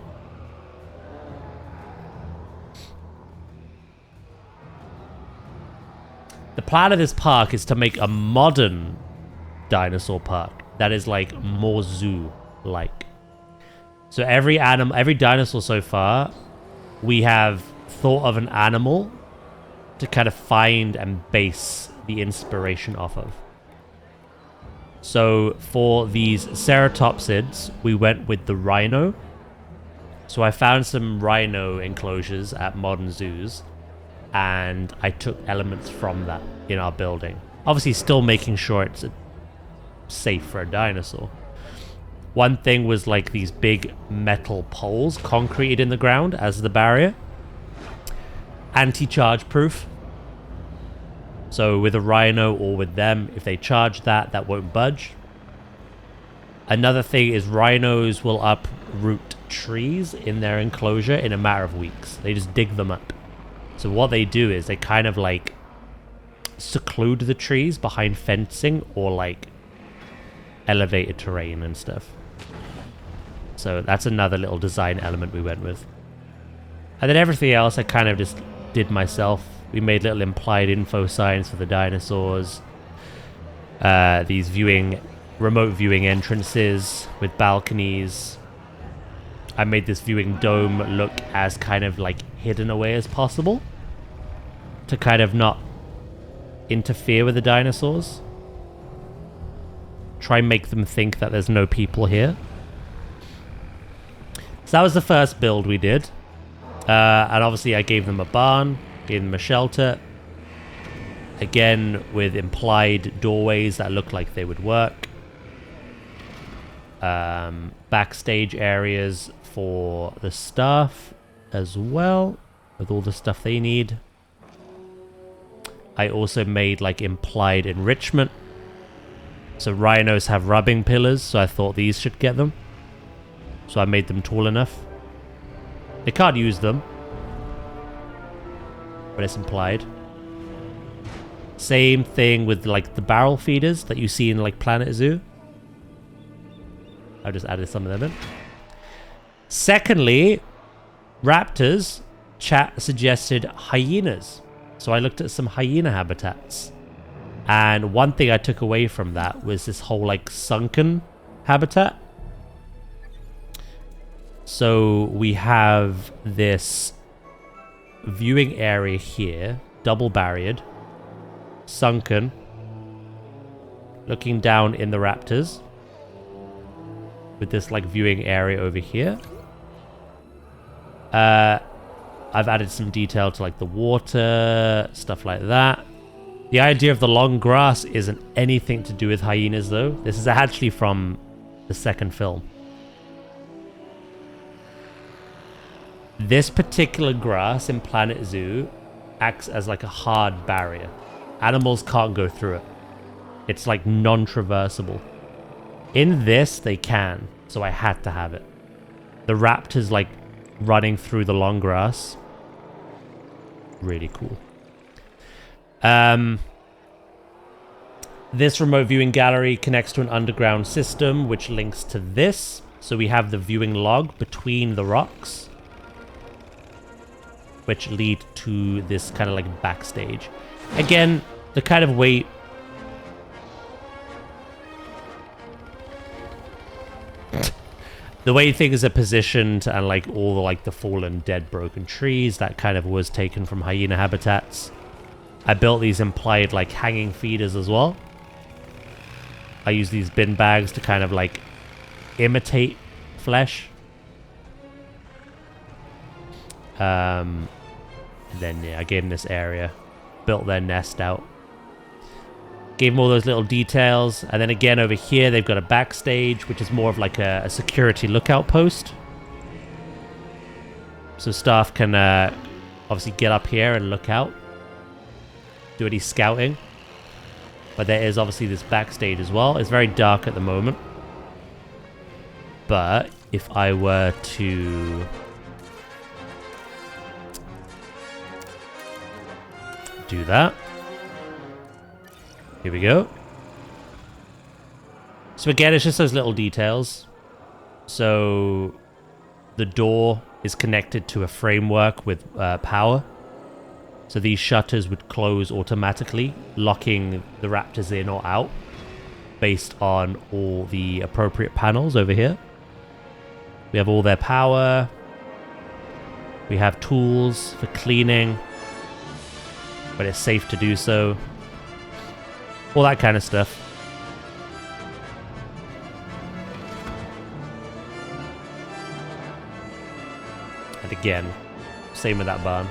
The plan of this park is to make a modern dinosaur park that is like more zoo-like. So every dinosaur so far, we have thought of an animal to kind of find and base the inspiration off of. So for these ceratopsids, we went with the rhino. So I found some rhino enclosures at modern zoos, and I took elements from that in our building. Obviously still making sure it's safe for a dinosaur. One thing was like these big metal poles concreted in the ground as the barrier. Anti-charge proof. So with a rhino or with them, if they charge that won't budge. Another thing is rhinos will uproot trees in their enclosure in a matter of weeks. They just dig them up. So what they do is they kind of like seclude the trees behind fencing or like elevated terrain and stuff. So that's another little design element we went with. And then everything else I kind of just did myself. We made little implied info signs for the dinosaurs. These remote viewing entrances with balconies. I made this viewing dome look as kind of like hidden away as possible to kind of not interfere with the dinosaurs. Try and make them think that there's no people here. So that was the first build we did. And obviously I gave them a barn, gave them a shelter. Again, with implied doorways that looked like they would work. Backstage areas for the staff as well, with all the stuff they need. I also made like implied enrichment. So rhinos have rubbing pillars, so I thought these should get them. So I made them tall enough. They can't use them, but it's implied. Same thing with like the barrel feeders that you see in like Planet Zoo. I just added some of them in. Secondly, raptors. Chat suggested hyenas. So I looked at some hyena habitats. And one thing I took away from that was this whole like sunken habitat. So we have this viewing area here, double barriered, sunken, looking down in the raptors, with this like viewing area over here. I've added some detail to like the water, stuff like that. The idea of the long grass isn't anything to do with hyenas though. This is actually from the second film. This particular grass in Planet Zoo acts as like a hard barrier. Animals can't go through it. It's like non-traversable. In this, they can, so I had to have it. The raptors like running through the long grass. Really cool. This remote viewing gallery connects to an underground system, which links to this. So we have the viewing log between the rocks, which lead to this kind of like backstage. Again, the kind of way... the way things are positioned and like all the like the fallen, dead, broken trees, that kind of was taken from hyena habitats. I built these implied like hanging feeders as well. I use these bin bags to kind of like imitate flesh. Then yeah, I gave them this area, built their nest out, gave them all those little details, and then again over here they've got a backstage, which is more of like a security lookout post. So staff can obviously get up here and look out, do any scouting. But there is obviously this backstage as well. It's very dark at the moment. But if I were to... do that. Here we go. So again, it's just those little details. So the door is connected to a framework with power. So these shutters would close automatically, locking the raptors in or out based on all the appropriate panels over here. We have all their power. We have tools for cleaning, but it's safe to do so. All that kind of stuff. And again, same with that barn.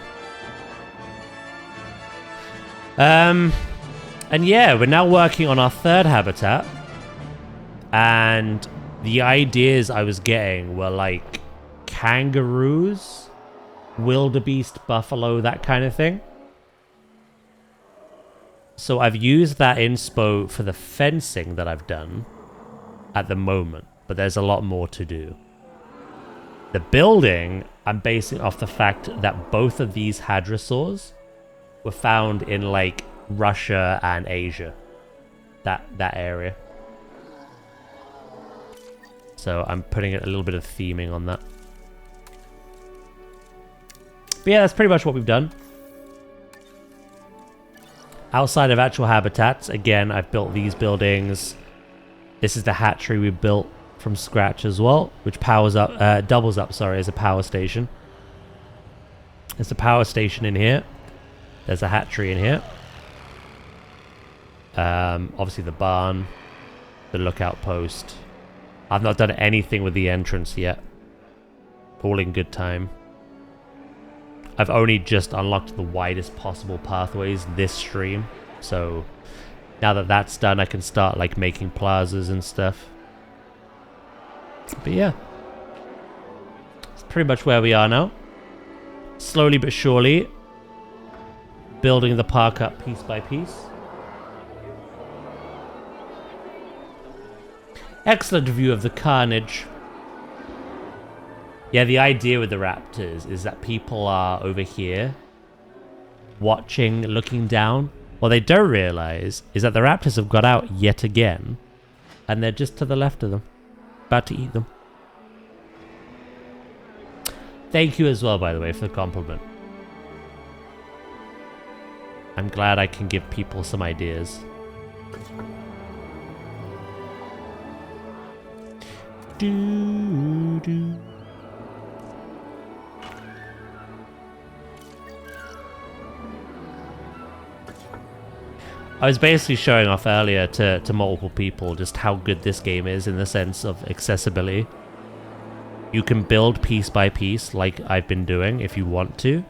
And yeah, we're now working on our third habitat. And the ideas I was getting were like kangaroos, wildebeest, buffalo, that kind of thing. So I've used that inspo for the fencing that I've done at the moment, but there's a lot more to do. The building, I'm basing off the fact that both of these hadrosaurs were found in like Russia and Asia, that area. So I'm putting a little bit of theming on that. But yeah, that's pretty much what we've done. Outside of actual habitats, again, I've built these buildings. This is the hatchery we built from scratch as well, which powers up, doubles up, sorry, as a power station. There's a power station in here. There's a hatchery in here. Obviously the barn, the lookout post. I've not done anything with the entrance yet. All in good time. I've only just unlocked the widest possible pathways this stream. So now that that's done, I can start like making plazas and stuff. But yeah. That's pretty much where we are now. Slowly but surely. Building the park up piece by piece. Excellent view of the carnage. Yeah, the idea with the raptors is that people are over here watching, looking down. What they don't realize is that the raptors have got out yet again, and they're just to the left of them, about to eat them. Thank you as well, by the way, for the compliment. I'm glad I can give people some ideas. Do. I was basically showing off earlier to multiple people just how good this game is in the sense of accessibility. You can build piece by piece like I've been doing if you want to.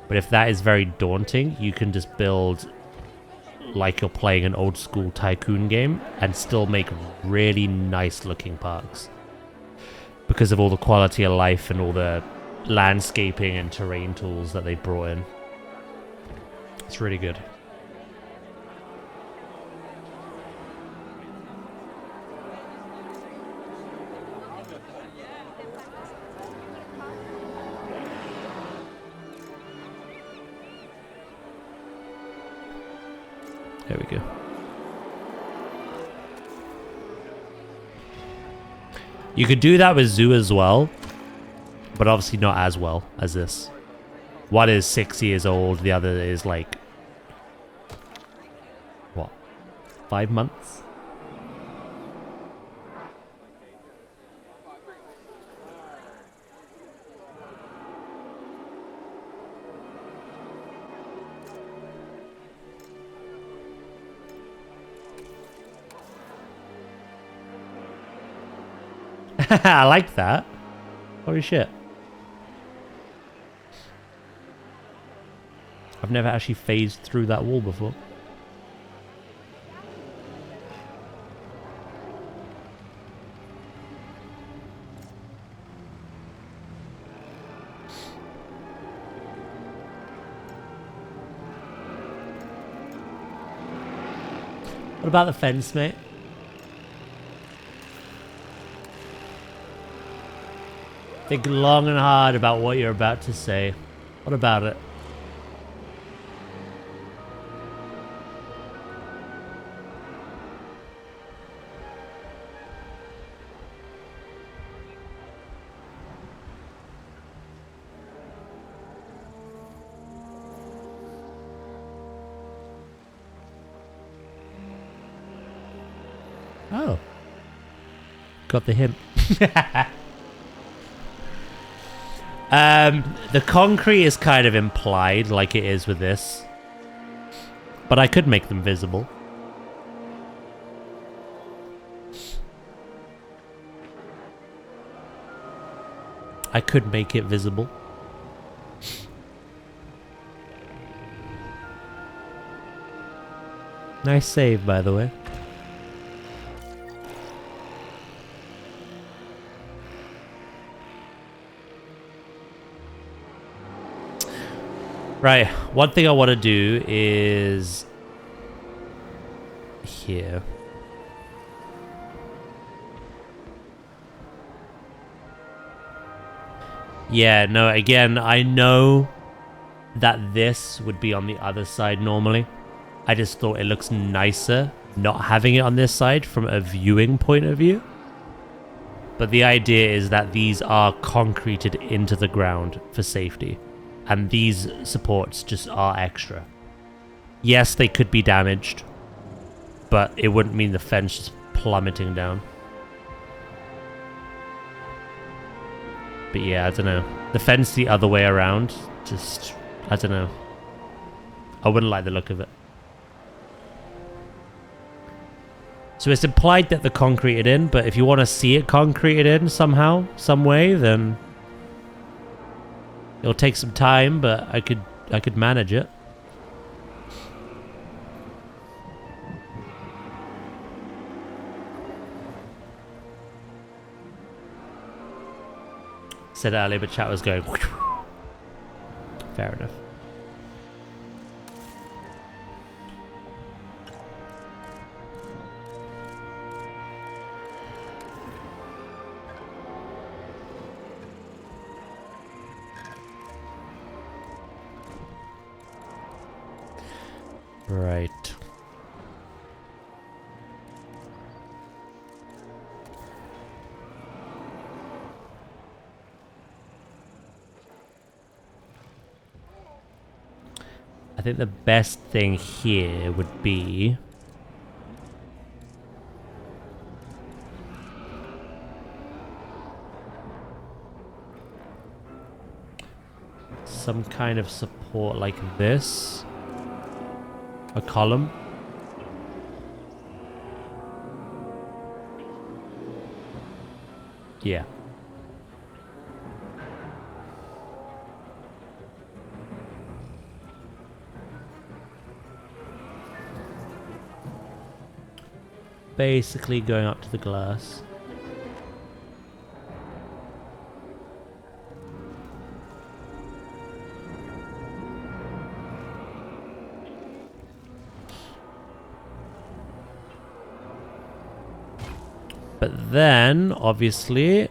But if that is very daunting, you can just build like you're playing an old school tycoon game and still make really nice looking parks. Because of all the quality of life and all the landscaping and terrain tools that they brought in. It's really good. There we go. You could do that with Zoo as well, but obviously not as well as this. One is 6 years old, the other is like, what, 5 months? I like that. Holy shit. I've never actually phased through that wall before. What about the fence, mate? Think long and hard about what you're about to say. What about it? Oh. Got the hint. The concrete is kind of implied, like it is with this. But I could make them visible. I could make it visible. Nice save, by the way. Right, one thing I want to do is here. Yeah, no, again, I know that this would be on the other side normally. I just thought it looks nicer not having it on this side from a viewing point of view. But the idea is that these are concreted into the ground for safety. And these supports just are extra. Yes, they could be damaged, but it wouldn't mean the fence just plummeting down. But yeah, I don't know. The fence the other way around, just, I don't know. I wouldn't like the look of it. So it's implied that they're concreted in, but if you want to see it concreted in somehow, some way, then it'll take some time, but I could manage it. Said earlier, but chat was going. Fair enough. Right. I think the best thing here would be some kind of support like this. A column. Yeah. Basically going up to the glass. But then, obviously,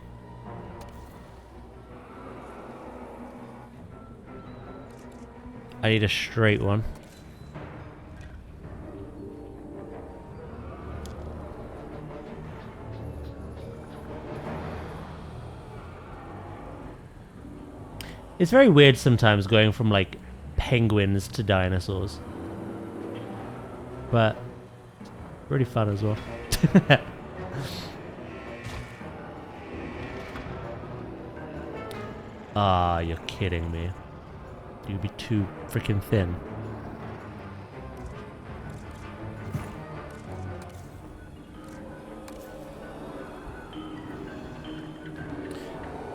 I need a straight one. It's very weird sometimes going from, like, penguins to dinosaurs. But, pretty fun as well. Ah, you're kidding me. You'd be too freaking thin.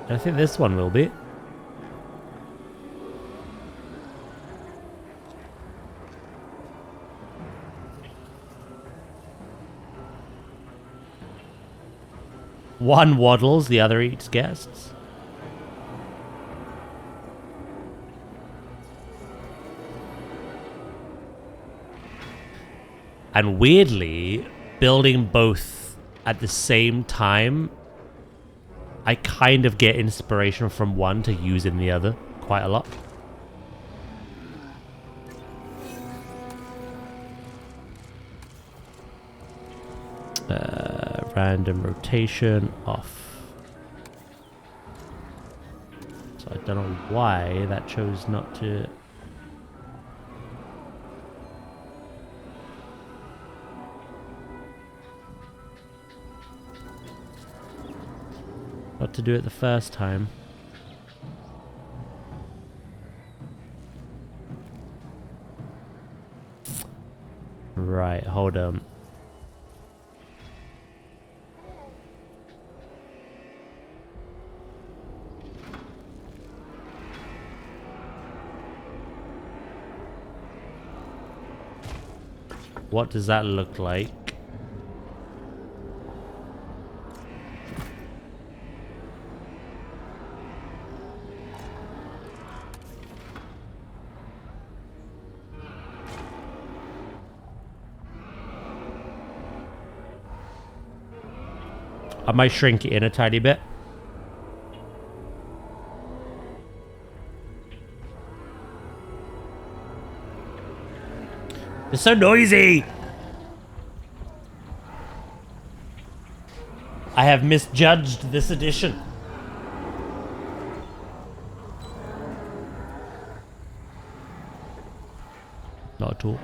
I think this one will be. One waddles, the other eats guests. And weirdly, building both at the same time, I kind of get inspiration from one to use in the other quite a lot. Random rotation off. So I don't know why that chose not to. Not to do it the first time. Wait, hold on. What does that look like? I might shrink it in a tiny bit. It's so noisy! I have misjudged this edition. Not at all.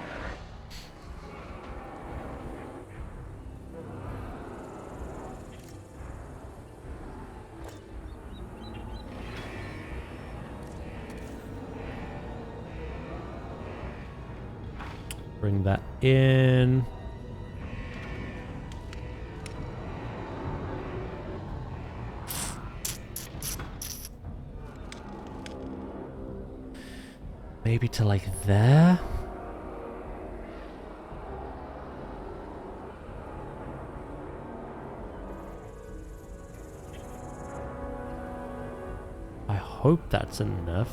Bring that in. Maybe to like there? I hope that's enough.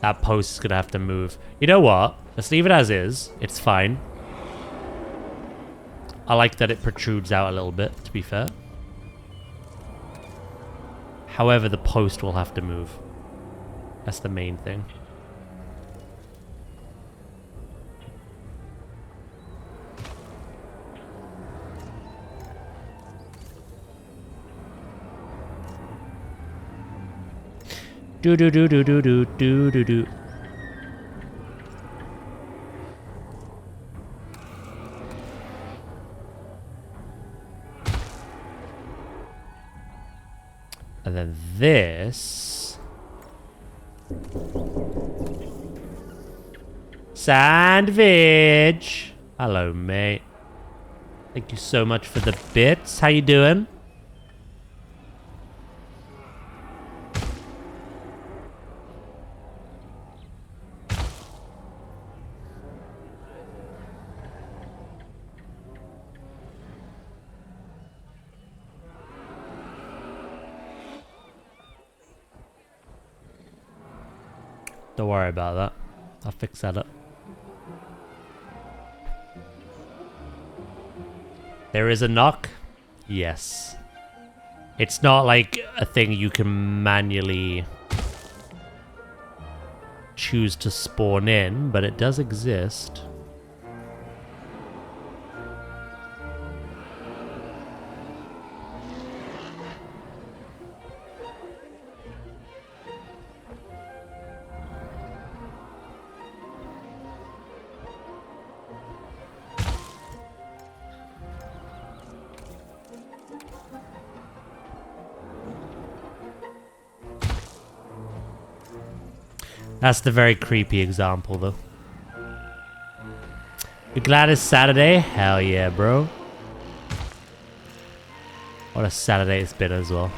That post is gonna have to move. You know what? Let's leave it as is. It's fine. I like that it protrudes out a little bit, to be fair. However, the post will have to move. That's the main thing. Do do do do do do do do do. And then this. Sandwich. Hello, mate. Thank you so much for the bits. How you doing? Don't worry about that. I'll fix that up. There is a knock? Yes. It's not like a thing you can manually choose to spawn in, but it does exist. That's the very creepy example, though. You glad it's Saturday? Hell yeah, bro. What a Saturday it's been as well.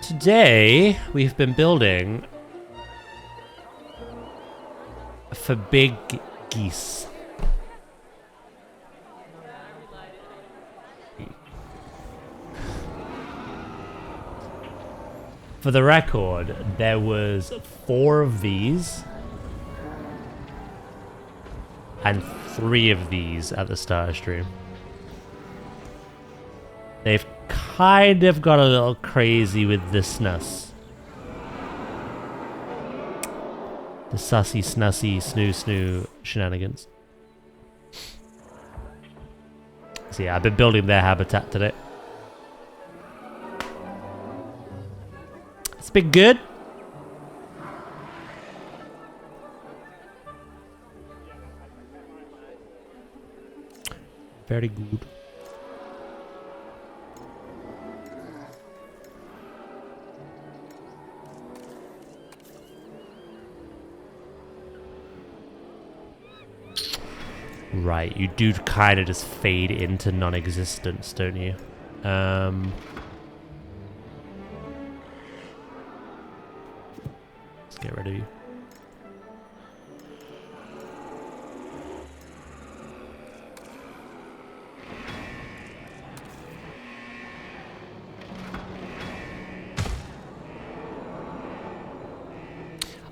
Today, we've been building for big geese. For the record, there was 4 of these and 3 of these at the start of stream. They've kind of got a little crazy with the snus. The sussy, snussy, snoo shenanigans. So yeah, I've been building their habitat today. It's been good. Very good. Right, you do kind of just fade into non-existence, don't you? Let's get rid of you.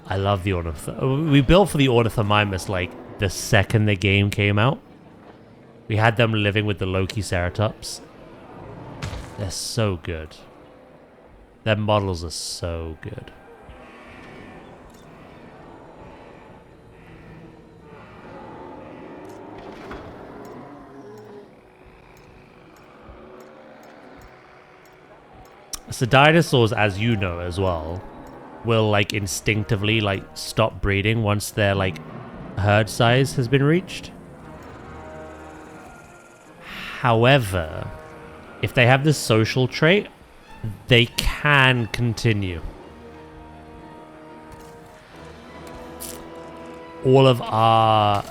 I love the we built for the Ornithomimus like the second the game came out. We had them living with the Loki Ceratops. They're so good. Their models are so good. So dinosaurs, as you know as well, will like instinctively like stop breeding once their like herd size has been reached. However, if they have this social trait, they can continue. All of our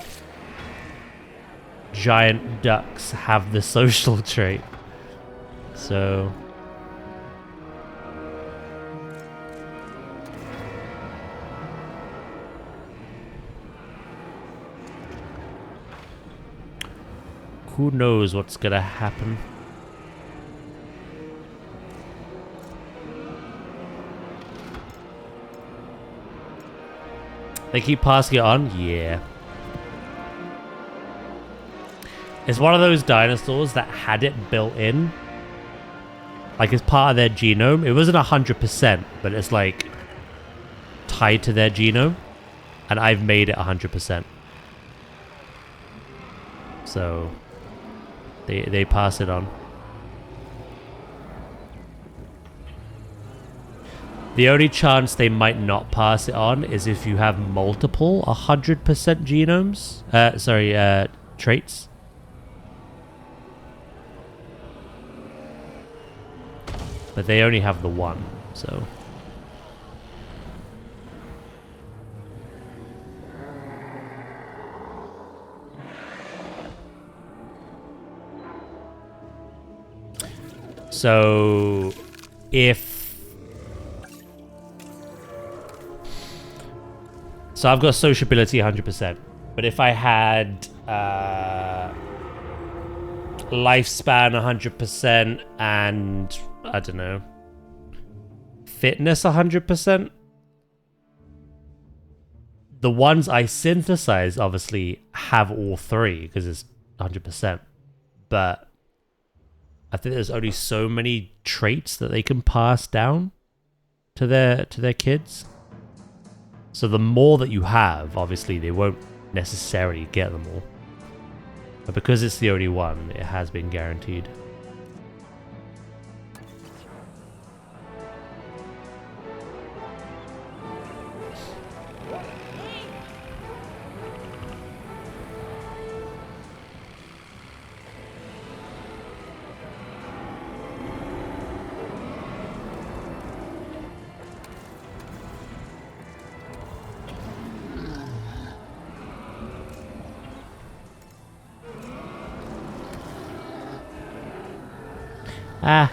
giant ducks have the social trait. So who knows what's gonna happen? They keep passing it on? Yeah. It's one of those dinosaurs that had it built in. Like as part of their genome. It wasn't 100%, but it's like tied to their genome. And I've made it 100%. So they pass it on. The only chance they might not pass it on is if you have multiple 100% genomes. Traits. But they only have the one, so. So, So I've got sociability 100%. But if I had lifespan 100% and, I don't know, fitness 100%, the ones I synthesize obviously have all three because it's 100%. But I think there's only so many traits that they can pass down to their kids. So the more that you have, obviously they won't necessarily get them all. But because it's the only one, it has been guaranteed. Ah.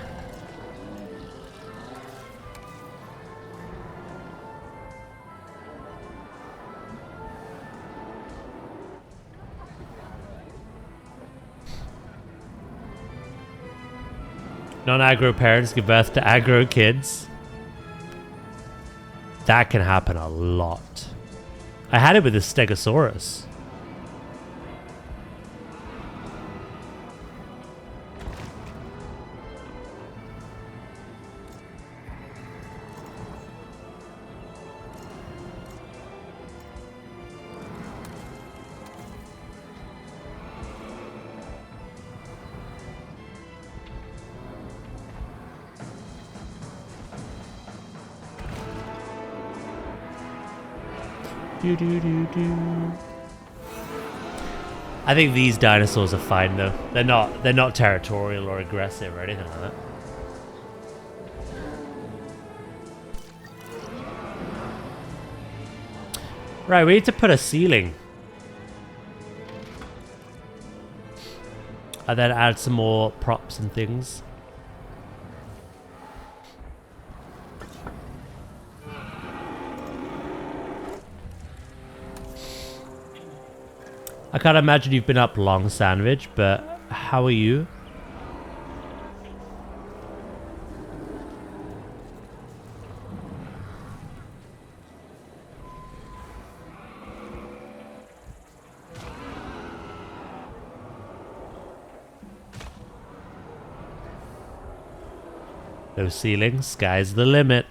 Non-aggro parents give birth to aggro kids. That can happen a lot. I had it with the Stegosaurus. Do, do, do, do. I think these dinosaurs are fine though. They're not territorial or aggressive or anything like that. Right, we need to put a ceiling. And then add some more props and things. I can't imagine you've been up long, Sandwich, but how are you? No ceiling, sky's the limit.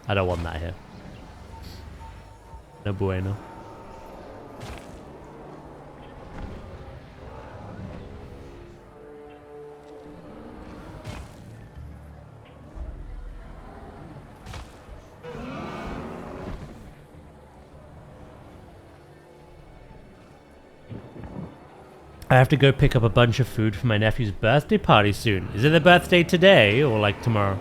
I don't want that here. No bueno. I have to go pick up a bunch of food for my nephew's birthday party soon. Is it the birthday today or like tomorrow?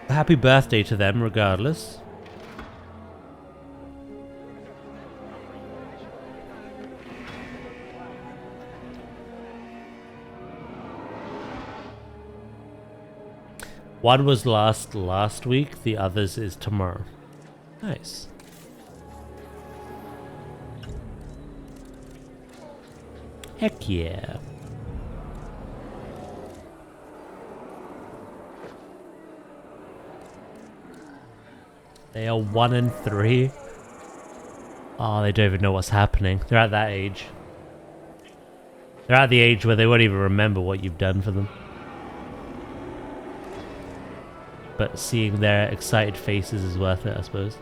Happy birthday to them regardless. One was last week, the others is tomorrow. Nice. Heck yeah. They are 1 and 3. Oh, they don't even know what's happening. They're at that age. They're at the age where they won't even remember what you've done for them. But seeing their excited faces is worth it, I suppose.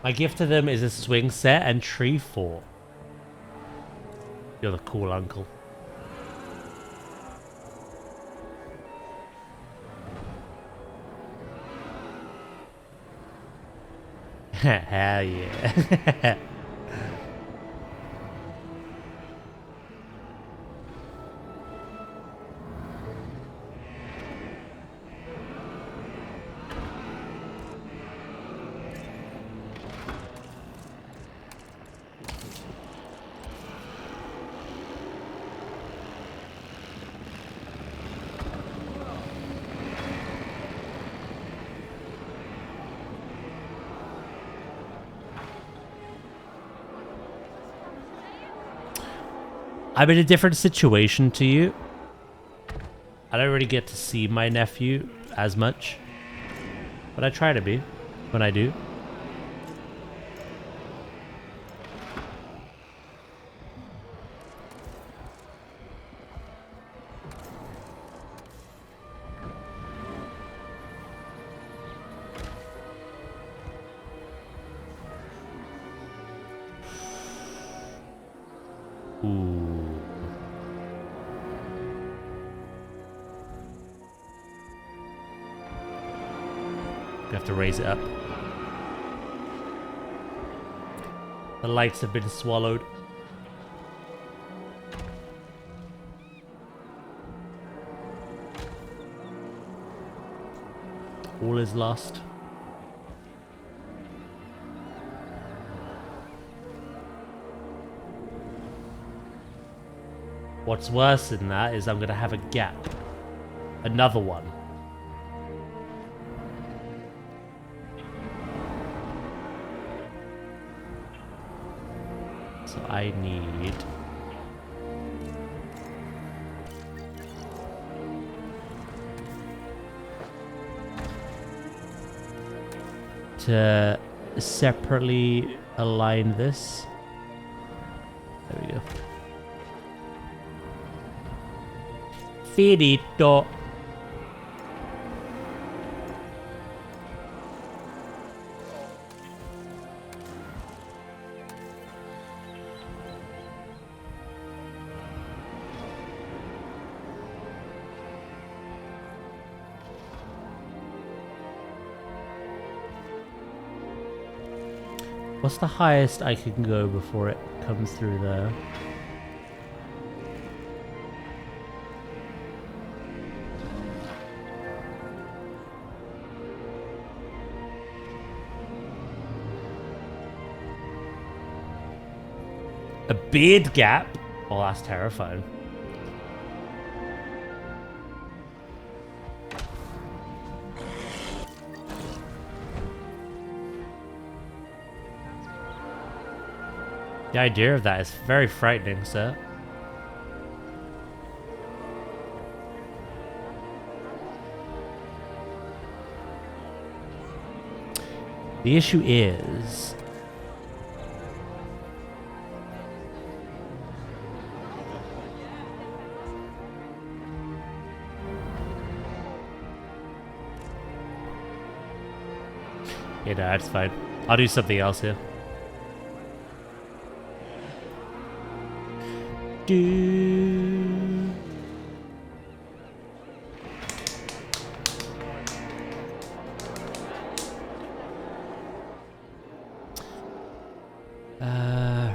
My gift to them is a swing set and tree fort. You're the cool uncle. Hell yeah. I'm in a different situation to you. I don't really get to see my nephew as much, but I try to be when I do. Ooh. We have to raise it up. The lights have been swallowed. All is lost. What's worse than that is I'm going to have a gap. Another one. So I need... to separately align this. There we go. Finito. What's the highest I can go before it comes through there? A beard gap? Oh, that's terrifying. The idea of that is very frightening, sir. The issue is... Yeah, no, that's fine. I'll do something else here.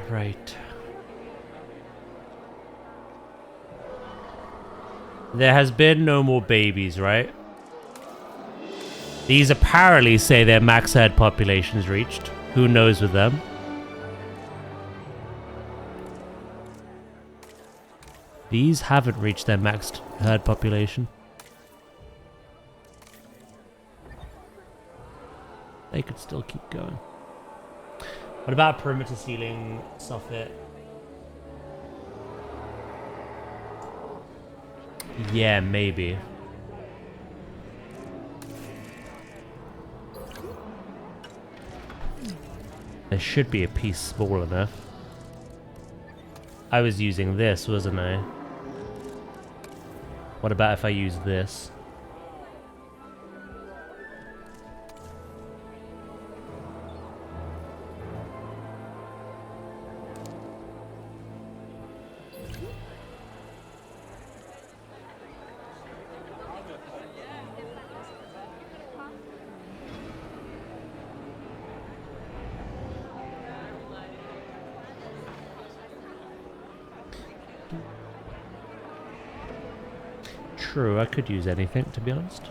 Right. There has been no more babies, right? These apparently say their max herd population is reached. Who knows with them? These haven't reached their maxed herd population. They could still keep going. What about perimeter ceiling soffit? Yeah, maybe. There should be a piece small enough. I was using this, wasn't I? What about if I use this? True, I could use anything, to be honest.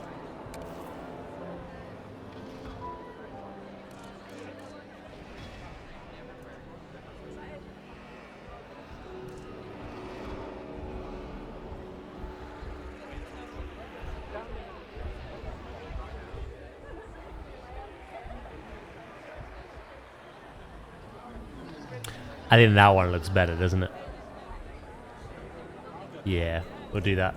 I think that one looks better, doesn't it? Yeah, we'll do that.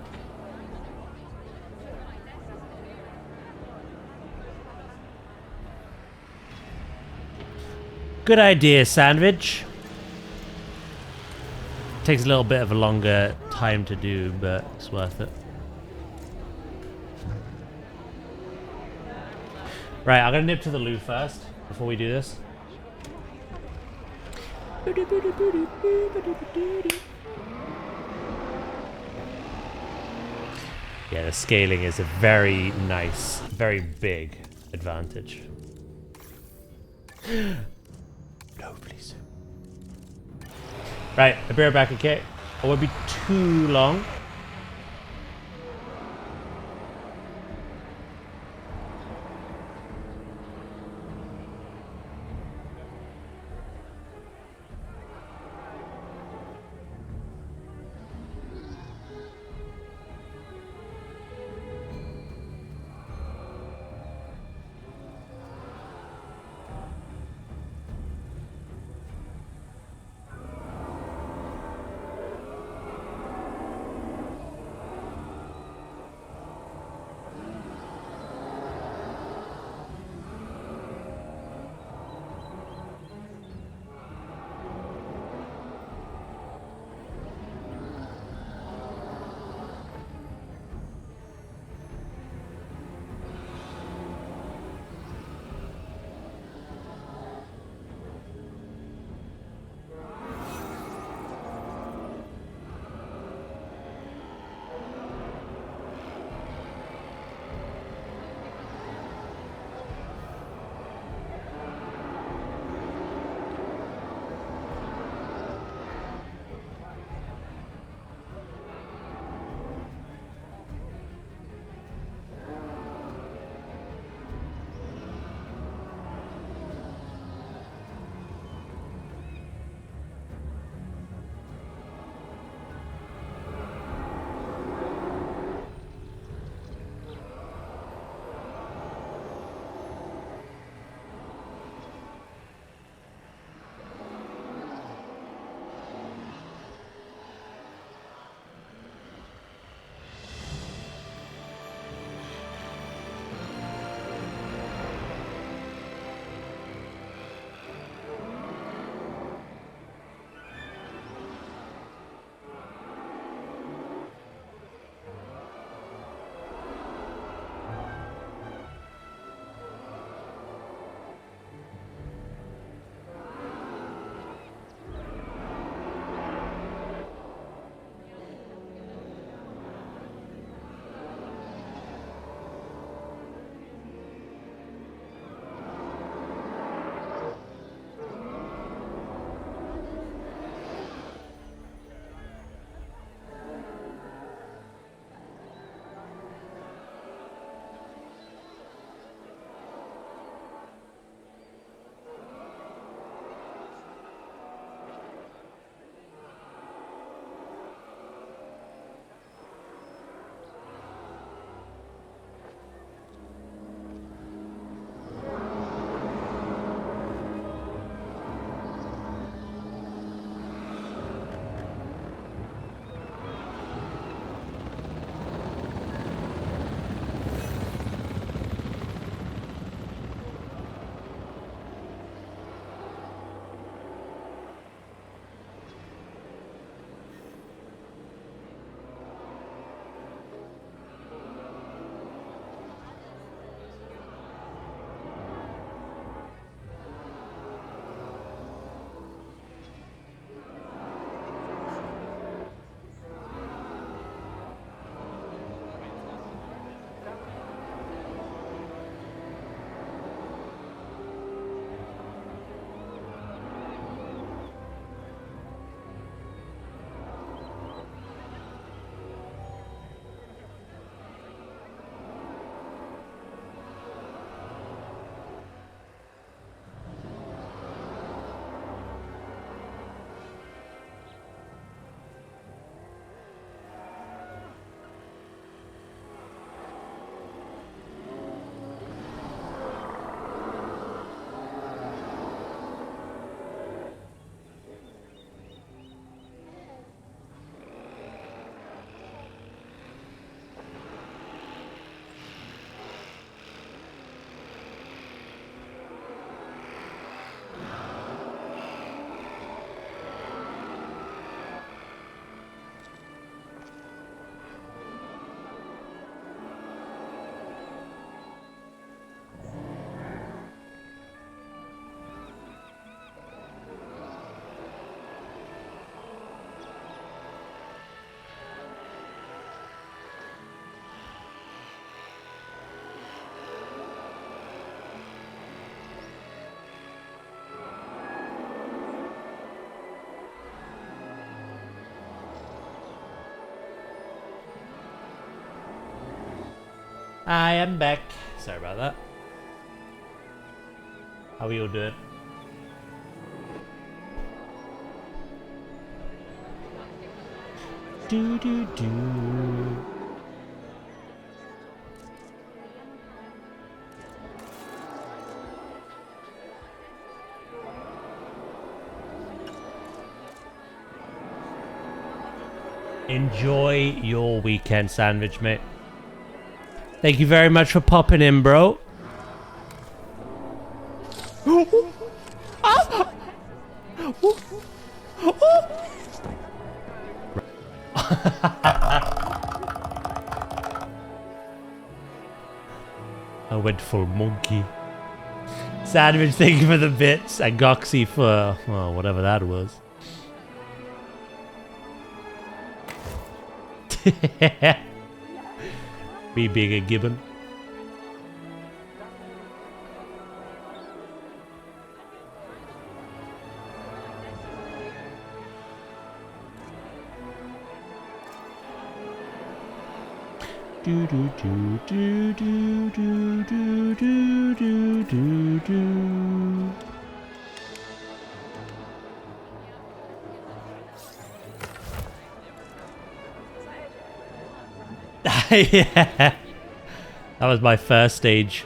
Good idea, Sandwich. Takes a little bit of a longer time to do, but it's worth it. Right, I'm gonna nip to the loo first before we do this. Yeah, the scaling is a very nice, very big advantage. No, please. Right, I'll be right back, okay? I won't be too long. I am back. Sorry about that. How are you all doing? Do do do. Enjoy your weekend sandwich, mate. Thank you very much for popping in, bro. I went for monkey. Sandwich, thank you for the bits. And Goxie for, well, whatever that was. Me being a gibbon. Do do do do do do do do do do do. Yeah. That was my first stage.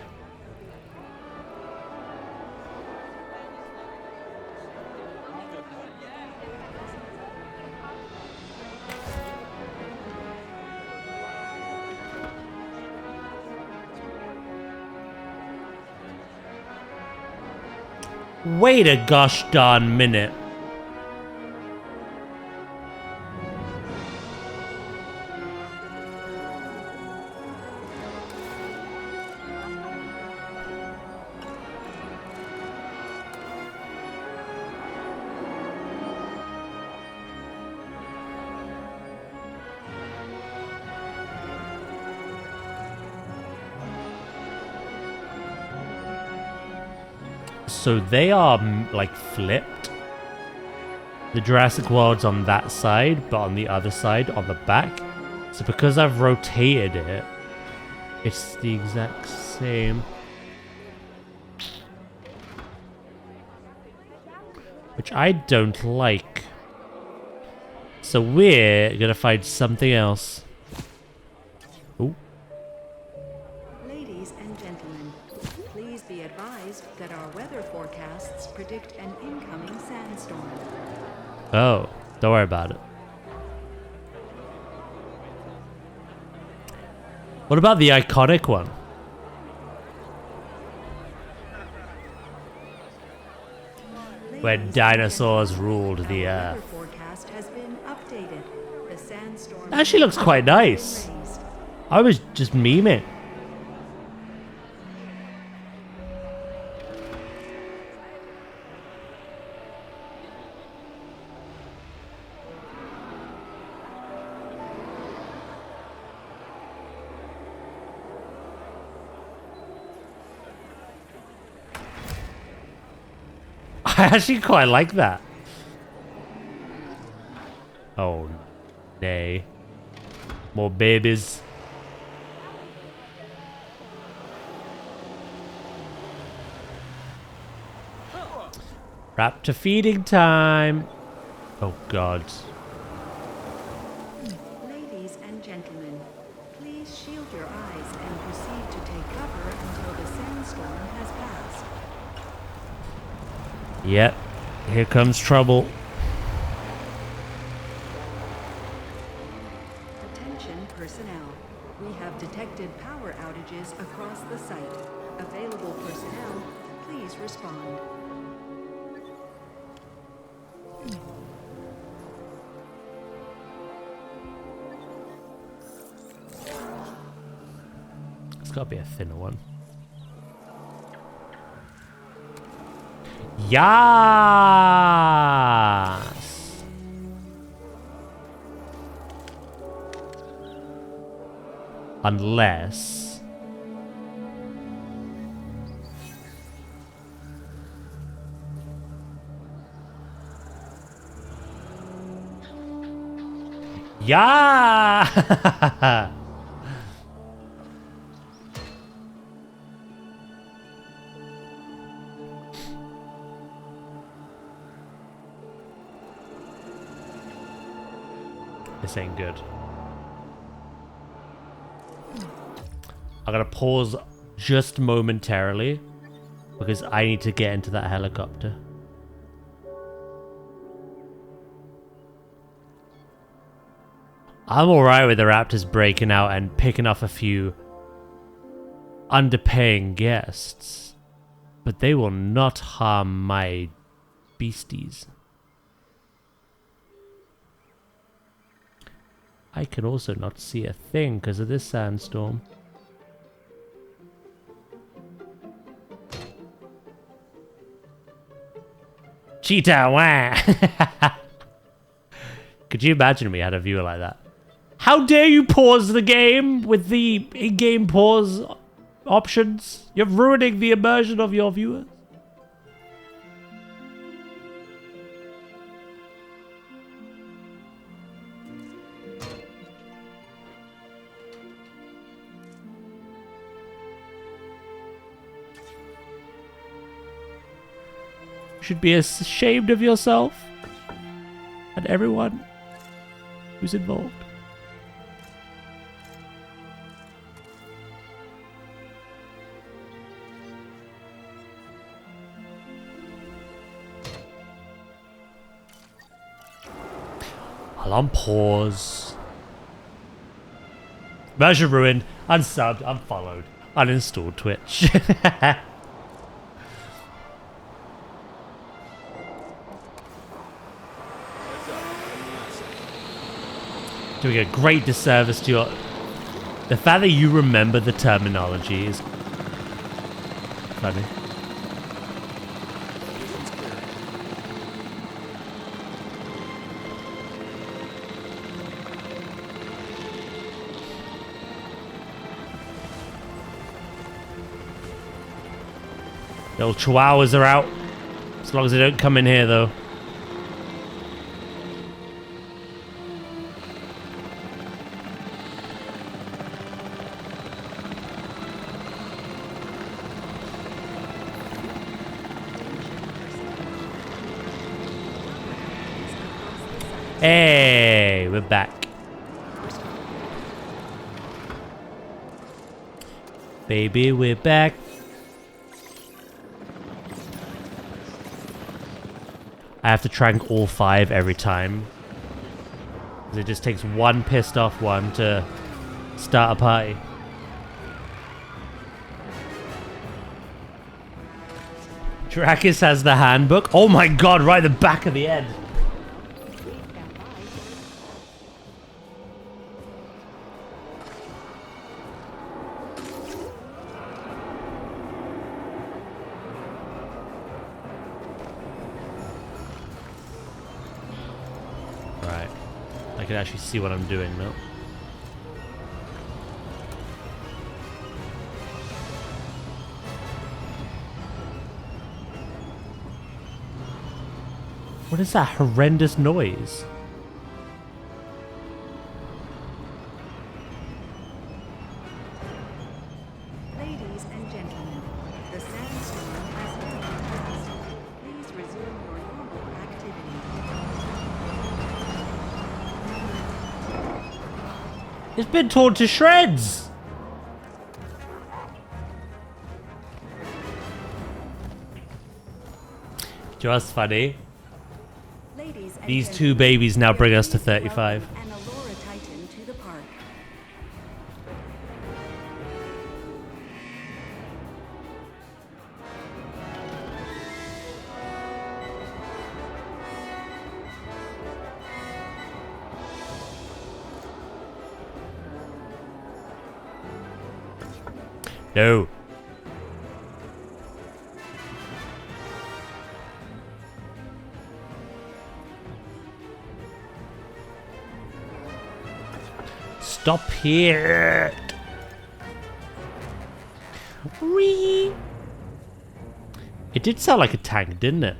Wait a gosh darn minute. So they are like flipped. The Jurassic World's on that side, but on the other side, on the back. So because I've rotated it, it's the exact same. Which I don't like. So we're gonna find something else. Ooh. Ladies and gentlemen, please be advised that our weather forecasts predict an incoming sandstorm. Oh, don't worry about it. What about the iconic one? When dinosaurs ruled the earth. Weather forecast has been updated. The sandstorm Actually looks quite nice. raised. I was just memeing. I actually quite like that. Oh, nay. More babies. Raptor feeding time. Oh, God. Ladies and gentlemen, please shield your eyes and proceed to take cover until the sandstorm has passed. Yep. Here comes trouble. Attention personnel. We have detected power outages across the site. Available personnel, please respond. It's gotta be a thinner one. Yes! Unless... Yeah! This ain't good. I'm gonna pause just momentarily because I need to get into that helicopter. I'm alright with the raptors breaking out and picking off a few underpaying guests, but they will not harm my beasties. I can also not see a thing because of this sandstorm. Cheetah, wah! Could you imagine if we had a viewer like that? How dare you pause the game with the in-game pause options? You're ruining the immersion of your viewers. You should be ashamed of yourself and everyone who's involved. While on pause. Version ruined, unsubbed, unfollowed, uninstalled Twitch. Doing a great disservice to your... The fact that you remember the terminology is funny. The old chihuahuas are out. As long as they don't come in here, though. Hey, we're back. Baby, we're back. I have to trank all 5 every time. It just takes one pissed off one to start a party. Dracus has the handbook. Oh my god, right at the back of the end. I can actually see what I'm doing now. What is that horrendous noise? Ladies and gentlemen, the sandstorm has now passed. Please resume your normal activity. It's been torn to shreds! Just funny. Ladies and These 2 gentlemen, babies now bring us to please welcome 35. an Allura Titan to the park. No. Stop here. Whee! It did sound like a tank, didn't it?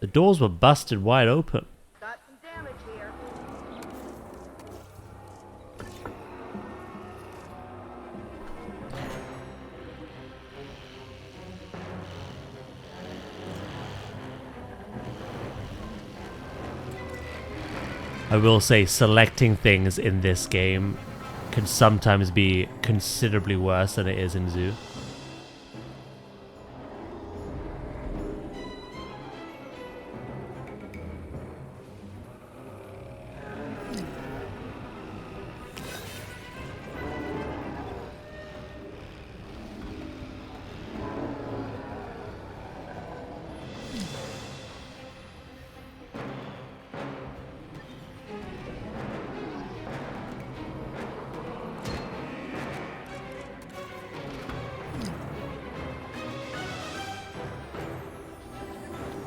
The doors were busted wide open. Got some damage here. I will say selecting things in this game can sometimes be considerably worse than it is in Zoo.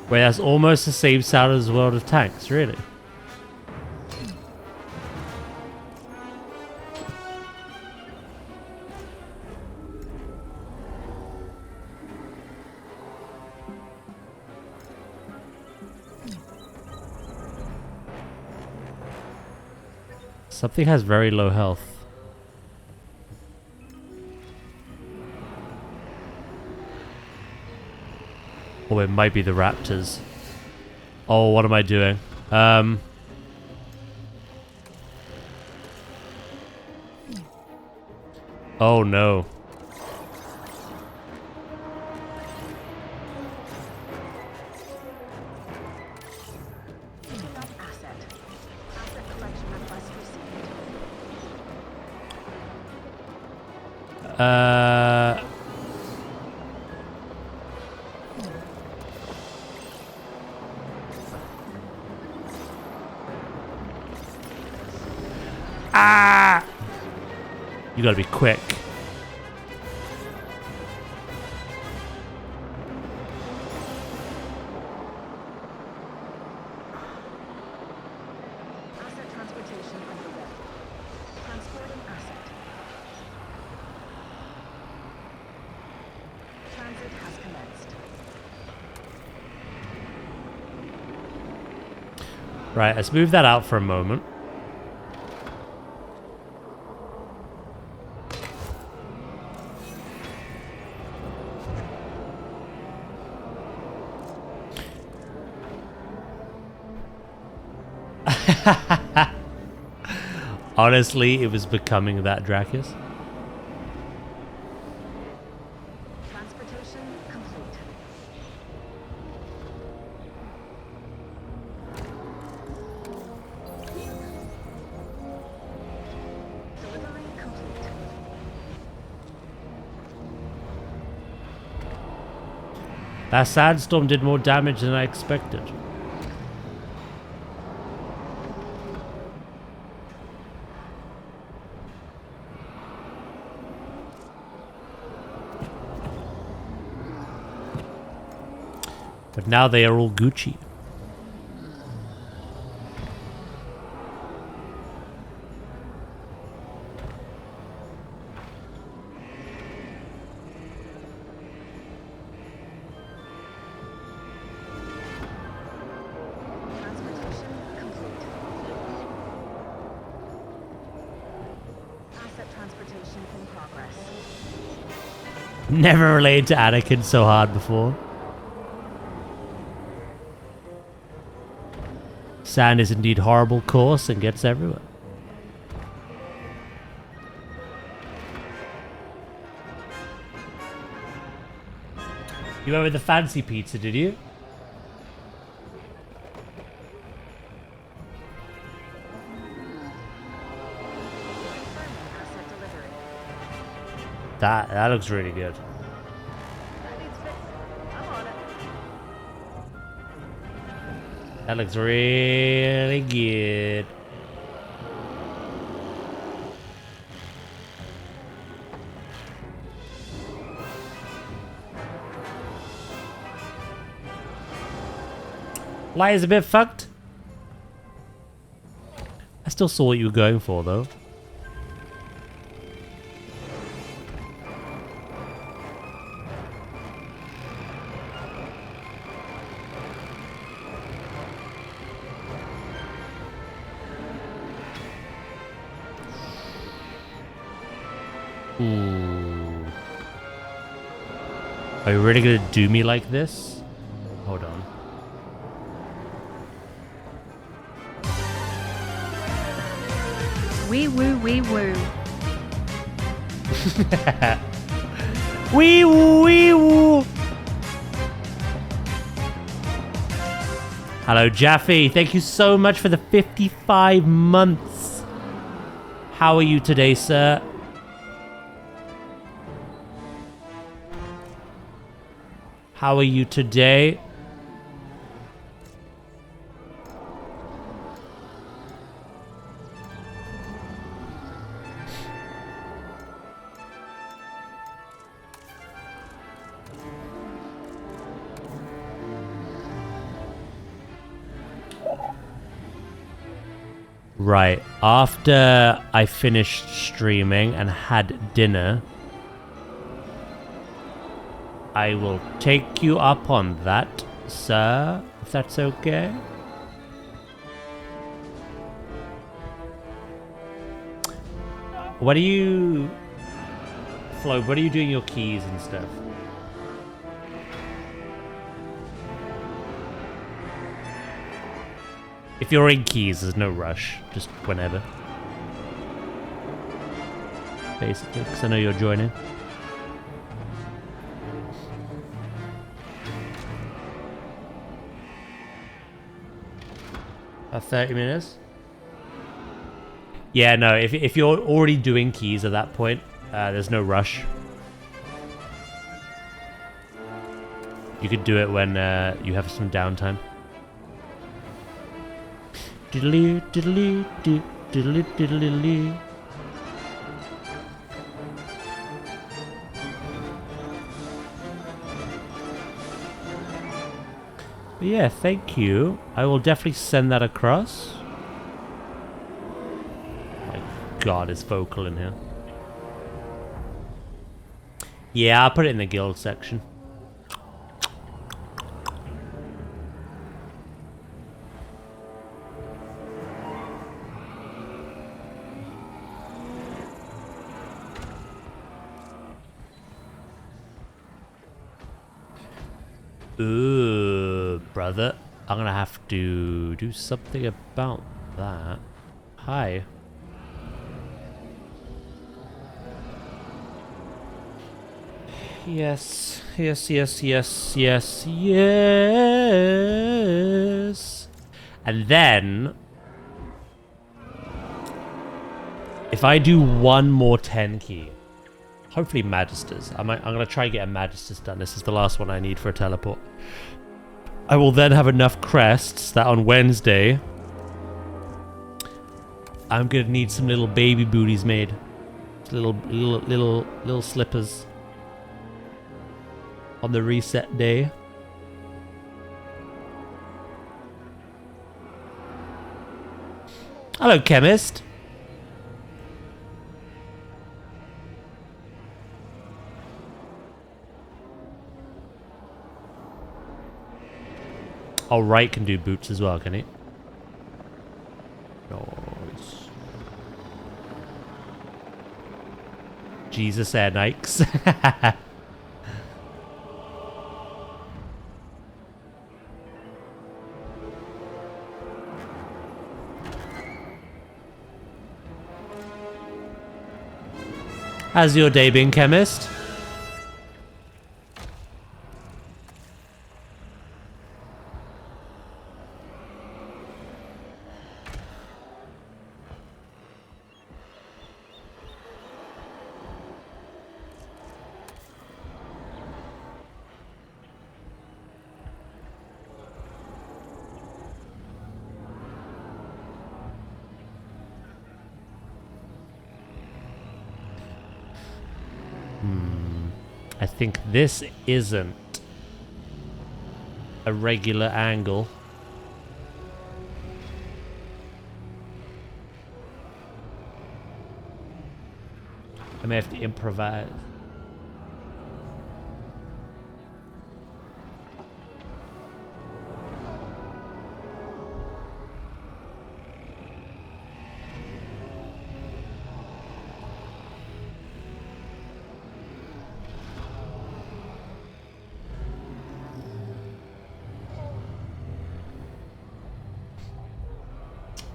Wait, that's almost the same sound as World of Tanks, really? Something has very low health. Oh, it might be the raptors. Oh, what am I doing? Oh no. Ah! You gotta be quick. Asset transportation underway. Transporting asset. Transit has commenced. Right, let's move that out for a moment. Honestly, it was becoming that Dracus. Transportation complete. Delivery complete. That sandstorm did more damage than I expected. But now they are all Gucci. Transportation complete. Asset transportation in progress. Never related to Anakin so hard before. Sand is indeed horrible, coarse, and gets everywhere. You went with the fancy pizza, did you? Asset delivery. That looks really good. That needs fixing. I'm on it. That looks really good. Light is a bit fucked. I still saw what you were going for, though. Ooh. Are you really gonna do me like this? Hold on. Wee woo, wee woo. Wee woo, wee woo. Hello, Jaffe. Thank you so much for the 55 months. How are you today, sir? How are you today? Right, after I finished streaming and had dinner, I will take you up on that, sir, if that's okay. What are you... Flo, what are you doing your keys and stuff? If you're in keys, there's no rush. Just whenever. Basically, because I know you're joining. 30 minutes? Yeah, no, if you're already doing keys at that point, there's no rush. You could do it when you have some downtime. Diddly diddly diddly diddly diddly. But yeah, thank you. I will definitely send that across. My God, it's vocal in here. Yeah, I'll put it in the guild section. Ooh, brother. I'm gonna have to do something about that. Hi. Yes, yes, yes, yes, yes, yes. And then, if I do one more 10 key, hopefully Magisters. I'm gonna try and get a Magisters done. This is the last one I need for a teleport. I will then have enough crests that on Wednesday, I'm gonna need some little baby booties made. Little slippers. On the reset day. Hello, chemist. Oh, right can do boots as well, can he? Nice. Jesus Air Nikes. How's your day been, chemist? I think this isn't a regular angle. I may have to improvise.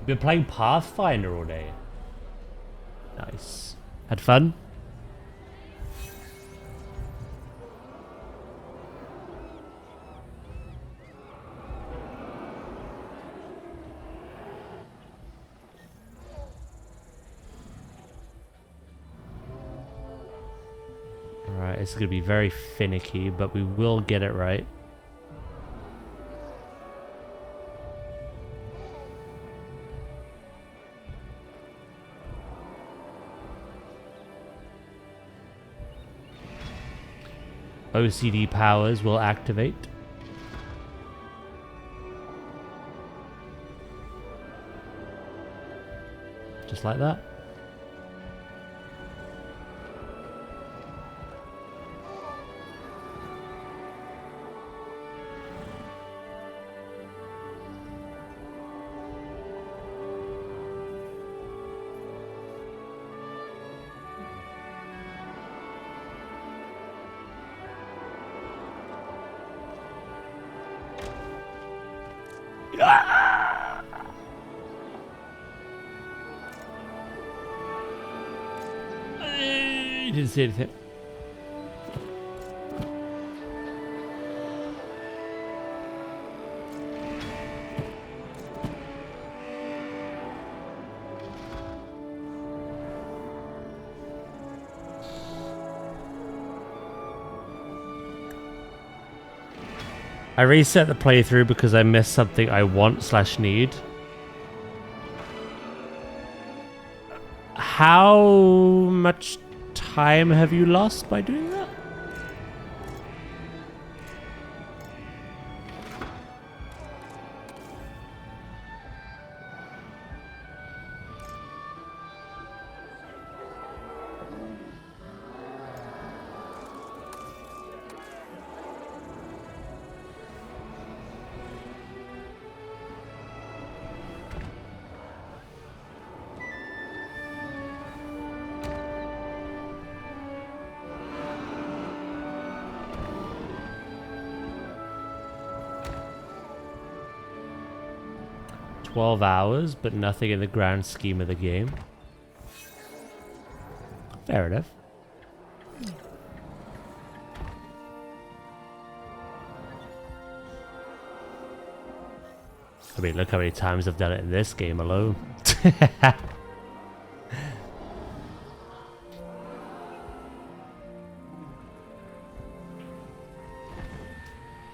Been playing Pathfinder all day. Had fun? Alright, it's going to be very finicky, but we will get it right. OCD powers will activate. Just like that. You didn't see anything. I reset the playthrough because I missed something I want/need. How much time have you lost by doing that? $12, but nothing in the grand scheme of the game. Fair enough. I mean, look how many times I've done it in this game alone.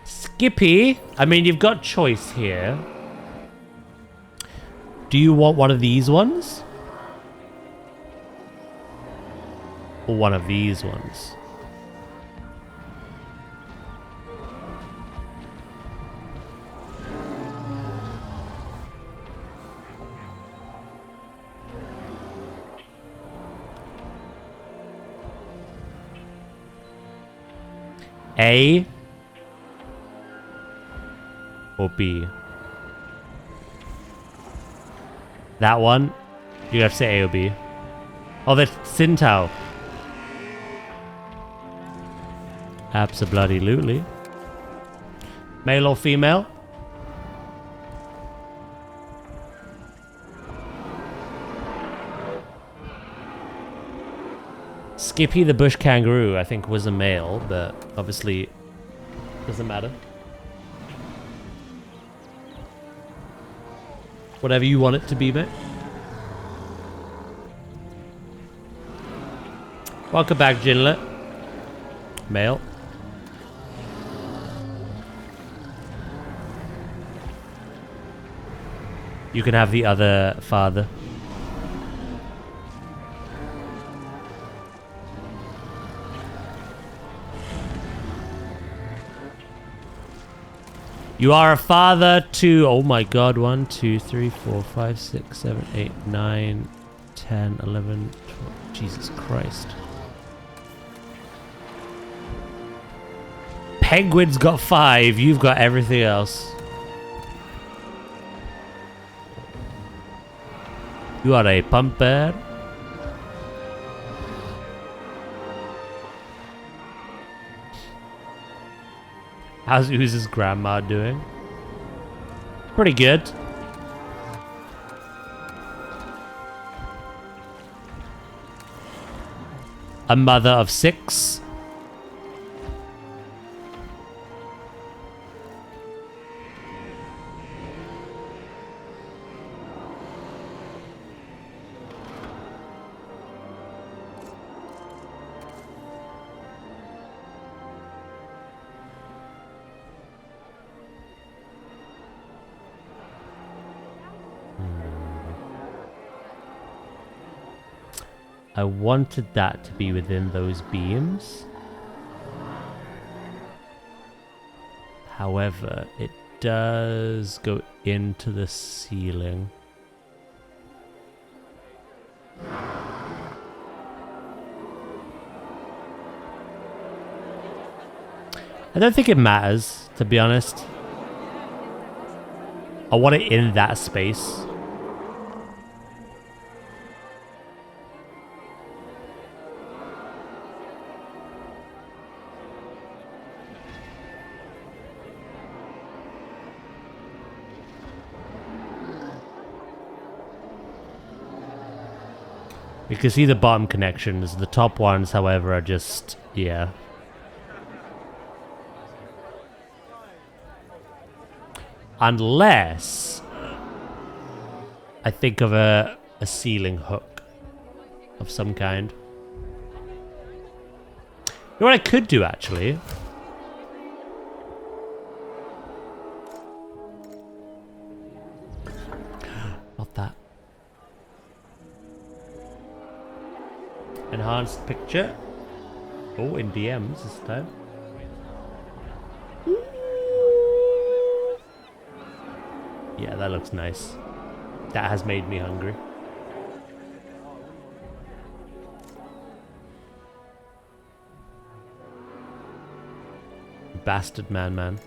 Skippy, I mean, you've got choice here. Do you want one of these ones? Or one of these ones? A or B? That one? You have to say A or B. Oh, that's Sintao. Abso-bloody-lutely. Male or female? Skippy the bush kangaroo, I think, was a male, but obviously doesn't matter. Whatever you want it to be, mate. Welcome back, Jinlet. Male. You can have the other father. You are a father to, oh my god, 1, 2, 3, 4, 5, 6, 7, 8, 9, 10, 11, 12. Jesus Christ. Penguin's got 5, you've got everything else. You are a pumper. How's Ooze's grandma doing? Pretty good. a mother of 6. I wanted that to be within those beams. However, it does go into the ceiling. I don't think it matters, to be honest. I want it in that space. You can see the bottom connections. The top ones, however, are just, yeah. Unless I think of a ceiling hook of some kind. You know what I could do, actually? Not that. Enhanced picture. Oh, in DMs this time. Yeah, that looks nice. That has made me hungry. Bastard man.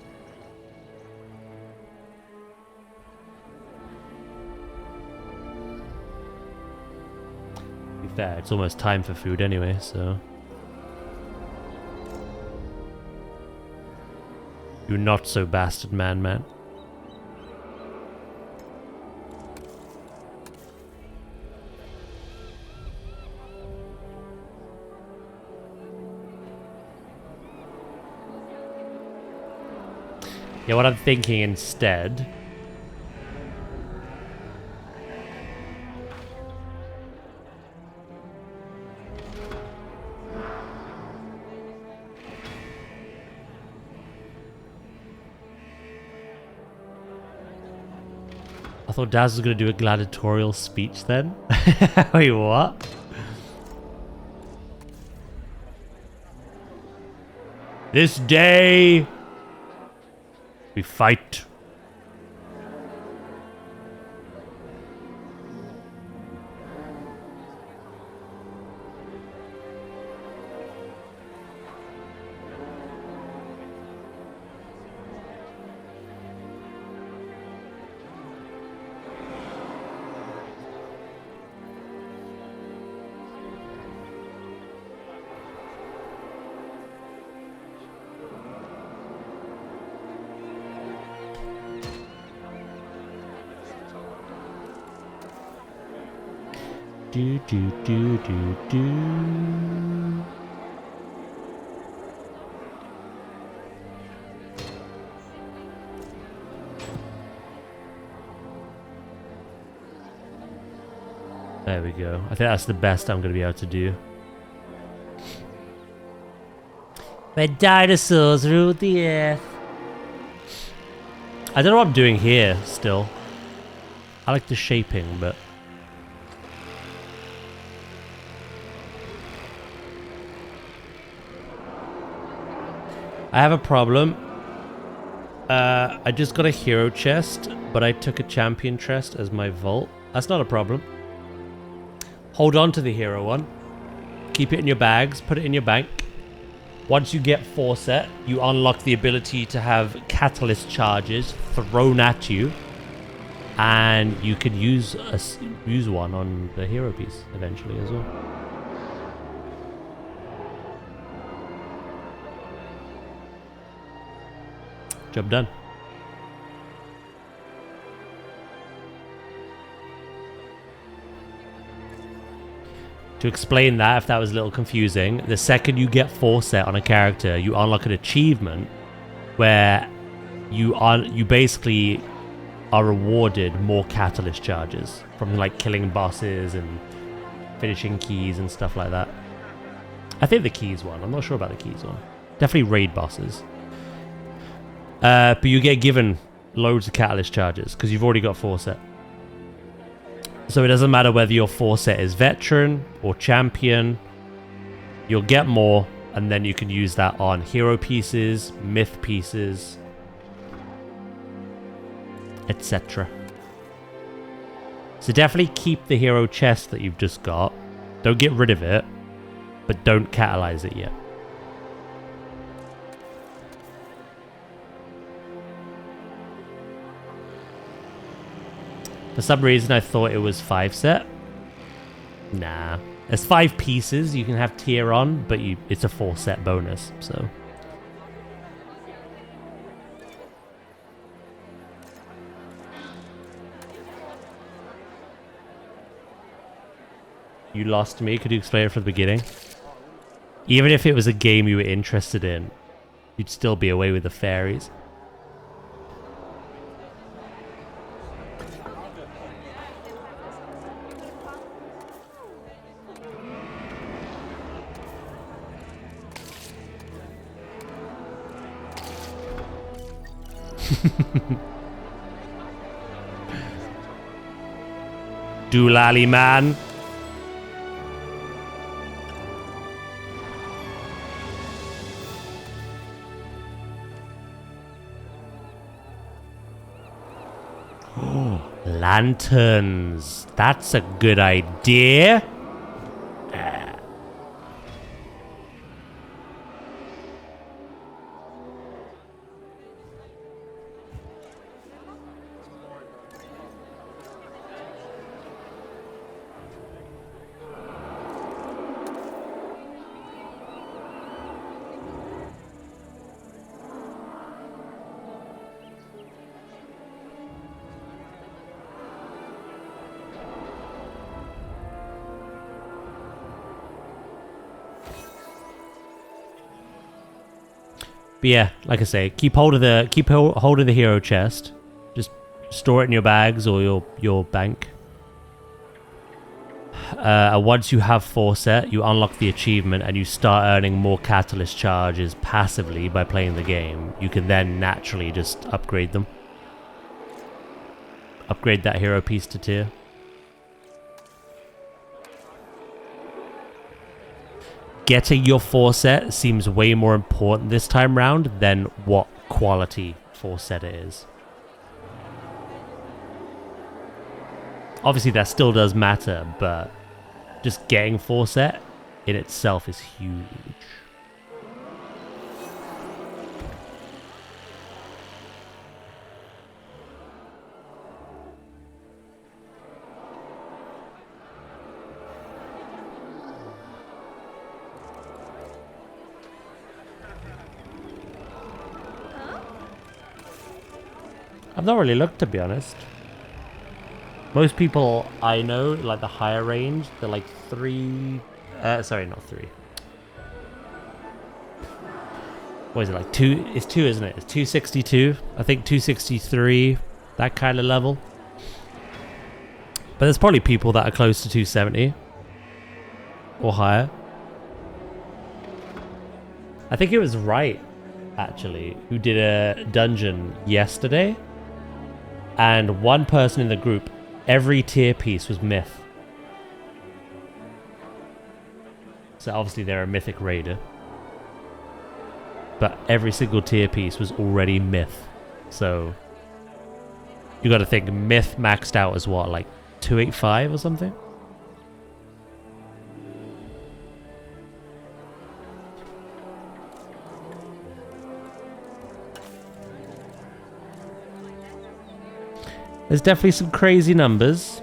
To be fair, it's almost time for food anyway, so. You not so bastard man. Yeah, what I'm thinking instead... I thought Daz was going to do a gladiatorial speech then. Wait, what? This day... we fight. Do. There we go. I think that's the best I'm going to be able to do. My dinosaurs ruled the earth. I don't know what I'm doing here still. I like the shaping, but... I have a problem. I just got a hero chest, but I took a champion chest as my vault. That's not a problem. Hold on to the hero one. Keep it in your bags. Put it in your bank. Once you get 4 set, you unlock the ability to have catalyst charges thrown at you. And you could use one on the hero piece eventually as well. Job done. To explain that, if that was a little confusing, the second you get Forset on a character, you unlock an achievement where you basically are rewarded more catalyst charges from like killing bosses and finishing keys and stuff like that. I think the keys one. I'm not sure about the keys one. Definitely raid bosses. But you get given loads of catalyst charges because you've already got Forset. So it doesn't matter whether your Forset is veteran or champion. You'll get more, and then you can use that on hero pieces, myth pieces, etc. So definitely keep the hero chest that you've just got. Don't get rid of it, but don't catalyze it yet. For some reason I thought it was 5 set. Nah. There's 5 pieces you can have tier on, but it's a 4 set bonus, so. You lost me. Could you explain it from the beginning? Even if it was a game you were interested in, you'd still be away with the fairies. Doolally man. Lanterns. That's a good idea. But yeah, like I say, keep hold of the hero chest. Just store it in your bags or your bank. Once you have Forset, you unlock the achievement and you start earning more catalyst charges passively by playing the game. You can then naturally just upgrade them. Upgrade that hero piece to tier. Getting your Forset seems way more important this time round than what quality Forset it is. Obviously that still does matter, but just getting Forset in itself is huge. I've not really looked, to be honest. Most people I know, like the higher range, they're like 3... sorry, not 3. What is it, like 2? It's 2, isn't it? It's 262. I think 263, that kind of level. But there's probably people that are close to 270. Or higher. I think it was Right, actually, who did a dungeon yesterday. And one person in the group, every tier piece was myth. So obviously they're a mythic raider. But every single tier piece was already myth. So you gotta think myth maxed out as what, like 285 or something? There's definitely some crazy numbers.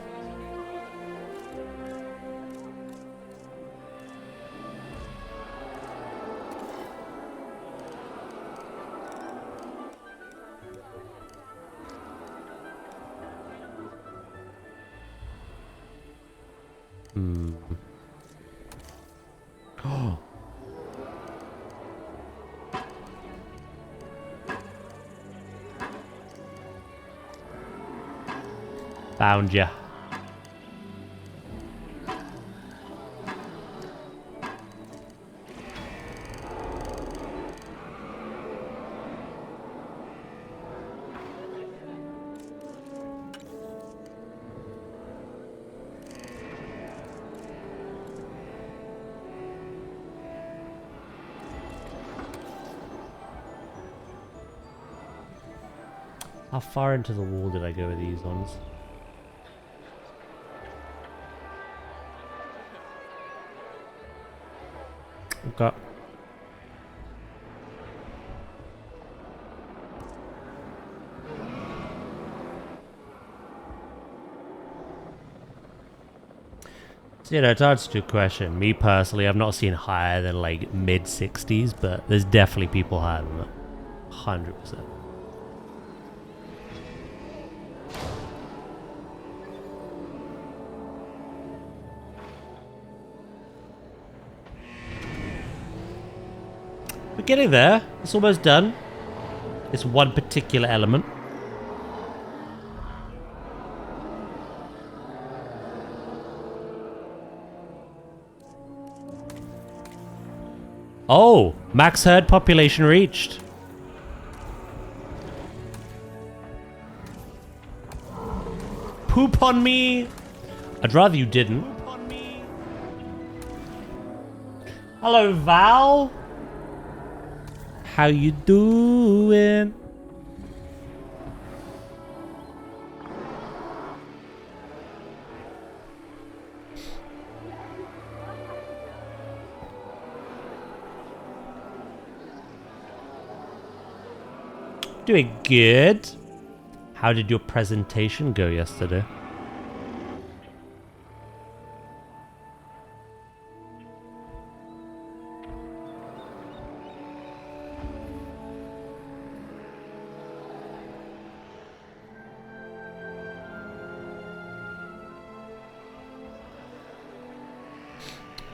Found ya. How far into the wall did I go with these ones? Okay. So, you know, to answer your question, me personally, I've not seen higher than like mid 60s, but there's definitely people higher than that. 100%. We're getting there. It's almost done. It's one particular element. Oh, max herd population reached. Poop on me. I'd rather you didn't. Poop on me. Hello, Val. How you doing? Doing good. How did your presentation go yesterday?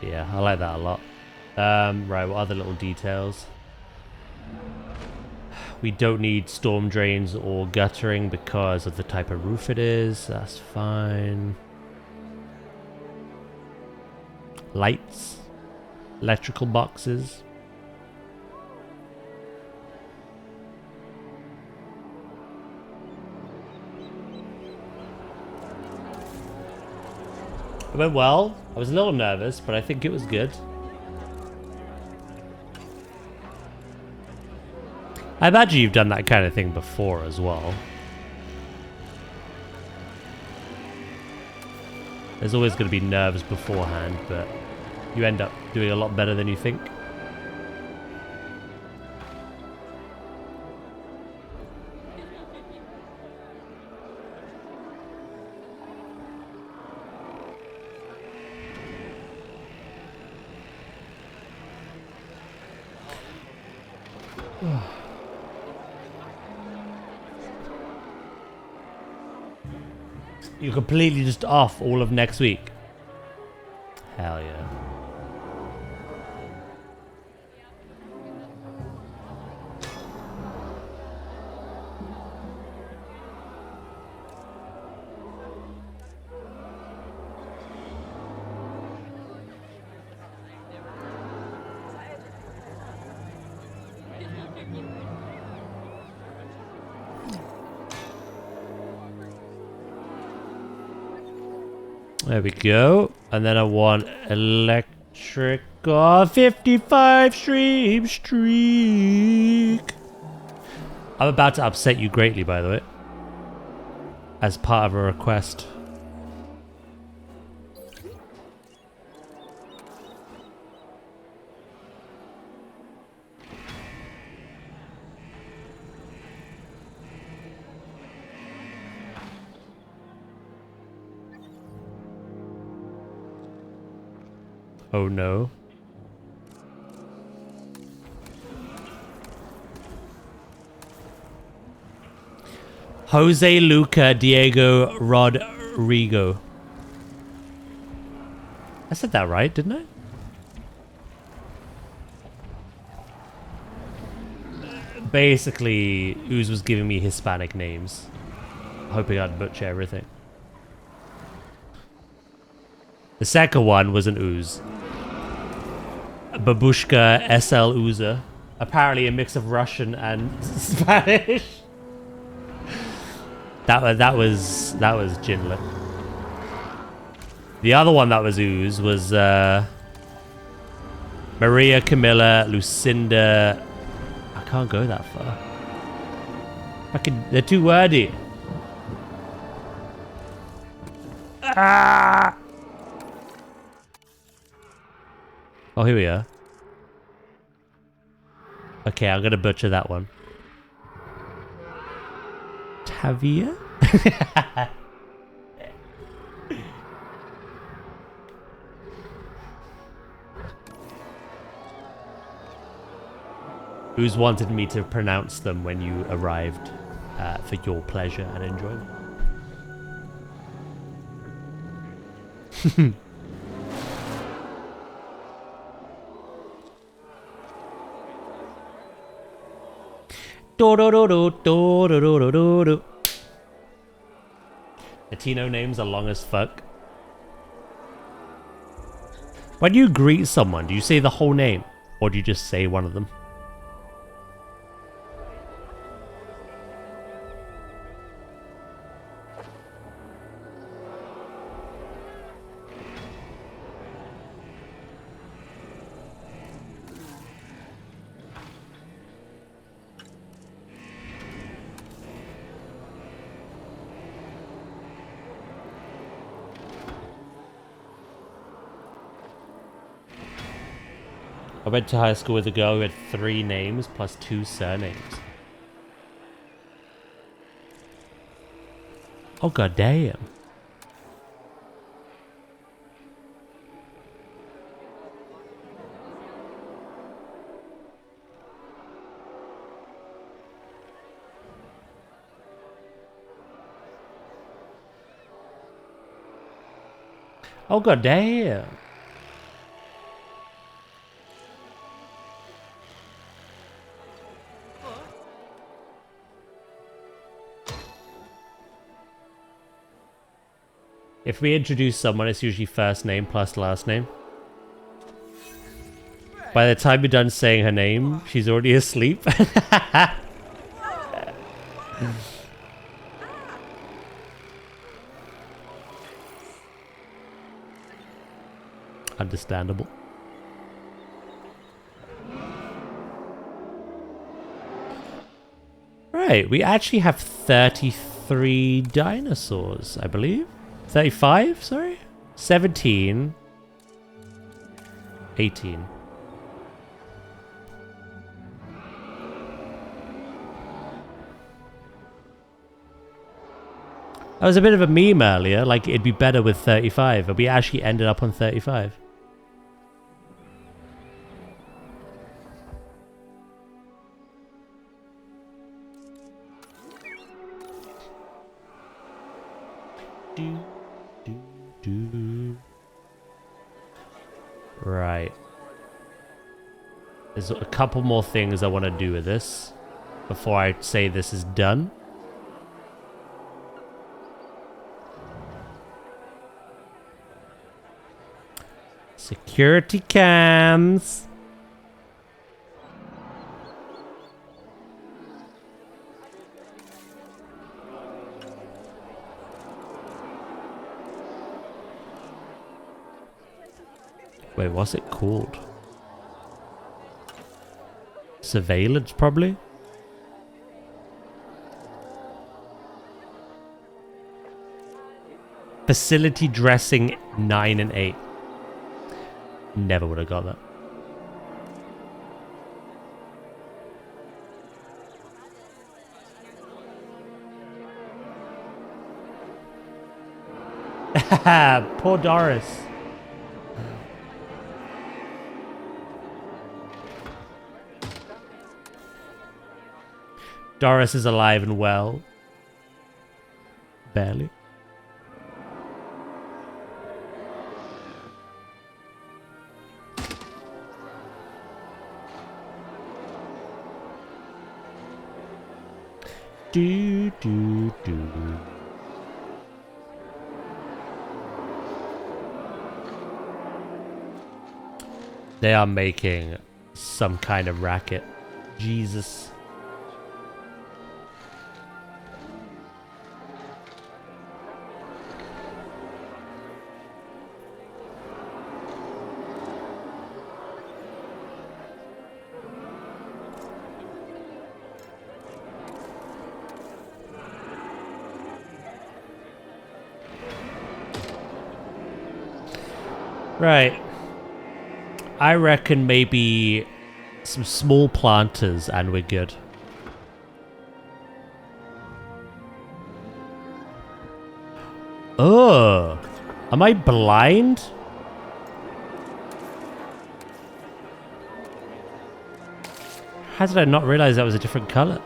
Yeah, I like that a lot. Right, what other little details? We don't need storm drains or guttering because of the type of roof it is. That's fine. Lights. Electrical boxes. It went well. I was a little nervous, but I think it was good. I imagine you've done that kind of thing before as well. There's always going to be nerves beforehand, but you end up doing a lot better than you think. You're completely just off all of next week. Hell yeah. There we go. And then I want electric 55 stream streak. I'm about to upset you greatly, by the way. As part of a request. Oh no. Jose Luca Diego Rodrigo. I said that right, didn't I? Basically, Ooze was giving me Hispanic names, hoping I'd butcher everything. The second one was an ooze. Babushka SL Oozer. Apparently a mix of Russian and Spanish. That was Jinlet. The other one that was ooze was Maria Camilla Lucinda. I can't go that far. They're too wordy. Ah! Oh, here we are. Okay, I'm gonna butcher that one. Tavia? Who's wanted me to pronounce them when you arrived for your pleasure and enjoyment? Latino names are long as fuck. When you greet someone, do you say the whole name? Or do you just say one of them? I went to high school with a girl who had 3 names plus 2 surnames. Oh god damn. Oh god damn. If we introduce someone, it's usually first name plus last name. By the time you're done saying her name, she's already asleep. Understandable. Right, we actually have 33 dinosaurs, I believe. 35, sorry? 17. 18. That was a bit of a meme earlier, like it'd be better with 35, but we actually ended up on 35. Right. There's a couple more things I want to do with this before I say this is done. Security cams. Wait, what's it called? Surveillance, probably? Facility dressing 9 and 8. Never would have got that. Poor Doris. Doris is alive and well. Barely. Do, do, do. They are making some kind of racket. Jesus. Right. I reckon maybe some small planters and we're good. Oh, am I blind? How did I not realize that was a different color?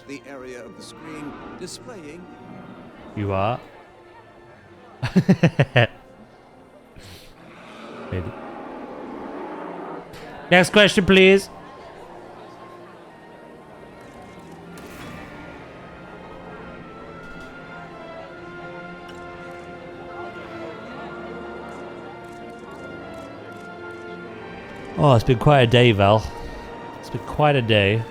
The area of the screen displaying. You are? Maybe. Next question, please. Oh, it's been quite a day, Val. It's been quite a day.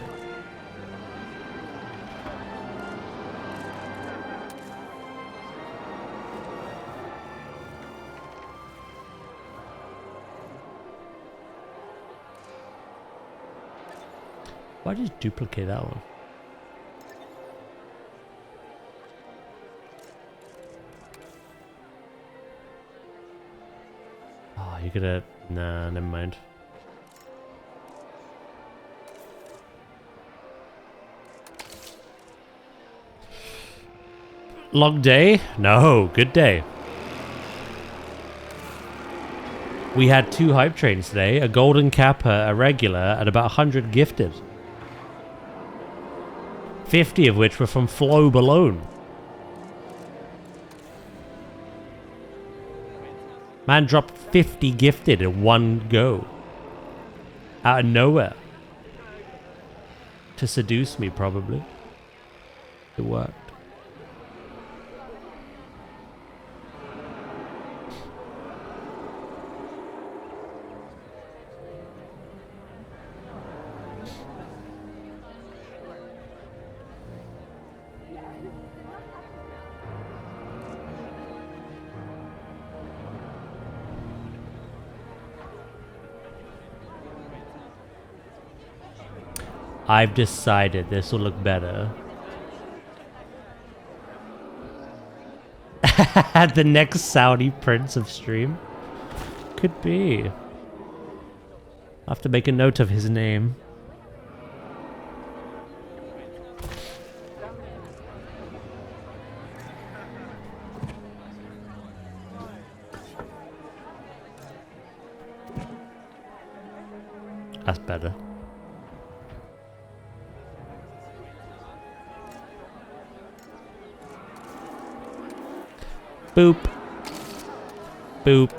Why did you duplicate that one? Oh, you're gonna... Nah, never mind. Long day? No, good day. We had 2 hype trains today, a golden kappa, a regular, and about 100 gifted. 50 of which were from Flobe alone. Man dropped 50 gifted in one go. Out of nowhere. To seduce me, probably. It worked. I've decided this will look better. The next Saudi prince of stream? Could be. I'll have to make a note of his name. That's better. Boop. Boop.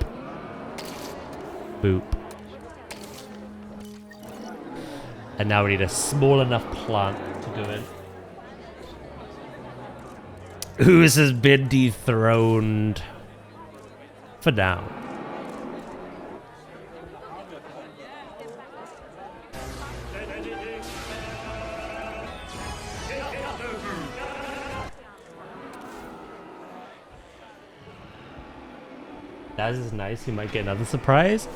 Boop. And now we need a small enough plant to go in. Whose has been dethroned? For now. That is nice. You might get another surprise.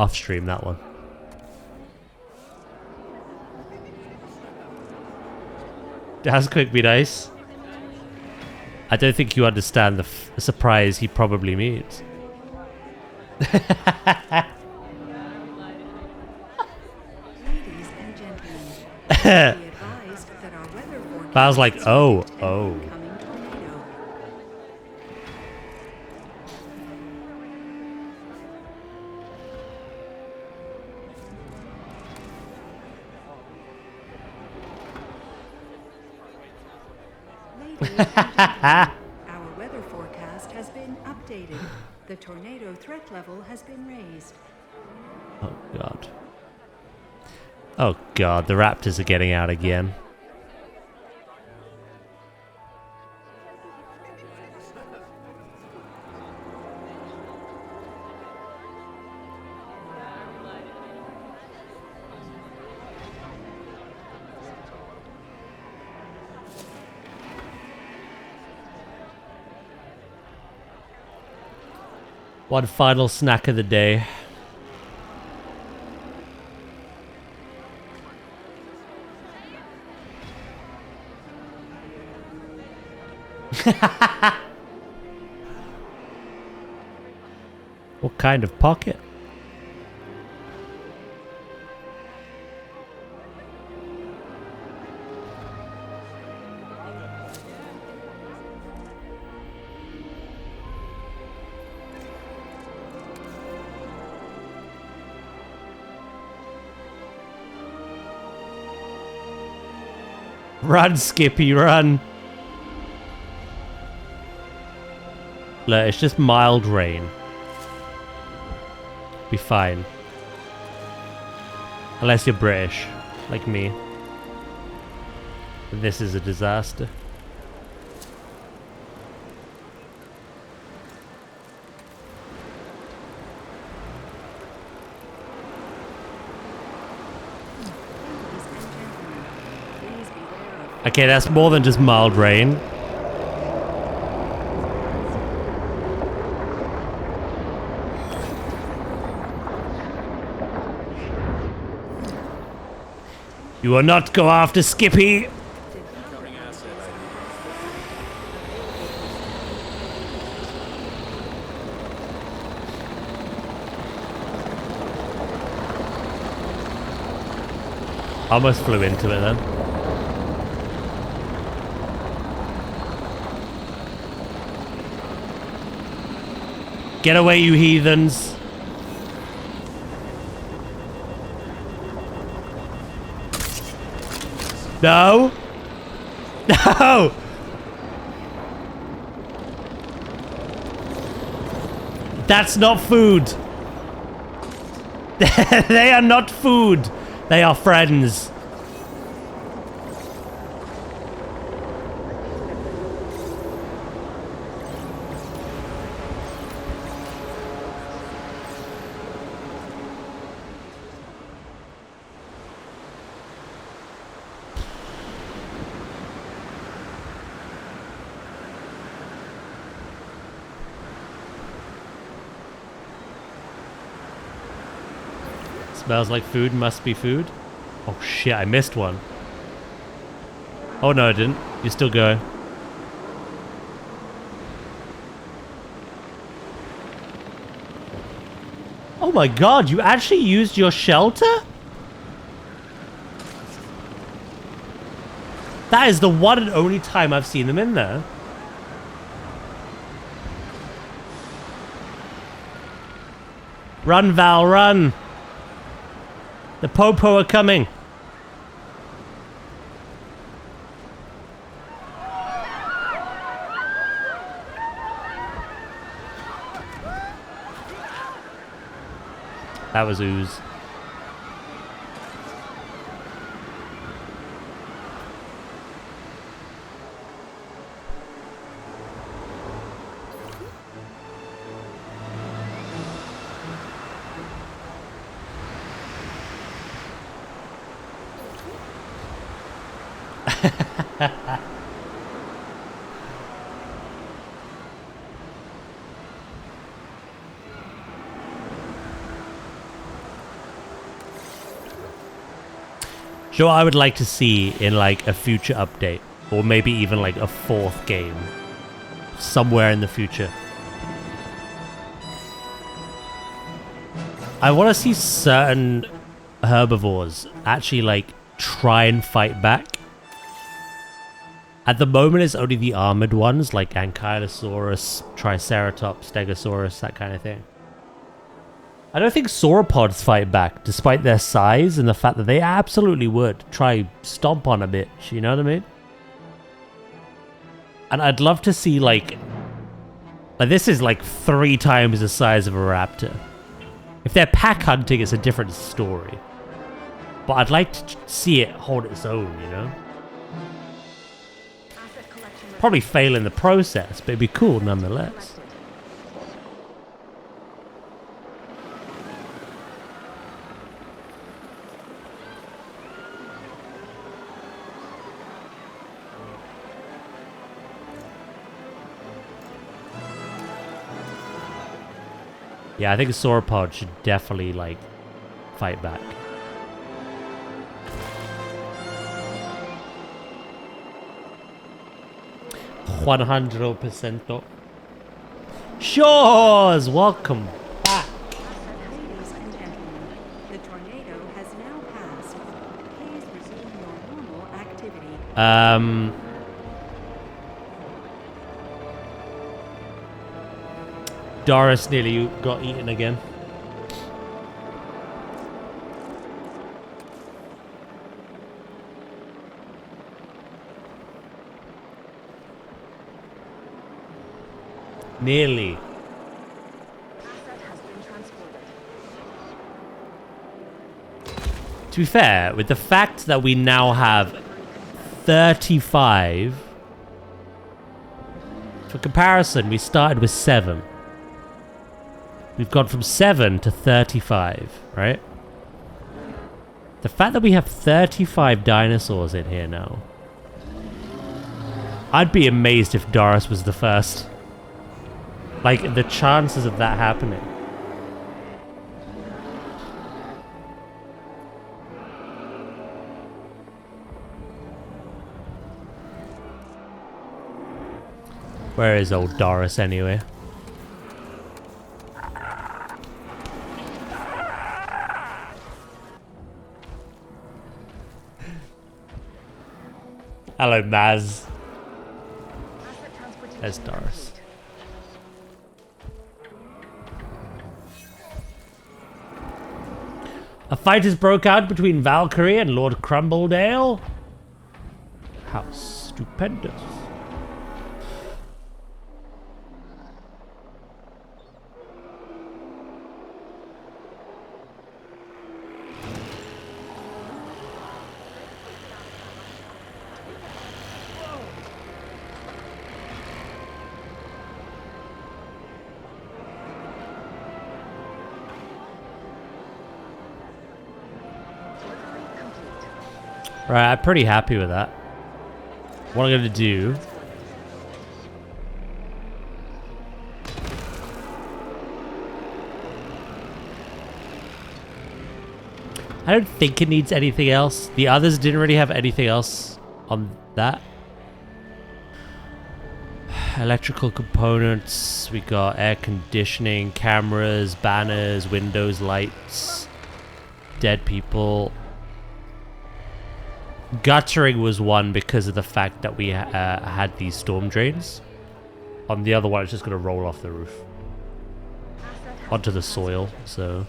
Off stream, that one. That's quick be nice. I don't think you understand the surprise he probably means. Ladies and gentlemen, be advised that our weather forecast I was like, oh. incoming tornado. Ladies and gentlemen, our weather forecast has been updated. The tornado threat level has been raised. Oh god. Oh god, the raptors are getting out again. One final snack of the day. What kind of pocket? Run, Skippy, run. Look, it's just mild rain. Be fine. Unless you're British, like me. This is a disaster. Okay, that's more than just mild rain. You will not go after Skippy! Almost flew into it then. Get away, you heathens! No! No! That's not food! They are not food! They are friends. Smells like food, must be food. Oh shit, I missed one. Oh no, I didn't. You still go. Oh my god, you actually used your shelter? That is the one and only time I've seen them in there. Run, Val, run! The Popo are coming. That was ooze. So I would like to see in like a future update, or maybe even like a fourth game somewhere in the future. I want to see certain herbivores actually like try and fight back. At the moment, it's only the armored ones like Ankylosaurus, Triceratops, Stegosaurus, that kind of thing. I don't think sauropods fight back, despite their size and the fact that they absolutely would try stomp on a bitch, you know what I mean? And I'd love to see, like, Like, this is like 3 times the size of a raptor. If they're pack hunting, it's a different story. But I'd like to see it hold its own, you know? Probably fail in the process, but it'd be cool nonetheless. Yeah, I think a sauropod should definitely, like, fight back. $100%. Shores, welcome back. Ladies and gentlemen, the tornado has now passed. Please resume your normal activity. Doris nearly got eaten again. Nearly. To be fair, with the fact that we now have 35, for comparison, we started with 7. We've gone from 7 to 35, right? The fact that we have 35 dinosaurs in here now. I'd be amazed if Doris was the first. Like, the chances of that happening. Where is old Doris anyway? Hello, Maz. There's Doris. A fight has broke out between Valkyrie and Lord Crumbledale. How stupendous. Right, I'm pretty happy with that. What I'm going to do... I don't think it needs anything else. The others didn't really have anything else on that. Electrical components. We got air conditioning, cameras, banners, windows, lights, dead people. Guttering was one because of the fact that we had these storm drains. On the other one, it's just going to roll off the roof. Onto the soil, so...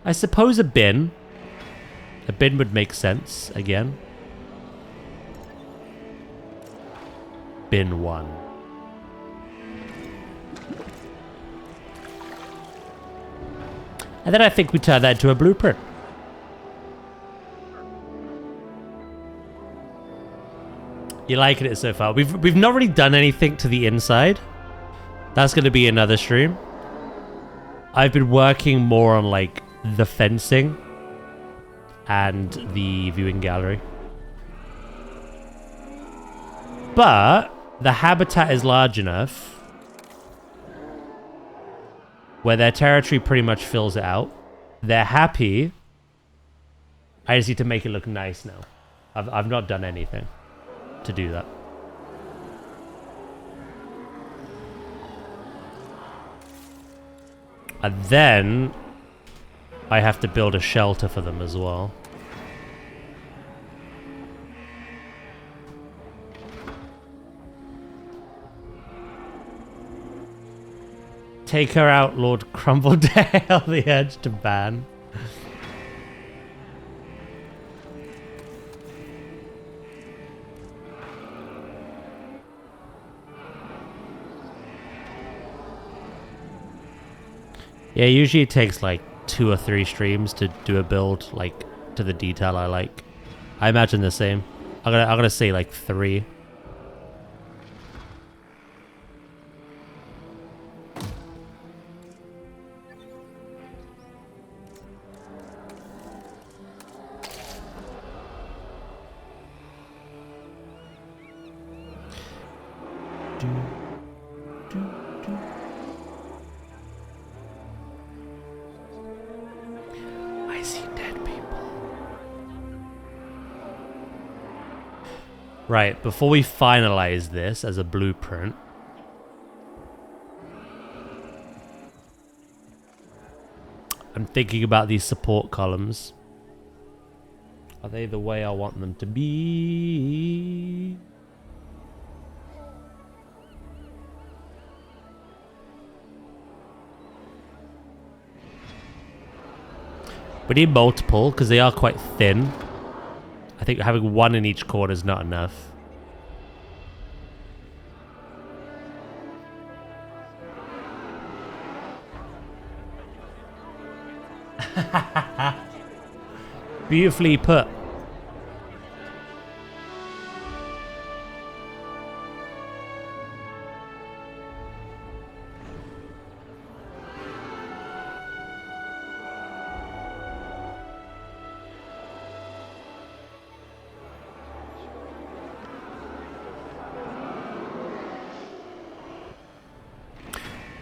I suppose a bin. A bin would make sense, again. Bin 1. And then I think we turn that into a blueprint. You liking it so far? We've not really done anything to the inside. That's going to be another stream. I've been working more on like the fencing and the viewing gallery. But the habitat is large enough where their territory pretty much fills it out. They're happy. I just need to make it look nice now. I've not done anything to do that. And then I have to build a shelter for them as well. Take her out, Lord Crumbledale, the urge to ban. Yeah, usually it takes like 2 or 3 streams to do a build like to the detail I like. I imagine the same. I'm gonna say like 3. I see dead people. Right, before we finalize this as a blueprint, I'm thinking about these support columns. Are they the way I want them to be? We need multiple because they are quite thin. I think having 1 in each corner is not enough. Beautifully put.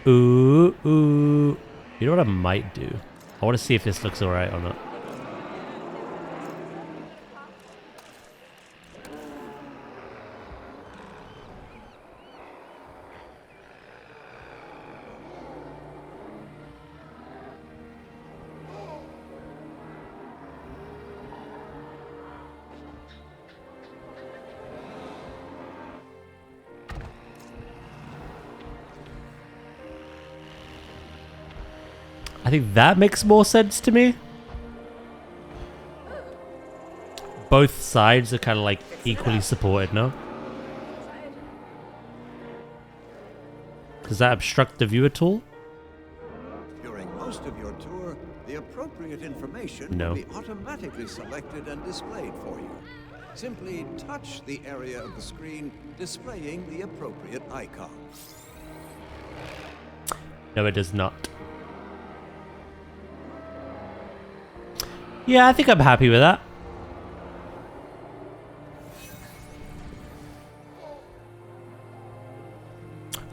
Ooh, ooh. You know what I might do? I want to see if this looks alright or not. I think that makes more sense to me. Both sides are kind of like equally supported, no? Does that obstruct the view at all? During most of your tour, the appropriate information No. will be automatically selected and displayed for you. Simply touch the area of the screen displaying the appropriate icon. No, it does not. Yeah, I think I'm happy with that.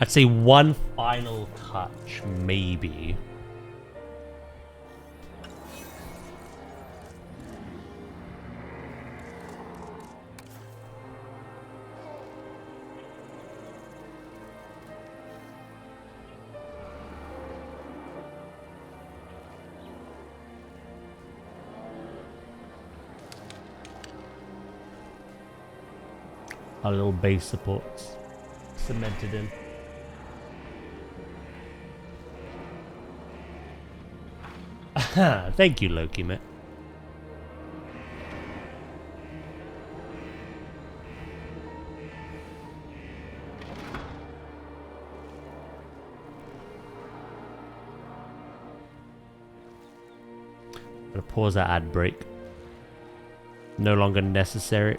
I'd say one final touch, maybe. Our little base supports cemented in. Thank you, Loki, mate. Gonna pause that ad break. No longer necessary.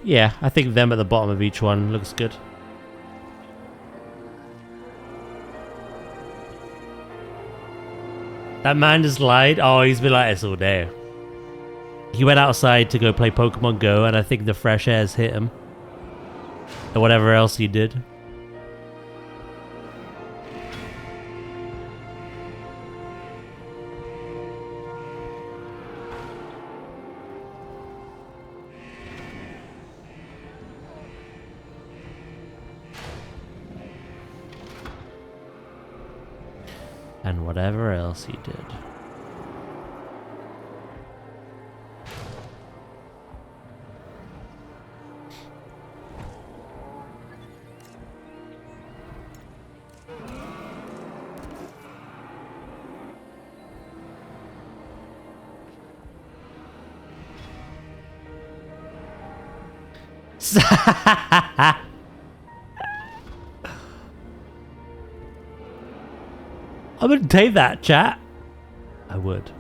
Yeah, I think them at the bottom of each one looks good. That man just lied. Oh, he's been like this all day. He went outside to go play Pokemon Go, and I think the fresh air's hit him. And whatever else he did. And whatever else he did. nuts. I would take that, chat. I would.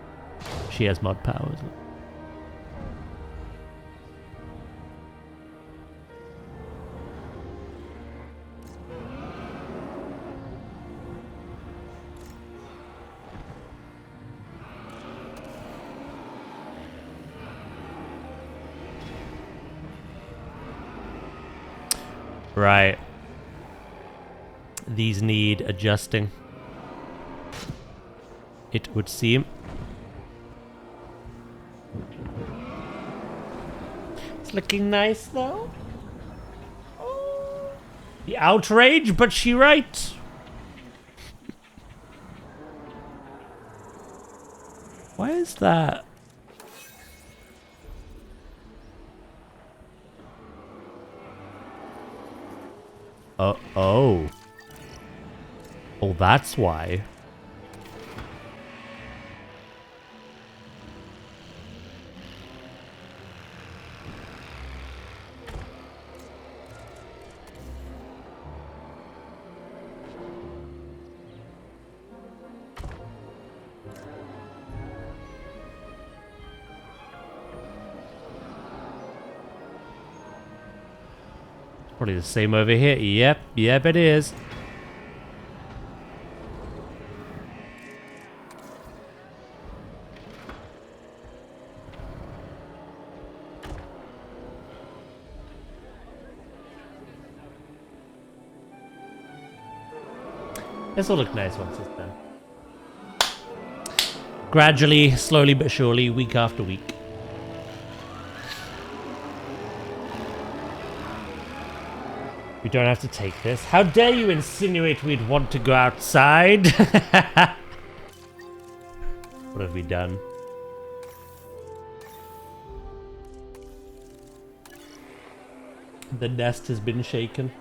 She has mod powers. Right. These need adjusting. It would seem. It's looking nice though. Oh. The outrage, but she right. Why is that? Oh. Oh, that's why. Probably the same over here. Yep, it is. This will look nice once it's done. Gradually, slowly but surely, week after week. We don't have to take this. How dare you insinuate we'd want to go outside? What have we done? The nest has been shaken.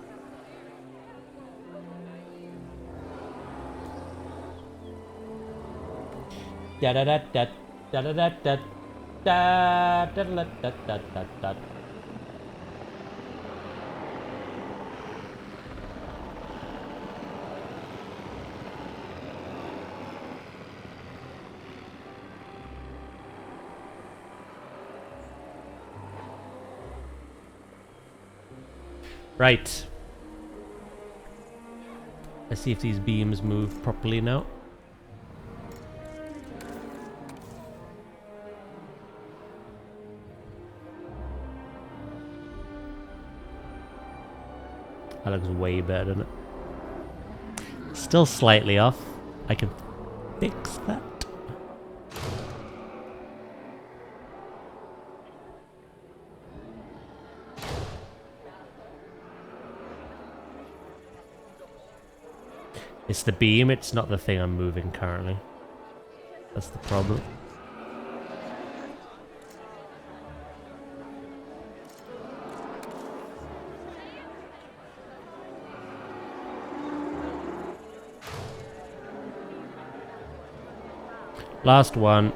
Da da da da da da da da da da da da da da. Right. Let's see if these beams move properly now. That looks way better, doesn't it? Still slightly off. I can fix that. It's the beam, it's not the thing I'm moving currently. That's the problem. Last one.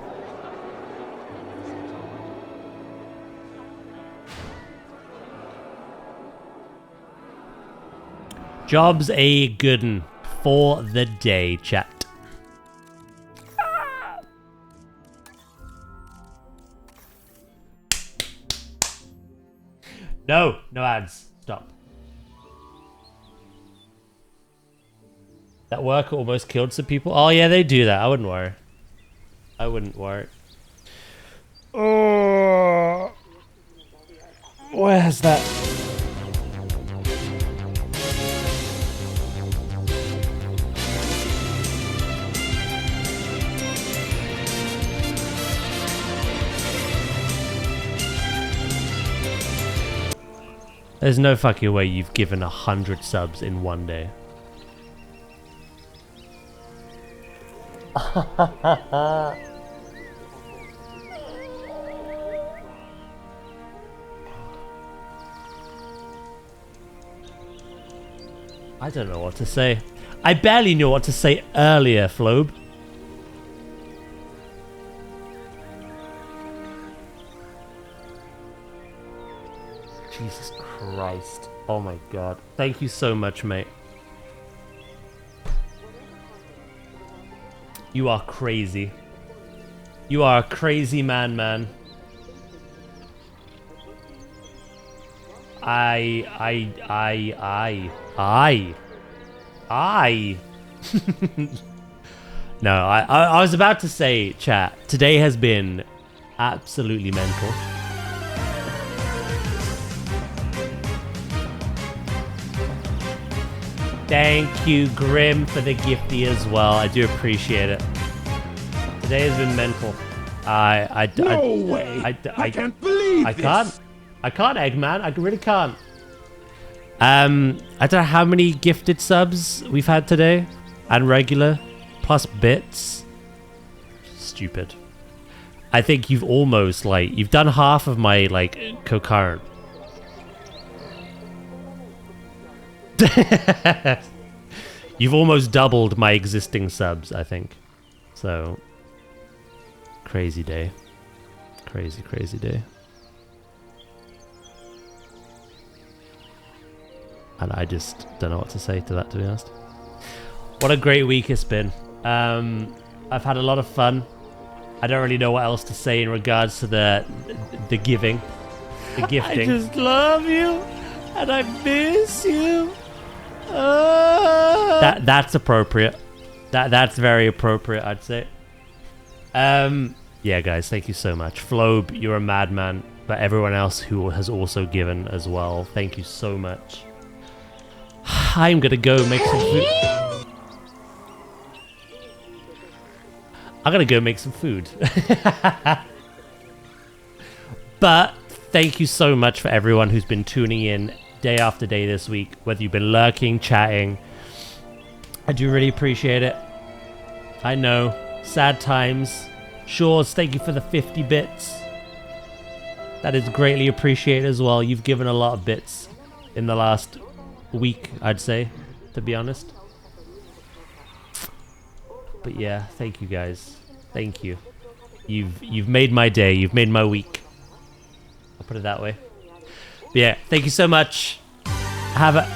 Job's a good one for the day, chat. No ads. Stop. That worker almost killed some people. Oh yeah, they do that. I wouldn't worry. I wouldn't worry. Oh, where's that? There's no fucking way you've given 100 subs in one day. I don't know what to say. I barely knew what to say earlier, Flobe. Jesus Christ. Oh my god. Thank you so much, mate. You are crazy. You are a crazy man. No, I was about to say, chat, today has been absolutely mental. Thank you, Grim, for the gifty as well. I do appreciate it. Today has been mental. No way! I can't believe this! I can't, Eggman. I really can't. I don't know how many gifted subs we've had today. And regular. Plus bits. Stupid. I think you've almost, like... You've done half of my, like, concurrent. You've almost doubled my existing subs, I think. So... Crazy day. Crazy, crazy day. And I just don't know what to say to that, to be honest. What a great week it's been. I've had a lot of fun. I don't really know what else to say in regards to the giving. The gifting. I just love you. And I miss you. That's appropriate. That's very appropriate, I'd say. Yeah, guys, thank you so much. Flobe, you're a madman. But everyone else who has also given as well, thank you so much. I'm gonna go make some food. I'm gonna go make some food. But thank you so much for everyone who's been tuning in day after day this week, whether you've been lurking, chatting. I do really appreciate it. I know, sad times. Shores, thank you for the 50 bits. That is greatly appreciated as well. You've given a lot of bits in the last week, I'd say, to be honest. But yeah, thank you guys. Thank you. You've made my day. You've made my week. I'll put it that way. But yeah, thank you so much. Have a...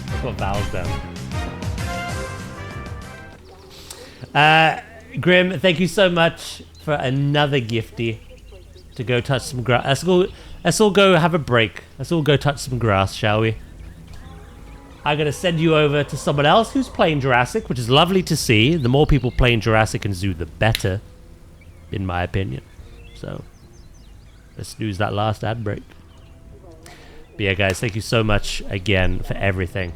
I put vowels down. Grim, thank you so much for another gifty to go touch some grass. Let's all go have a break. Let's all go touch some grass, shall we? I'm going to send you over to someone else who's playing Jurassic, which is lovely to see. The more people playing Jurassic and Zoo, the better, in my opinion. So, let's snooze that last ad break. But yeah, guys, thank you so much again for everything.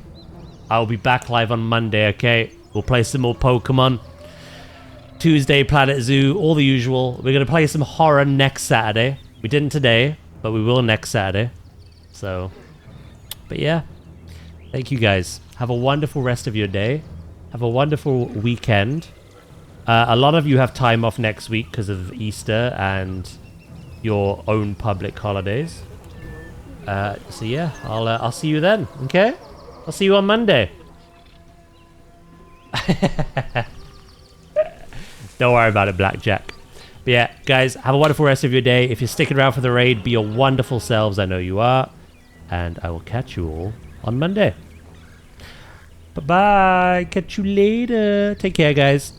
I'll be back live on Monday, okay? We'll play some more Pokemon. Tuesday, Planet Zoo, all the usual. We're going to play some horror next Saturday. We didn't today, but we will next Saturday. So, but yeah. Thank you guys. Have a wonderful rest of your day. Have a wonderful weekend. A lot of you have time off next week because of Easter and your own public holidays. So yeah, I'll see you then, okay? I'll see you on Monday. Don't worry about it, Blackjack. But yeah, guys, have a wonderful rest of your day. If you're sticking around for the raid, be your wonderful selves. I know you are. And I will catch you all on Monday. Bye-bye. Catch you later. Take care, guys.